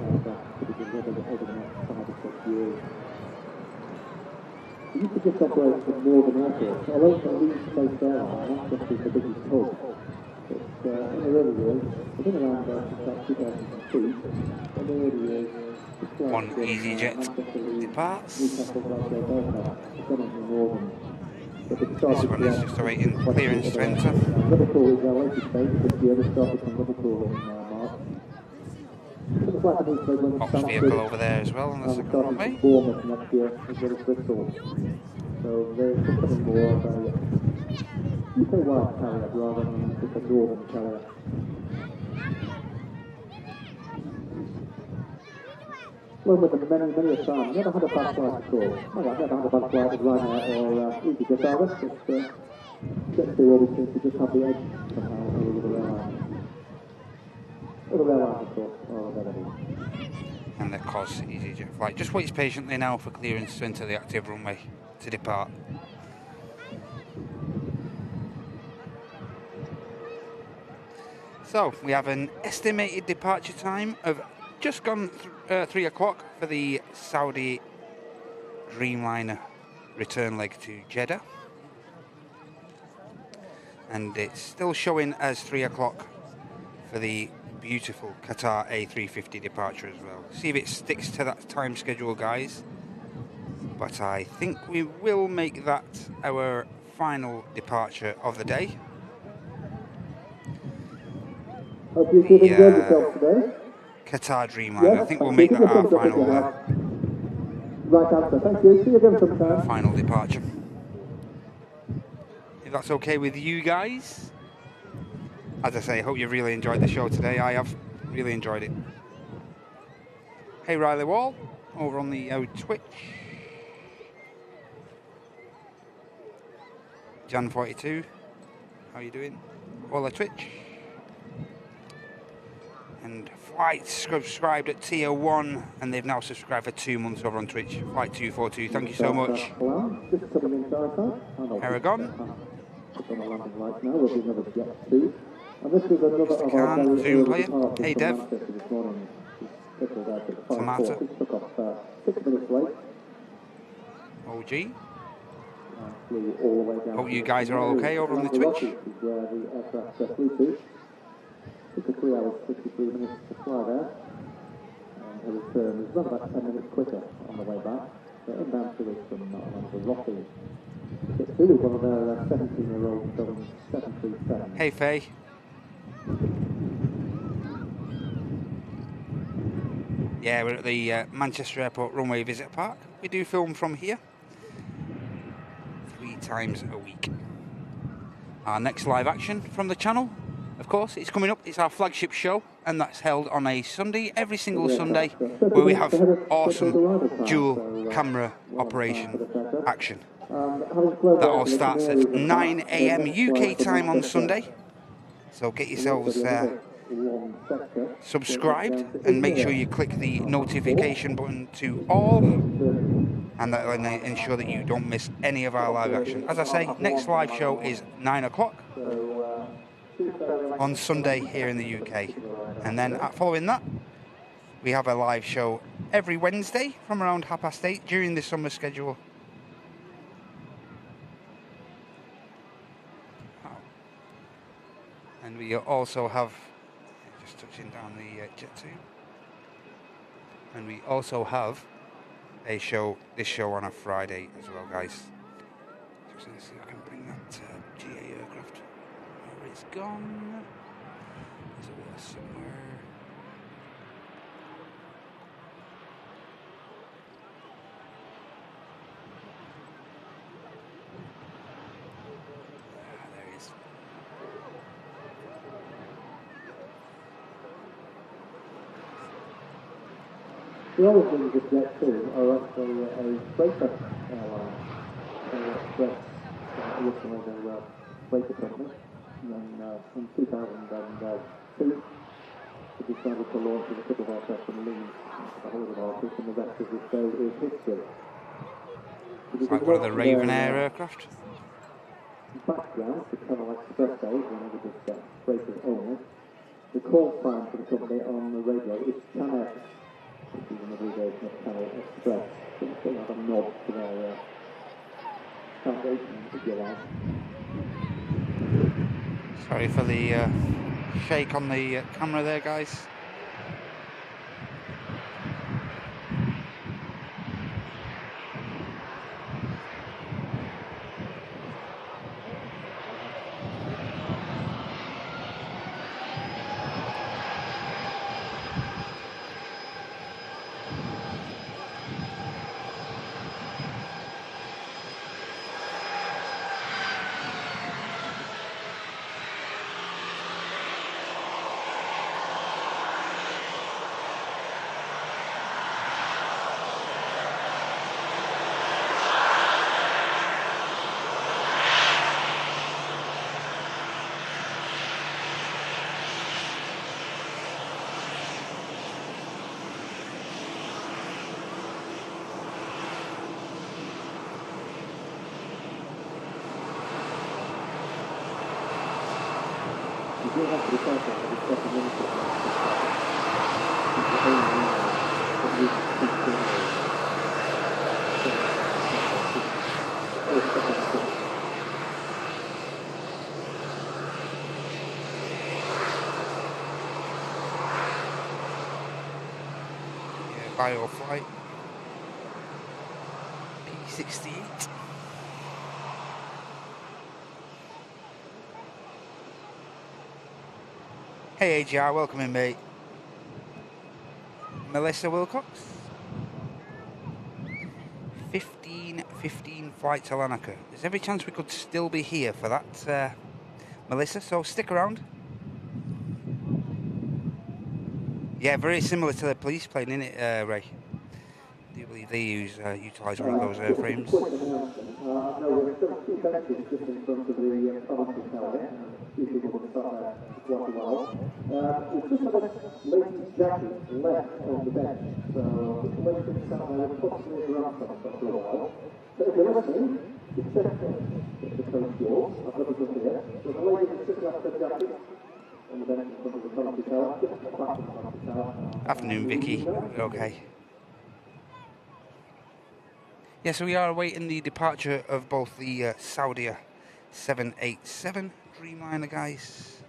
aircraft to be delivered over the next 5 or 6 years. We used to just operate from Northern Airport, although it's a lease-based airline, Manchester is the biggest hub. It's in the early years, it's been around since about 2002, in the early years, one EasyJet departs. Newcastle Glasgow aircraft, predominantly Northern. This one is just awaiting clearance to enter. Liverpool is our latest base this year. We started from Liverpool in March. Ops vehicle over there as well on the second runway. Bournemouth next year as well as Bristol. So there's becoming more of a UK-wide carrier rather than just a northern carrier. Well, with them many a time, never had a bad flight at all. Well, I've never had a bad flight with Ryanair or EasyJet either. It's just the always seems to just have the edge somehow over the airlines. Other airlines, of course, are better. And the Kos EasyJet flight just waits patiently now for clearance to enter the active runway to depart. So we have an estimated departure time of just gone 3 o'clock for the Saudi Dreamliner return leg to Jeddah, and it's still showing as 3 o'clock for the beautiful Qatar A350 departure as well. See if it sticks to that time schedule, guys, but I think we will make that our final departure of the day. Hope you did enjoy yourself today. Qatar Dreamliner. I think we'll make that our final right answer. Thank you. See you again sometime. final departure. If that's okay with you guys. As I say, I hope you really enjoyed the show today. I have really enjoyed it. Hey Riley Wall, over on the Twitch. Jan42, how you doing? Hola Twitch. And Flight subscribed at tier 1, and they've now subscribed for 2 months over on Twitch. Flight 242, thank you so much. Aragon. Mr. Khan, Zoom player. Hey Dev. Tomato. OG. Hope you guys are all okay over on the Twitch. Took us 3 hours 53 minutes to fly there. The return was around about 10 minutes quicker on the way back. So inbound to us from Rocky. It was one of their 17-year-olds going 737. Hey, Faye. Yeah, we're at the Manchester Airport Runway Visitor Park. We do film from here 3 times a week. Our next live action from the channel, of course, it's coming up. It's our flagship show, and that's held on a Sunday, every single Sunday, where we have awesome dual camera operation action. That all starts at 9 AM UK time on Sunday. So get yourselves subscribed and make sure you click the notification button to all, and that will ensure that you don't miss any of our live action. As I say, next live show is 9 o'clock on Sunday here in the UK, and then following that we have a live show every Wednesday from around 8:30 during the summer schedule. And we also have, just touching down the jet too, and we also have a show, this show on a Friday as well, guys. Just going to see if I can bring that GA aircraft where it's gone. Is it there somewhere? There it is. The other things with Jet 2 are actually a freighter airline. Express originally they were freighter company, and then in 2002 they decided to launch with a couple of aircraft from Leeds, the holiday market, and the rest of the show is history. It's like one of the Raven Air aircraft. Background to Channel Express days, when they just freighters only. The call sign for the company on the radio is Channel X, which is an abbreviation of Channel Express. So it's sort of a nod to their foundation, if you like. Sorry for the shake on the camera there, guys. You do have to be careful with the second minister. Bio flight P68. Hey AGR, welcome in, mate. Melissa Wilcox. 15 flight to Lanark. There's every chance we could still be here for that, Melissa, so stick around. Yeah, very similar to the police plane, isn't it, Ray? Do you believe they utilise one of those airframes? No, we're still 2 benches just in front of the Coventry Tower. Usually people can start there quite a while. We've just had a ladies' jacket left on the bench, so the ladies sat there approximately around for a while. So if you're listening, it's just the coach yours. I've got it up here. So the ladies sitting after the jacket on the bench in front of the Coventry Tower, just back of the Coventry Tower. Afternoon, Vicky. Okay. Yeah, so we are awaiting the departure of both the Saudia 787 Dreamliner, guys.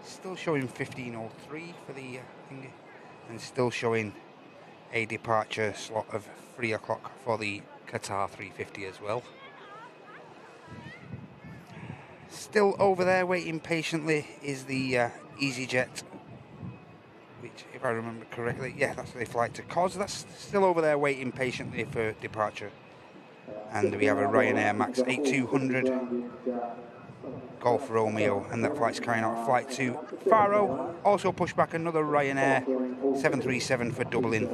Still showing 15:03 for the thingy, and still showing a departure slot of 3 o'clock for the Qatar 350 as well. Still over there waiting patiently is the EasyJet, which, if I remember correctly, yeah, that's the flight to Kos. That's still over there waiting patiently for departure. And we have a Ryanair Max 8200 Golf Romeo, and that flight's carrying out a flight to Faro. Also push back another Ryanair 737 for Dublin.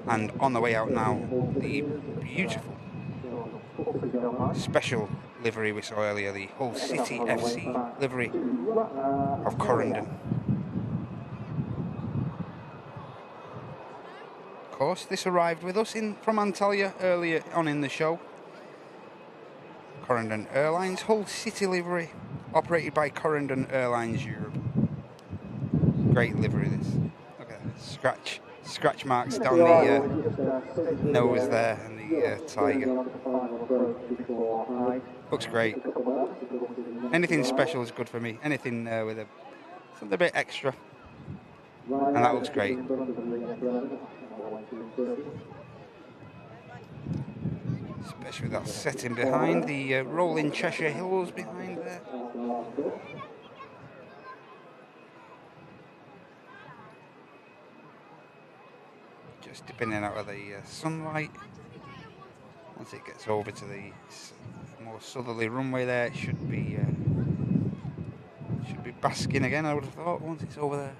And on the way out now, the beautiful special livery we saw earlier, the Hull City FC livery of Corendon. Of course, this arrived with us from Antalya earlier on in the show. Hainan Airlines, Hull City livery, operated by Hainan Airlines Europe. Great livery this. Look at that, scratch marks down the nose there, and the tiger. Looks great. Anything special is good for me. Anything with something a bit extra, and that looks great. Especially with that setting behind, the rolling Cheshire Hills behind there. Just dipping in out of the sunlight. Once it gets over to the more southerly runway there, it should be basking again, I would have thought, once it's over there.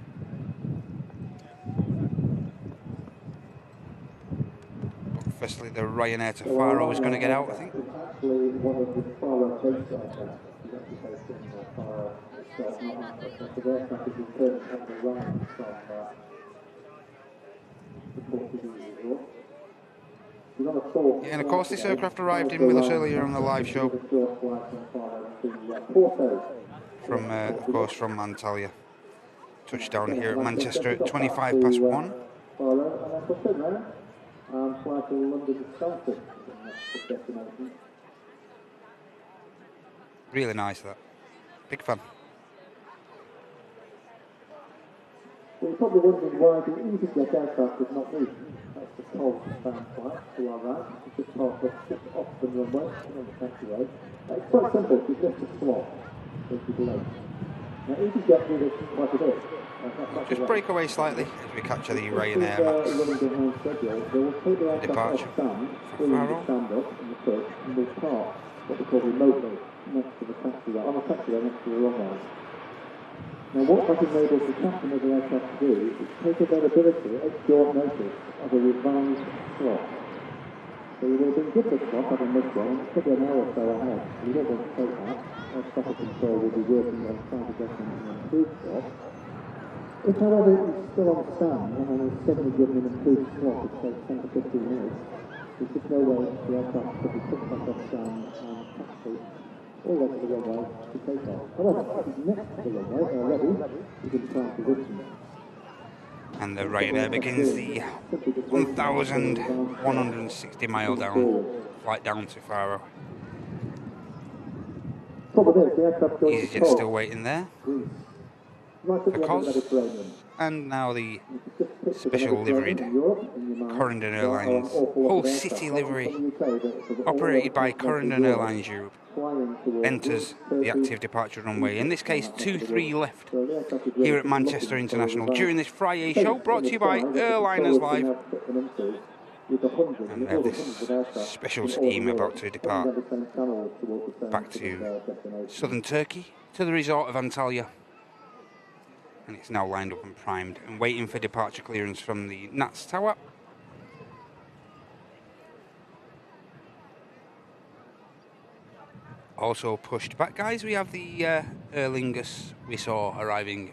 Firstly, the Ryanair to Faro is going to get out, I think. Yeah, and of course this aircraft arrived in with us earlier on the live show from, of course, from Antalya. Touchdown here at Manchester at 1:25 flying London Celtic destination. Really nice, that. Big fan. So you're probably wondering why the EasyJet aircraft did not move. That's the Cold bound flight to our right. It's just parked up just off the runway on the taxiway. It's quite simple. It's just a slot. It's delayed. Now EasyJet do this quite a bit. Just break away slightly as we capture the Ryanair Max departure from Faro. Stand up in the church and we'll park what we call remotely next to the taxiway, on the taxiway next to the runway. Now what that enables the captain of the aircraft to do is take availability at short notice of a revised slot. So you will be given the slot having this one, and probably an hour or so ahead. You don't want to take that. Our traffic control will be working on trying to get an improved slot. If, however, it's still on stand and then it's suddenly given an improved slot, which takes 10 to 15 minutes, there's just no way the aircraft could be put back off stand and taxi all the way to the runway to take off. However, if it's next to the runway already, you can try and position. And the Ryanair begins the 1,160 mile down flight down to Faro. EasyJet still waiting there. Because, and now the special liveried Hainan Airlines Hull City livery, operated by Hainan Airlines Europe, enters the active departure runway. In this case, 23 left here at Manchester International during this Friday show, brought to you by Airliners Live. And we have this special scheme about to depart back to southern Turkey, to the resort of Antalya. And it's now lined up and primed and waiting for departure clearance from the NATS tower. Also pushed back, guys, we have the Aer Lingus we saw arriving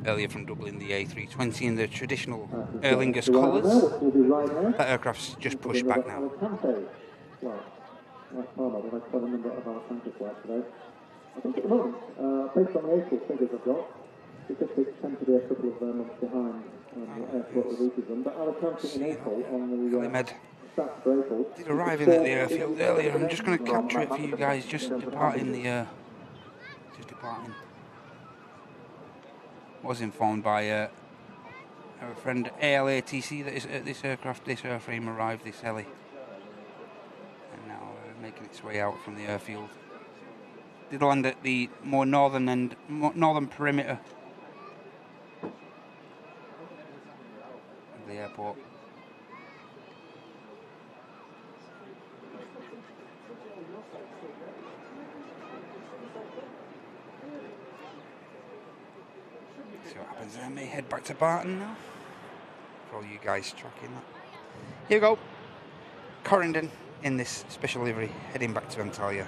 earlier from Dublin, the A320 in the traditional Aer Lingus colours. That aircraft's just pushed back now. I think at the moment, based on the April figures I've got, statistics tend to be a couple of months behind the airport releases them, but our accounting in April on the stats for April did arrive in at the airfield earlier. I'm just going to capture it for you guys, just departing the just departing. was informed by our friend ALATC that this airframe arrived, this heli, and now making its way out from the airfield. Did land at the more northern perimeter of the airport. See what happens there. I may head back to Barton now. For all you guys tracking that. Here we go. Correndon in this special livery, heading back to Antalya.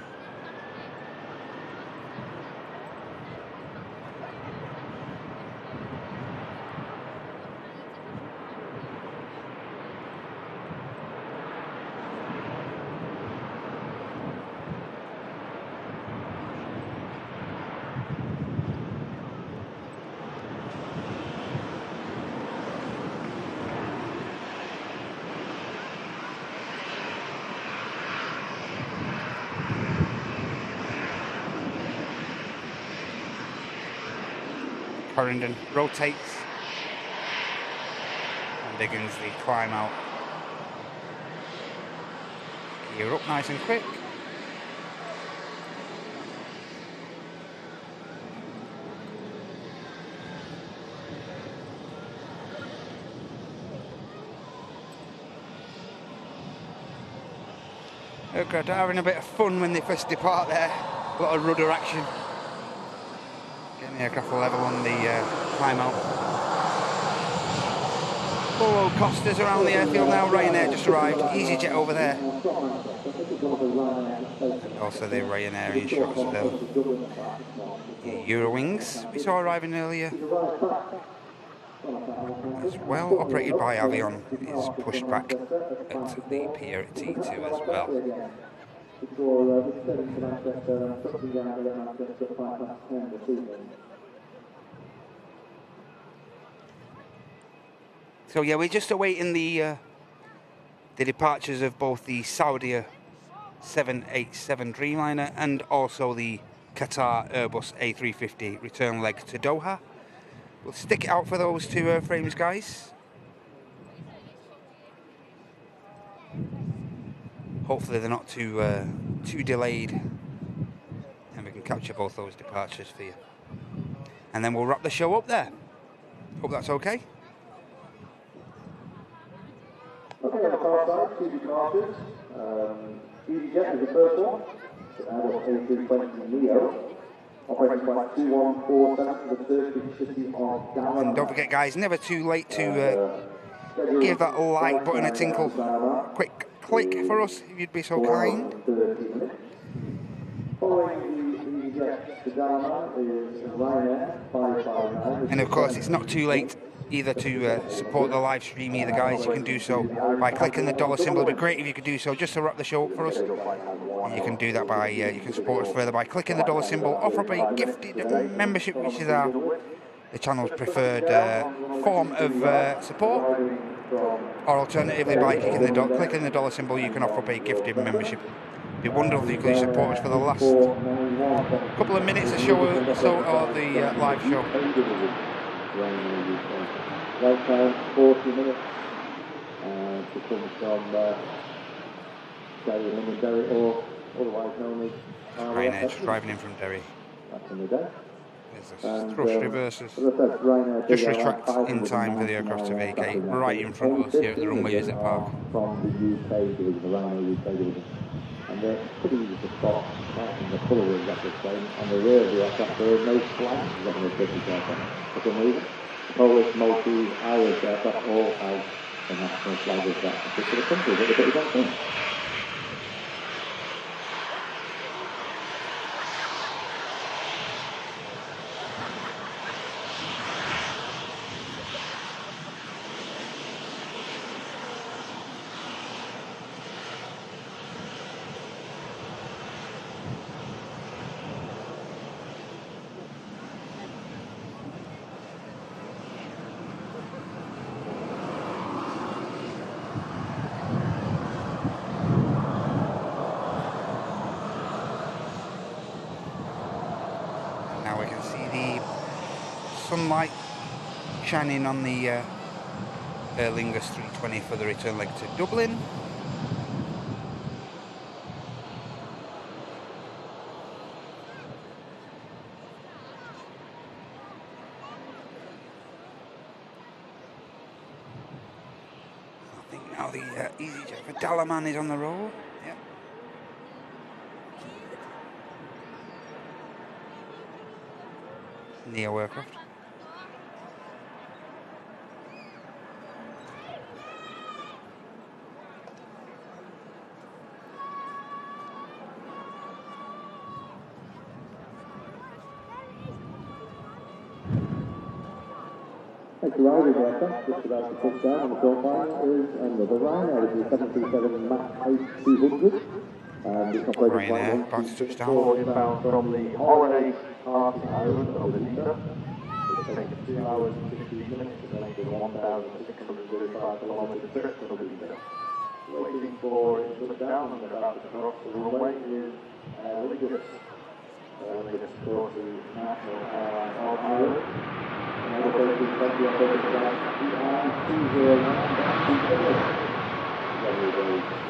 Correndon rotates and begins the climb out. Gear up nice and quick. Aircraft are having a bit of fun when they first depart there. A lot of rudder action. Getting the aircraft level on the climb out. Full Costas around the airfield now. Ryanair just arrived. EasyJet over there. And also the Ryanair in shot as well. The Eurowings we saw arriving earlier as well, operated by Aviation, is pushed back at the pier at T2 as well. So yeah, we're just awaiting the departures of both the Saudia 787 Dreamliner and also the Qatar Airbus A350 return leg to Doha. We'll stick it out for those two airframes, guys. Hopefully they're not too delayed, and we can capture both those departures for you. And then we'll wrap the show up there. Hope that's okay. Okay, on the car side, two departures. EasyJet is the first one. Airbus A320 Neo. Operating flight 2147 to the Turkish city of Dallas. And don't forget, guys, never too late to give that like button a tinkle. Quick click for us, if you'd be so kind. Following the EasyJet to Dallas is Ryanair 559. And of course, it's not too late either to support the live stream either, guys. You can do so by clicking the dollar symbol. It'd be great if you could do so just to wrap the show up for us. And you can do that by, you can support us further by clicking the dollar symbol, offer up a gifted membership, which is the channel's preferred form of support. Or alternatively, by clicking the dollar symbol, you can offer up a gifted membership. It'd be wonderful if you could support us for the last couple of minutes of show or so, or the live show. Right time, 40 minutes to come from Derry, London, Derry, or otherwise known as Ryanair just driving in from Derry. Back in the day. There's the thrust reversers. Ryanair Just retract in time for the aircraft to vacate, right in front of us here at the Runway Visit Park. From the UK division, the Ryanair UK division. And they're pretty easy to spot, apart from the colour is exactly the same. On the rear of the aircraft, there are no flags on the British aircraft. For some reason, Polish, Maltese, Irish aircraft all have the national flag of that particular country that the British don't think. Sunlight checking in on the Aer Lingus 320 for the return leg to Dublin. I think now the EasyJet for Dalaman is on the roll. Yep. Neo aircraft. Next arriving aircraft, just about to push down on the profile, is another Ryanair, the 737 MAX 200. And it's operated by Ryanair, about to touch down. Inbound from the holiday party island of Ibiza. It takes 2 hours and 15 minutes and makes a 1,635 kilometre trip to Ibiza. Waiting for it to touch down and about to cross the runway is Aer Lingus. Aer Lingus, of course, is National Airline of Ireland. Another place is plenty of other flights.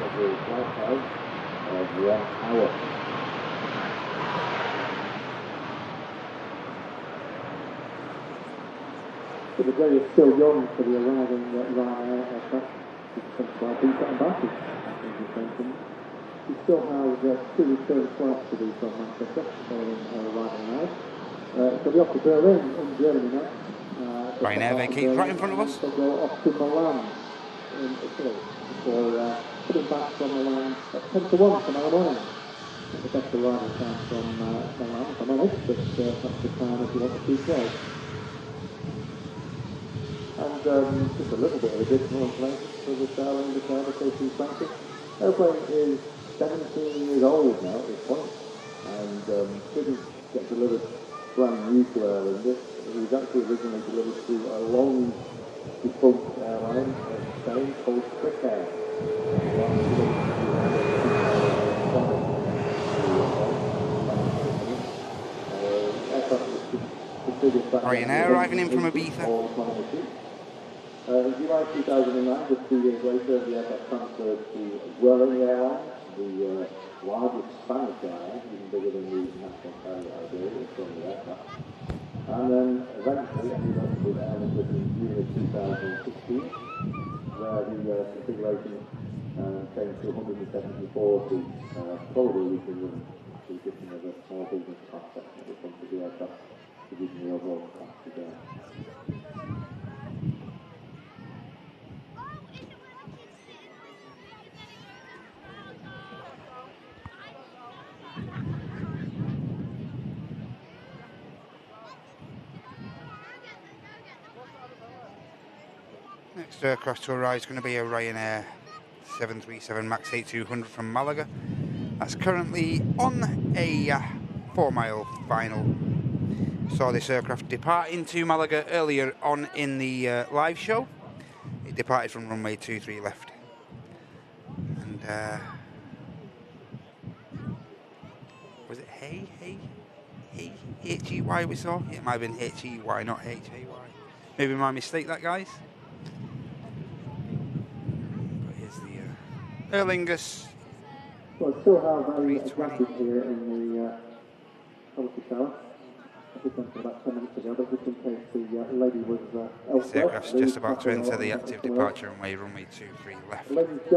Every flight time of 1 hour. So the day is still young for the arriving Ryanair aircraft. It's quite decent advantage, as you mentioned. We still have 2 return flights to do from Manchester, following arriving out. So we're off to Berlin in Germany now. Ryanair vacate right in front of us. They'll go off to Milan in Italy before putting back from Milan at 10 to 1 tomorrow morning. Not the best arrival time from Milan, if I'm honest, but that's the time if you want to keep right. And just a little bit of additional information for this airline, the KC-20. Airplane is 17 years old now at this point, and didn't get delivered brand new to Aer Lingus. It was actually originally delivered to a long defunct airline in Spain called Qatar. Ryanair arriving in from Ibiza. In July 2009, just 2 years later, the aircraft transferred to Runway Airlines, the largest Spanish airline, even bigger than the national carrier Iberia, from the aircraft. And then eventually ended up with Aer Lingus in June of 2016, where the configuration came to 174 seats, probably reaching them to the addition of a small business class section at the front of the aircraft to give the overall capacity there. Next aircraft to arrive is going to be a Ryanair 737 MAX 8200 from Malaga. That's currently on a 4-mile final. Saw this aircraft departing to Malaga earlier on in the live show. It departed from runway 23 left. And was it H-E-Y we saw? Yeah, it might have been H-E-Y, not H-A-Y. Maybe my mistake, that, guys. But here's the Aer Lingus. Well, I still have a jacket here in the quality tower. I just went for about 10 minutes ago, but just in case the lady was elsewhere. This aircraft's just about to enter the active departure runway 23 left.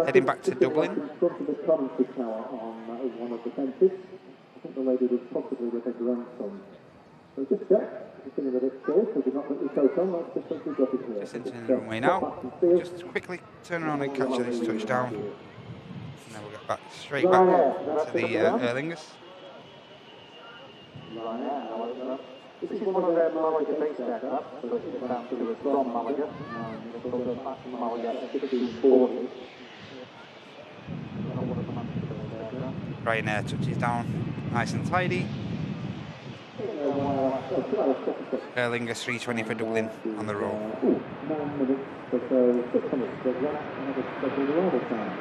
Heading back to Dublin. In front of the commentary tower on one of the fences. I think the lady was possibly with her grandson. So just check. Just feeling a bit scared because we've not put the coat on. Let's just simply drop it here. Just entering the runway now. Just quickly turn around and capture this touchdown. And then we'll get back straight back to the Aer Lingus. This is one of their Malaga-based aircraft, so it's about to us from Malaga. It's also back from Malaga at 1640. Ryanair touches down, nice and tidy. Aer Lingus 320 for Dublin on the roll. 9 minutes, but 6 minutes, but another special arrival time.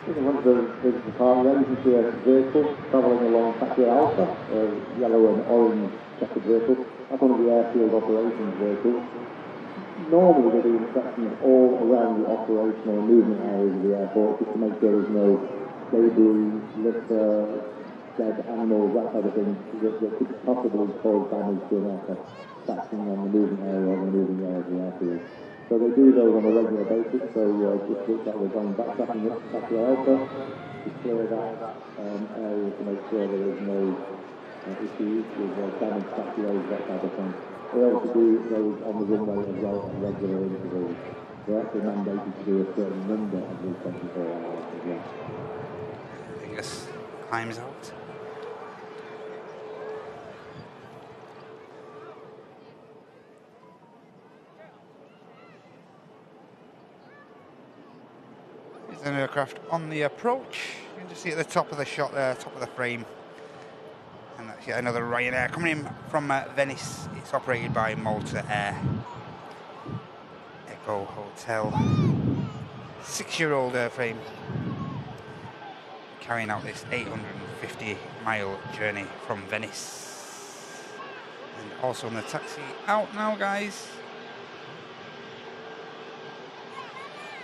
This is one of the department. You can see a vehicle travelling along Qatar Alpha, a yellow and orange second vehicle. That's one of the airfield operations vehicles. Normally they do inspections all around the operational movement areas of the airport just to make sure there's no debris, litter, dead animals, that type of thing that could possibly cause damage to an aircraft stacking on the moving area or the moving area of the airfield. So they do those on a regular basis, so just looks like we're going backtracking up to Qatar Alpha to clear that area to make sure there is no issues with damage statues, that type of thing. They also do those on the runway as well at regular intervals. They're actually mandated to do a certain number of these 24 hours as well. I think this climbs out. There's an aircraft on the approach. You can just see at the top of the shot there, top of the frame. And that's yet another Ryanair coming in from Venice. It's operated by Malta Air. Echo Hotel. 6-year-old airframe. Carrying out this 850-mile journey from Venice. And also on the taxi out now, guys.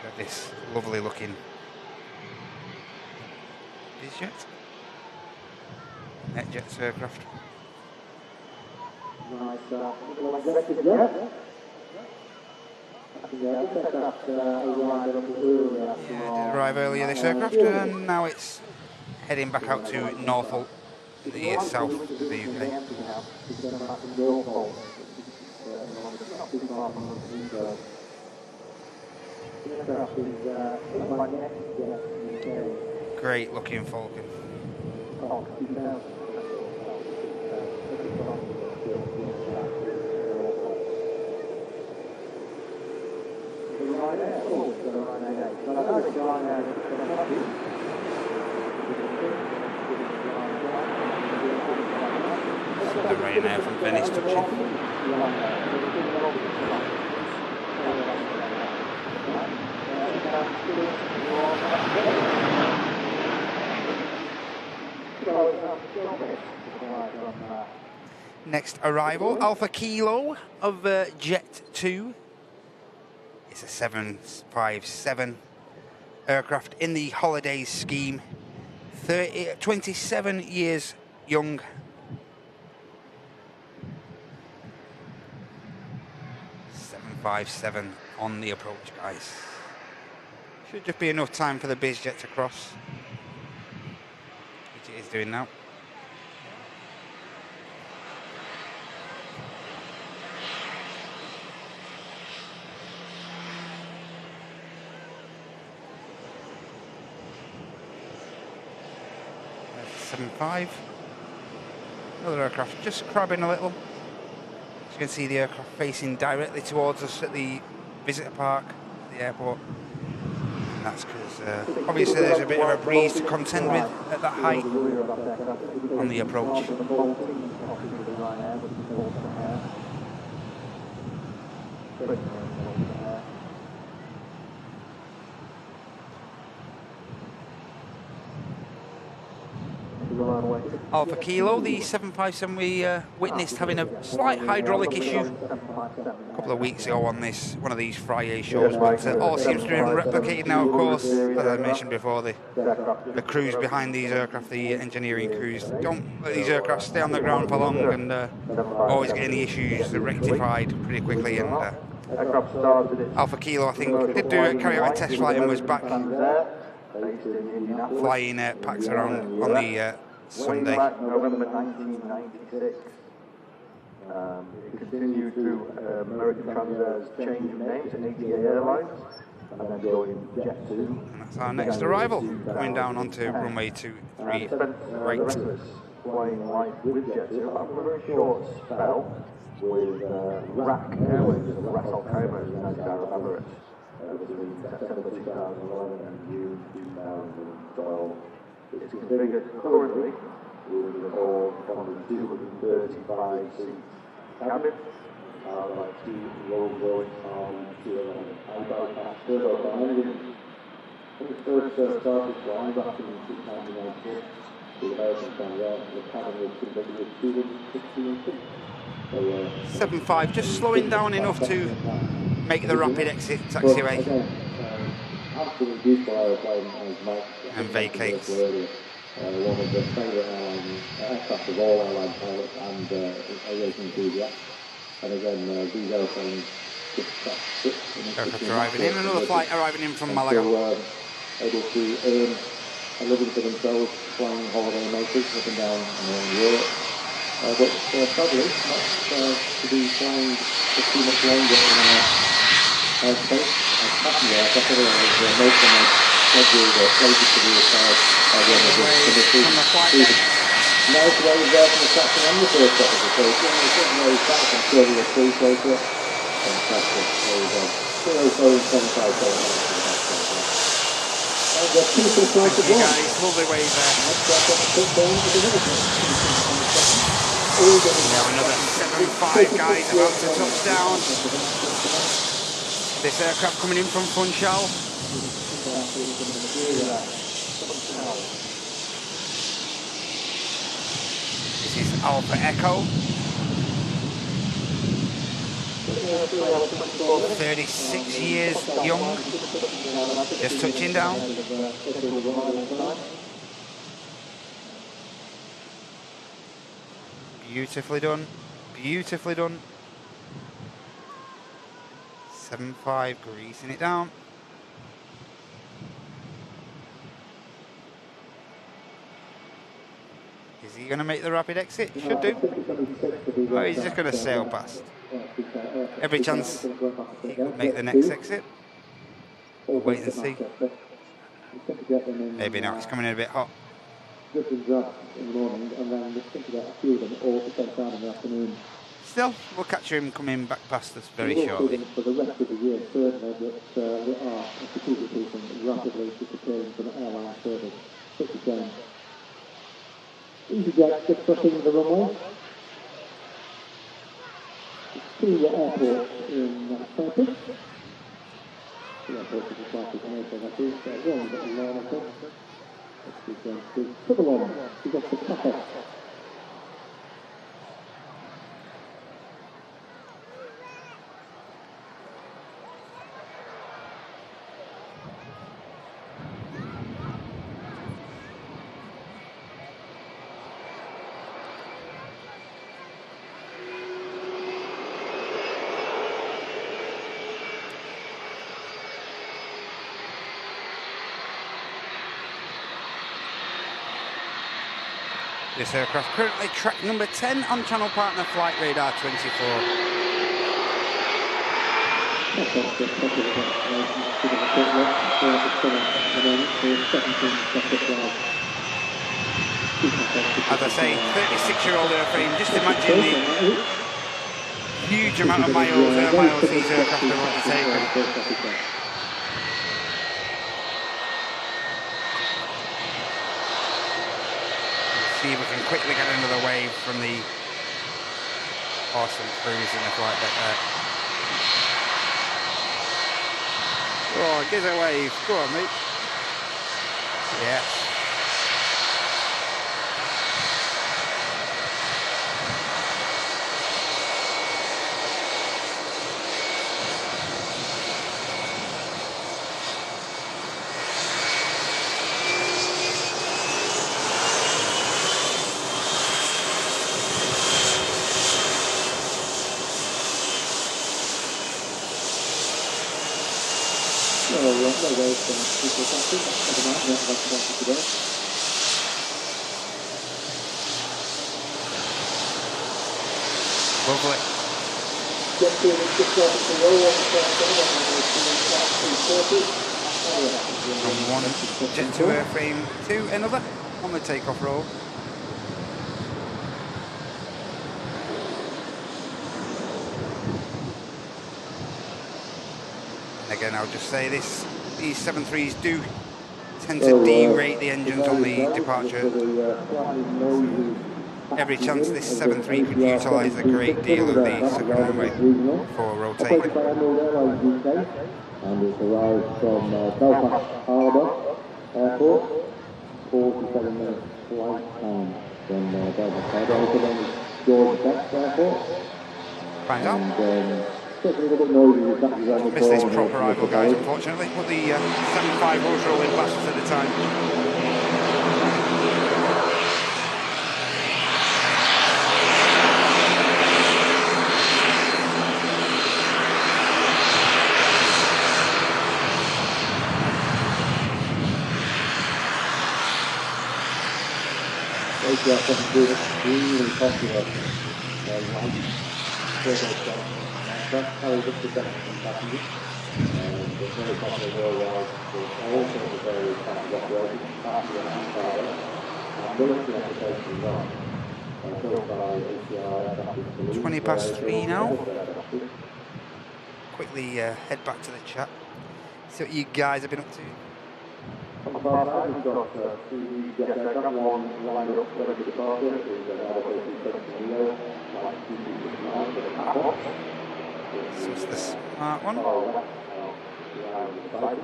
Look at this lovely looking bizjet. NetJets aircraft. Nice, did arrive earlier, this aircraft, and now it's heading back out to Norfolk, the south of the UK. Great looking Falcon. The Ryanair from Venice touching. Next arrival, Alpha Kilo of Jet 2. It's a 757 aircraft in the holidays scheme. 27 years young. .757 on the approach, guys. Should just be enough time for the bizjet to cross, which it is doing now. That's 7.5. Another aircraft just crabbing a little. As you can see, the aircraft facing directly towards us at the visitor park at the airport. And that's because obviously there's a bit of a breeze to contend with at that height on the approach. Alpha Kilo, the 757 we witnessed having a slight hydraulic issue a couple of weeks ago on this one of these Friday shows, but all seems to be replicated now, of course. As I mentioned before, the crews behind these aircraft, the engineering crews, don't let these aircraft stay on the ground for long, and always get any issues rectified pretty quickly. And Alpha Kilo, I think, did carry out a test flight and was back flying packs around on the Sunday. November 1996. It continued to American Transair's change of name to ATA Airlines, and then joined Jet 2. And that's our next arrival, coming down onto runway 23. Great. Flying live with Jet 2 after a very short spell with RAC Airways, the Ras Al-Khaimah in Emirates, between September 2011 and June 2012. It's configured currently with a whole 235-seat cabin, like 2 low-going R211 high-bypass turbofan engines. When it first started flying back in 2006, the American fan there, the cabin was completely student 16. So, 7.5, just slowing down enough to make the rapid exit taxiway. Absolutely beautiful aeroplane, as Mike And vacates. earlier. One of the favourite aircraft of all airline pilots and aviation enthusiasts. And again, these aeroplanes Aircraft arriving in, another flight arriving in from Malaga. Able to earn a living for themselves, flying holiday makers up and down Europe. But sadly, not to be flying for too much longer in our airspace. As passenger aircraft, otherwise, most of them are scheduled or slated to be retired by the end of this committee. Nice wave there from the captain and the first officer, so it's getting very back and sure we appreciate it. Fantastic, there we go. 0.75. Thank you guys, lovely wave there. Now another 7.5 guys about to touch down. This aircraft coming in from Funchal. This is Alpha Echo. 36 years young, just touching down. Beautifully done, beautifully done. 7.5, greasing it down. Is he going to make the rapid exit? Should do. Oh, he's just going to sail past. Every chance he could make the next exit. We'll wait and see. Maybe not, it's coming in a bit hot. Still, we'll catch him coming back past us very shortly. For the rest of the year, certainly, that there are strategic people rapidly disappearing from airline service. Such a shame. EasyJet just crossing the runway. Saudia Airport in Cyprus. The airport is the fastest airport that is. One got a line of it. Let's see, going to double on. We've got the takeoff. This aircraft currently track number 10 on channel partner Flight Radar 24. As I say, 36-year-old airframe, just imagine the huge amount of miles these aircraft are undertaking. See if we can quickly get another wave from the awesome cruise in the flight deck there. Oh, give it a wave. Go on, mate. Yeah. Lovely. From one jet to airframe to another on the takeoff roll. Again, I'll just say this, these 7.3s do tend to derate the engines on the departure. Every chance this 7.3 could utilise a great deal of the second runway for rotating. And it's arrived from Belfast Harbour Airport, 47 minutes flight time from Dover. So I don't know if the name is George Beck Airport. Find out. And it's a little bit noisy with that design. Missed this proper arrival, guys, unfortunately. Put the 75 Ultra in blasters at the time. That's extremely popular. That's carries up to 700 passengers. It's very popular worldwide. There's all sorts of various types of operations, passenger and cargo, and military applications as well. Built by ACR aircraft. 20 past 3 now. Quickly head back to the chat. See what you guys have been up to. On the far side, we've got two jet aircraft, one lined up ready for departure, which is an Airbus A350 Neo, like 269 with a takeoff. So it's the smart one.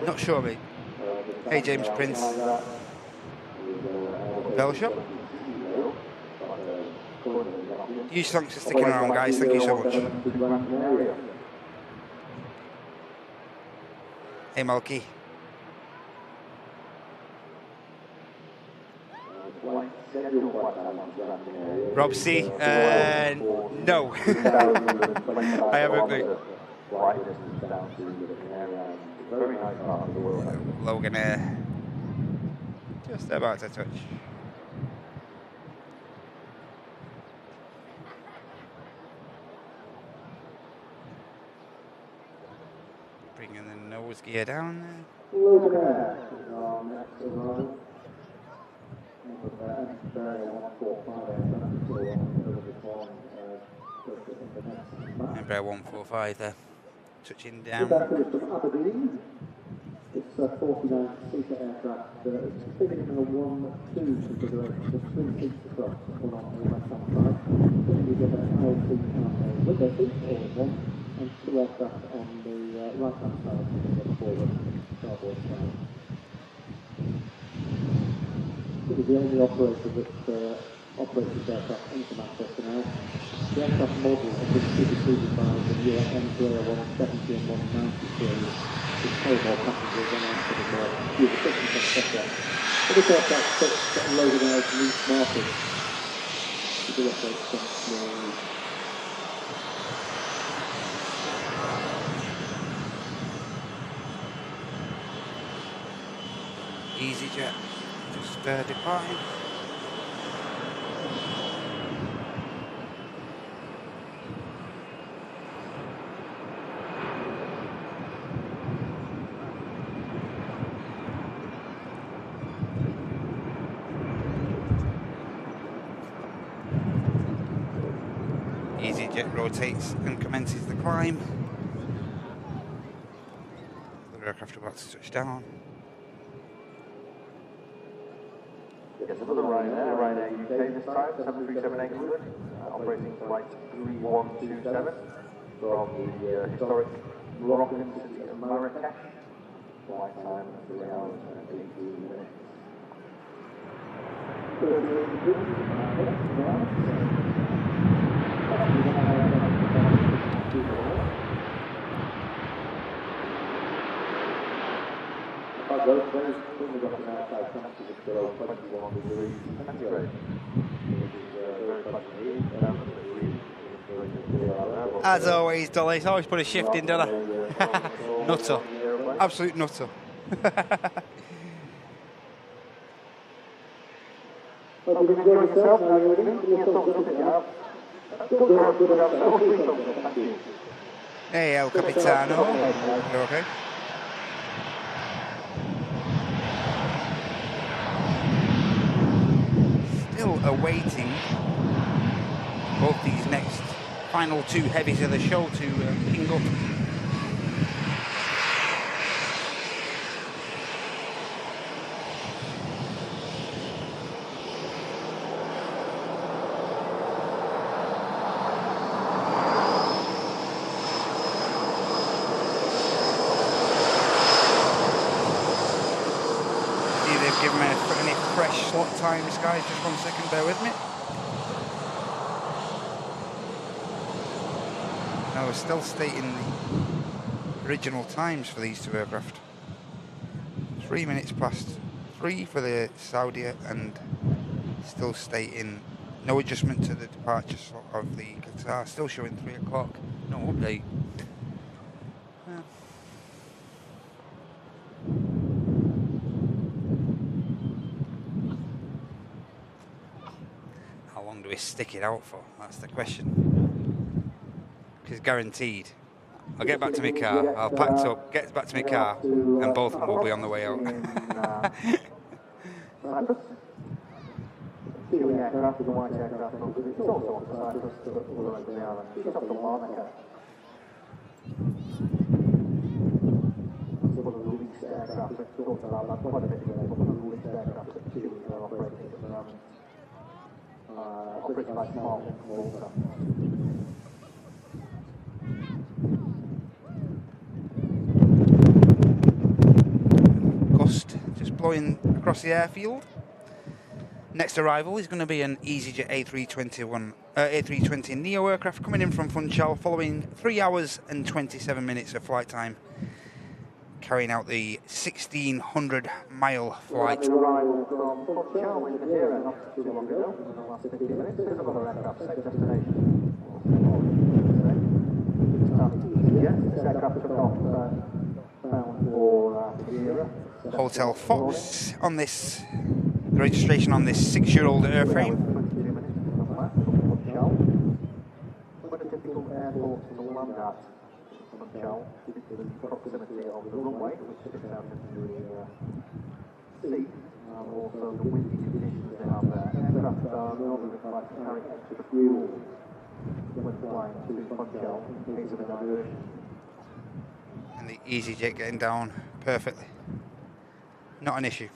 Not sure, mate. Hey, James Prince. Bell shop. Huge thanks for sticking around, guys. Thank you so much. Hey, Malky. Rob C. No. I haven't. Logan Air. Just about to touch. Bringing the nose gear down there. Logan Air. Embraer 145 there, touching down. It's a 49-seater aircraft. It's fitting in a 1-2 configuration, with 3 seats across, one on the left-hand side. Then you get an ILC and a window seat, all in one, and 2 aircraft on the right-hand side, the forward starboard side. It is the only operator that operates this aircraft into Manchester now. The aircraft model has been superseded by the newer Embraer 170 and 190 series, which carry more passengers and are sort of more fuel efficient, etc. But this aircraft fits Logan Air's niche market. To do operate some small routes. EasyJet. Just departing. EasyJet rotates and commences the climb. The aircraft about to touch down. Yes, another Ryanair UK this time, 737-800, operating flight 3127 from the historic Moroccan city of Marrakesh. Flight time 3 hours and 18 minutes. As always, Dolly, it's always put a shift in, don't I? Nutter. Absolute nutter. Hey, El Capitano. You're okay? Still awaiting both these next final 2 heavies of the show to ping up. See, they've given me any refresh slot times, guys. Just 1 second, bear with me. No, we're still stating the original times for these two aircraft. 3 minutes past 3 for the Saudia, and still stating no adjustment to the departure slot of the Qatar. Still showing 3 o'clock. No update. How long do we stick it out for? That's the question. Because guaranteed, I'll get back to my car, I'll pack up, get back to my car, and both of them will be on the way out. Gust just blowing across the airfield. Next arrival is going to be an EasyJet A320 Neo aircraft coming in from Funchal following 3 hours and 27 minutes of flight time, carrying out the 1,600-mile flight. Hotel Fox on this, the registration on this 6-year-old airframe. Proximity of the runway, which sticks out into the sea, also the windy conditions they have there. Aircraft are normally required to carry extra fuel when flying to Funchal in case of a diversion. And the EasyJet getting down perfectly. Not an issue.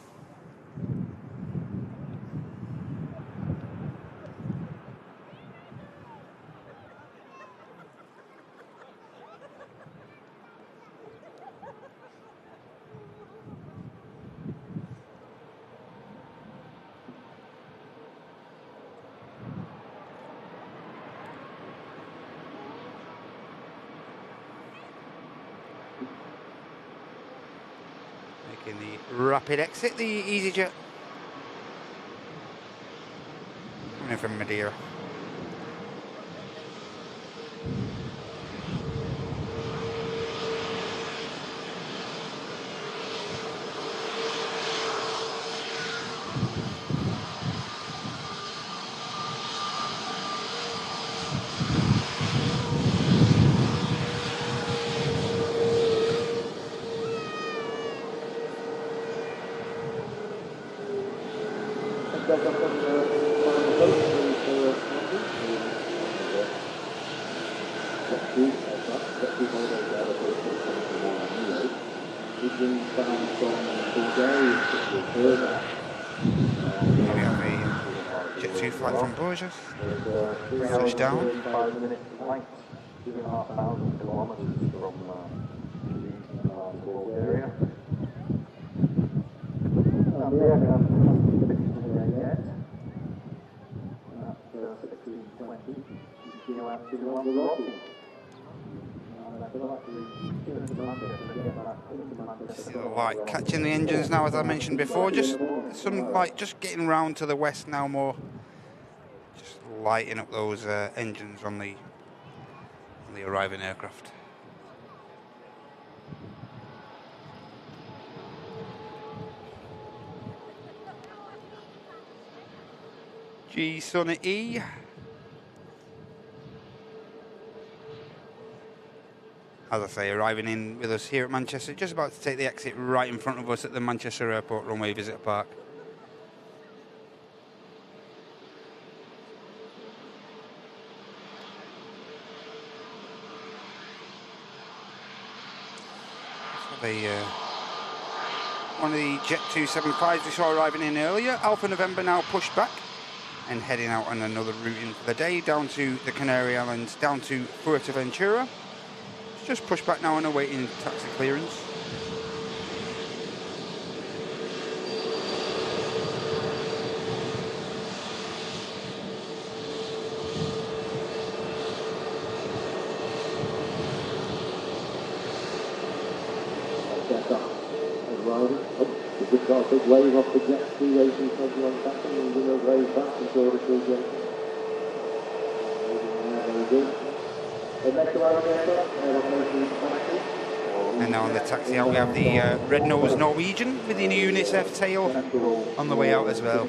Making the rapid exit, the EasyJet. Coming in from Madeira. We have a Jet 2 flight from Bourges. Touchdown. 5 minutes flight, 2,500 kilometers from the area. The aircraft hasn't finished there yet. At 16:20, you can go out to the Rocky. See the light catching the engines now, as I mentioned before. Just some light, just getting round to the west now more. Just lighting up those engines on the arriving aircraft. G Sunny E. As I say, arriving in with us here at Manchester, just about to take the exit right in front of us at the Manchester Airport Runway Visitor Park. One of the Jet 275s we saw arriving in earlier, Alpha November now pushed back and heading out on another route in for the day, down to the Canary Islands, down to Fuerteventura. Just pushed back now and awaiting taxi clearance. loading. We've just got a big wave off the jet ski racing something on Saturday, and we go very fast until the cruise racing. Very good. The next arrival aircraft, And now on the taxi out we have the red-nosed Norwegian with the UNICEF tail on the way out as well.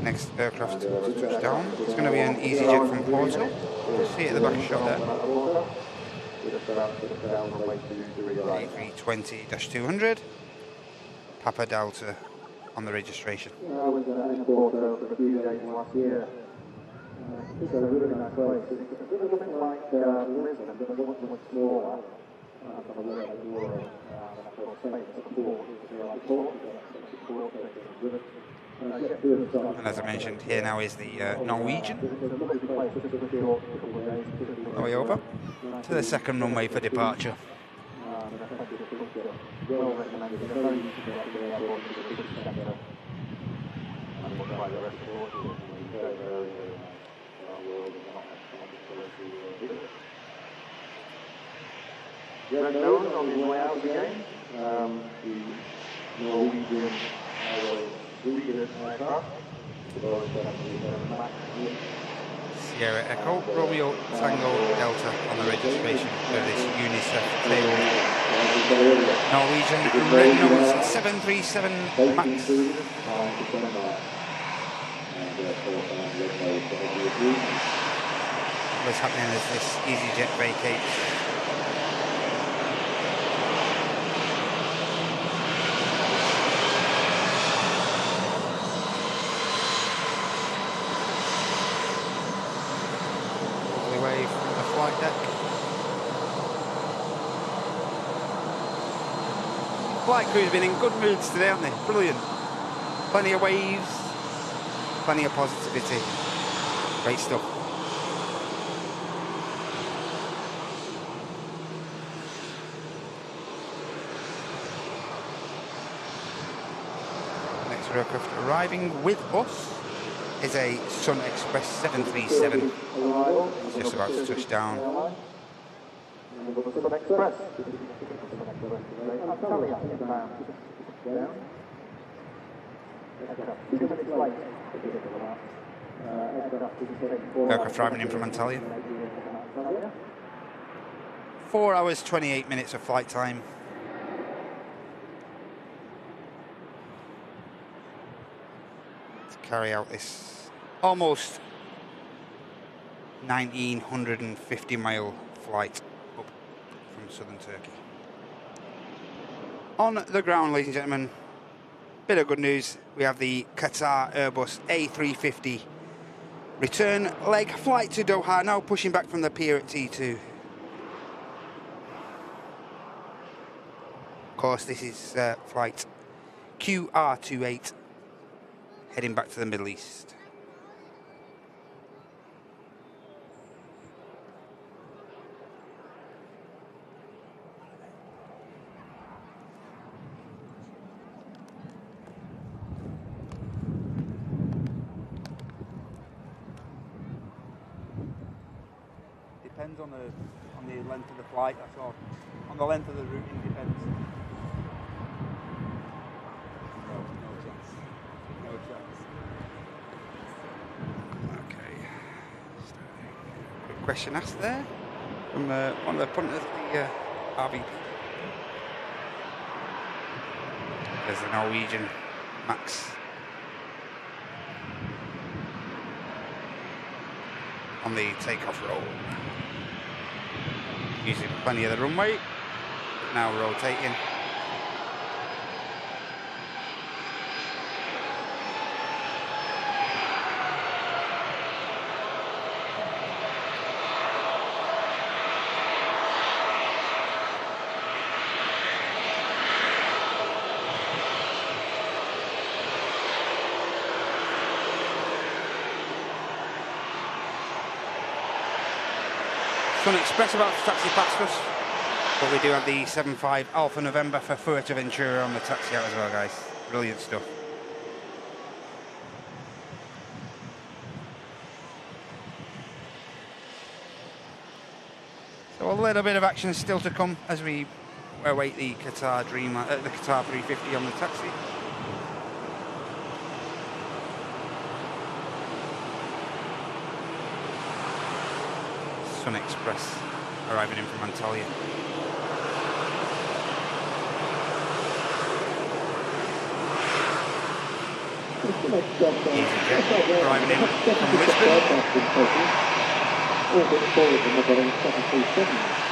Next aircraft to touch down. It's going to be an EasyJet from Porto. See it at the back shot there. A320-200. Papa Delta on the registration. I was in Porto for a few days last year. It's a really nice place. It's a little bit like Lisbon, but much smaller. And as I mentioned, here now is the Norwegian. On the way over to the second runway for departure. Red nose on his way out again. The Norwegian aircraft. Sierra Echo, Romeo Tango Delta on the registration for this UNICEF tail. Norwegian red nose 737 Max. What's happening as this EasyJet vacates? Flight crew's been in good moods today, haven't they? Brilliant. Plenty of waves, plenty of positivity. Great stuff. Next aircraft arriving with us is a Sun Express 737. It's just about to touch down. Sun Express. Aircraft driving in from Antalya. 4 hours 28 minutes of flight time. To carry out this almost 1950 mile flight up from southern Turkey. On the ground, ladies and gentlemen, bit of good news. We have the Qatar Airbus A350 return leg flight to Doha, now pushing back from the pier at T2. Of course, this is flight QR28, heading back to the Middle East. Depends on the length of the flight, that's all. On the length of the routing depends. No chance. No chance. Okay. Quick question asked there from one of the punters, the RVP. There's the Norwegian Max on the takeoff roll. Using plenty of the runway, now rotating. Sun Express about to taxi past us, but we do have the 75 Alpha November for Fuerteventura on the taxi out as well, guys. Brilliant stuff. So a little bit of action still to come as we await the Qatar the Qatar 350 on the taxi. Sun Express arriving in from Antalya. EasyJet arriving in from Lisbon. Orbit forward in the Boeing 737.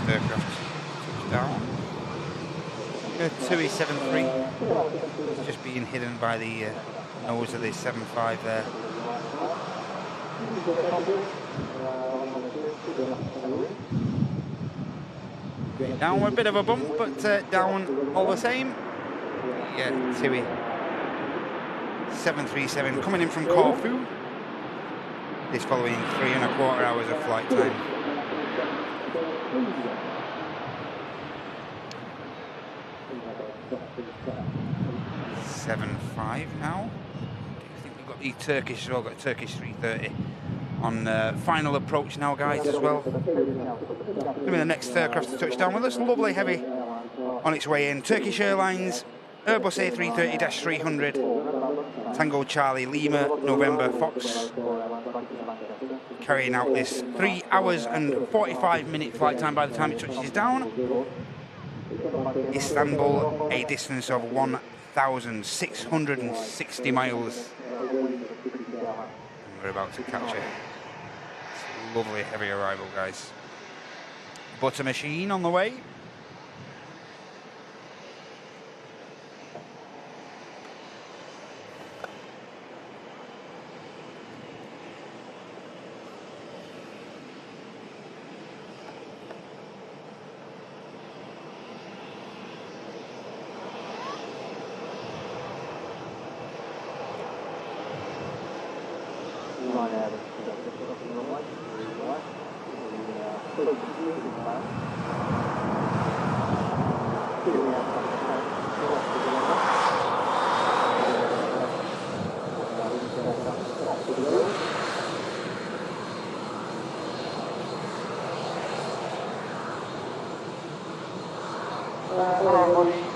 Aircraft down. 273 just being hidden by the nose of the 75 there. Down a bit of a bump, but down all the same. Yeah, TUI 737 coming in from Corfu. This following 3¼ hours of flight time. 7.5 now. I think we've got the Turkish, we've got Turkish 330 on final approach now, guys, as well. Going to be the next aircraft to touch down with us. Lovely heavy on its way in. Turkish Airlines, Airbus A330-300, Tango Charlie Lima, November Fox. Carrying out this 3 hours and 45-minute flight time by the time it touches down. Istanbul, a distance of 1,660 miles. And we're about to catch it. It's a lovely heavy arrival, guys. Butter machine on the way.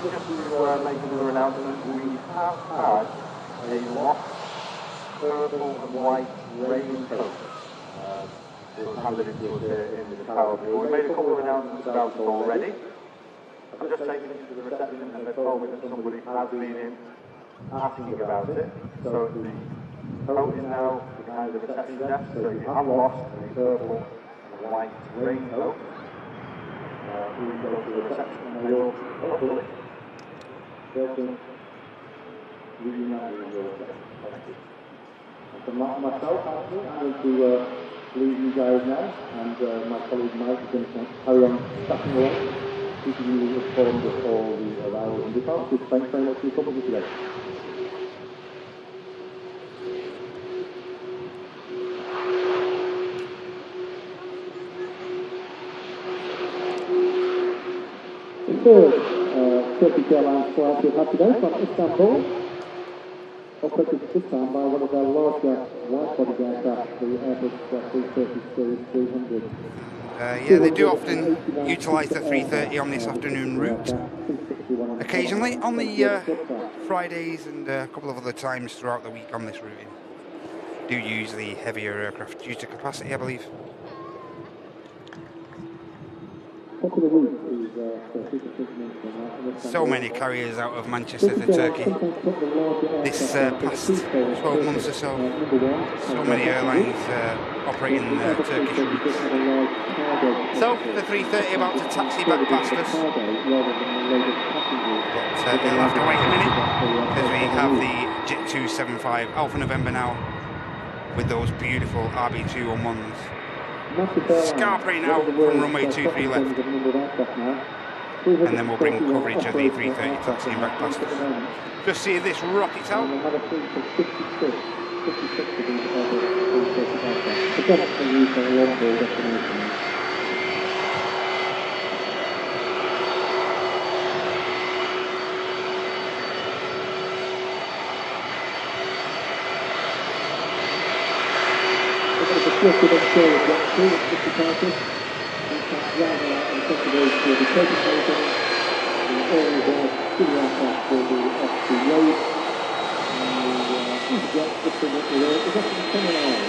Just to make another announcement, we have had a lost purple and white raincoat handed into us here in the tower. We made a couple of announcements about it already. I've just taken it to the reception and they told me that somebody has been in asking about it. So the coat is now behind the reception desk, so if you have lost a purple and white raincoat, we go to the reception and they will hopefully myself, actually, I'm going to leave you guys now, and my colleague Mike is going to carry on stacking away, keeping you informed of all the arrivals and departures. Thanks very much for your company today. Turkish Airlines flight we've had today from Istanbul, operated this time by one of our larger wide-body aircraft, the Airbus A350-300. Yeah, they do often utilise the 330 on this afternoon route. Occasionally on the Fridays and a couple of other times throughout the week on this route. Do use the heavier aircraft due to capacity, I believe. So many carriers out of Manchester to Turkey this past 12 months or so. So many airlines operating Turkish routes. So the 330 about to taxi back past us. But they'll have to wait a minute because we have the JIT 275 Alpha November now with those beautiful RB211s. Scarpering out from runway 23 left. And then we'll bring coverage of the 330 taxiing back past us. Just see this rocket out. 56 of these Airbus A350 aircraft, predominantly used for long-haul destinations. Just to ensure that one crew is 50 departures, rather and festivals will be taking place on all the city aircraft will be off the road. VOD estimately there is less than 10 hours.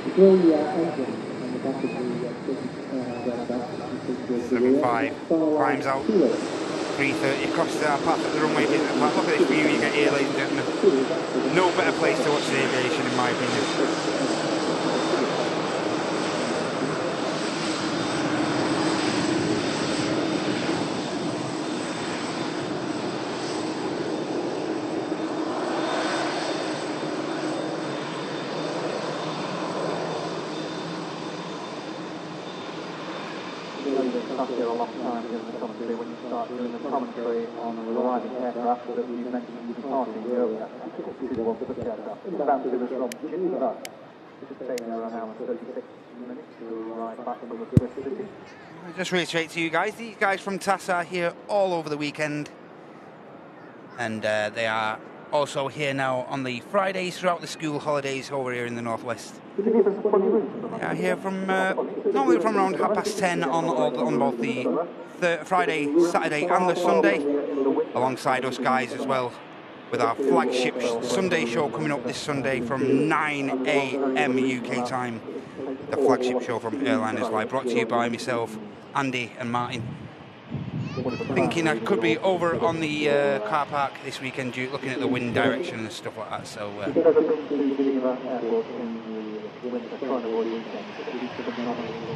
The drill engine on the back of the aircraft 7.5 climbs out. 3:30 across our path at the runway. Look at this view you get here, ladies and gentlemen. No better place to watch the aviation, in my opinion. Here a long time because it's obviously when you start doing the commentary on the arriving aircraft that you mentioned departing earlier. This was the aircraft. Inbound to us from Geneva. This is taking around an hour and 36 minutes to arrive back into the Swiss city. I'll just reiterate to you guys, these guys from TAS are here all over the weekend. And they are also here now on the Fridays throughout the school holidays over here in the northwest. Could you give us a funny route? They are here from normally from around 10:30 on both the Friday, Saturday and the Sunday, alongside us guys as well, with our flagship Sunday show coming up this Sunday from 9 AM UK time. The flagship show from Airliners Live, brought to you by myself, Andy and Martin. Thinking I could be over on the car park this weekend, looking at the wind direction and stuff like that. So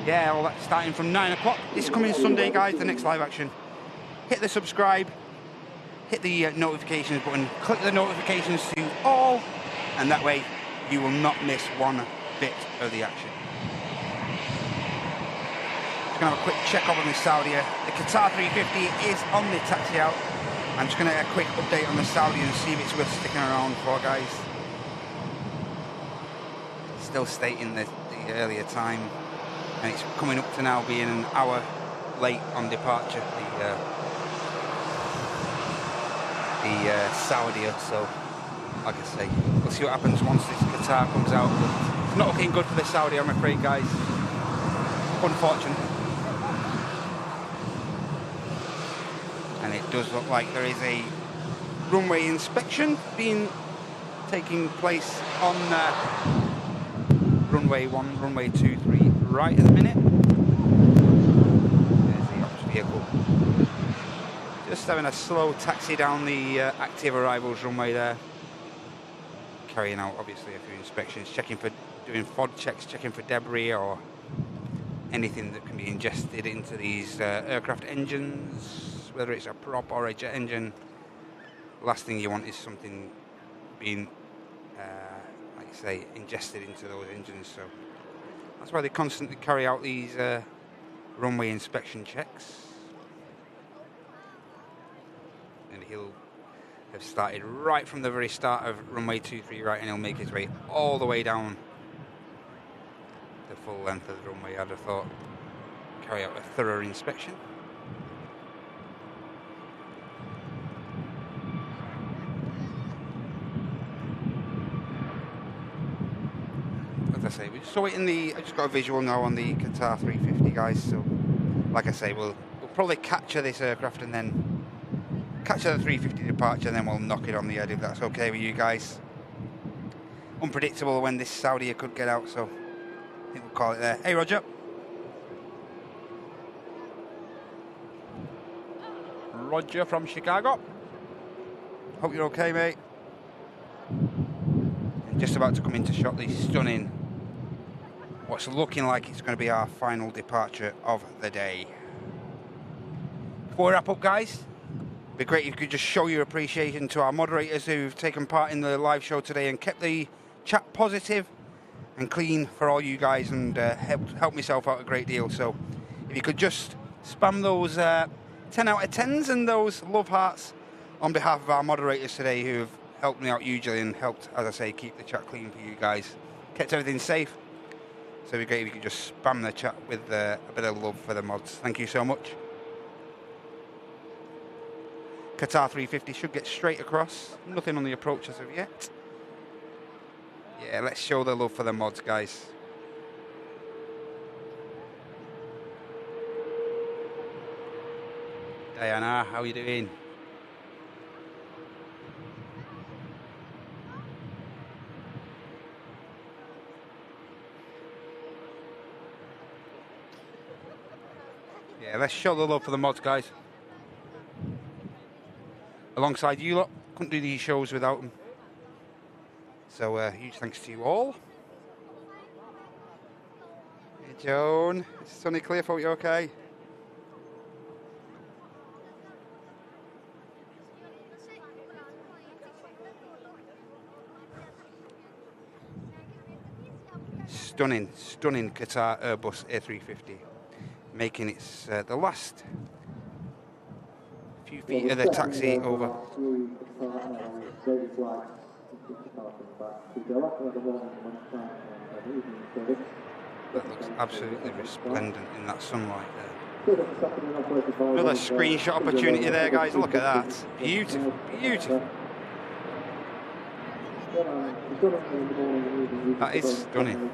yeah, well, that's starting from 9 o'clock this coming Sunday, guys. The next live action. Hit the subscribe, hit the notifications button, click the notifications to all, and that way you will not miss one bit of the action. Going to have a quick check over on the Saudia. The Qatar A350 is on the taxi out. I'm just going to get a quick update on the Saudia and see if it's worth sticking around for, guys. Still stating the earlier time, and it's coming up to now being an hour late on departure. The Saudia. So, like I say, we'll see what happens once this Qatar comes out. But it's not looking good for the Saudia, I'm afraid, guys. Unfortunate. And it does look like there is a runway inspection taking place on runway 1, runway 2, 3 right at the minute. There's the ops vehicle. Just having a slow taxi down the active arrivals runway there. Carrying out obviously a few inspections, doing VOD checks, checking for debris or anything that can be ingested into these aircraft engines. Whether it's a prop or a jet engine, last thing you want is something being, like you say, ingested into those engines. So that's why they constantly carry out these runway inspection checks. And he'll have started right from the very start of runway 23 right, and he'll make his way all the way down the full length of the runway. I'd have thought carry out a thorough inspection. As I say, we saw it I just got a visual now on the Qatar 350, guys. So, like I say, we'll probably capture this aircraft and then capture the 350 departure, and then we'll knock it on the head if that's okay with you guys. Unpredictable when this Saudia could get out, so I think we'll call it there. Hey, Roger. Roger from Chicago. Hope you're okay, mate. And just about to come into shot, the stunning, what's looking like it's going to be our final departure of the day. Before we wrap up, guys, it'd be great if you could just show your appreciation to our moderators who've taken part in the live show today and kept the chat positive and clean for all you guys, and helped myself out a great deal. So if you could just spam those 10 out of 10s and those love hearts on behalf of our moderators today who have helped me out hugely and helped, as I say, keep the chat clean for you guys. Kept everything safe. So it'd be great if you could just spam the chat with a bit of love for the mods. Thank you so much. Qatar 350 should get straight across. Nothing on the approach as of yet. Yeah, let's show the love for the mods, guys. Diana, how are you doing? Yeah, let's show the love for the mods, guys. Alongside you lot, couldn't do these shows without them. So huge thanks to you all. Hey Joan, is Sunny clear for you okay? Stunning, stunning Qatar Airbus A350. Making its the last few feet of the taxi over. That looks absolutely resplendent in that sunlight there. Another screenshot opportunity there, guys. Look at that. Beautiful, beautiful. That is stunning.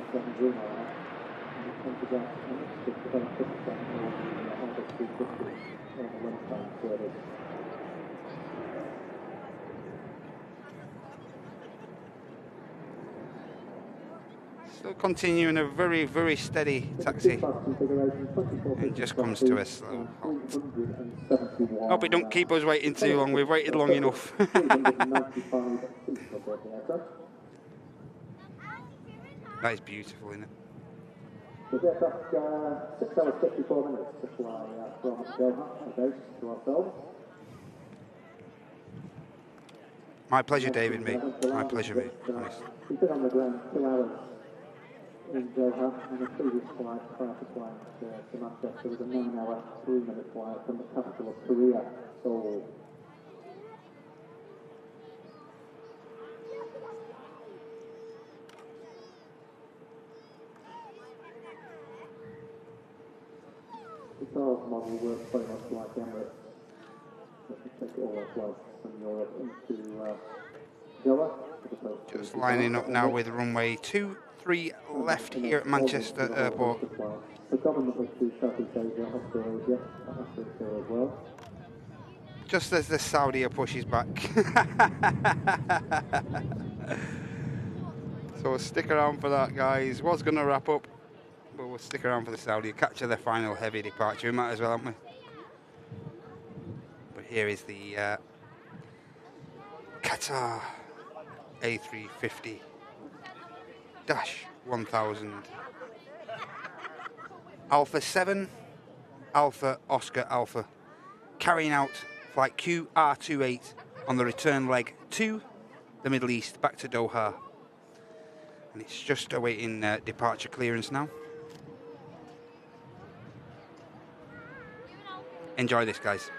Still continuing a very, very steady taxi. It just comes to a slow halt. Hope it don't keep us waiting too long. We've waited long enough. That is beautiful, isn't it? So the aircraft 6 hours 54 minutes to fly from Doha base to ourselves. My pleasure, David, mate. My pleasure, mate. Honestly. We've been on the ground 2 hours in Doha, and the previous flight prior to flying to Manchester was a 9-hour, 3-minute flight from the capital of Korea, Seoul. The Charles model works very much like Emirates. Take all their flights from Europe into Doha. Just lining up now with runway 23 left here at Manchester Airport. Predominantly to Southeast Asia, Australia, Africa as well. Just as the Saudia pushes back. So we'll stick around for that, guys. Was going to wrap up, but we'll stick around for the Saudi, capture the final heavy departure. We might as well, haven't we? But here is the Qatar A350 -1000 Alpha 7 Alpha Oscar Alpha, carrying out flight QR28 on the return leg to the Middle East, back to Doha. And it's just awaiting departure clearance now. Enjoy this, guys.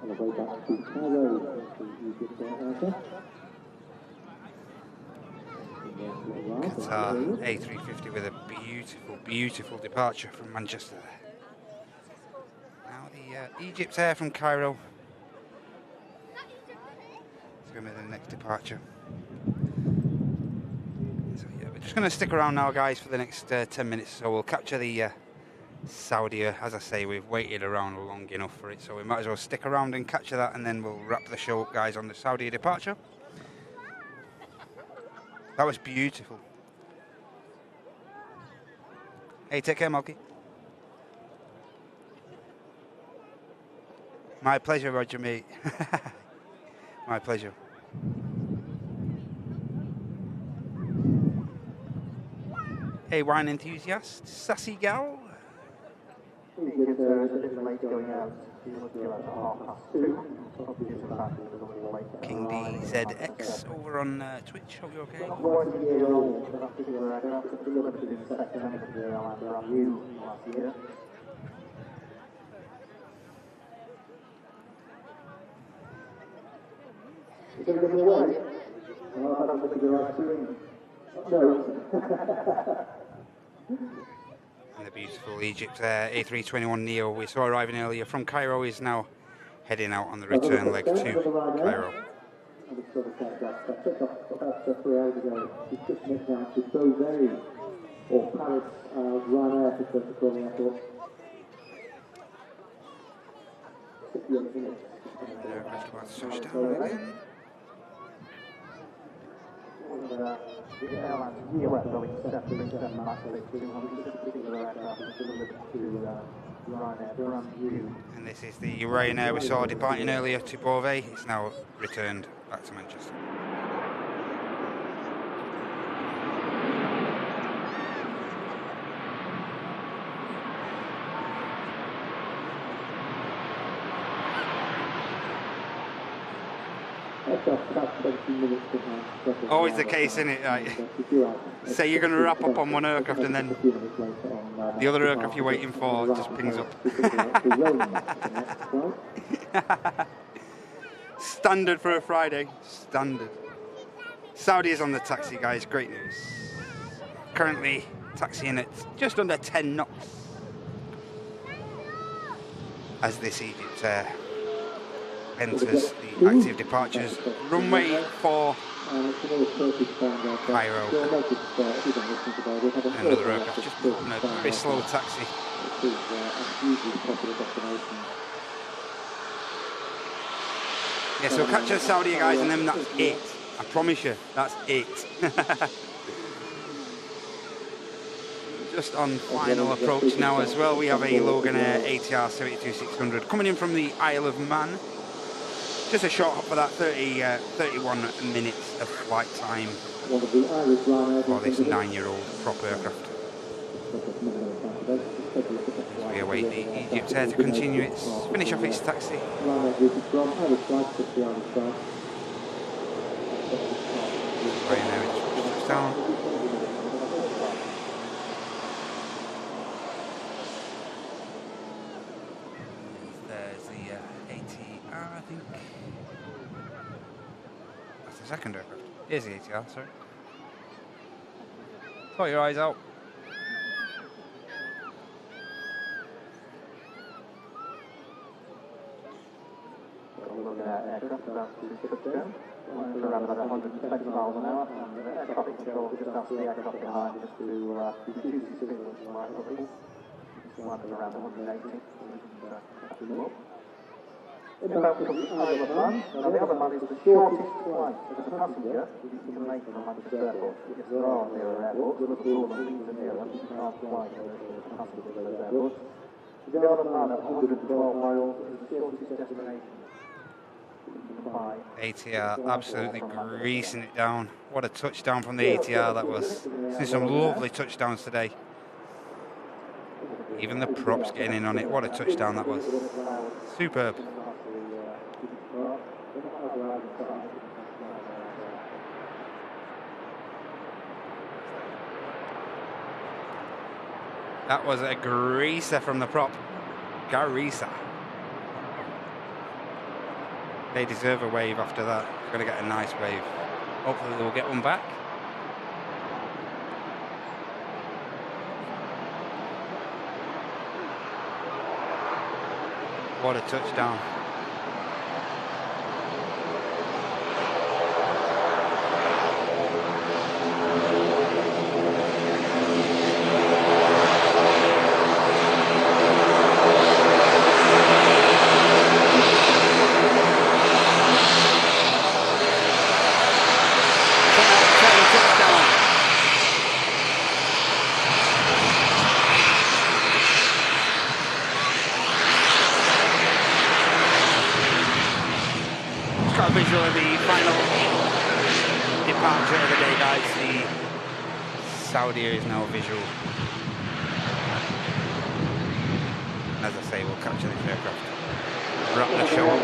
On the way back to Cairo, the Egypt aircraft. Qatar A350 with a beautiful, beautiful departure from Manchester. Now the Egypt Air from Cairo. It's going to be the next departure. So yeah, we're just going to stick around now, guys, for the next 10 minutes. So we'll capture the Saudia. As I say, we've waited around long enough for it, so we might as well stick around and capture that, and then we'll wrap the show up, guys, on the Saudia departure. That was beautiful. Hey, take care, Malky. My pleasure, Roger, mate. My pleasure. Hey, wine enthusiast, sassy gal. King DZX over on Twitch. Hope you're okay. Is everybody away? Oh, I don't look at the right screen. No. And the beautiful Egypt A321 Neo we saw arriving earlier from Cairo is now heading out on the return leg to Cairo. I just saw the takeoff about 3 hours ago. It's just nipped down to Beauvais, or Paris, Ryanair, prefer to call the airport. 58 minutes. Touchdown again. The airline's US Boeing 737 MAX 200 aircraft is delivered to Ryanair. They're on view. And this is the Ryanair we saw departing earlier to Beauvais. It's now returned back to Manchester. Always the case, isn't it? Right. Say you're going to wrap up on one aircraft and then the other aircraft you're waiting for just pings up. Standard for a Friday. Standard. Saudi is on the taxi, guys. Great news. Currently taxiing at just under 10 knots as this Egypt Air enters the active departures runway for Cairo. Another aircraft just on a very slow taxi. Yeah, so catch Saudi, guys, and then that's it. I promise you, that's it. Just on final approach now as well, we have a Logan Air ATR 72-600 coming in from the Isle of Man. Just a short hop for that 31 minutes of flight time for this 9-year-old prop aircraft. As we await the Egypt Air to continue its finish off its taxi. Ryanair is down. I think that's the second aircraft. Here's the ATR, sorry. Put your eyes out. Aircraft about to ship down. Around about 120 miles an hour. And air traffic control just asked the aircraft behind just to reduce the signal slightly. Landing around 180. About the Isle of Man. Now the other man is the shortest flight as a passenger you can make from Manchester Airport. Yes, there are nearer airports, Liverpool and Leeds are nearer. You can't fly to those passengers at those airports. The Isle of Man at 112 miles is the shortest destination. ATR absolutely greasing it down. What a touchdown from the ATR that was. Seen some lovely touchdowns today. Even the props getting in on it. What a touchdown that was. Superb. That was a greaser from the prop. Garisa. They deserve a wave after that. They're going to get a nice wave. Hopefully they'll get one back. What a touchdown. Visual of the final departure of the day, guys. The Saudia is now visual. And as I say, we'll capture this aircraft. Wrap the show up.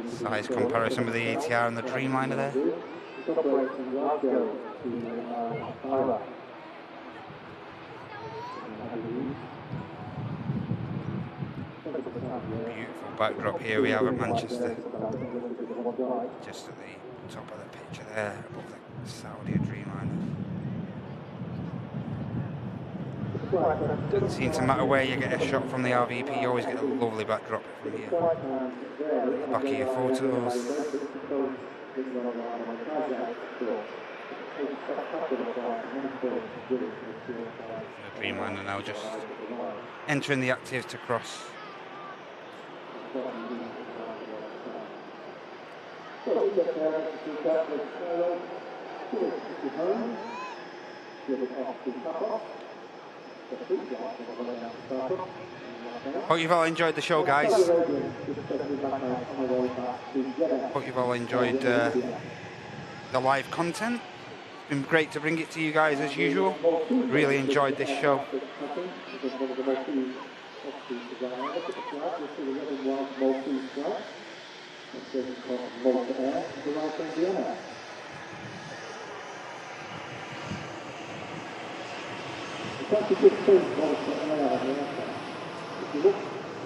Size comparison with the ATR and the Dreamliner there. Beautiful backdrop here we have at Manchester. Just at the top of the picture there, above the Saudia Dreamliner. Doesn't seem to matter where you get a shot from the RVP, you always get a lovely backdrop from here. Back of your photos. The Dreamliner now just entering the active to cross. Hope you've all enjoyed the show, guys. Hope you've all enjoyed the live content. It's been great to bring it to you guys as usual. Really enjoyed this show. That's a good thing, if you look to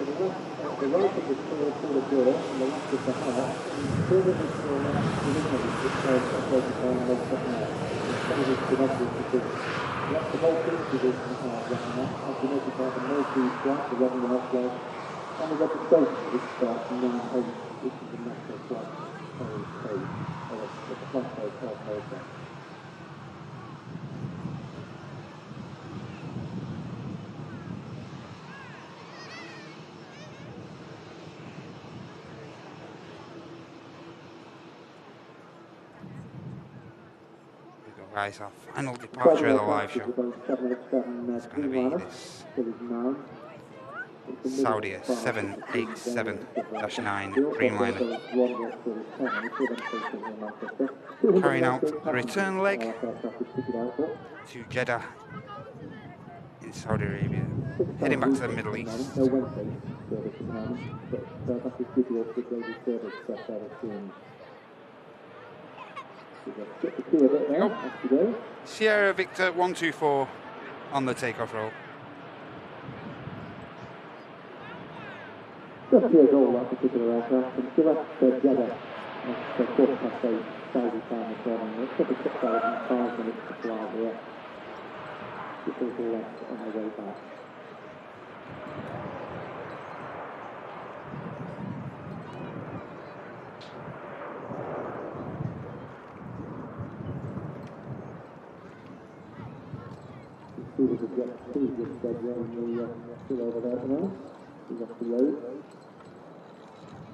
the left, the right of the door, and the left of the heart, further than the left, the middle of the separated by the most of the heart. That is the obvious because that's the most incident in the heart right now, as you notice by the Northeast flight, the revenue offload, and the registration of this flight from 9 which is the national flight, or the Planespotting program. Guys, our final departure of the live show. It's going to be this Saudia 787-9 Dreamliner. Carrying out the return leg to Jeddah in Saudi Arabia, heading back to the Middle East. Sierra Victor 124 on the takeoff roll. Just here's all that particular aircraft, and still at Jeddah at 8:15 Saudi time this morning. It took us 6 hours and 5 minutes to fly here. Just all left on the way back. Still over there now. He's off the road.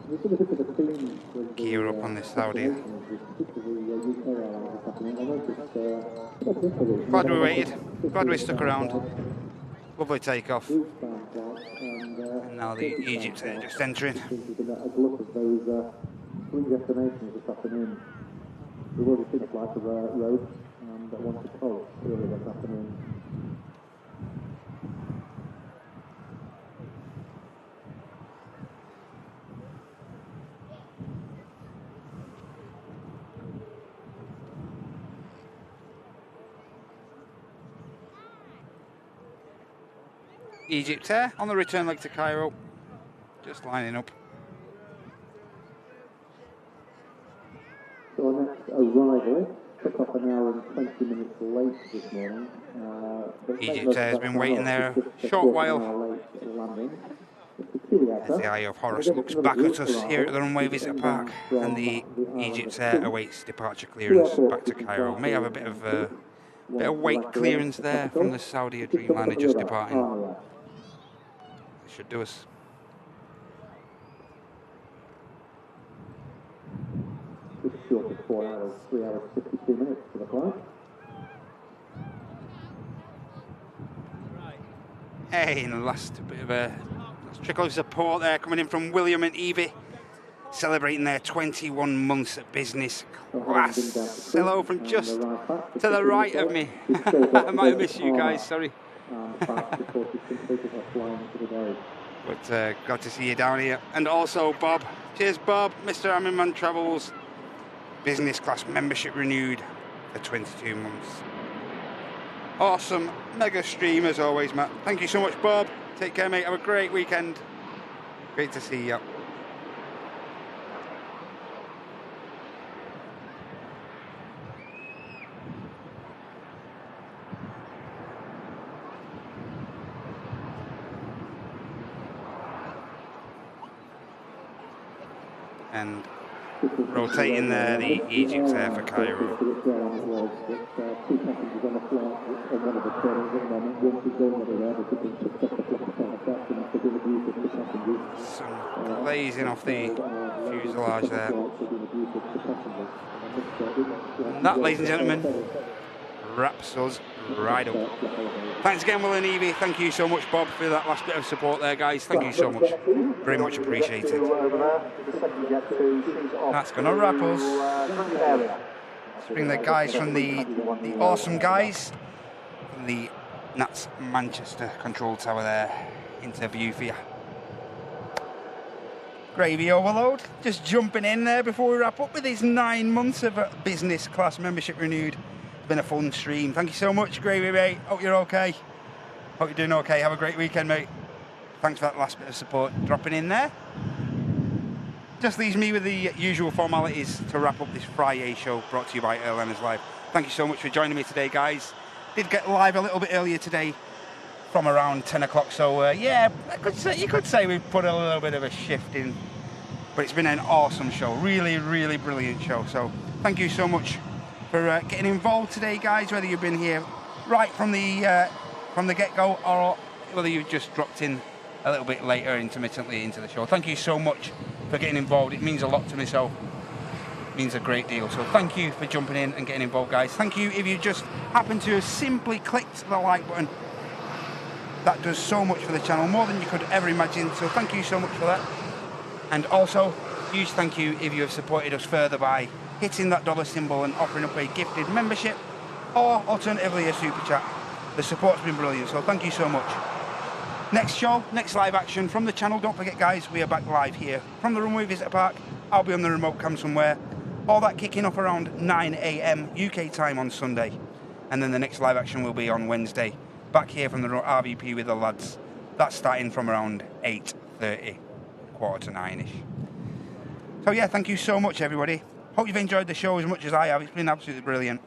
There's a bit of a theme with gear up on this Saudia. Glad we waited. Glad we stuck around. Lovely takeoff. And now the Egypt Air just entering. A glut of those 3 destinations this afternoon. We've already seen a flight of road. that wanted to close earlier this afternoon. Egypt Air on the return leg to Cairo, just lining up. So our next arrival took off an hour and 20 minutes late this morning. Egypt Air has been waiting there a short while. As the eye of Horus looks back at us here at the Runway Visitor Park, and the Egypt Air awaits departure clearance back to Cairo. May have a bit of weight clearance there from the Saudia Dreamliner just departing. Should do us. Just short of 4 hours, 3 hours, 52 minutes for the flight. Hey, and last bit of a trickle of support there coming in from William and Evie, celebrating their 21 months at business class. Hello from just to the right of me. I might have missed you guys, sorry. But glad to see you down here. And also Bob. Cheers Bob, Mr. Ammerman Travels. Business class membership renewed for 22 months. Awesome, mega stream as always, Matt. Thank you so much, Bob. Take care, mate. Have a great weekend. Great to see you. And rotating there, the Egypt Air for Cairo. Some glazing off the fuselage there. And that, ladies and gentlemen, wraps us right up. Thanks again, Will and Evie. Thank you so much, Bob, for that last bit of support there, guys. Thank you so much. Very much appreciated. That's going to wrap us. Let's bring the guys from the awesome guys from the Nats Manchester control tower there into view for you. Gravy overload, just jumping in there before we wrap up with these 9 months of business class membership renewed. It's been a fun stream. Thank you so much, Gravy, mate. Hope you're okay. Hope you're doing okay. Have a great weekend, mate. Thanks for that last bit of support dropping in there. Just leaves me with the usual formalities to wrap up this Friday show brought to you by Airliners Live. Thank you so much for joining me today, guys. Did get live a little bit earlier today from around 10 o'clock. So, yeah, you could say we've put a little bit of a shift in. But it's been an awesome show. Really, really brilliant show. So, thank you so much for getting involved today, guys, whether you've been here right from the get-go or whether you've just dropped in a little bit later intermittently into the show. Thank you so much for getting involved. It means a lot to me, so it means a great deal. So thank you for jumping in and getting involved, guys. Thank you if you just happen to have simply clicked the like button. That does so much for the channel, more than you could ever imagine. So thank you so much for that. And also, huge thank you if you have supported us further by hitting that dollar symbol and offering up a gifted membership or alternatively a super chat. The support's been brilliant, so thank you so much. Next show, next live action from the channel. Don't forget, guys, we are back live here from the Runway Visitor Park. I'll be on the remote cam somewhere. All that kicking off around 9 AM UK time on Sunday. And then the next live action will be on Wednesday. Back here from the RVP with the lads. That's starting from around 8:30, 8:45-ish. So yeah, thank you so much, everybody. Hope you've enjoyed the show as much as I have. It's been absolutely brilliant.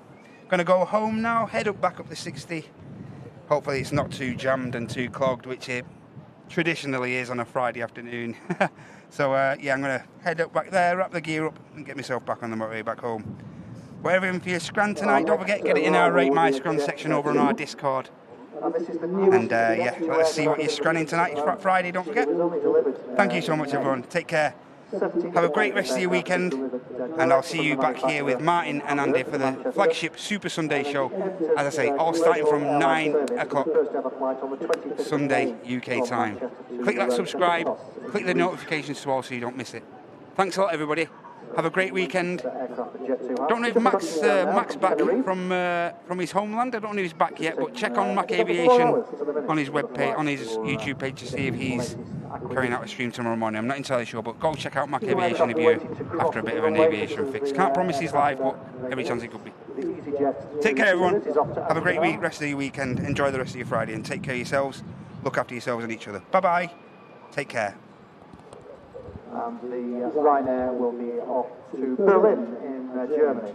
Gonna go home now, head up back up the 60. Hopefully it's not too jammed and too clogged, which it traditionally is on a Friday afternoon. So yeah, I'm gonna head up back there, wrap the gear up and get myself back on the motorway back home. We're everything for your Scran tonight. Don't forget, get it in our Rate My Scran section over on our Discord. And yeah, let us see what you're scranning tonight. It's Friday, don't forget. Thank you so much, everyone. Take care. Have a great rest of your weekend, and I'll see you back here with Martin and Andy for the flagship Super Sunday show. As I say, all starting from 9 o'clock Sunday UK time. Click that subscribe, click the notifications to all so you don't miss it. Thanks a lot, everybody. Have a great weekend. Aircraft at Jet 2 Don't know if Mac's back from his homeland. I don't know if he's back yet, but check on Mac Aviation on his webpage, on his YouTube page to see if he's carrying out a stream tomorrow morning. I'm not entirely sure, but go check out Mac Aviation if you're after a bit of an aviation fix. Can't promise he's live, but every chance it could be. Take care, everyone. Have a great week, rest of your weekend. Enjoy the rest of your Friday, and take care of yourselves. Look after yourselves and each other. Bye-bye. Take care. And the Ryanair will be off to Berlin in Germany.